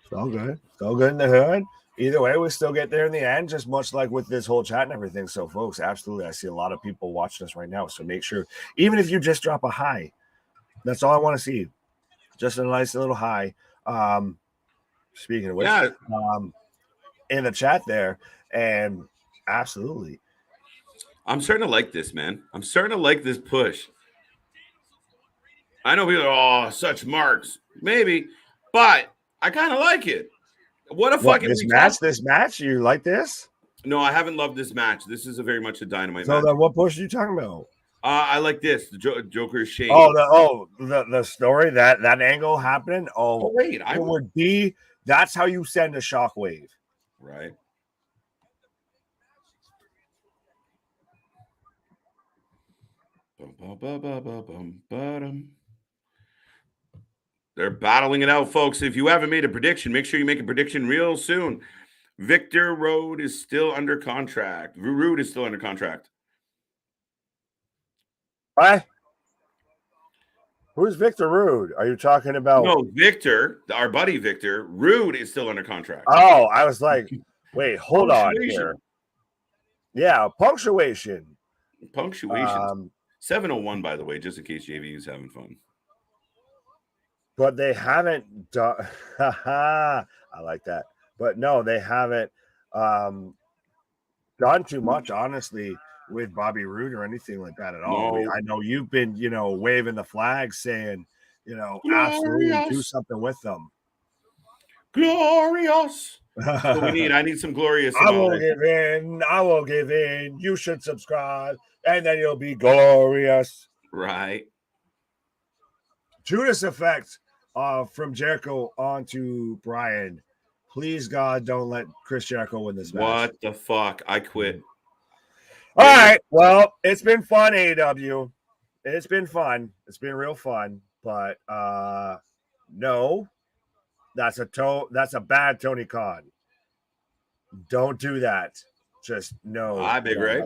It's all good. It's all good in the hood. Either way, we still get there in the end, just much like with this whole chat and everything. So, folks, absolutely, I see a lot of people watching us right now. So make sure, even if you just drop a hi, that's all I want to see. Just a nice little hi. Speaking of which, in the chat there, and absolutely. I'm starting to like this, man. I'm starting to like this push. I know people are, such marks. Maybe, but I kind of like it. What a What, fucking this retard. match? This match? You like this? No, I haven't loved this match. This is a very much a Dynamite So match. then, what push are you talking about? I like this. The Joker's shade. The story that angle happening. Oh wait, it would be. That's how you send a shockwave, right? They're battling it out, folks. If you haven't made a prediction, make sure you make a prediction real soon. Victor Road is still under contract. Rude is still under contract. What? Who's Victor Rude? Are you talking about? No, Victor, our buddy Victor. Rude is still under contract. Oh, I was like, wait, hold on here. Yeah, punctuation. Punctuation. 7:01, by the way, just in case JV is having fun. But they haven't done. I like that. But no, they haven't done too much, honestly, with Bobby Roode or anything like that at all. No. I know you've been, waving the flag saying, absolutely do something with them. Glorious. So I need some glorious. I will give in. I will give in. You should subscribe, and then you'll be glorious. Right. Judas effect from Jericho onto Bryan. Please, God, don't let Chris Jericho win this match. What the fuck? I quit. All right. Well, it's been fun, AEW. It's been fun. It's been real fun. But no, that's a bad Tony Khan. Don't do that. Just no. Hi, Big Ray.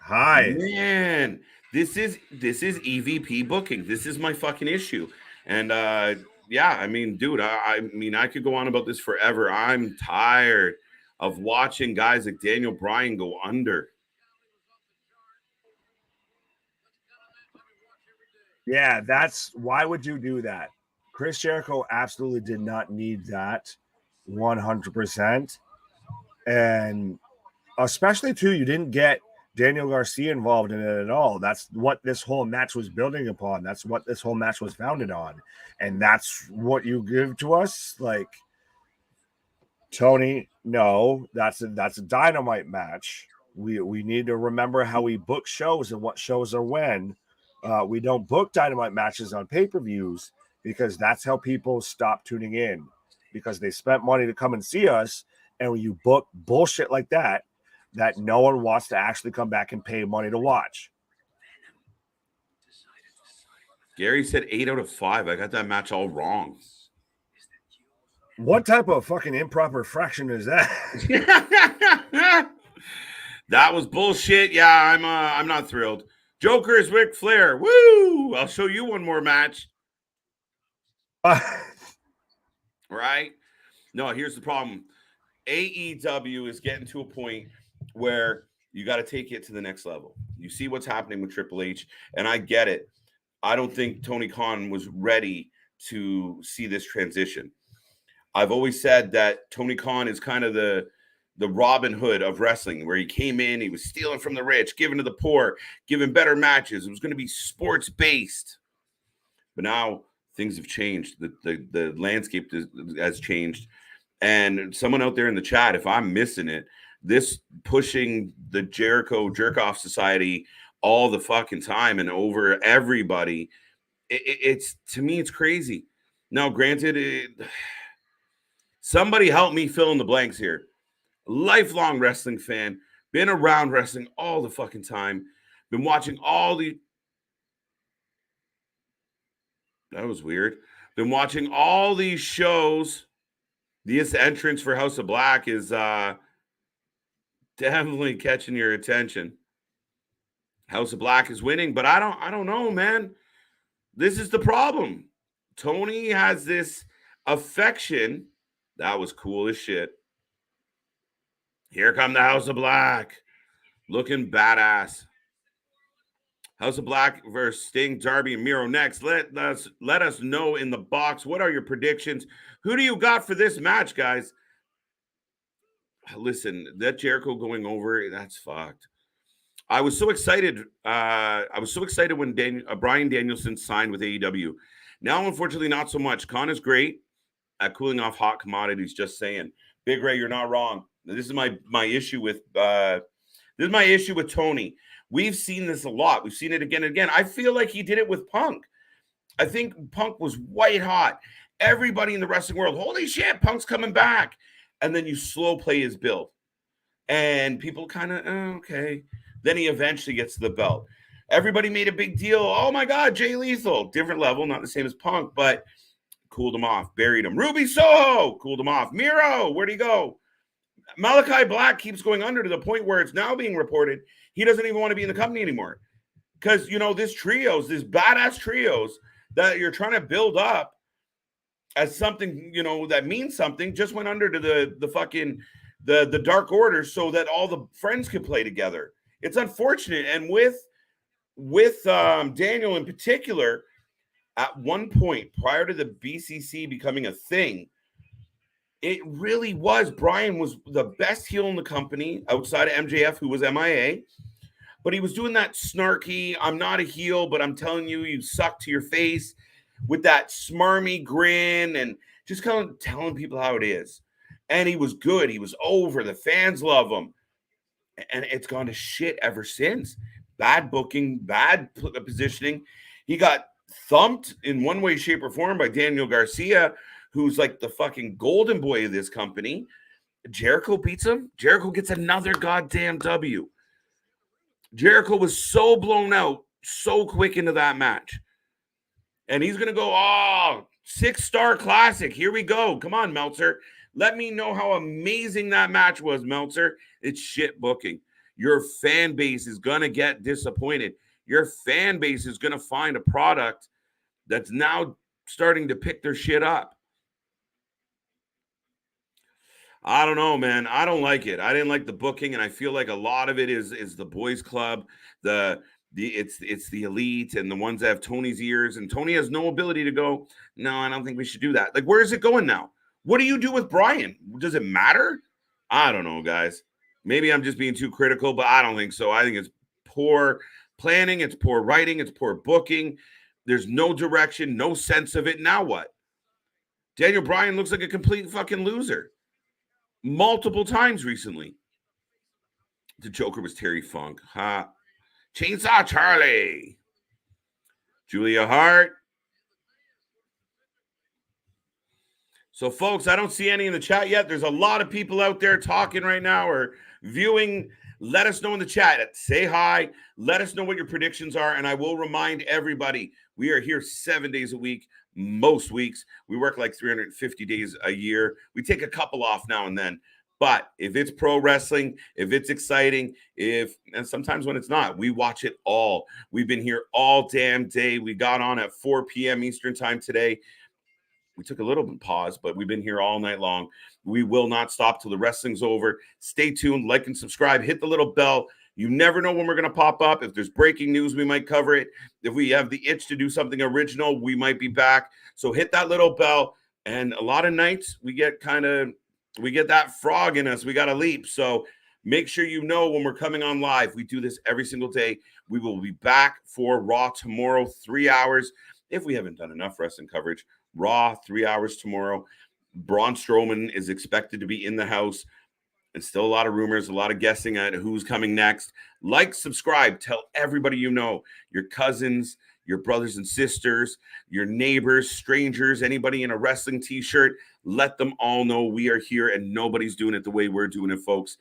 Hi. Man, this is EVP booking. This is my fucking issue. And yeah, I mean, dude, I mean, I could go on about this forever. I'm tired of watching guys like Daniel Bryan go under. Yeah, why would you do that? Chris Jericho absolutely did not need that 100%. And especially, too, you didn't get Daniel Garcia involved in it at all. That's what this whole match was building upon. That's what this whole match was founded on. And that's what you give to us? Like, Tony, no, that's a Dynamite match. We need to remember how we book shows and what shows are when. We don't book Dynamite matches on pay-per-views because that's how people stop tuning in, because they spent money to come and see us. And when you book bullshit like that no one wants to actually come back and pay money to watch. Gary said 8 out of 5. I got that match all wrong. What type of fucking improper fraction is that? That was bullshit. Yeah, I'm not thrilled. Joker is Ric Flair. Woo! I'll show you one more match. Right? No, here's the problem. AEW is getting to a point where you got to take it to the next level. You see what's happening with Triple H, and I get it. I don't think Tony Khan was ready to see this transition. I've always said that Tony Khan is kind of the Robin Hood of wrestling, where he came in, he was stealing from the rich, giving to the poor, giving better matches. It was going to be sports-based. But now things have changed. The landscape has changed. And someone out there in the chat, if I'm missing it, this pushing the Jericho Jerk-Off Society all the fucking time and over everybody, it's to me, it's crazy. Now, granted, somebody help me fill in the blanks here. Lifelong wrestling fan, been around wrestling all the fucking time, been watching all the... That was weird. Been watching all these shows. This entrance for House of Black is definitely catching your attention. House of Black is winning, but I don't know, man. This is the problem. Tony has this affection. That was cool as shit. Here come the House of Black. Looking badass. House of Black versus Sting, Darby, and Miro next. Let us know in the box. What are your predictions? Who do you got for this match, guys? Listen, that Jericho going over, that's fucked. I was so excited. When Bryan Danielson signed with AEW. Now, unfortunately, not so much. Khan is great at cooling off hot commodities. Just saying, Big Ray, you're not wrong. This is my issue with Toni. We've seen this a lot. We've seen it again and again. I feel like he did it with Punk. I think Punk was white hot. Everybody in the wrestling world, holy shit, Punk's coming back. And then you slow play his build. And people kind of, okay. Then he eventually gets to the belt. Everybody made a big deal. Oh my God, Jay Lethal. Different level, not the same as Punk, but cooled him off, buried him. Ruby Soho, cooled him off. Miro, where'd he go? Malachi Black keeps going under to the point where it's now being reported he doesn't even want to be in the company anymore. Because, this badass trios that you're trying to build up as something, that means something, just went under to the Dark Order so that all the friends could play together. It's unfortunate. And with Daniel in particular, at one point prior to the BCC becoming a thing, it really was. Bryan was the best heel in the company outside of MJF, who was MIA. But he was doing that snarky, I'm not a heel, but I'm telling you, you suck to your face, with that smarmy grin and just kind of telling people how it is. And he was good. He was over. The fans love him. And it's gone to shit ever since. Bad booking, bad positioning. He got thumped in one way, shape, or form by Daniel Garcia, who's like the fucking golden boy of this company. Jericho beats him. Jericho gets another goddamn W. Jericho was so blown out so quick into that match. And he's going to go, 6-star classic. Here we go. Come on, Meltzer. Let me know how amazing that match was, Meltzer. It's shit booking. Your fan base is going to get disappointed. Your fan base is going to find a product that's now starting to pick their shit up. I don't know, man. I don't like it. I didn't like the booking, and I feel like a lot of it is the boys' club. It's the elite and the ones that have Tony's ears, and Tony has no ability to go, no, I don't think we should do that. Like, where is it going now? What do you do with Bryan? Does it matter? I don't know, guys. Maybe I'm just being too critical, but I don't think so. I think it's poor planning. It's poor writing. It's poor booking. There's no direction, no sense of it. Now what? Daniel Bryan looks like a complete fucking loser. Multiple times recently. The Joker was Terry Funk. Chainsaw Charlie. Julia Hart. So, folks, I don't see any in the chat yet. There's a lot of people out there talking right now or viewing. Let us know in the chat. Say hi. Let us know what your predictions are. And I will remind everybody, we are here 7 days a week. Most weeks. We work like 350 days a year. We take a couple off now and then. But if it's pro wrestling, if it's exciting, and sometimes when it's not, we watch it all. We've been here all damn day. We got on at 4 p.m. Eastern time today. We took a little bit pause, but we've been here all night long. We will not stop till the wrestling's over. Stay tuned, like and subscribe, hit the little bell. You never know when we're going to pop up. If there's breaking news, we might cover it. If we have the itch to do something original, we might be back. So hit that little bell. And a lot of nights we get that frog in us. We got to leap. So make sure you know when we're coming on live. We do this every single day. We will be back for Raw tomorrow, 3 hours. If we haven't done enough wrestling coverage, Raw, 3 hours tomorrow. Braun Strowman is expected to be in the house. And still a lot of rumors, a lot of guessing at who's coming next. Like, subscribe, tell everybody you know, your cousins, your brothers and sisters, your neighbors, strangers, anybody in a wrestling t-shirt. Let them all know we are here and nobody's doing it the way we're doing it, folks.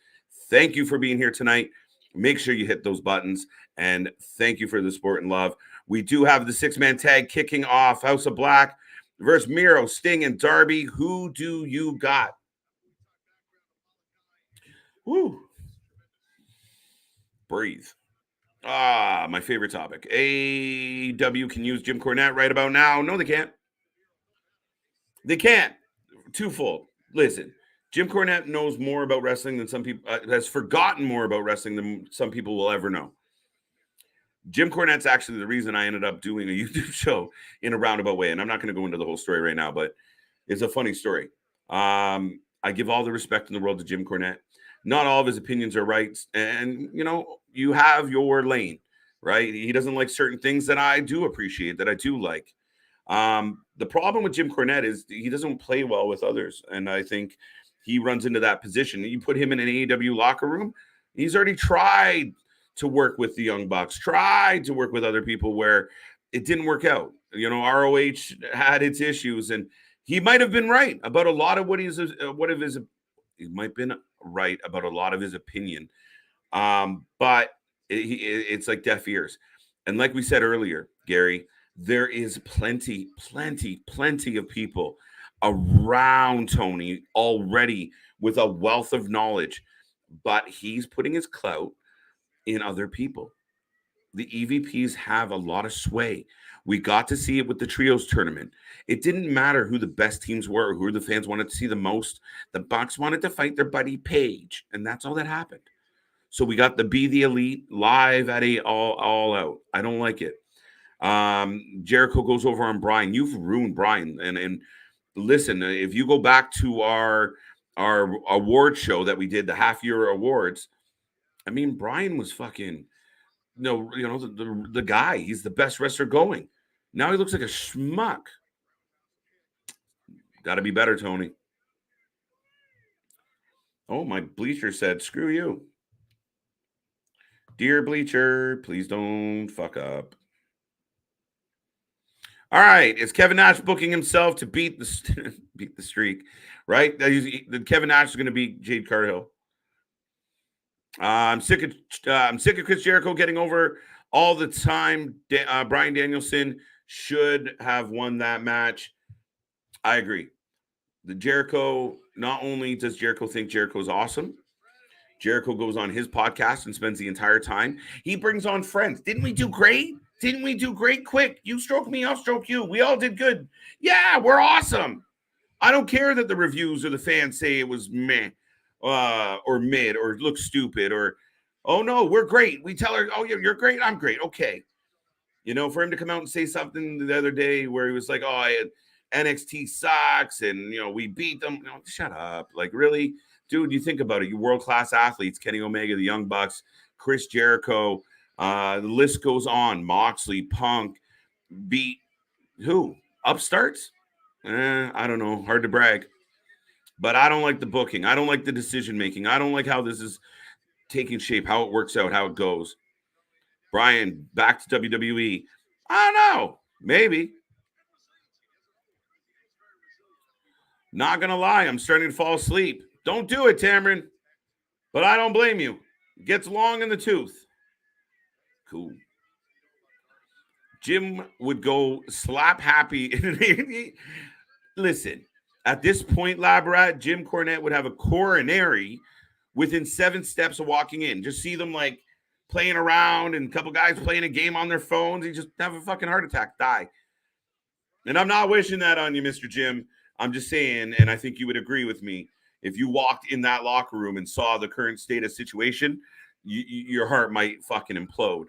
Thank you for being here tonight. Make sure you hit those buttons. And thank you for the support and love. We do have the 6-man tag kicking off. House of Black versus Miro, Sting, and Darby. Who do you got? Woo. Breathe. My favorite topic. AEW can use Jim Cornette right about now. No, they can't. They can't. Twofold. Listen, Jim Cornette knows more about wrestling than some people, has forgotten more about wrestling than some people will ever know. Jim Cornette's actually the reason I ended up doing a YouTube show in a roundabout way. And I'm not going to go into the whole story right now, but it's a funny story. I give all the respect in the world to Jim Cornette. Not all of his opinions are right. And, you have your lane, right? He doesn't like certain things that I do appreciate, that I do like. The problem with Jim Cornette is he doesn't play well with others. And I think he runs into that position. You put him in an AEW locker room, he's already tried to work with the Young Bucks, tried to work with other people where it didn't work out. ROH had its issues, and he might have been right about a lot of he might have been right about a lot of his opinion. But it's like deaf ears. And like we said earlier, Gary, there is plenty of people around Tony already with a wealth of knowledge, but he's putting his clout in other people. The EVPs have a lot of sway. We got to see it with the trios tournament. It didn't matter who the best teams were, who the fans wanted to see the most. The Bucks wanted to fight their buddy Paige, and that's all that happened. So we got the Be the Elite live at all out. I don't like it. Jericho goes over on Bryan. You've ruined Bryan. And listen, if you go back to our award show that we did, the half-year awards, I mean, Bryan was fucking the guy. He's the best wrestler going. Now he looks like a schmuck. Got to be better, Tony. Oh, my bleacher said, screw you. Dear bleacher, please don't fuck up. All right, is Kevin Nash booking himself to beat the streak, right? Kevin Nash is going to beat Jade Cargill. I'm sick of Chris Jericho getting over all the time. Bryan Danielson should have won that match. I agree. Not only does Jericho think Jericho's awesome, Jericho goes on his podcast and spends the entire time. He brings on friends. Didn't we do great? Didn't we do great? Quick, you stroke me, I'll stroke you. We all did good. Yeah, we're awesome. I don't care that the reviews or the fans say it was meh or mid or look stupid or, oh, no, we're great. We tell her, oh, yeah, you're great. I'm great. Okay. For him to come out and say something the other day where he was like, oh, NXT sucks and, we beat them. No, shut up. Like, really? Dude, you think about it. You world-class athletes, Kenny Omega, the Young Bucks, Chris Jericho, the list goes on. Moxley, Punk, beat who? Upstarts? I don't know. Hard to brag. But I don't like the booking. I don't like the decision-making. I don't like how this is taking shape, how it works out, how it goes. Bryan, back to WWE. I don't know. Maybe. Not going to lie. I'm starting to fall asleep. Don't do it, Tamron. But I don't blame you. It gets long in the tooth. Cool. Jim would go slap happy. Listen, at this point, Labrat, Jim Cornette would have a coronary within 7 steps of walking in. Just see them like playing around and a couple guys playing a game on their phones. He just have a fucking heart attack, die. And I'm not wishing that on you, Mr. Jim. I'm just saying, and I think you would agree with me, if you walked in that locker room and saw the current state of situation, your heart might fucking implode.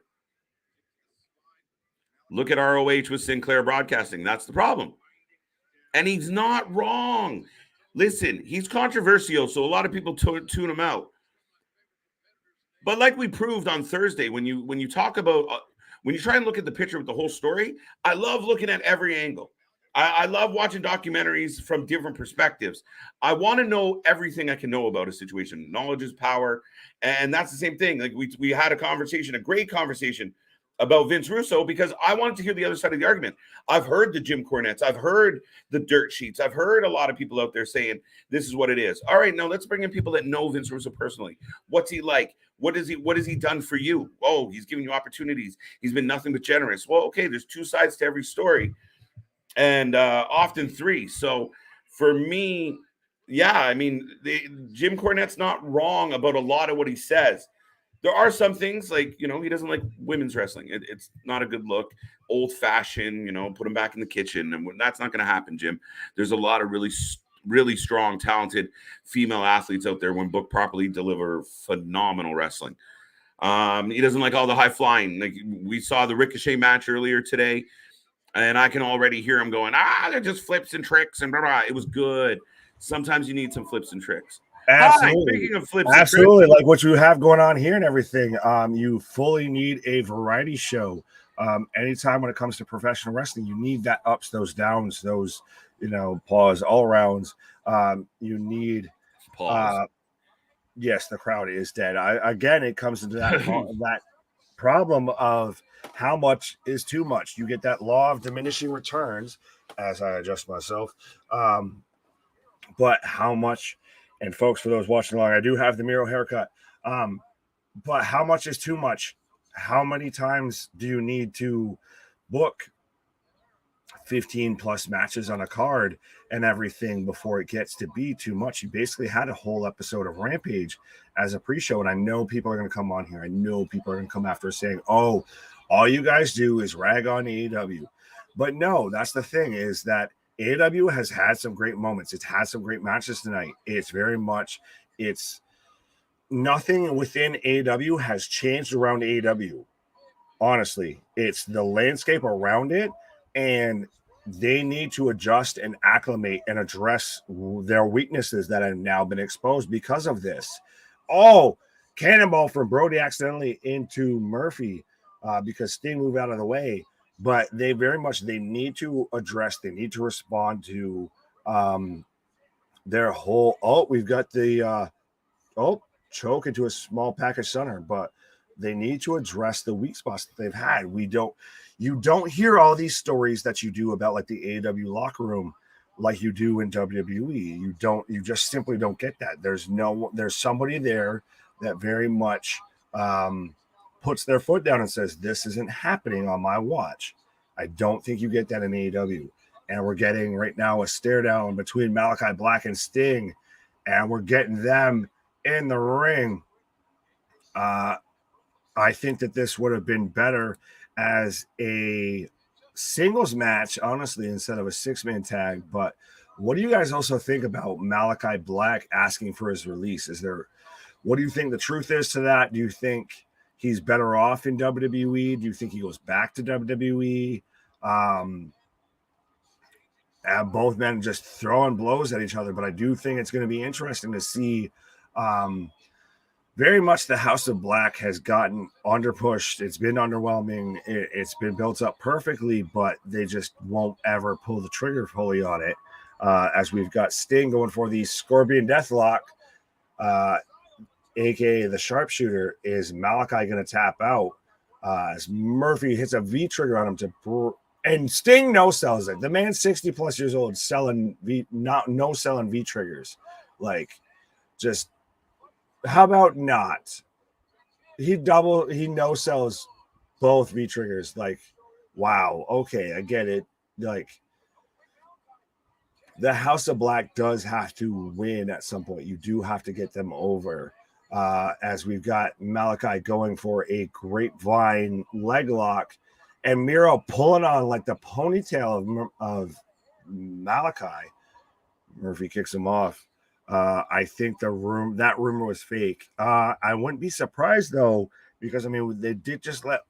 Look at ROH with Sinclair Broadcasting. That's the problem. And he's not wrong. Listen, he's controversial, so a lot of people tune him out. But like we proved on Thursday, when you talk about, when you try and look at the picture with the whole story, I love looking at every angle. I love watching documentaries from different perspectives. I want to know everything I can know about a situation. Knowledge is power. And that's the same thing. Like we had a great conversation about Vince Russo because I wanted to hear the other side of the argument. I've heard the Jim Cornettes. I've heard the dirt sheets. I've heard a lot of people out there saying this is what it is. All right, now let's bring in people that know Vince Russo personally. What's he like? What has he done for you? Oh, he's giving you opportunities. He's been nothing but generous. Well, okay, there's 2 sides to every story. And often 3. So for me, yeah, I mean, Jim Cornette's not wrong about a lot of what he says. There are some things like, he doesn't like women's wrestling. It's not a good look. Old fashioned, put him back in the kitchen. And that's not going to happen, Jim. There's a lot of really, really strong, talented female athletes out there when booked properly deliver phenomenal wrestling. He doesn't like all the high flying. Like we saw the Ricochet match earlier today. And I can already hear him going, they're just flips and tricks and blah, blah. It was good. Sometimes you need some flips and tricks. Absolutely. Hi, speaking of flips, Absolutely. Like what you have going on here and everything. You fully need a variety show. Anytime when it comes to professional wrestling, you need that ups, those downs, those, pause, all rounds. You need pause. Yes, the crowd is dead. Again, it comes into that problem of how much is too much. You get that law of diminishing returns as I adjust myself. But how much, and folks, for those watching along, I do have the Miro haircut. But how much is too much? How many times do you need to book 15 plus matches on a card and everything before it gets to be too much? You basically had a whole episode of Rampage as a pre-show, and I know people are going to come on here. I know people are going to come after saying, oh, all you guys do is rag on AEW. But no, that's the thing, is that AEW has had some great moments. It's had some great matches tonight. It's nothing within AEW has changed around AEW. Honestly, it's the landscape around it, and they need to adjust and acclimate and address their weaknesses that have now been exposed because of this. Oh, cannonball from Brody accidentally into Murphy because Sting moved out of the way. But they need to address, they need to respond to their whole, we've got the, choke into a small package center, but they need to address the weak spots that they've had. You don't hear all these stories that you do about like the AEW locker room like you do in WWE. You just simply don't get that. There's somebody there that very much puts their foot down and says, this isn't happening on my watch. I don't think you get that in AEW. And we're getting right now a stare down between Malachi Black and Sting, and we're getting them in the ring. I think that this would have been better as a singles match, honestly, instead of a 6-man tag. But what do you guys also think about Malachi Black asking for his release? What do you think the truth is to that? Do you think he's better off in WWE? Do you think he goes back to WWE? Both men just throwing blows at each other, but I do think it's going to be interesting to see. Very much the House of Black has gotten underpushed. It's been underwhelming. It's been built up perfectly, but they just won't ever pull the trigger fully on it. As we've got Sting going for the Scorpion Deathlock, aka the Sharpshooter. Is Malachi going to tap out? As Murphy hits a V trigger on him and Sting no sells it. The man's 60 plus years old, selling V triggers. Like, just how about not? He no sells both V triggers. Like, wow, okay, I get it. Like, the House of Black does have to win at some point. You do have to get them over. As we've got Malachi going for a grapevine leg lock, and Miro pulling on like the ponytail of Malachi. Murphy kicks him off. I think that rumor was fake. I wouldn't be surprised though, because I mean they did just let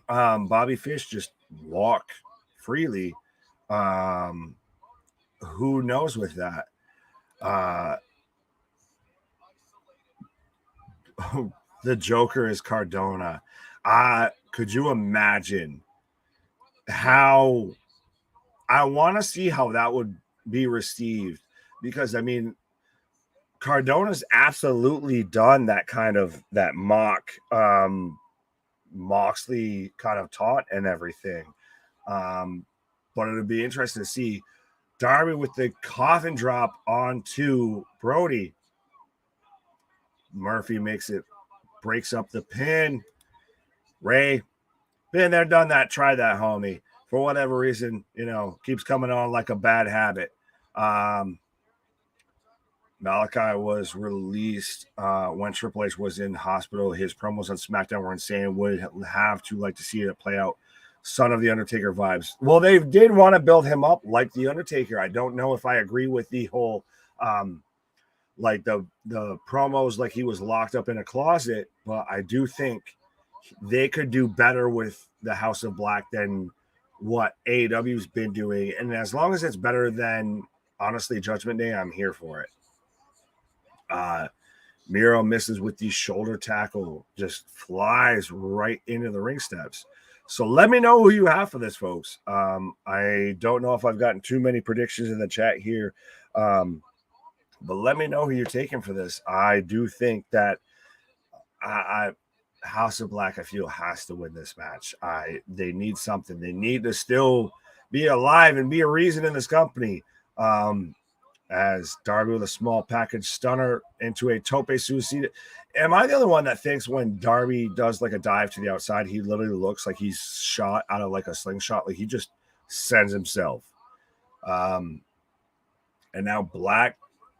Bobby Fish just walk freely. Who knows with that? The Joker is Cardona. Could you imagine how? I want to see how that would be received, because I mean, Cardona's absolutely done that kind of that mock Moxley kind of taught and everything. But it would be interesting to see Darby with the coffin drop onto Brody. Murphy breaks up the pin. Ray, been there, done that, try that, homie. For whatever reason, keeps coming on like a bad habit. Malachi was released when Triple H was in hospital. His promos on SmackDown were insane. Would have to like to see it play out. Son of the Undertaker vibes. Well, they did want to build him up like the Undertaker. I don't know if I agree with the whole like the promos like he was locked up in a closet, but I do think they could do better with the House of Black than what AEW's been doing. And as long as it's better than, honestly, Judgment Day, I'm here for it. Miro misses with the shoulder tackle, just flies right into the ring steps. So let me know who you have for this, folks. I don't know if I've gotten too many predictions in the chat here, but let me know who you're taking for this. I do think that House of Black, I feel, has to win this match. They need something. They need to still be alive and be a reason in this company. As Darby with a small package stunner into a tope suicida. Am I the only one that thinks when Darby does like a dive to the outside, he literally looks like he's shot out of like a slingshot? Like he just sends himself. And now Black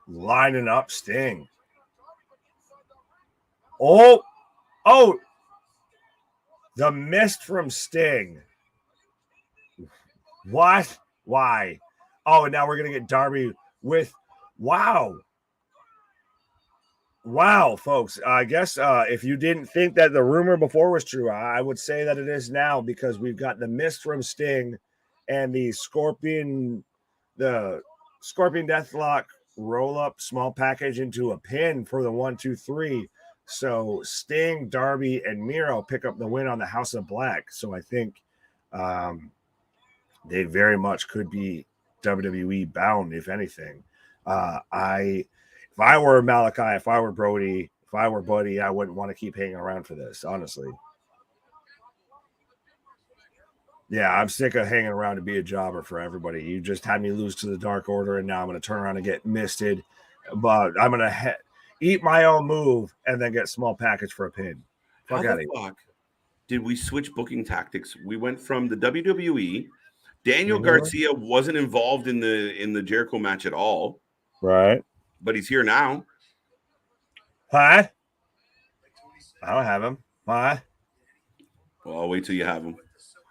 lining up Sting. Oh, the mist from Sting. What? Why? Oh, and now we're going to get Darby with wow, folks. I guess if you didn't think that the rumor before was true, I would say that it is now, because we've got the mist from Sting and the Scorpion Deathlock roll up small package into a pin for the 1, 2, 3. So Sting, Darby, and Miro pick up the win on the House of Black. So I think they very much could be WWE bound, if anything. If I were Malachi, if I were Brody, if I were Buddy, I wouldn't want to keep hanging around for this, honestly. Yeah, I'm sick of hanging around to be a jobber for everybody. You just had me lose to the Dark Order, and now I'm going to turn around and get misted. But I'm going to eat my own move and then get small package for a pin. How the fuck did we switch booking tactics? We went from the WWE. Daniel Garcia wasn't involved in the Jericho match at all. Right. But he's here now. Hi. I don't have him. Hi. Well, I'll wait till you have him.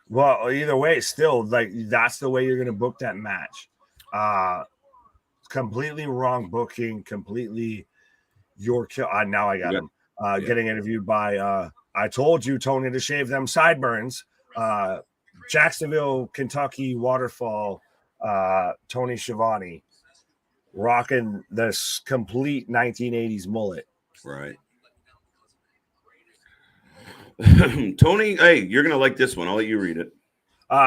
Well, either way, still, like, that's the way you're going to book that match. Completely wrong booking, completely your kill. Now I got him. Getting interviewed by, I told you, Toni, to shave them sideburns. Jacksonville, Kentucky waterfall, Tony Schiavone, rocking this complete 1980s mullet. Right. Tony, hey, you're going to like this one. I'll let you read it.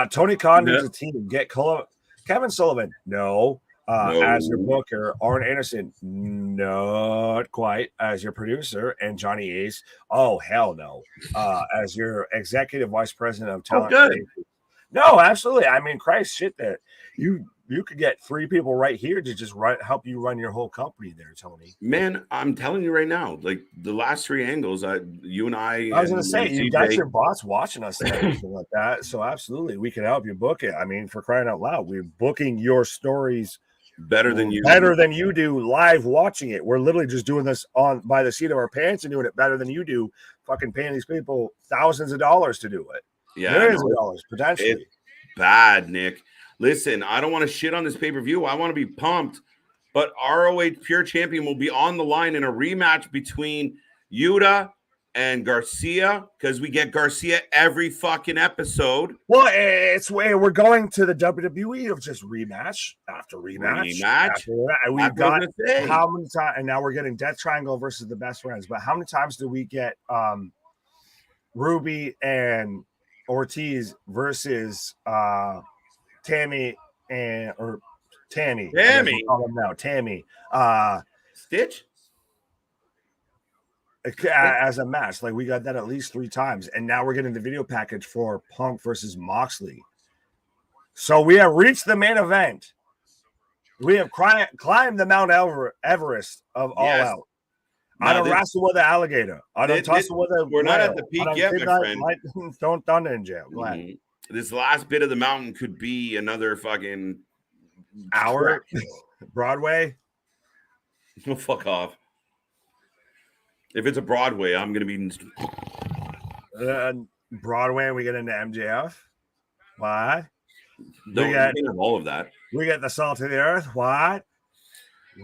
Tony Khan needs a team. Get Kevin Sullivan. No. As your booker. Arn Anderson. Not quite. As your producer. And Johnny Ace. Oh, hell no. As your executive vice president of talent. Oh, good. No, absolutely. I mean, Christ, shit, that you could get 3 people right here to just help you run your whole company there, Tony. Man, I'm telling you right now, like the last 3 angles, you and I was going to say, you got your boss watching us and everything like that. So absolutely, we can help you book it. I mean, for crying out loud, we're booking your stories better than you do live watching it. We're literally just doing this by the seat of our pants and doing it better than you do, fucking paying these people thousands of dollars to do it. Yeah, millions of dollars potentially. It's bad, Nick. Listen, I don't want to shit on this pay-per-view. I want to be pumped, but ROH Pure Champion will be on the line in a rematch between Yuta and Garcia, because we get Garcia every fucking episode. Well, it's we're going to the WWE of just rematch after rematch. We've got how many times, and now we're getting Death Triangle versus the Best Friends. But how many times do we get Ruby and Ortiz versus Tammy or Tammy. Tammy. We'll call him now. Tammy. Stitch? As a match. Like, we got that at least 3 times. And now we're getting the video package for Punk versus Moxley. So we have reached the main event. We have climbed the Mount Everest of All Out. I don't wrestle with an alligator. I don't tussle with a We're not at the peak yet, my friend. Don't thunder in jail. Go ahead. This last bit of the mountain could be another fucking hour. Broadway. No, fuck off. If it's a Broadway, I'm gonna be Broadway. We get into MJF. Why? We got all of that. We get the salt of the earth. What?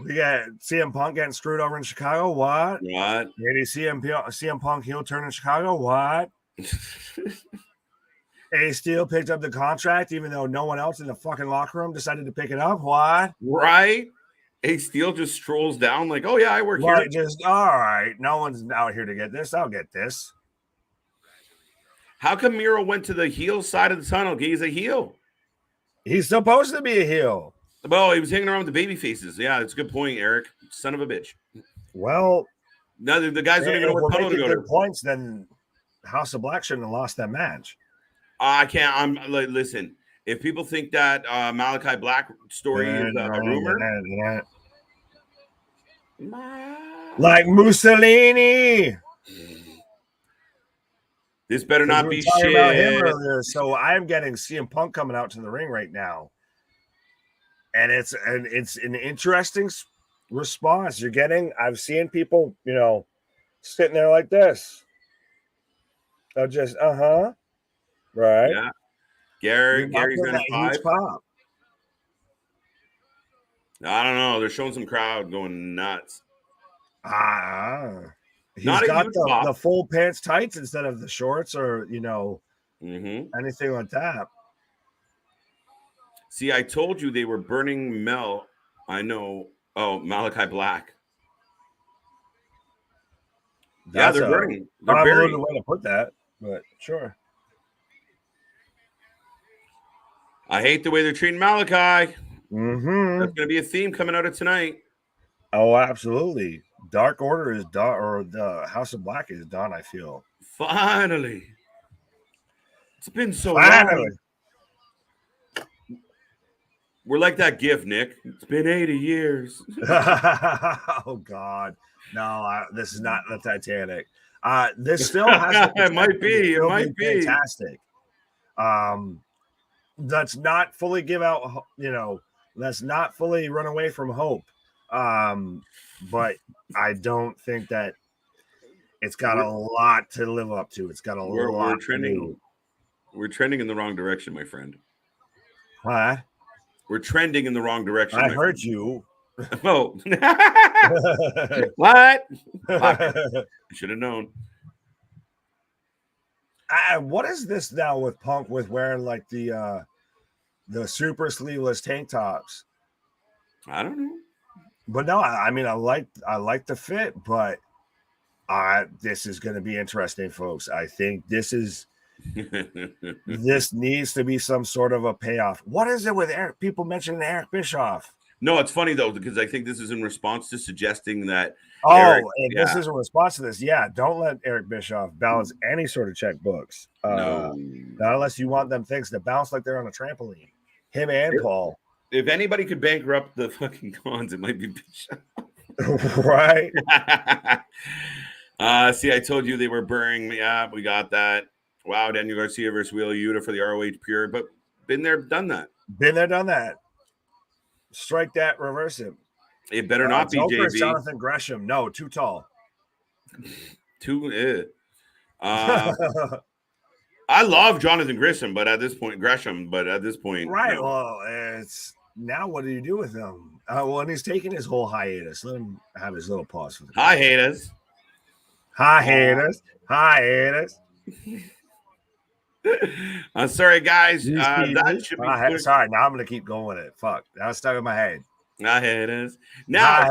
We got CM Punk getting screwed over in Chicago. What? Maybe CM Punk heel turn in Chicago. What? A Steel picked up the contract, even though no one else in the fucking locker room decided to pick it up. What? Right? Ace Steel just strolls down like, oh, yeah, I work Like, here. just, all right, no one's out here to get this. I'll get this. How come Miro went to the heel side of the tunnel? He's a heel. He's supposed to be a heel. Well, he was hanging around with the baby faces. Yeah, that's a good point, Eric. Son of a bitch. Well, no, the guys don't even know what tunnel to go to. Points, then House of Black shouldn't have lost that match. I can't. I'm like, listen. If people think that Malachi Black story is a rumor, like Mussolini. This better not be shit. About him earlier, so I'm getting CM Punk coming out to the ring right now, and it's an interesting response you're getting. I've seen people, sitting there like this. They're just right. Yeah, Gary's 95. I don't know. They're showing some crowd going nuts. He's got the full pants tights instead of the shorts or, anything like that. See, I told you they were burning Mel. I know. Oh, Malachi Black. They're burning. They're I don't know the way to put that, but sure. I hate the way they're treating Malachi. Mm-hmm. That's going to be a theme coming out of tonight. Oh, absolutely. Dark Order is done, or the House of Black is done, I feel. Finally. It's been so long. We're like that GIF, Nick. It's been 80 years. Oh, God. No, this is not the Titanic. This still has it might be. It might be. Fantastic. Let's not fully give out, let's not fully run away from hope. But I don't think that it's got a lot to live up to. It's got a lot. We're trending. We're trending in the wrong direction, my friend. What? We're trending in the wrong direction. I heard you. Oh. What? I should have known. What is this now with Punk with wearing like the super sleeveless tank tops? I don't know. But no, I mean, I like the fit, but this is going to be interesting, folks. I think this needs to be some sort of a payoff. What is it with Eric? People mentioning Eric Bischoff. No, it's funny though, because I think this is in response to suggesting that. This is in response to this. Yeah, don't let Eric Bischoff balance any sort of checkbooks. No, not unless you want them things to bounce like they're on a trampoline. Him and Paul. If anybody could bankrupt the fucking cons, it might be Bischoff. Right. See, I told you they were burning me up. We got that. Wow, Daniel Garcia versus Wheeler Yuta for the ROH Pure, but been there, done that. Been there, done that. Strike that, reverse him. It better not be JB. Jonathan Gresham. No, too tall. I love Jonathan Gresham, but at this point, right? No. Well, it's now. What do you do with him? When he's taking his whole hiatus, let him have his little pause for the hiatus. I'm sorry, guys. That should be sorry. Now I'm going to keep going with it. Fuck. That was stuck in my head. Hiatus. Now,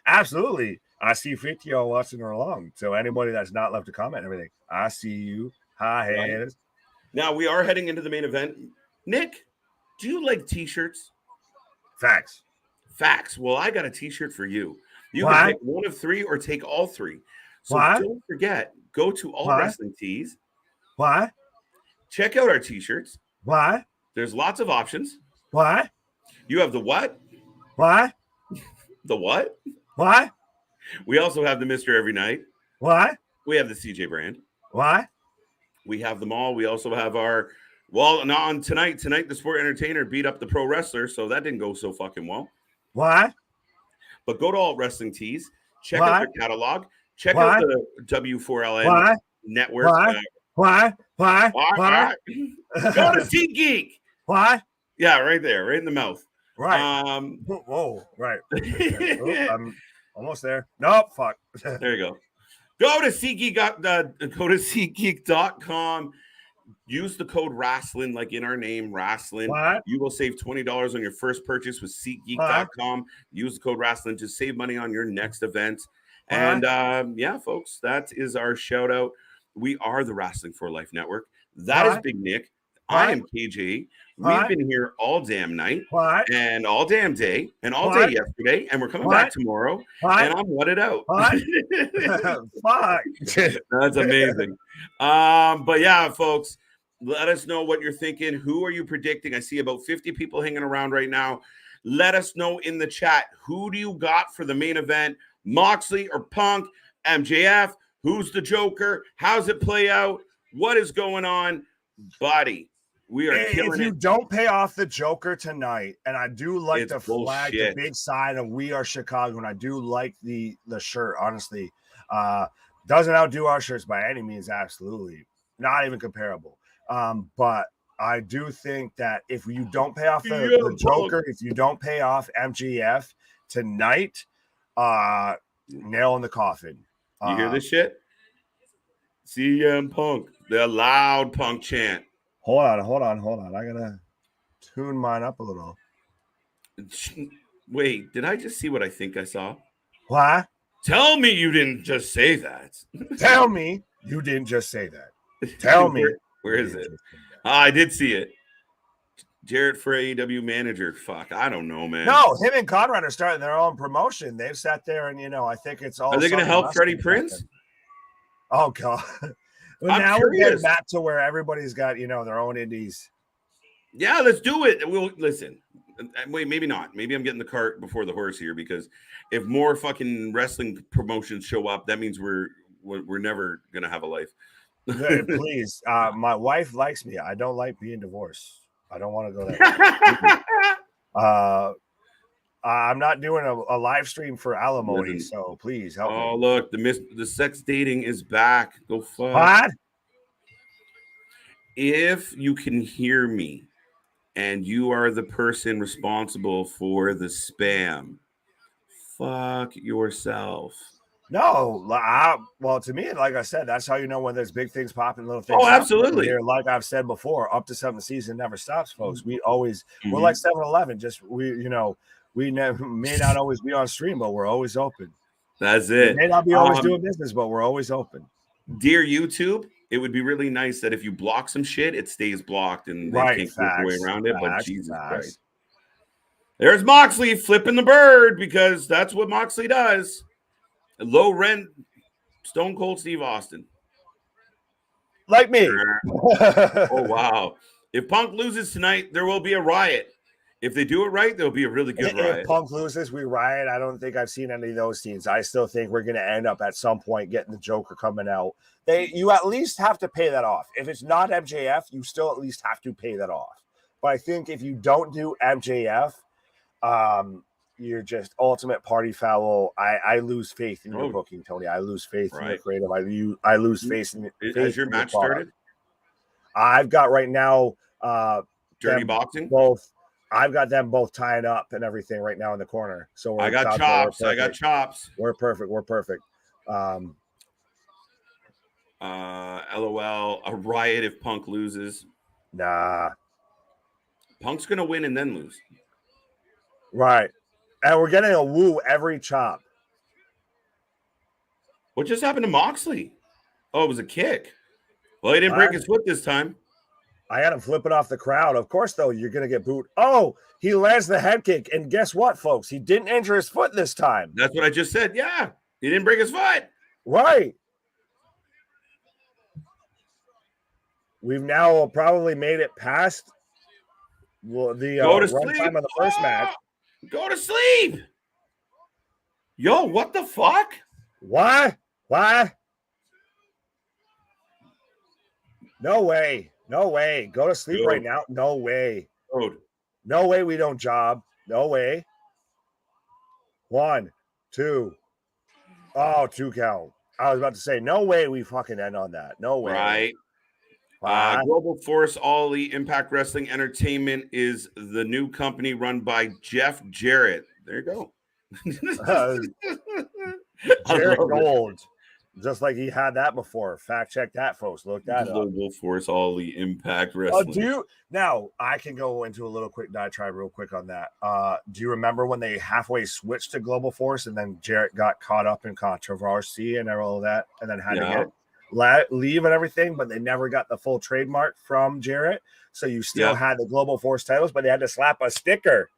absolutely. I see 50 y'all watching along. So anybody that's not left a comment and everything, I see you. Hiatus. Now we are heading into the main event. Nick, do you like t-shirts? Facts. Well, I got a t-shirt for you. You can pick one of three or take all three. So don't forget, go to All Wrestling Tees. Why? Check out our t-shirts. Why? There's lots of options. Why? You have the what? Why? The what? Why? We also have the Mr. Every Night. Why? We have the CJ brand. Why? We have them all. We also have our, not on tonight. Tonight, the Sport Entertainer beat up the Pro Wrestler, so that didn't go so fucking well. Why? But go to All Wrestling Tees. Check out their catalog. Check out the W4LN network. Why? Go to SeatGeek. Why? Yeah, right there, right in the mouth. Right. Whoa, right. I'm almost there. Nope, fuck. There you go. Go to SeatGeek.com. Use the code Wrasslin, like in our name, Wrasslin. What? You will save $20 on your first purchase with SeatGeek.com. Use the code Wrasslin to save money on your next event. What? And yeah, folks, that is our shout out. We are the Wrestling for Life Network. That is Big Nick. I am KJ. We've been here all damn night and all damn day and all day yesterday, and we're coming back tomorrow. And I'm whatted out. Fuck. That's amazing. But yeah, folks, let us know what you're thinking. Who are you predicting? I see about 50 people hanging around right now. Let us know in the chat. Who do you got for the main event? Moxley or Punk? MJF? Who's the Joker? How's it play out? What is going on? Buddy, we are killing it. If you don't pay off the Joker tonight, and I do like the flag, the big sign of "We Are Chicago," and I do like the shirt, honestly. Doesn't outdo our shirts by any means, absolutely. Not even comparable. But I do think that if you don't pay off the Joker, if you don't pay off MJF tonight, nail in the coffin. You hear this shit? CM Punk, the loud Punk chant. Hold on. I gotta tune mine up a little. Wait, did I just see what I think I saw? What? Tell me you didn't just say that. Tell me you didn't just say that. Tell me. Where is it? I did see it. Jarrett for AEW manager. Fuck, I don't know, man. No, him and Conrad are starting their own promotion. They've sat there and, I think it's all. Are they going to help Freddie Prinze? Oh, God. Well, now we're getting back to where everybody's got, their own indies. Yeah, let's do it. We'll listen. Wait, maybe not. Maybe I'm getting the cart before the horse here, because if more fucking wrestling promotions show up, that means we're never gonna have a life. Please, my wife likes me. I don't like being divorced. I don't want to go there. I'm not doing a live stream for alimony, so please help me. Oh, look, the sex dating is back. Go fuck. What? If you can hear me and you are the person responsible for the spam, fuck yourself. No, well, to me, like I said, that's how you know when there's big things popping, little things. Oh, absolutely. Here, like I've said before, up to 7 season never stops, folks. We always we're like 7-Eleven. Just we never may not always be on stream, but we're always open. That's it. We may not be always doing business, but we're always open. Dear YouTube, it would be really nice that if you block some shit, it stays blocked and they can't get their way around it. But Jesus Christ. There's Moxley flipping the bird, because that's what Moxley does. Low rent, Stone Cold Steve Austin. Like me. Oh, wow. If Punk loses tonight, there will be a riot. If they do it right, there'll be a really good riot. If Punk loses, we riot. I don't think I've seen any of those scenes. I still think we're going to end up at some point getting the Joker coming out. You at least have to pay that off. If it's not MJF, you still at least have to pay that off. But I think if you don't do MJF, you're just ultimate party foul. I lose faith in your booking, Tony. I lose faith in your creative. I lose faith in. Has your match started? I've got right now. Dirty boxing. Both. I've got them both tied up and everything right now in the corner. So I got chops. We're perfect. LOL. A riot if Punk loses. Nah. Punk's gonna win and then lose. Right. And we're getting a woo every chop. What just happened to Moxley? Oh, it was a kick. Well, he didn't break his foot this time. I had him flipping off the crowd. Of course, though, you're going to get booed. Oh, he lands the head kick. And guess what, folks? He didn't injure his foot this time. That's what I just said. Yeah. He didn't break his foot. Right. We've now probably made it past the run time of the first match. Go to sleep. Yo, what the fuck? Why? No way. Go to sleep right now. No way. No way we don't job. No way. 1, 2. Oh, 2 count. I was about to say, no way we fucking end on that. No way. Right. Global Force All Elite Impact Wrestling Entertainment is the new company run by Jeff Jarrett. There you go. Jarrett Gold. Just like he had that before. Fact check that, folks. Look that up. Global Force Ollie Impact Wrestling. Now I can go into a little quick diatribe real quick on that. Do you remember when they halfway switched to Global Force and then Jarrett got caught up in controversy and all of that and then had to leave and everything, but they never got the full trademark from Jarrett. So you still had the Global Force titles, but they had to slap a sticker.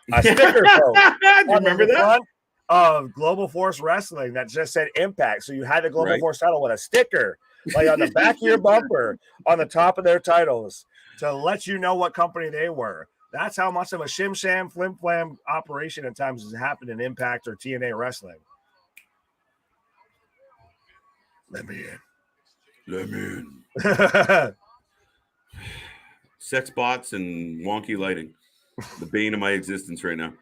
Do you remember that? Of Global Force Wrestling that just said Impact. So you had the Global Force title with a sticker, like on the back of your bumper, on the top of their titles, to let you know what company they were. That's how much of a shim sham flim flam operation at times has happened in Impact or TNA Wrestling. Let me in. Sex bots and wonky lighting. The bane of my existence right now.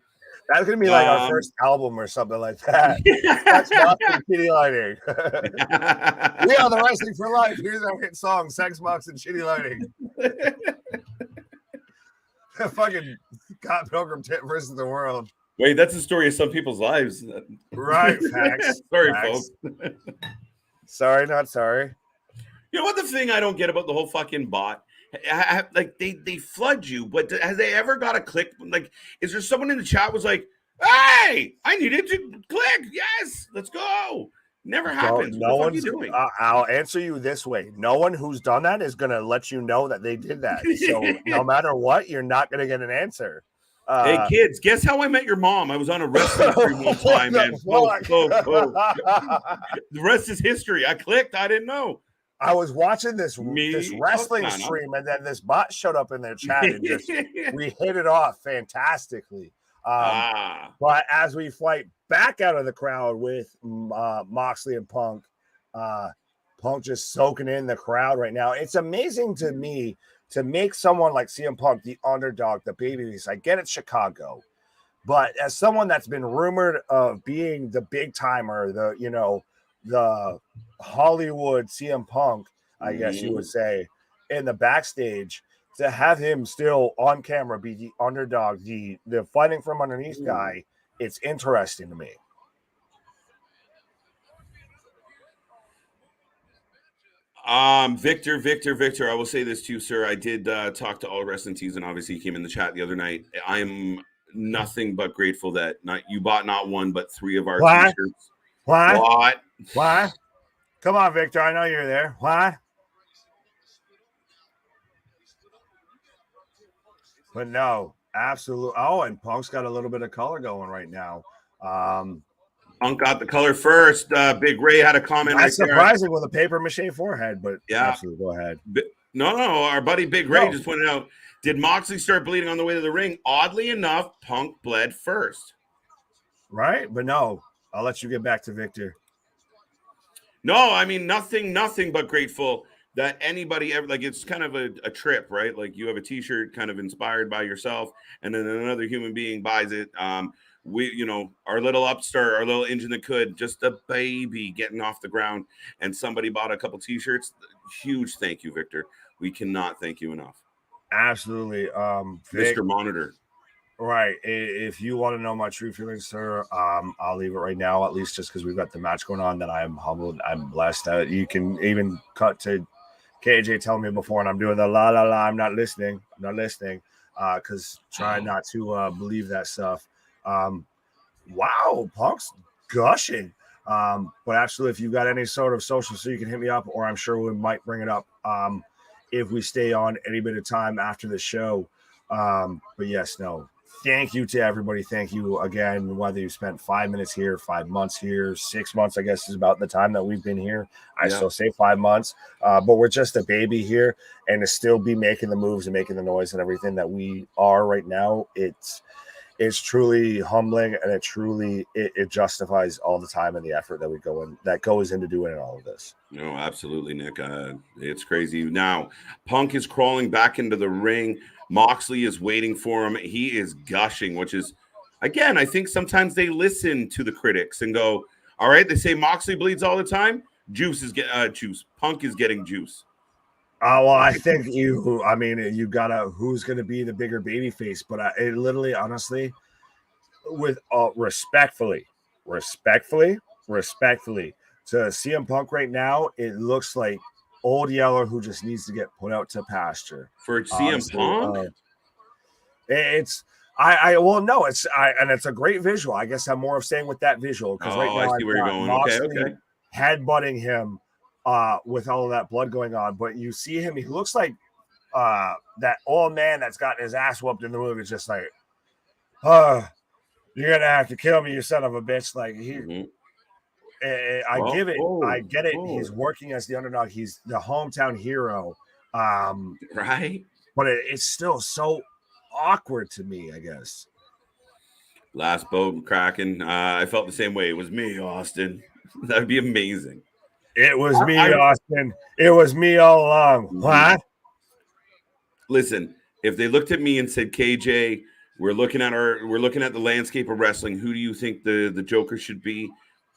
That's going to be like our first album or something like that. Sex box and shitty lighting. We are the Wrestling for Life. Here's our hit song, Sex box and shitty lighting. Fucking Scott Pilgrim versus the world. Wait, that's the story of some people's lives. Right, facts. Sorry, facts. folks. Sorry, not sorry. You know what the thing I don't get about the whole fucking bot? Like they flood you, but has they ever got a click? Like, is there someone in the chat was like, "Hey, I needed to click. Yes, let's go." Never happens. No one's doing. I'll answer you this way: no one who's done that is going to let you know that they did that. So no matter what, you're not going to get an answer. Hey kids, guess how I met your mom? I was on a wrestling stream one time, man. The rest is history. I clicked. I didn't know. I was watching this wrestling stream, and then this bot showed up in their chat, and we hit it off fantastically. But as we flight back out of the crowd with Moxley and Punk, Punk just soaking in the crowd right now. It's amazing to me to make someone like CM Punk the underdog, the babyface. I get it's Chicago, but as someone that's been rumored of being the big timer, the Hollywood CM Punk, I guess you would say, in the backstage, to have him still on camera be the underdog, the fighting from underneath guy, it's interesting to me. Victor, I will say this to you, sir. I did talk to All Wrestling Tees, and obviously he came in the chat the other night. I'm nothing but grateful that you bought not one, but 3 of our t-shirts. What? Come on, Victor. I know you're there. What? But no, absolutely. Oh, and Punk's got a little bit of color going right now. Punk got the color first. Big Ray had a comment. That's surprising with a paper mache forehead, but absolutely, go ahead. No, our buddy Big Ray just pointed out, did Moxley start bleeding on the way to the ring? Oddly enough, Punk bled first. Right? But no, I'll let you get back to Victor. No, I mean, nothing but grateful that anybody ever, like, it's kind of a trip, right? Like, you have a t-shirt kind of inspired by yourself, and then another human being buys it. We, our little upstart, our little engine that could, just a baby getting off the ground, and somebody bought a couple t-shirts. Huge thank you, Victor. We cannot thank you enough. Absolutely. Mr. Monitor. Right. If you want to know my true feelings, sir, I'll leave it right now, at least just because we've got the match going on, that I'm humbled. I'm blessed. You can even cut to KJ telling me before, and I'm doing the la, la, la. I'm not listening. Because try not to believe that stuff. Wow, Punk's gushing. But absolutely, if you've got any sort of social, so you can hit me up, or I'm sure we might bring it up if we stay on any bit of time after the show. But yes, no. Thank you to everybody. Thank you again, whether you spent 5 minutes here, 5 months here, 6 months, I guess is about the time that we've been here. I still say 5 months, but we're just a baby here, and to still be making the moves and making the noise and everything that we are right now, it's truly humbling, and it justifies all the time and the effort that we goes into doing all of this. No, absolutely, Nick. It's crazy. Now, Punk is crawling back into the ring. Moxley is waiting for him. He is gushing, which is, again, I think sometimes they listen to the critics and go, all right, they say Moxley bleeds all the time. Juice. Punk is getting juice. Well, I think you gotta, who's going to be the bigger baby face, but it literally, honestly, with respectfully, to CM Punk right now, it looks like Old Yeller who just needs to get put out to pasture. For CM Punk? It's a great visual. I guess I'm more of staying with that visual because right now I see where you're going. Okay. Headbutting him with all of that blood going on, but you see him, he looks like that old man that's gotten his ass whooped in the movie. It's just like, you're gonna have to kill me, you son of a bitch. Like I get it. He's working as the underdog. He's the hometown hero. Right. But it's still so awkward to me, I guess. Last boat cracking. I felt the same way. It was me, Austin. That'd be amazing. It was me, Austin. It was me all along. Mm-hmm. What? Listen, if they looked at me and said, KJ, we're looking at the landscape of wrestling. Who do you think the Joker should be?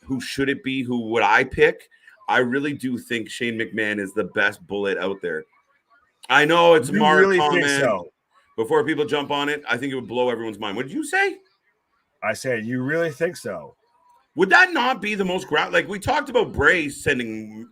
Who should it be? Who would I pick? I really do think Shane McMahon is the best bullet out there. I know it's Mark really comment. Think so? Before people jump on it, I think it would blow everyone's mind. What did you say? I said, you really think so? Would that not be the most like we talked about Bray sending?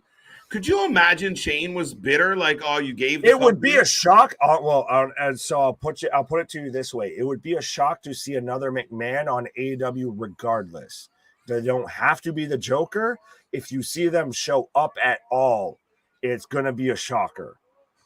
Could you imagine Shane was bitter? Like, oh, you gave. It would be a shock. And so I'll put it to you this way: it would be a shock to see another McMahon on AEW, regardless. They don't have to be the Joker. If you see them show up at all, it's gonna be a shocker.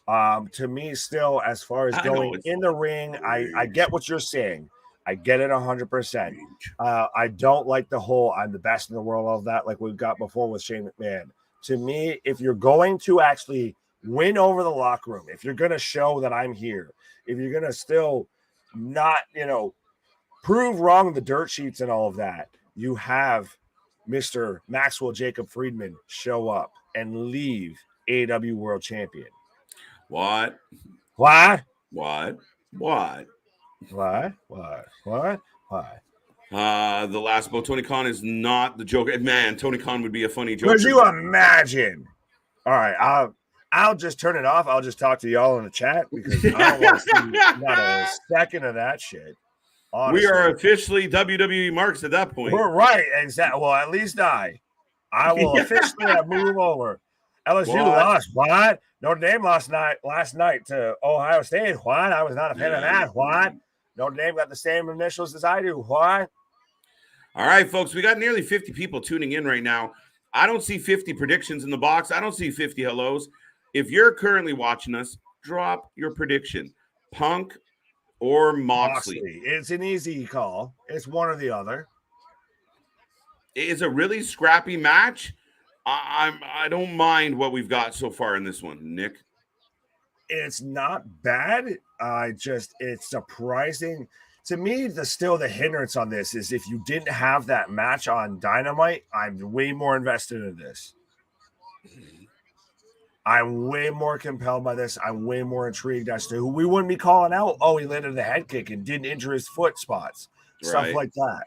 To me, still, as far as going in the ring, I get what you're saying. I get it 100%. I don't like the whole I'm the best in the world of that, like we've got before with Shane McMahon. To me, if you're going to actually win over the locker room, if you're going to show that I'm here, if you're going to still not, prove wrong the dirt sheets and all of that, you have Mr. Maxwell Jacob Friedman show up and leave AEW World Champion. What? The last boat, Tony Khan is not the Joker. Man, Tony Khan would be a funny Joker. Could you imagine? All right, I'll just turn it off. I'll just talk to y'all in the chat because I don't want to see not a second of that shit. Honestly. We are officially WWE marks at that point. We're right, exactly. Well, at least I will officially move over. LSU lost. What? Notre Dame lost last night to Ohio State. What? I was not a fan of that. What? Notre Dame got the same initials as I do. What? All right, folks. We got nearly 50 people tuning in right now. I don't see 50 predictions in the box. I don't see 50 hellos. If you're currently watching us, drop your prediction. Punk or Moxley. It's an easy call. It's one or the other. It's a really scrappy match. I don't mind what we've got so far in this one, Nick. It's not bad. It's surprising to me. The hindrance on this is if you didn't have that match on Dynamite, I'm way more invested in this. I'm way more compelled by this. I'm way more intrigued as to who we wouldn't be calling out. Oh, he landed the head kick and didn't injure his foot spots. Stuff like that.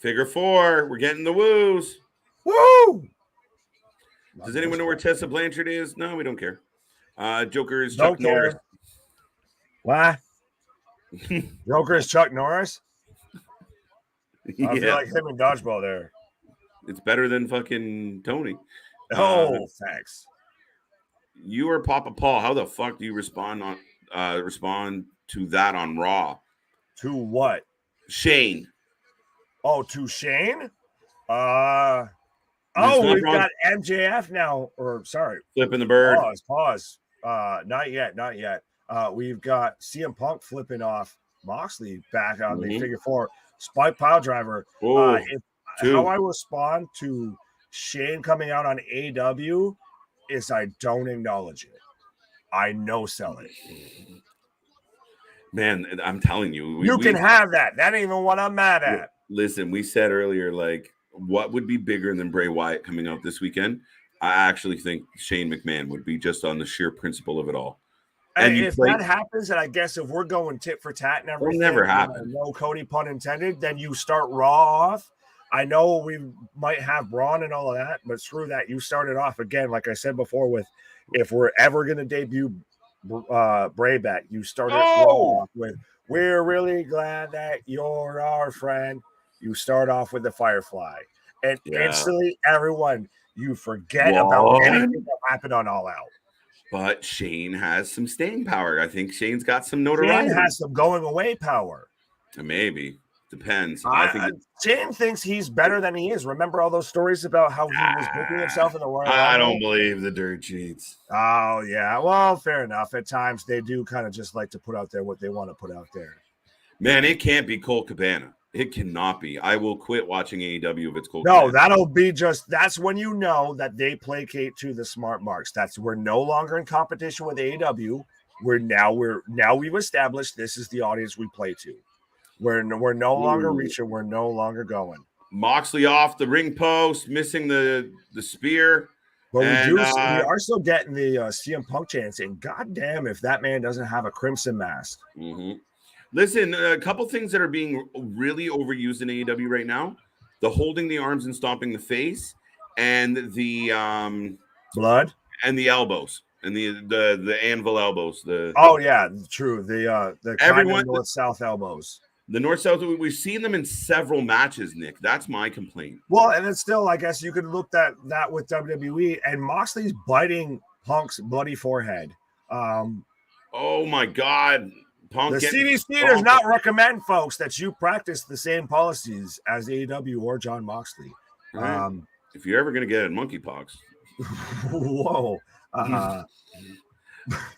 Figure 4. We're getting the woos. Woo! Does anyone know where Tessa Blanchard is? No, we don't care. Joker is Chuck Norris. What? Joker is Chuck Norris? I feel like him in dodgeball there. It's better than fucking Tony. Thanks. You are Papa Paul. How the fuck do you respond to that on Raw? To what? Shane. Oh, to Shane? We've got MJF now. Or sorry, flipping the bird. Pause. Not yet. We've got CM Punk flipping off Moxley back on the figure 4 spike pile driver. How I respond to Shane coming out on AEW is I don't acknowledge it. I no sell it. Man, I'm telling you. You can have that. That ain't even what I'm mad at. Listen, we said earlier, what would be bigger than Bray Wyatt coming out this weekend? I actually think Shane McMahon would be, just on the sheer principle of it all. And if that happens, and I guess if we're going tit for tat and everything, it'll never happen. No Cody pun intended, then you start Raw off. I know we might have Braun and all of that, but screw that. You started off again, like I said before, with if we're ever going to debut Bray back, you started Raw off with, we're really glad that you're our friend. You start off with the Firefly. And instantly, everyone, you forget about anything that happened on All Out. But Shane has some staying power. I think Shane's got some Shane notoriety. has some going away power. Maybe. Depends. Shane thinks he's better than he is. Remember all those stories about how he was booking himself in the Royal Rumble? I don't believe the dirt sheets. Oh, yeah. Well, fair enough. At times, they do kind of just like to put out there what they want to put out there. Man, it can't be Colt Cabana. It cannot be. I will quit watching AEW if it's Colt Cabana. No, that'll be that's when you know that they placate to the smart marks. We're no longer in competition with AEW. We've established this is the audience we play to. We're no longer reaching. We're no longer going. Moxley off the ring post, missing the spear. But we are still getting the CM Punk chance. And goddamn, if that man doesn't have a crimson mask. Mm-hmm. Listen, a couple things that are being really overused in AEW right now: the holding the arms and stomping the face, and the blood, and the elbows, and the anvil elbows. True. The everyone north-south elbows. The north-south. We've seen them in several matches, Nick. That's my complaint. Well, and it's still, I guess you could look at that with WWE, and Moxley's biting Punk's bloody forehead. Oh my God. Punk the CDC does not recommend, folks, that you practice the same policies as AEW or John Moxley. Right. If you're ever going to get monkeypox. Whoa.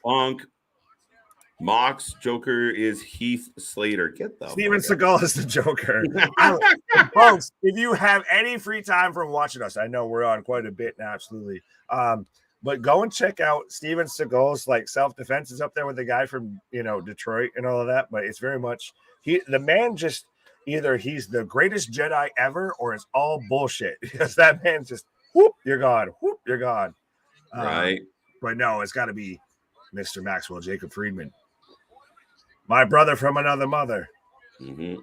Punk. Mox Joker is Heath Slater. Get the Steven Seagal is the Joker. Folks, if you have any free time from watching us, I know we're on quite a bit now, absolutely. But go and check out Steven Seagal's like self-defense is up there with the guy from Detroit and all of that. But it's very much the man just either he's the greatest Jedi ever or it's all bullshit because that man's just whoop, you're gone, whoop, you're gone. Right. But no, it's got to be Mr. Maxwell Jacob Friedman, my brother from another mother. Mm-hmm.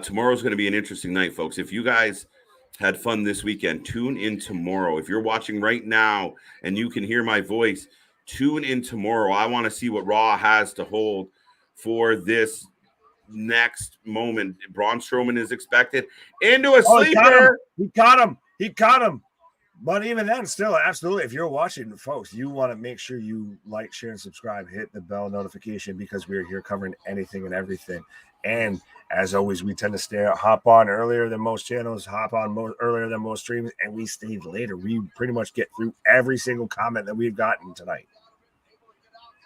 Tomorrow's going to be an interesting night, folks. If you guys had fun this weekend, tune in tomorrow. If you're watching right now and you can hear my voice, tune in tomorrow. I want to see what Raw has to hold for this next moment. Braun Strowman is expected into a sleeper. He caught him. But even then, still, absolutely, if you're watching, folks, you want to make sure you like, share, and subscribe. Hit the bell notification because we're here covering anything and everything. And as always, we tend to hop on earlier than most channels, earlier than most streams, and we stay later. We pretty much get through every single comment that we've gotten tonight.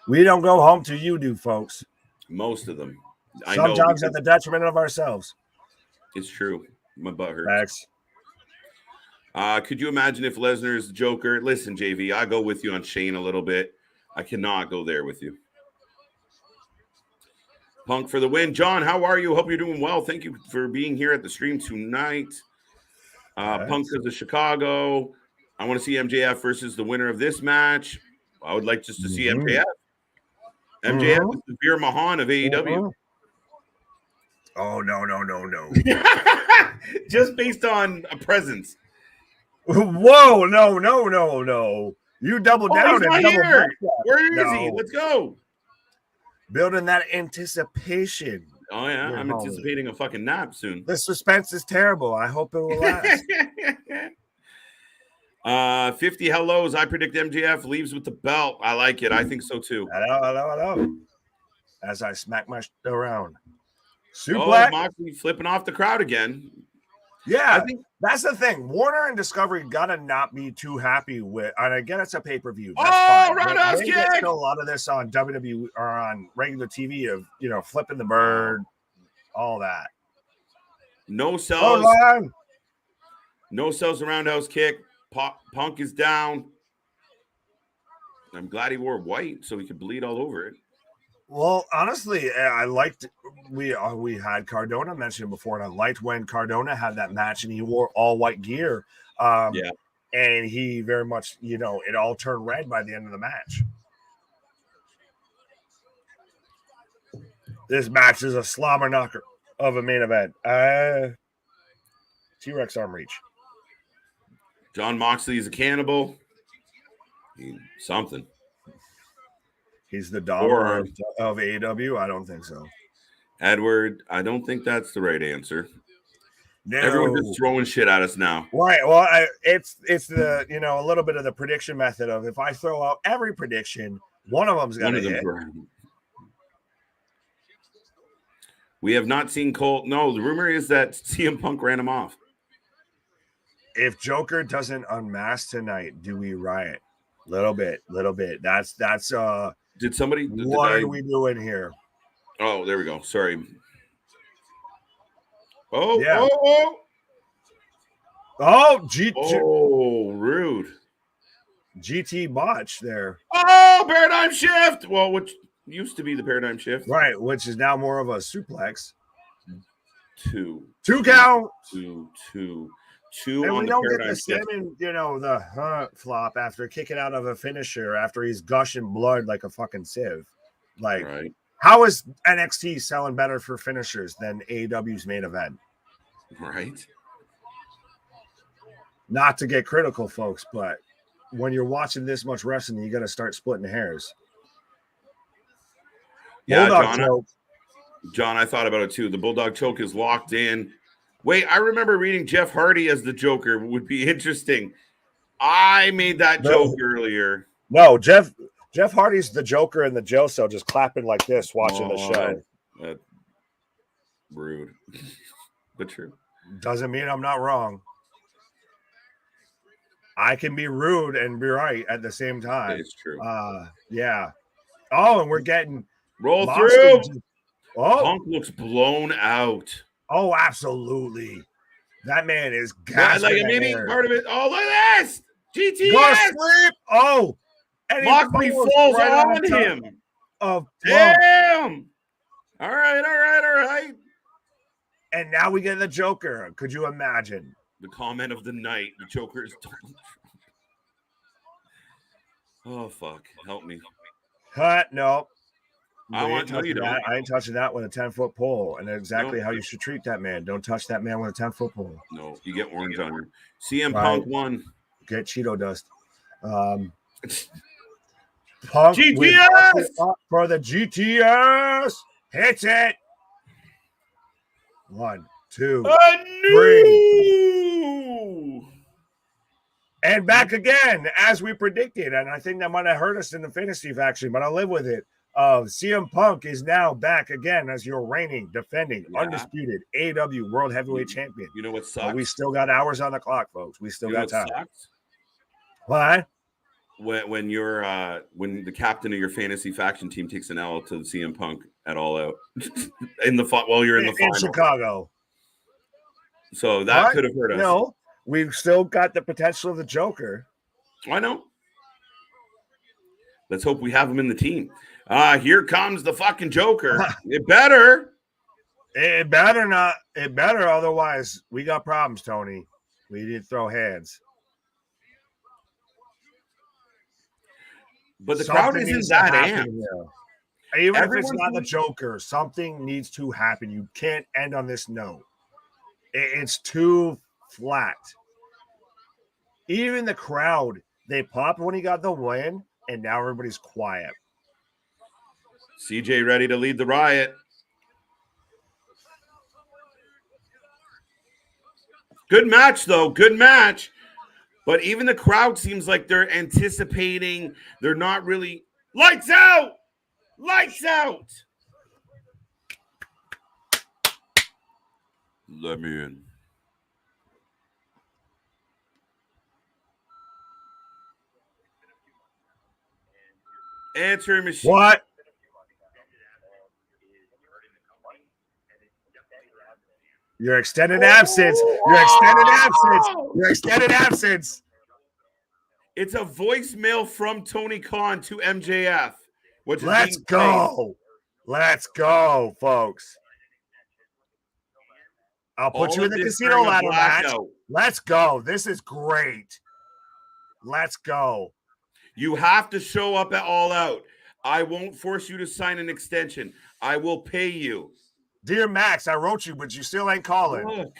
We don't go home till you do, folks. Most of them. Sometimes at the detriment of ourselves. It's true. My butt hurts. Thanks. Could you imagine if Lesnar's Joker? Listen, JV, I go with you on Shane a little bit. I cannot go there with you. Punk for the win. John, how are you? Hope you're doing well. Thank you for being here at the stream tonight. Punk is of Chicago. I want to see MJF versus the winner of this match. I would like just to see MJF. MJF is the Veer Mahan of AEW. Oh, no. Just based on a presence. Whoa, no. You double down and double back. Where is he? Let's go. Building that anticipation. Oh, yeah. I'm anticipating a fucking nap soon. The suspense is terrible. I hope it will last. 50 hellos. I predict MJF leaves with the belt. I like it. I think so too. Hello. As I smack my around. Suplex. Moxley flipping off the crowd again. Yeah, I think that's the thing. Warner and Discovery gotta not be too happy with. And again, it's a pay-per-view. That's fine. Roundhouse kick! There's still a lot of this on WWE or on regular TV of flipping the bird, all that. No sells. No sells. A roundhouse kick. Punk is down. I'm glad he wore white so he could bleed all over it. Well, honestly, I liked we had Cardona mentioned before, and I liked when Cardona had that match and he wore all white gear. And he very much, it all turned red by the end of the match. This match is a slobber knocker of a main event. T-Rex arm reach. John Moxley is a cannibal. Something. He's the Dahmer of AEW? I don't think so. Edward, I don't think that's the right answer. No. Everyone's just throwing shit at us now. Right. Well, it's the a little bit of the prediction method of if I throw out every prediction, one of them's gonna hit. We have not seen Cole. No, the rumor is that CM Punk ran him off. If Joker doesn't unmask tonight, do we riot? Little bit. That's Did somebody? What are we doing here? Oh, there we go. Sorry. Oh, yeah. Rude. GT botch there. Oh, paradigm shift. Well, which used to be the paradigm shift. Right, which is now more of a suplex. Two count. Two and on we the don't get paradigm the shift. the flop after kicking out of a finisher after he's gushing blood like a fucking sieve. Like, right. How is NXT selling better for finishers than AEW's main event? Right. Not to get critical, folks, but when you're watching this much wrestling, you got to start splitting hairs. Yeah, John, I thought about it too. The Bulldog choke is locked in. Wait, I remember reading Jeff Hardy as the Joker would be interesting. I made that joke earlier. No, Jeff Hardy's the Joker in the jail cell, just clapping like this, watching the show. Rude, but true. Doesn't mean I'm not wrong. I can be rude and be right at the same time. It's true. Yeah. Oh, and we're getting roll through. Punk looks blown out. Oh, absolutely. That man is gasping. Like a mini part of it. Oh, look at this. GTS. Oh. And Moxley falls on him. Damn. All right. And now we get the Joker. Could you imagine? The comment of the night. The Joker is Donald Trump. Oh, fuck. Help me. No. I ain't touching that with a 10-foot pole. And exactly how you should treat that man. Don't touch that man with a 10-foot pole. No, you get orange on you. CM Punk won. Get Cheeto dust. Punk GTS for the GTS. Hits it. 1, 2, 3. And back again, as we predicted. And I think that might have hurt us in the fantasy faction, but I'll live with it. CM Punk is now back again as your reigning, defending, undisputed AEW World Heavyweight Champion. You know what sucks? We still got hours on the clock, folks. We still got time. Sucks? What? When you're when the captain of your fantasy faction team takes an L to the CM Punk at All Out while you're in the final in Chicago. So that could have hurt us. No, we've still got the potential of the Joker. I know. Let's hope we have him in the team. Here comes the fucking Joker. It better. It better not. It better. Otherwise, we got problems, Tony. We need to throw hands. But the crowd isn't that amped. Even if it's not the Joker, something needs to happen. You can't end on this note. It's too flat. Even the crowd, they popped when he got the win, and now everybody's quiet. CJ ready to lead the riot. Good match, though. Good match. But even the crowd seems like they're anticipating. They're not really. Lights out! Lights out! Let me in. Answering machine. What? Your extended absence. Your extended absence. Your extended absence. It's a voicemail from Tony Khan to MJF. Let's go. Let's go, folks. I'll put you in the casino ladder match. Let's go. This is great. Let's go. You have to show up at All Out. I won't force you to sign an extension. I will pay you. Dear Max, I wrote you, but you still ain't calling. Look.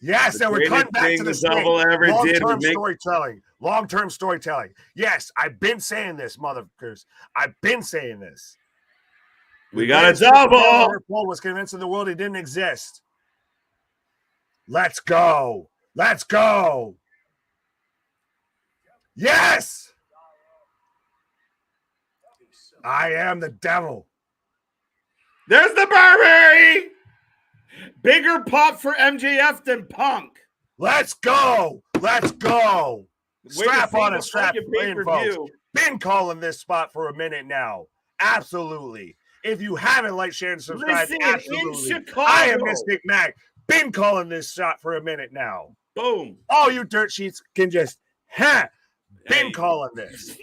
Yes, and we're cutting back to the long-term storytelling. Long-term storytelling. Yes, I've been saying this, motherfuckers. I've been saying this. We got a double. Paul was convincing the world he didn't exist. Let's go. Let's go. Yes. I am the devil. There's the Burberry. Bigger pop for MJF than Punk. Let's go. Let's go. Strap on and strap in, folks. Been calling this spot for a minute now. Absolutely. If you haven't liked, shared, and subscribed, absolutely. I am Mystic Mac. Been calling this shot for a minute now. Boom. All you dirt sheets can just been calling this.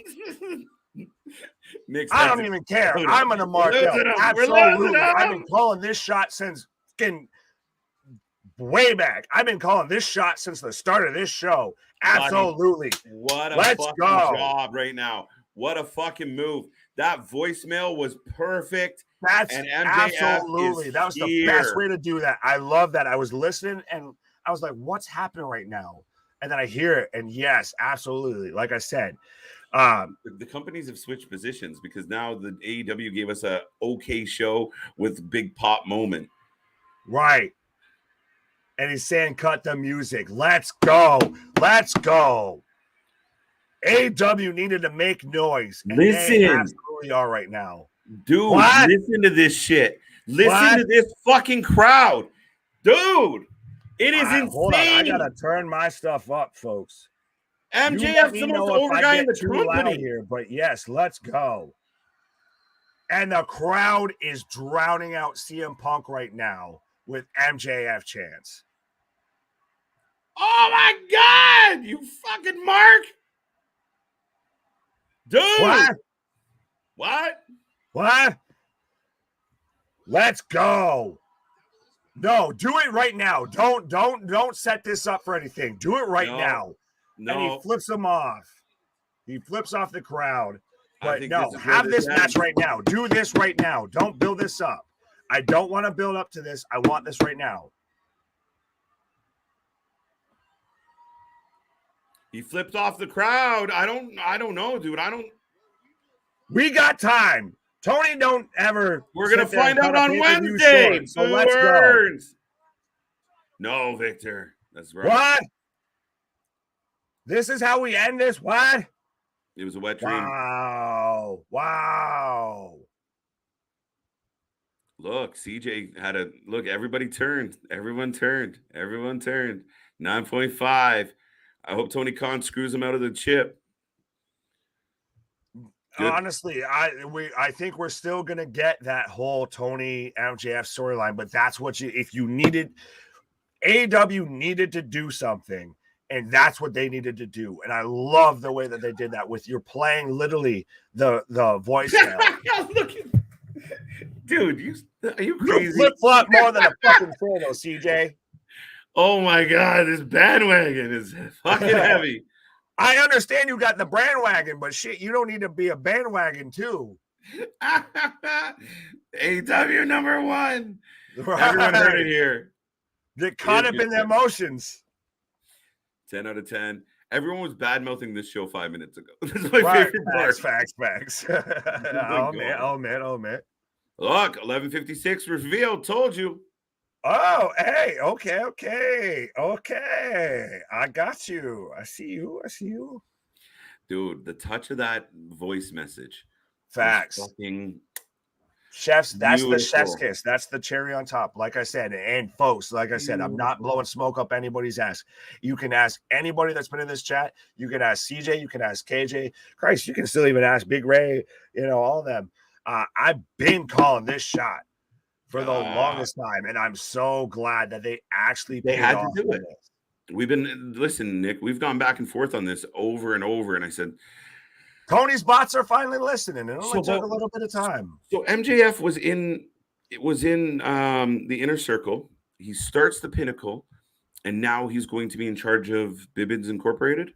I don't even care. I'm gonna mark up. Absolutely. I've been calling this shot since way back. I've been calling this shot since the start of this show. Absolutely. What a fucking job right now. What a fucking move. That voicemail was perfect. That's absolutely. That was the best way to do that. I love that. I was listening and I was like, what's happening right now? And then I hear it. And yes, absolutely. Like I said, the companies have switched positions because now the AEW gave us a okay show with big pop moment. Right. And he's saying, cut the music. Let's go. Let's go. AEW needed to make noise. And listen. They absolutely are right now. Dude, listen to this shit. Listen to this fucking crowd. Dude, it is insane. Hold on. I got to turn my stuff up, folks. MJF's the most over guy in the company here, but yes, let's go. And the crowd is drowning out CM Punk right now with MJF chants. Oh my God, you fucking Mark. Dude. What? Let's go. No, do it right now. Don't set this up for anything. Do it right now. No. And he flips them off. He flips off the crowd. But no, have this match right now. Do this right now. Don't build this up. I don't want to build up to this. I want this right now. He flipped off the crowd. I don't know, dude. We got time. Tony don't ever. We're gonna find out on Wednesday. So let's go. No, Victor. That's right. What? This is how we end this? What? It was a wet dream. Wow. Look, CJ had a look. Everybody turned. Everyone turned. 9.5. I hope Tony Khan screws him out of the chip. Good. Honestly, I think we're still gonna get that whole Tony MJF storyline, but that's what if you needed, AEW needed to do something, and that's what they needed to do. And I love the way that they did that with you're playing literally the voicemail. Look, dude, are you crazy? You flip flop more than a fucking fan, though, CJ. Oh my God, this bandwagon is fucking heavy. I understand you got the bandwagon, but shit, you don't need to be a bandwagon too. AEW number 1. Right. Everyone heard it here. Get caught up in the emotions. 10 out of 10. Everyone was bad-mouthing this show 5 minutes ago. This is my favorite part. Facts. Oh man. Look, 11:56 revealed. Told you. Oh, hey, okay. I got you. I see you. Dude, the touch of that voice message. Facts. Chef's, that's beautiful. The chef's kiss. That's the cherry on top. Like I said, and folks, like I said, I'm not blowing smoke up anybody's ass. You can ask anybody that's been in this chat. You can ask CJ. You can ask KJ. Christ, you can still even ask Big Ray. All of them. I've been calling this shot for the longest time, and I'm so glad that they actually had to do it. Listen, Nick, we've gone back and forth on this over and over, and I said Tony's bots are finally listening. It only took a little bit of time. So MJF was in the Inner Circle. He starts the Pinnacle, and now he's going to be in charge of Bibbins Incorporated.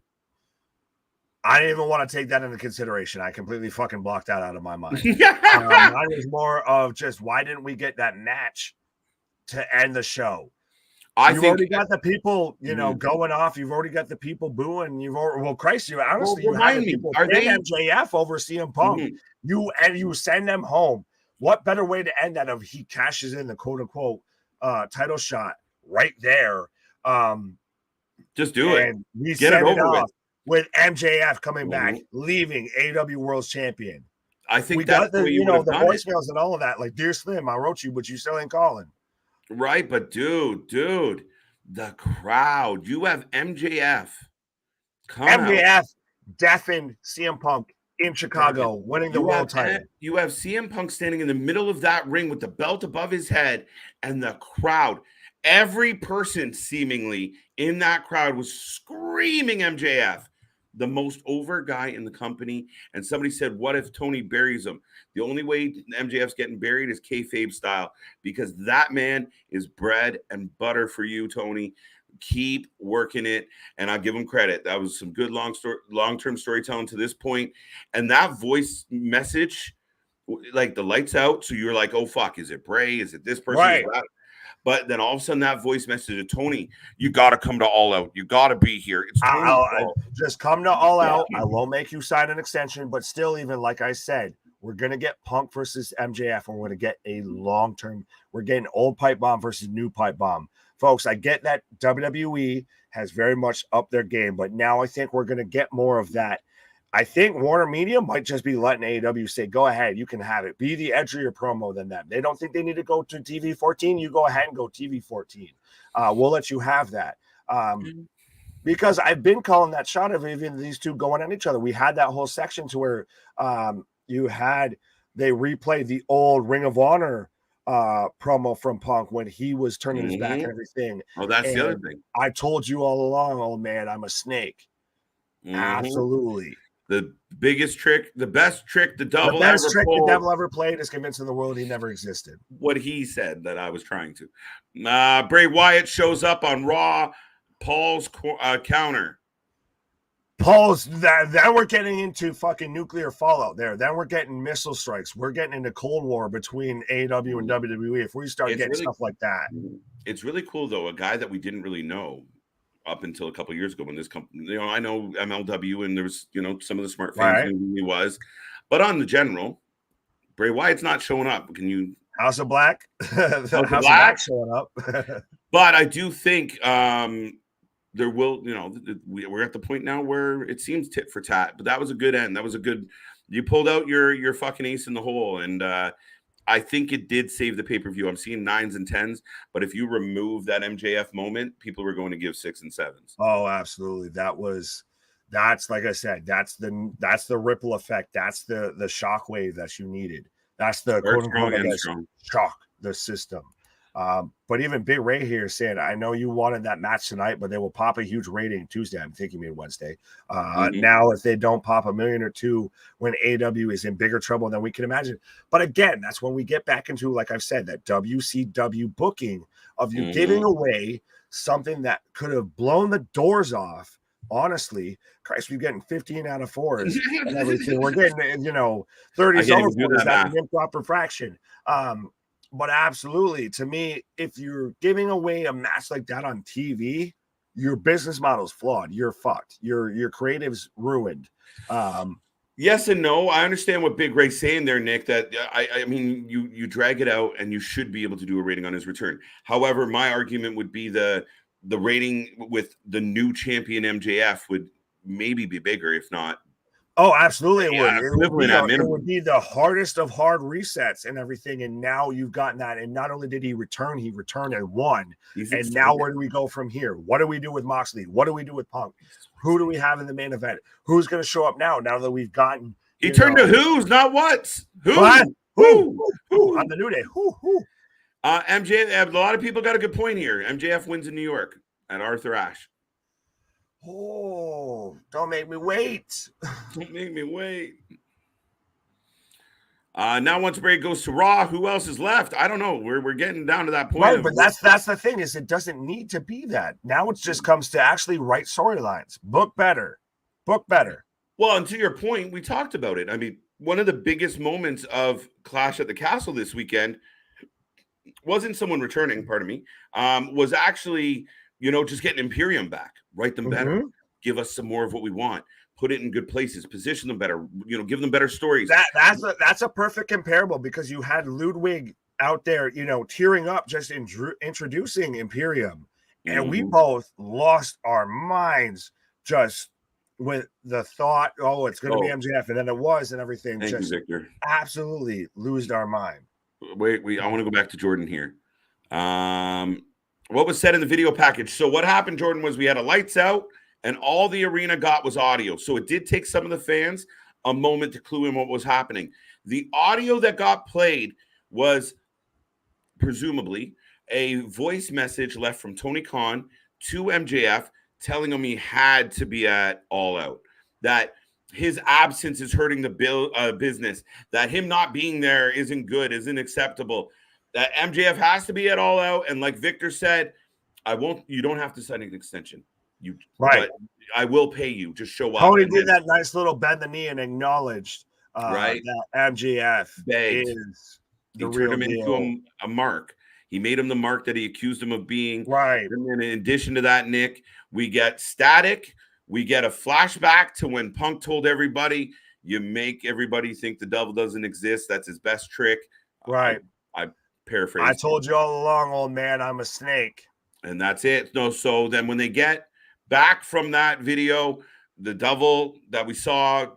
I didn't even want to take that into consideration. I completely fucking blocked that out of my mind. Mine was more of just why didn't we get that match to end the show? You've already got the people, going off. You've already got the people booing. You have people MJF over CM Punk. You send them home. What better way to end that if he cashes in the quote unquote title shot right there? Just do it. And we Get set it it over off with MJF coming back, Mhm. leaving AEW World Champion. I think We that's got the way the you would have the done it. voicemails and all of that. Like, dear Slim, I wrote you, but you still ain't calling. Right, but dude, the crowd. You have MJF come out. MJF deafened CM Punk in Chicago, winning the world title. You have CM Punk standing in the middle of that ring with the belt above his head, and the crowd, every person seemingly in that crowd was screaming MJF, the most over guy in the company. And somebody said, what if Toni buries him? The only way MJF's getting buried is kayfabe style, because that man is bread and butter for you, Toni. Keep working it, and I'll give him credit. That was some good long-term storytelling to this point. And that voice message, like the lights out, so you're like, oh fuck, is it Bray? Is it this person? Right. Is that? But then all of a sudden, that voice message to Toni, you got to come to All Out. You got to be here. It's I'll just come to All Out. I won't make you sign an extension, but still, even like I said, we're going to get Punk versus MJF, and we're going to get a long-term. We're getting old pipe bomb versus new pipe bomb. Folks, I get that WWE has very much upped their game, but now I think we're going to get more of that. I think Warner Media might just be letting AEW say, go ahead, you can have it. Be the edgier promo than them. They don't think they need to go to TV 14. You go ahead and go TV 14. We'll let you have that. Because I've been calling that shot of even these two going at each other. We had that whole section to where they replayed the old Ring of Honor promo from Punk when he was turning his back and everything. Oh, that's the other thing. I told you all along, old man, I'm a snake. Absolutely. The biggest trick, the best trick the devil ever played is convincing the world he never existed. What he said that I was trying to. Bray Wyatt shows up on Raw. Paul's counter. Then we're getting into fucking nuclear fallout there. Then we're getting missile strikes. We're getting into Cold War between AEW and WWE. If we start getting stuff like that. It's really cool, though. A guy that we didn't really know up until a couple of years ago when this company, I know MLW and there was, some of the smart fans knew who he was. But on the general, Bray Wyatt's not showing up. Can you? House of Black? House of Black showing up. But I do think there will, we're at the point now where it seems tit for tat, but that was a good end. That was a good, you pulled out your fucking ace in the hole. And I think it did save the pay-per-view. I'm seeing 9s and 10s, but if you remove that MJF moment, people were going to give 6 and 7s. Oh, absolutely. That's like I said, that's the ripple effect. That's the shockwave that you needed. That's the quote unquote shock the system. But even Big Ray here said, I know you wanted that match tonight, but they will pop a huge rating Tuesday. I'm thinking maybe Wednesday. Now, if they don't pop 1 million or 2 when AEW is in bigger trouble than we can imagine. But again, that's when we get back into, like I've said, that WCW booking of you giving away something that could have blown the doors off. Honestly, Christ, we're getting 15 out of 4s and everything. We're getting, 30s over 4s. That's an improper fraction. But absolutely, to me, if you're giving away a match like that on TV, your business model's flawed. You're fucked. Your creative's ruined. Yes and no. I understand what Big Ray's saying there, Nick, that I mean, you drag it out and you should be able to do a rating on his return. However, my argument would be the rating with the new champion MJF would maybe be bigger, if not. Oh, absolutely. It would be the hardest of hard resets and everything. And now you've gotten that. And not only did he returned and won. And now where do we go from here? What do we do with Moxley? What do we do with Punk? Who do we have in the main event? Who's going to show up now that we've gotten? He turned to who's, not what's. Who? On the New Day. Who? MJF, a lot of people got a good point here. MJF wins in New York at Arthur Ashe. Oh, don't make me wait. Don't make me wait. Now once Bray goes to Raw, who else is left? I don't know. We're getting down to that point. Right, but that's the thing, is it doesn't need to be that. Now it just comes to actually write storylines. Book better. Well, and to your point, we talked about it. I mean, one of the biggest moments of Clash at the Castle this weekend wasn't someone returning, was actually, just getting Imperium back. Write them better. Give us some more of what we want. put it in good places, position them better, give them better stories. That's a perfect comparable, because you had Ludwig out there, tearing up just introducing Imperium, and we both lost our minds just with the thought, oh, it's going to be MJF, and then it was, and everything. Thank you, Victor. Absolutely lost our mind. Wait, I want to go back to Jordan here. What was said in the video package? So what happened, Jordan, was we had a lights out, and all the arena got was audio. So it did take some of the fans a moment to clue in what was happening. The audio that got played was presumably a voice message left from Tony Khan to MJF, telling him he had to be at All Out, that his absence is hurting the business, that him not being there isn't good, isn't acceptable, that MJF has to be at All Out. And like Victor said, you don't have to sign an extension. But I will pay you. Just show up. Tony did that nice little bend the knee and acknowledged that MJF is the real deal. He turned him into a mark. He made him the mark that he accused him of being. Right. And then in addition to that, Nick, we get static. We get a flashback to when Punk told everybody, you make everybody think the devil doesn't exist. That's his best trick. Right. I paraphrase. I told you all along, old man, I'm a snake. And that's it. No, so then when they get back from that video, the devil that we saw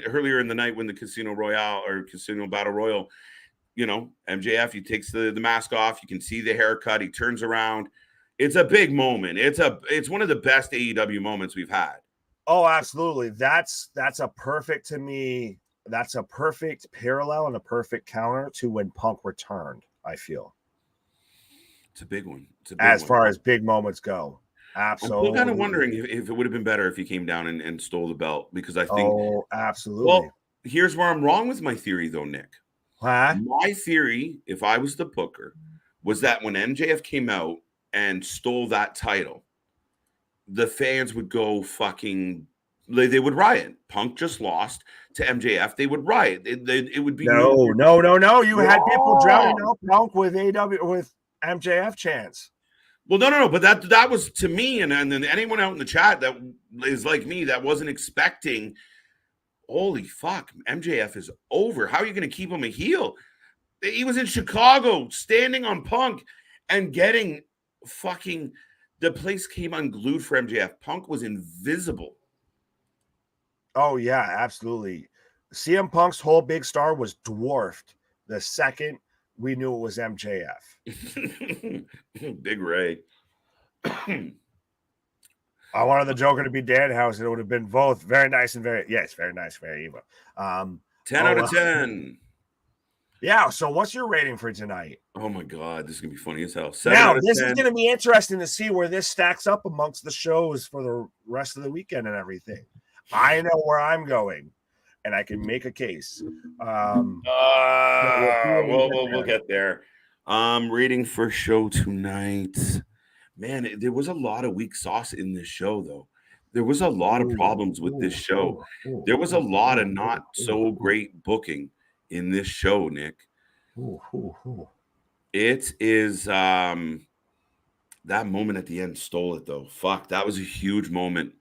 earlier in the night when the Casino Battle Royal, MJF, he takes the mask off. You can see the haircut. He turns around. It's a big moment. It's one of the best AEW moments we've had. Oh, absolutely. That's a perfect, to me, that's a perfect parallel and a perfect counter to when Punk returned, I feel. It's a big one. As far as big moments go. Absolutely. I'm kind of wondering if it would have been better if he came down and stole the belt, because I think. Oh, absolutely. Well, here's where I'm wrong with my theory, though, Nick. Huh? My theory, if I was the booker, was that when MJF came out and stole that title, the fans would go fucking. They would riot. Punk just lost to MJF. They would riot. It would be no. You had people drowning out Punk with MJF chants. Well, no. But that was to me, and then anyone out in the chat that is like me that wasn't expecting. Holy fuck, MJF is over. How are you going to keep him a heel? He was in Chicago, standing on Punk, and getting fucking. The place came unglued for MJF. Punk was invisible. Oh, yeah, absolutely. CM Punk's whole big star was dwarfed the second we knew it was MJF. Big Ray. I wanted the Joker to be Danhausen. It would have been both very nice and very nice, very evil. 10 out of 10. Yeah, so what's your rating for tonight? Oh, my God. This is going to be funny as hell. Now, this is going to be interesting to see where this stacks up amongst the shows for the rest of the weekend and everything. I know where I'm going, and I can make a case. We'll get there. Rating for show tonight. Man, there was a lot of weak sauce in this show, though. There was a lot of problems with this show. There was a lot of not so great booking in this show, Nick. It is that moment at the end stole it, though. Fuck, that was a huge moment.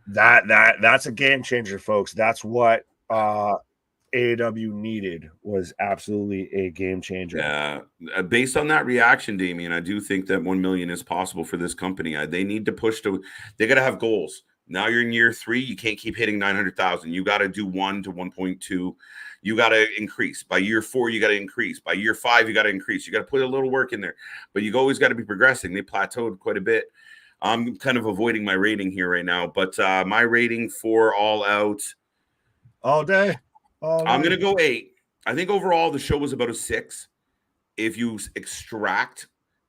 That's a game changer, folks. That's what AEW needed, was absolutely a game changer. Yeah, based on that reaction, Damien, I do think that 1 million is possible for this company. They need to push they got to have goals. Now you're in year 3. You can't keep hitting 900,000. You got to do 1 to 1.2. You got to increase. By year 4, you got to increase. By year 5, you got to increase. You got to put a little work in there, but you always got to be progressing. They plateaued quite a bit. I'm kind of avoiding my rating here right now, but my rating for All Out all day. I'm going to go 8. I think overall the show was about a 6. If you extract,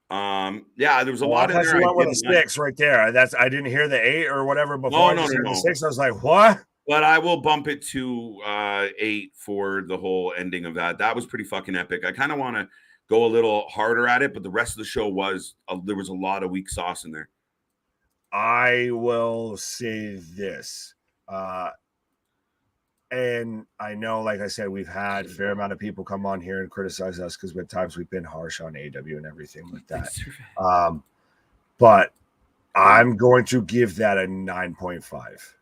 there was a lot in there. You went with a 6 right there. I didn't hear the 8 or whatever before. No. The 6. I was like, what? But I will bump it to 8 for the whole ending of that. That was pretty fucking epic. I kind of want to go a little harder at it, but the rest of the show there was a lot of weak sauce in there. I will say this, and I know, like I said, we've had a fair amount of people come on here and criticize us because at times we've been harsh on AEW and everything like that. But I'm going to give that a 9.5.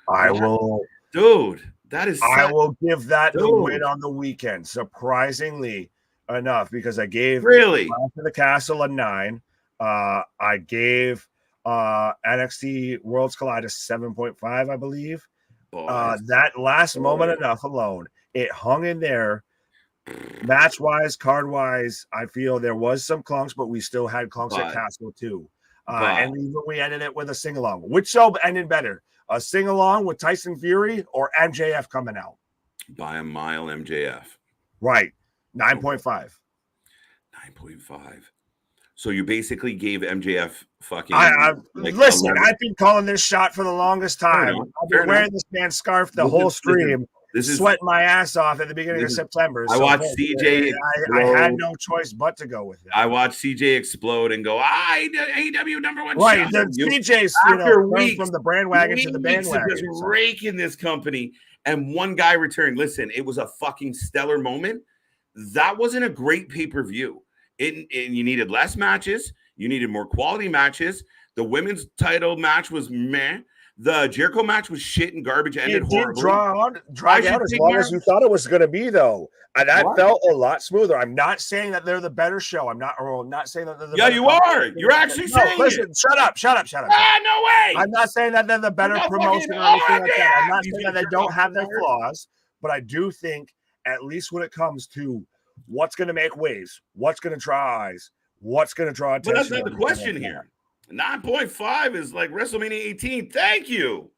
I will, dude. That is. I will give that the win Dude. on the weekend. Surprisingly enough, because I gave Really Clash of the Castle a 9. I gave NXT Worlds Collide a 7.5, I believe. That last moment enough alone, it hung in there. Match wise, card wise, I feel there was some clunks, but we still had clunks at Castle too. And even we ended it with a sing along. Which show ended better? A sing along with Tyson Fury or MJF coming out? By a mile, MJF. Right. 9.5. 9.5. So you basically gave MJF fucking. Listen, I've been calling this shot for the longest time. I've been wearing this man's scarf the whole stream. This is sweating my ass off at the beginning of September. I watched CJ. I had no choice but to go with it. I watched CJ explode and go, AEW #1. Right. CJ's from the bandwagon to the bandwagon. Just raking this company. And one guy returned. Listen, it was a fucking stellar moment. That wasn't a great pay-per-view. You needed less matches. You needed more quality matches. The women's title match was meh. The Jericho match was shit and garbage. Ended horribly. Drag out as long as you thought it was going to be, though. And that felt a lot smoother. I'm not saying that they're the better show. I'm not saying that they're the better. You are. You're actually saying listen, it. Shut up. No way. I'm not saying that they're the better promotion or anything like that. I'm not saying that they don't have their flaws, but I do think, at least when it comes to what's going to make waves, what's going to draw eyes, what's going to draw attention. But that's not the question here. 9.5 is like WrestleMania 18. Thank you.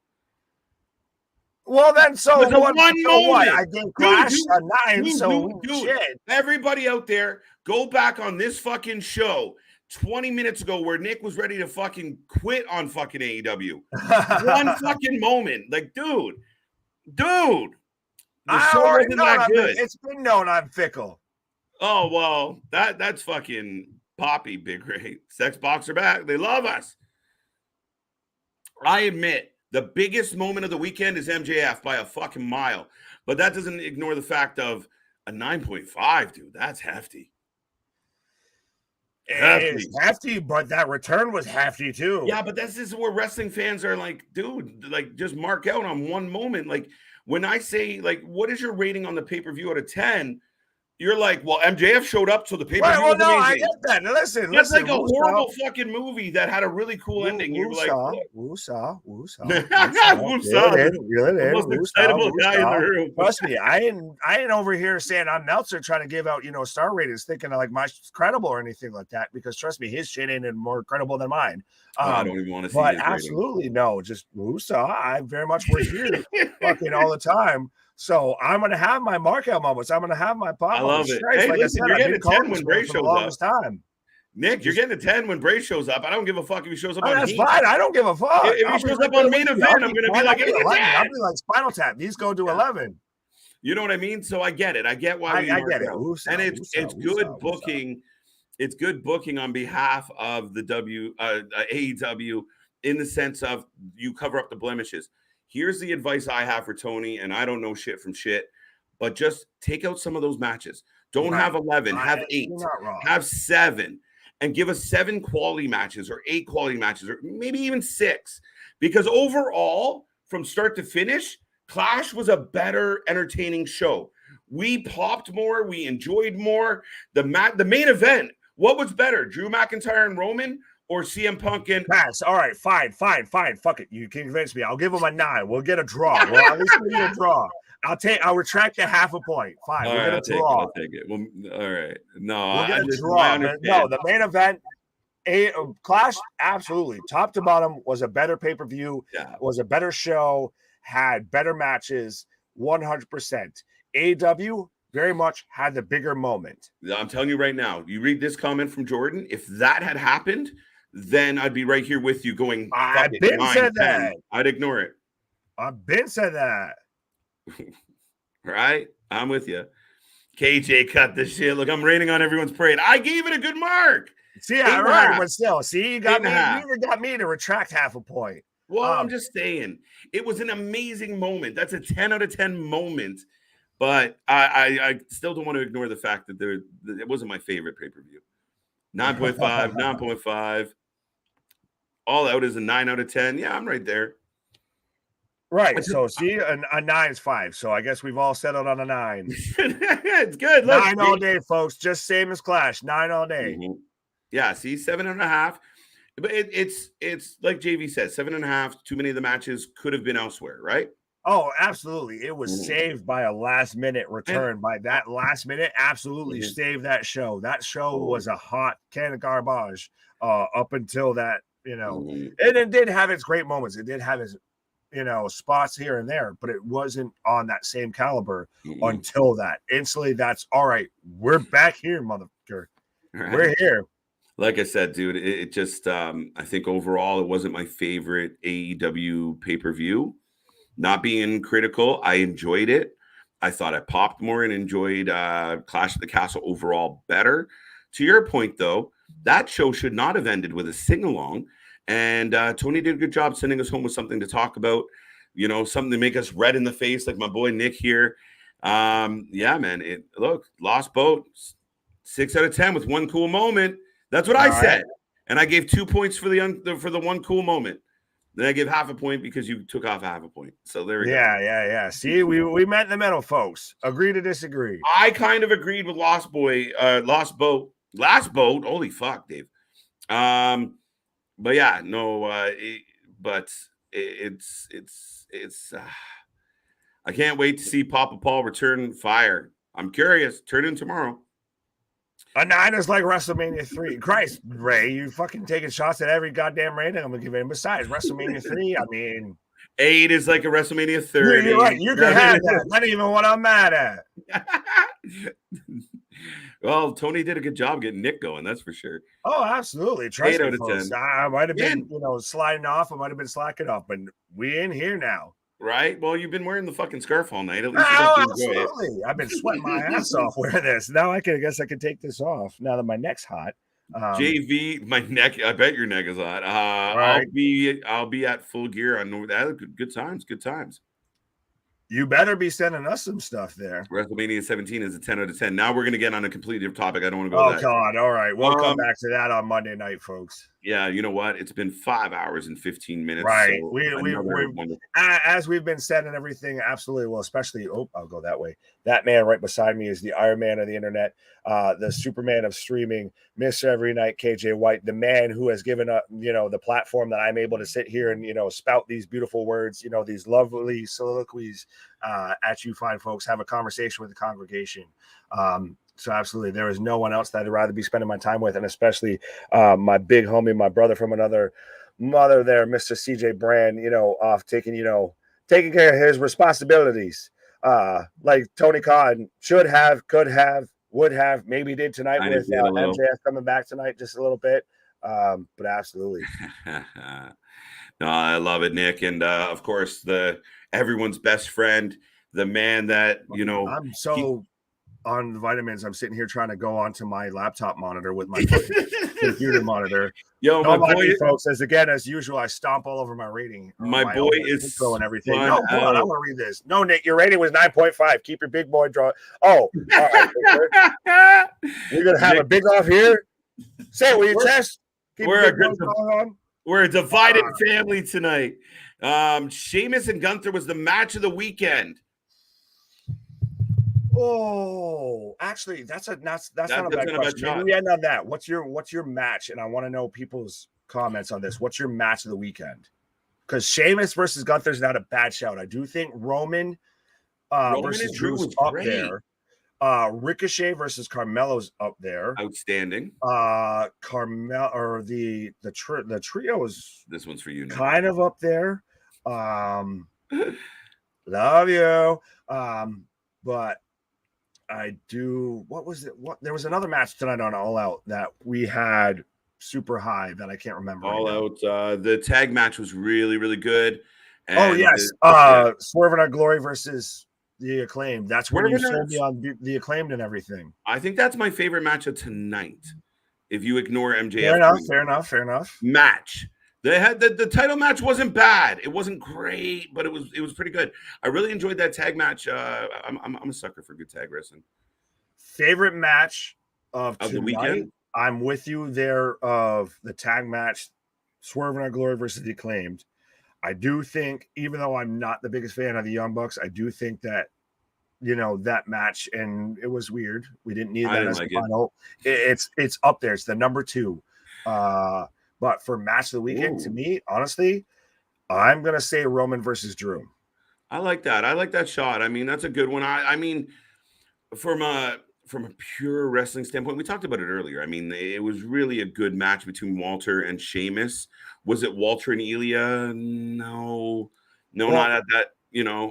Well, then, so what? I gave Clash a 9. Dude, everybody out there, go back on this fucking show 20 minutes ago where Nick was ready to fucking quit on fucking AEW. One fucking moment. Like, dude. The show wasn't that good. It's been known I'm fickle. Oh, well, that's fucking Poppy, Big Ray. Sex Box are back. They love us. I admit, the biggest moment of the weekend is MJF by a fucking mile. But that doesn't ignore the fact of a 9.5, dude. That's hefty. It's hefty, but that return was hefty too. Yeah, but this is where wrestling fans are like, dude, like just mark out on one moment. Like when I say, like, what is your rating on the pay-per-view out of 10? You're like, well, MJF showed up, so the pay-per-view was amazing. I get that. Now, listen. That's like a horrible fucking movie that had a really cool ending. You're like, woosah. You're the most excitable guy in the room. Trust me, I ain't over here saying I'm Meltzer trying to give out, star ratings, thinking like my credible or anything like that. Because trust me, his shit ain't more credible than mine. I don't even want to see. But absolutely no, just woosah. I very much was here fucking all the time. So I'm going to have my markout moments. I'm going to have my pop. I love it. Hey, like listen, you're getting a 10 when Bray shows up. Nick, you're getting a 10 when Bray shows up. I don't give a fuck if he shows up on That's fine. I don't give a fuck. If he shows up on main event, I'm going to be like, I'll be like Spinal Tap. These go to 11. You know what I mean? So I get it. I get why we get it. And it's good booking. It's good booking on behalf of the AEW in the sense of you cover up the blemishes. Here's the advice I have for Toni, and I don't know shit from shit, but just take out some of those matches. Don't have 11, have 8, have 7, and give us 7 quality matches or 8 quality matches or maybe even 6. Because overall, from start to finish, Clash was a better entertaining show. We popped more. We enjoyed more. The main event, what was better, Drew McIntyre and Roman or CM Punk and Pass? All right, fine. Fuck it. You convinced me. I'll give him a 9. We'll get a draw. Well, at least we'll get a draw. I'll retract the half a point. Fine. We'll get a draw. I'll take it. Well, all right. No, we'll get a draw. No, the main event, Clash, absolutely. Top to bottom was a better pay-per-view, was a better show, had better matches, 100%. AEW very much had the bigger moment. I'm telling you right now, you read this comment from Jordan, if that had happened, then I'd be right here with you going, I've been said that. I'd ignore it. I've been said that. Right? I'm with you. KJ cut the shit. Look, I'm raining on everyone's parade. I gave it a good mark. See, right, but still, you got me. You even got me to retract half a point. Well, I'm just saying, it was an amazing moment. That's a 10 out of 10 moment. But I still don't want to ignore the fact that it wasn't my favorite pay-per-view. 9.5, 9.5. All Out is a 9 out of 10. Yeah, I'm right there. Right. So see, a 9 is 5. So I guess we've all settled on a 9. It's good. Look, 9 all day, folks. Just same as Clash. 9 all day. Mm-hmm. Yeah, see, 7.5. But it's like JV says, 7.5. Too many of the matches could have been elsewhere, right? Oh, absolutely. It was saved by a last minute return. By that last minute, absolutely saved that show. That show was a hot can of garbage up until that, and it did have its great moments. It did have its, spots here and there, but it wasn't on that same caliber until that. Instantly, that's all right. We're back here, motherfucker. Right. We're here. Like I said, dude, it just, I think overall, it wasn't my favorite AEW pay-per-view. Not being critical, I enjoyed it. I thought I popped more and enjoyed Clash at the Castle overall better. To your point, though, that show should not have ended with a sing-along. And Toni did a good job sending us home with something to talk about, something to make us red in the face, like my boy Nick here. Yeah, man. Look, lost boat, 6 out of 10 with one cool moment. That's what I said. And I gave 2 points for the one cool moment. Then I give half a point because you took off half a point. So there we go. Yeah. See, we met in the middle, folks. Agree to disagree. I kind of agreed with Lost Boat. Last Boat. Holy fuck, Dave. But yeah, no. It's. I can't wait to see Papa Paul return fire. I'm curious. Turn in tomorrow. A 9 is like WrestleMania 3. Christ, Ray, you fucking taking shots at every goddamn rating I'm gonna give it. Besides WrestleMania 3, I mean, 8 is like a WrestleMania 30. You're right. You can have that. Not even what I'm mad at. Well, Toni did a good job getting Nick going. That's for sure. Oh, absolutely. Trust 8 me, out of folks. 10. I might have been, sliding off. I might have been slacking off, but we in here now. Right? Well, you've been wearing the fucking scarf all night. At least absolutely. I've been sweating my ass off wearing this. Now I guess I can take this off now that my neck's hot. JV, my neck. I bet your neck is hot. Right. I'll be at full gear on that. Good times. Good times. You better be sending us some stuff there. WrestleMania 17 is a 10 out of 10. Now we're going to get on a completely different topic. I don't want to go. Oh, God. All right. We'll come back to that on Monday night, folks. Yeah. You know what? It's been 5 hours and 15 minutes. Right. So as we've been said and everything, absolutely. Well, especially, I'll go that way. That man right beside me is the Iron Man of the internet, the Superman of streaming, Mr. Every Night, KJ White, the man who has given up, the platform that I'm able to sit here and, spout these beautiful words, these lovely soliloquies at you fine folks, have a conversation with the congregation. So absolutely, there is no one else that I'd rather be spending my time with, and especially my big homie, my brother from another mother there, Mr. CJ Brand, off taking care of his responsibilities. Like Tony Khan should have, could have, would have, maybe did tonight with MJF coming back tonight just a little bit. But absolutely. No, I love it, Nick. And of course, everyone's best friend, the man that, I'm on the vitamins. I'm sitting here trying to go onto my laptop monitor with my computer monitor. Yo, my boy, folks, as usual, I stomp all over my rating. My boy is and everything. No, hold on, I want to read this. No, Nick, your rating was 9.5. Keep your big boy draw. Oh, all right. We're gonna have a big off here. Say it with your chest. We're a divided family tonight. Sheamus and Gunther was the match of the weekend. Oh, actually, that's not a bad question. Maybe we end on that. What's your match? And I want to know people's comments on this. What's your match of the weekend? Because Sheamus versus Gunther is not a bad shout. I do think Roman versus Drew is up there. Ricochet versus Carmelo's up there. Outstanding. Carmelo or the trio is this one's for you. Kind of up there. Love you. But I do. What was it? There was another match tonight on All Out that we had super high that I can't remember. All Out. The tag match was really, really good. And Swerve and Our Glory versus the Acclaimed. That's when you sold me on the Acclaimed and everything. I think that's my favorite match of tonight. If you ignore MJF. Fair enough. Match. They had the title match wasn't bad. It wasn't great, but it was pretty good. I really enjoyed that tag match. I'm a sucker for good tag wrestling. Favorite match of the weekend? I'm with you there of the tag match, Swerve and Our Glory versus the Acclaimed. I do think, even though I'm not the biggest fan of the Young Bucks, I do think that, that match, and it was weird. We didn't need that as the final. It's up there. It's the number 2. But for match of the weekend, to me, honestly, I'm going to say Roman versus Drew. I like that. I like that shot. I mean, that's a good one. I mean, from a pure wrestling standpoint, we talked about it earlier. I mean, it was really a good match between Walter and Sheamus. Was it Walter and Ilya? No, not at that.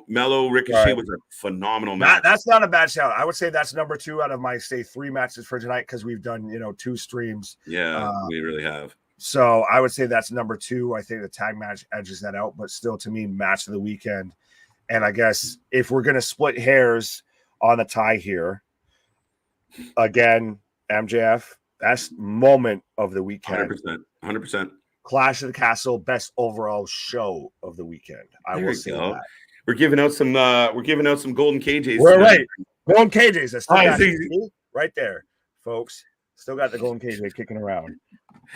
Mello Ricochet was a phenomenal match. That's not a bad shout. I would say that's number 2 out of my 3 matches for tonight, because we've done 2 streams. Yeah, we really have. So I would say that's number 2. I think the tag match edges that out, but still, to me, match of the weekend. And I guess if we're going to split hairs on the tie here, again, MJF, best moment of the weekend. 100%. Clash of the Castle, best overall show of the weekend. I will say that. We're giving out some golden KJs. We're right. Golden KJs. That's still right there, folks. Still got the golden KJ kicking around.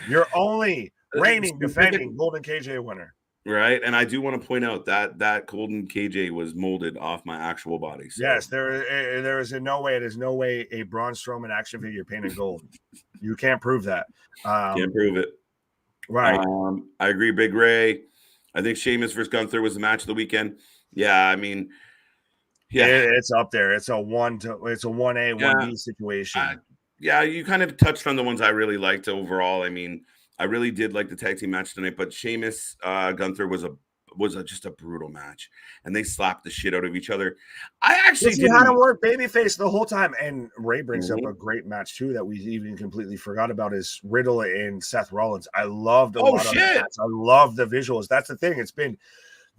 Your only reigning, defending golden KJ winner. Right. And I do want to point out that golden KJ was molded off my actual body. So. Yes, there is no way a Braun Strowman action figure painted gold. You can't prove that. Can't prove it. Right. I agree, Big Ray. I think Sheamus versus Gunther was the match of the weekend. Yeah, I mean, it's up there. It's a 1A, 1B situation. You kind of touched on the ones I really liked overall. I mean, I really did like the tag team match tonight, but Sheamus Gunther was just a brutal match, and they slapped the shit out of each other. I actually had him work babyface the whole time, and Ray brings up a great match too that we even completely forgot about is Riddle and Seth Rollins. I loved a lot of that. I love the visuals. That's the thing.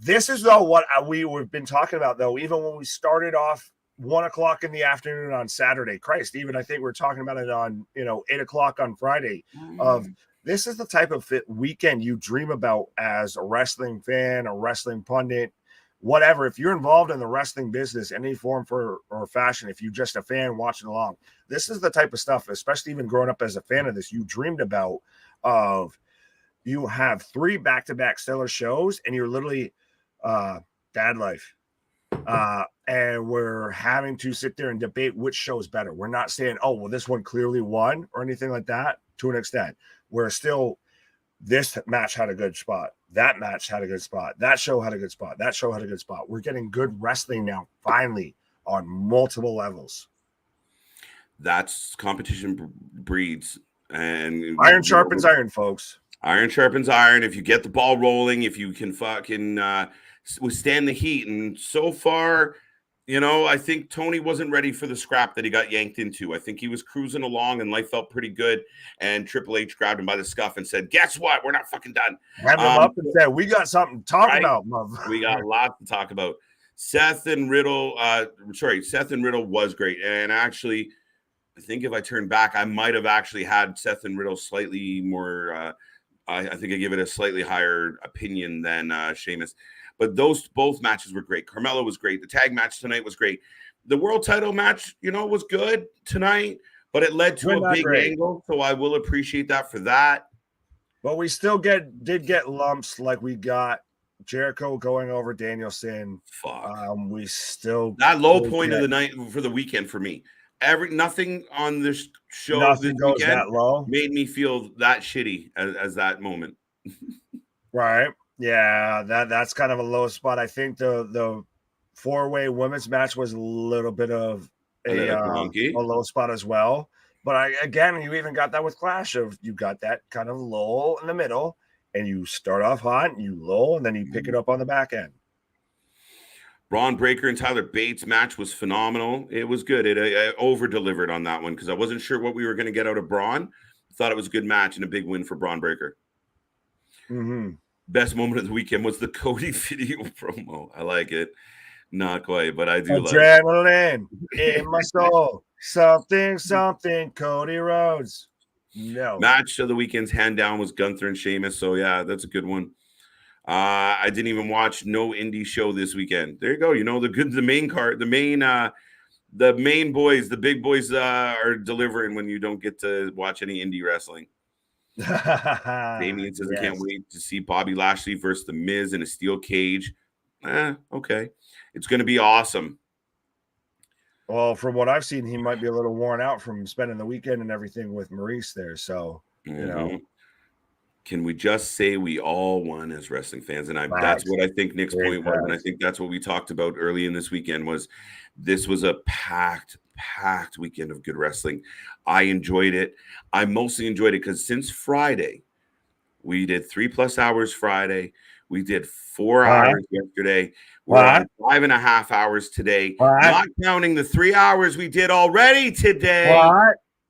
This is though what we've been talking about though. Even when we started off 1:00 in the afternoon on Saturday, Christ, even I think we were talking about it on 8:00 on Friday. This is the type of weekend you dream about as a wrestling fan, a wrestling pundit, whatever. If you're involved in the wrestling business, any form or fashion, if you're just a fan watching along, this is the type of stuff, especially even growing up as a fan of this, you dreamed about. You have 3 back-to-back stellar shows, and you're literally dad life. And we're having to sit there and debate which show is better. We're not saying, oh, well, this one clearly won or anything like that to an extent. We're still, this match had a good spot. That match had a good spot. That show had a good spot. That show had a good spot. We're getting good wrestling now, finally, on multiple levels. That's competition breeds. And iron sharpens iron, folks. Iron sharpens iron. If you get the ball rolling, if you can fucking withstand the heat. And so far, I think Toni wasn't ready for the scrap that he got yanked into. I think he was cruising along and life felt pretty good. And Triple H grabbed him by the scuff and said, guess what? We're not fucking done. Grabbed him up and said, we got something to talk about, motherfucker. We got a lot to talk about. Seth and Riddle was great. And actually, I think if I turn back, I might have actually had Seth and Riddle slightly more. I think I give it a slightly higher opinion than Sheamus. But those both matches were great. Carmelo was great. The tag match tonight was great. The world title match, was good tonight, but it led to a big angle. So I will appreciate that for that. But we still did get lumps like we got Jericho going over Danielson. Fuck. We still that low point of the night for the weekend for me. Nothing on this show this weekend that low made me feel that shitty as that moment. Right. Yeah, that's kind of a low spot. I think the 4-way women's match was a little bit of a low spot as well. But again, you even got that with Clash of you got that kind of lull in the middle, and you start off hot, you lull, and then you pick it up on the back end. Braun Breaker and Tyler Bates match was phenomenal. It was good. It over-delivered on that one because I wasn't sure what we were going to get out of Braun. Thought it was a good match and a big win for Braun Breaker. Mm-hmm. Best moment of the weekend was the Cody video promo. I like it. Not quite, but I do like it. Adrenaline in my soul. Something, Cody Rhodes. No. Match of the weekend's hand down was Gunther and Sheamus. So, yeah, that's a good one. I didn't even watch no indie show this weekend. There you go. The main boys, the big boys are delivering when you don't get to watch any indie wrestling. Damien says, I can't wait to see Bobby Lashley versus The Miz in a steel cage. Okay. It's going to be awesome. Well, from what I've seen, he might be a little worn out from spending the weekend and everything with Maurice there. So, you know. Can we just say we all won as wrestling fans? And that's what I think Nick's point was. And I think that's what we talked about early in this weekend was this was a packed weekend of good wrestling. I enjoyed it. I mostly enjoyed it because since Friday, we did 3+ hours Friday. We did 4 hours yesterday. We're on 5.5 hours today. Not counting the 3 hours we did already today.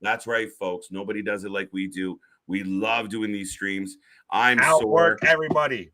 That's right, folks. Nobody does it like we do. We love doing these streams. Outwork everybody.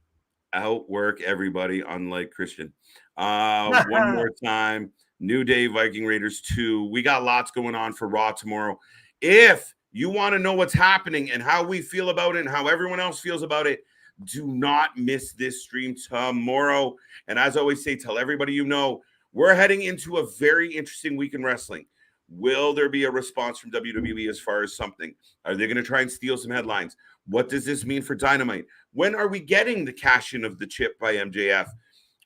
Outwork everybody, unlike Christian. One more time. New Day, Viking Raiders 2. We got lots going on for Raw tomorrow. If you want to know what's happening and how we feel about it and how everyone else feels about it, do not miss this stream tomorrow. And as I always say, tell everybody you know, we're heading into a very interesting week in wrestling. Will there be a response from WWE as far as something? Are they going to try and steal some headlines? What does this mean for Dynamite? When are we getting the cash-in of the chip by MJF?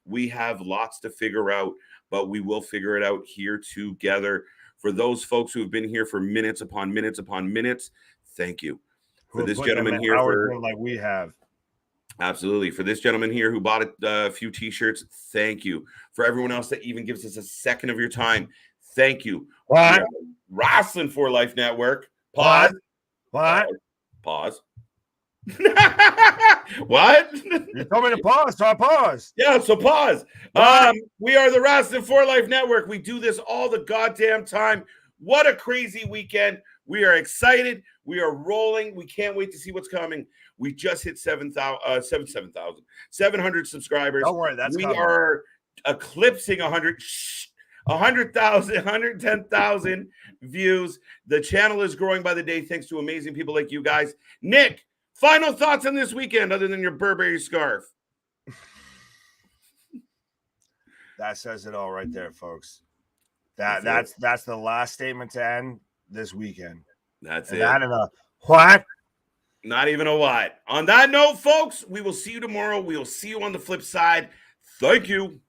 We have lots to figure out, but we will figure it out here together. For those folks who have been here for minutes upon minutes upon minutes, thank you. For this gentleman here, like we have. Absolutely. For this gentleman here who bought a few T-shirts, thank you. For everyone else that even gives us a second of your time, thank you. What? Wrasslin for Life Network. Pause. What? Pause. What? You told me to pause, so I paused. Yeah, so pause. We are the Wrasslin for Life Network. We do this all the goddamn time. What a crazy weekend. We are excited. We are rolling. We can't wait to see what's coming. We just hit 700 subscribers. Don't worry, that's coming. Are eclipsing 100,000, 110,000 views. The channel is growing by the day thanks to amazing people like you guys. Nick, final thoughts on this weekend other than your Burberry scarf? That says it all right there, folks. That's the last statement to end this weekend. That's it. Not in a what? Not even a what. On that note, folks, we will see you tomorrow. We will see you on the flip side. Thank you.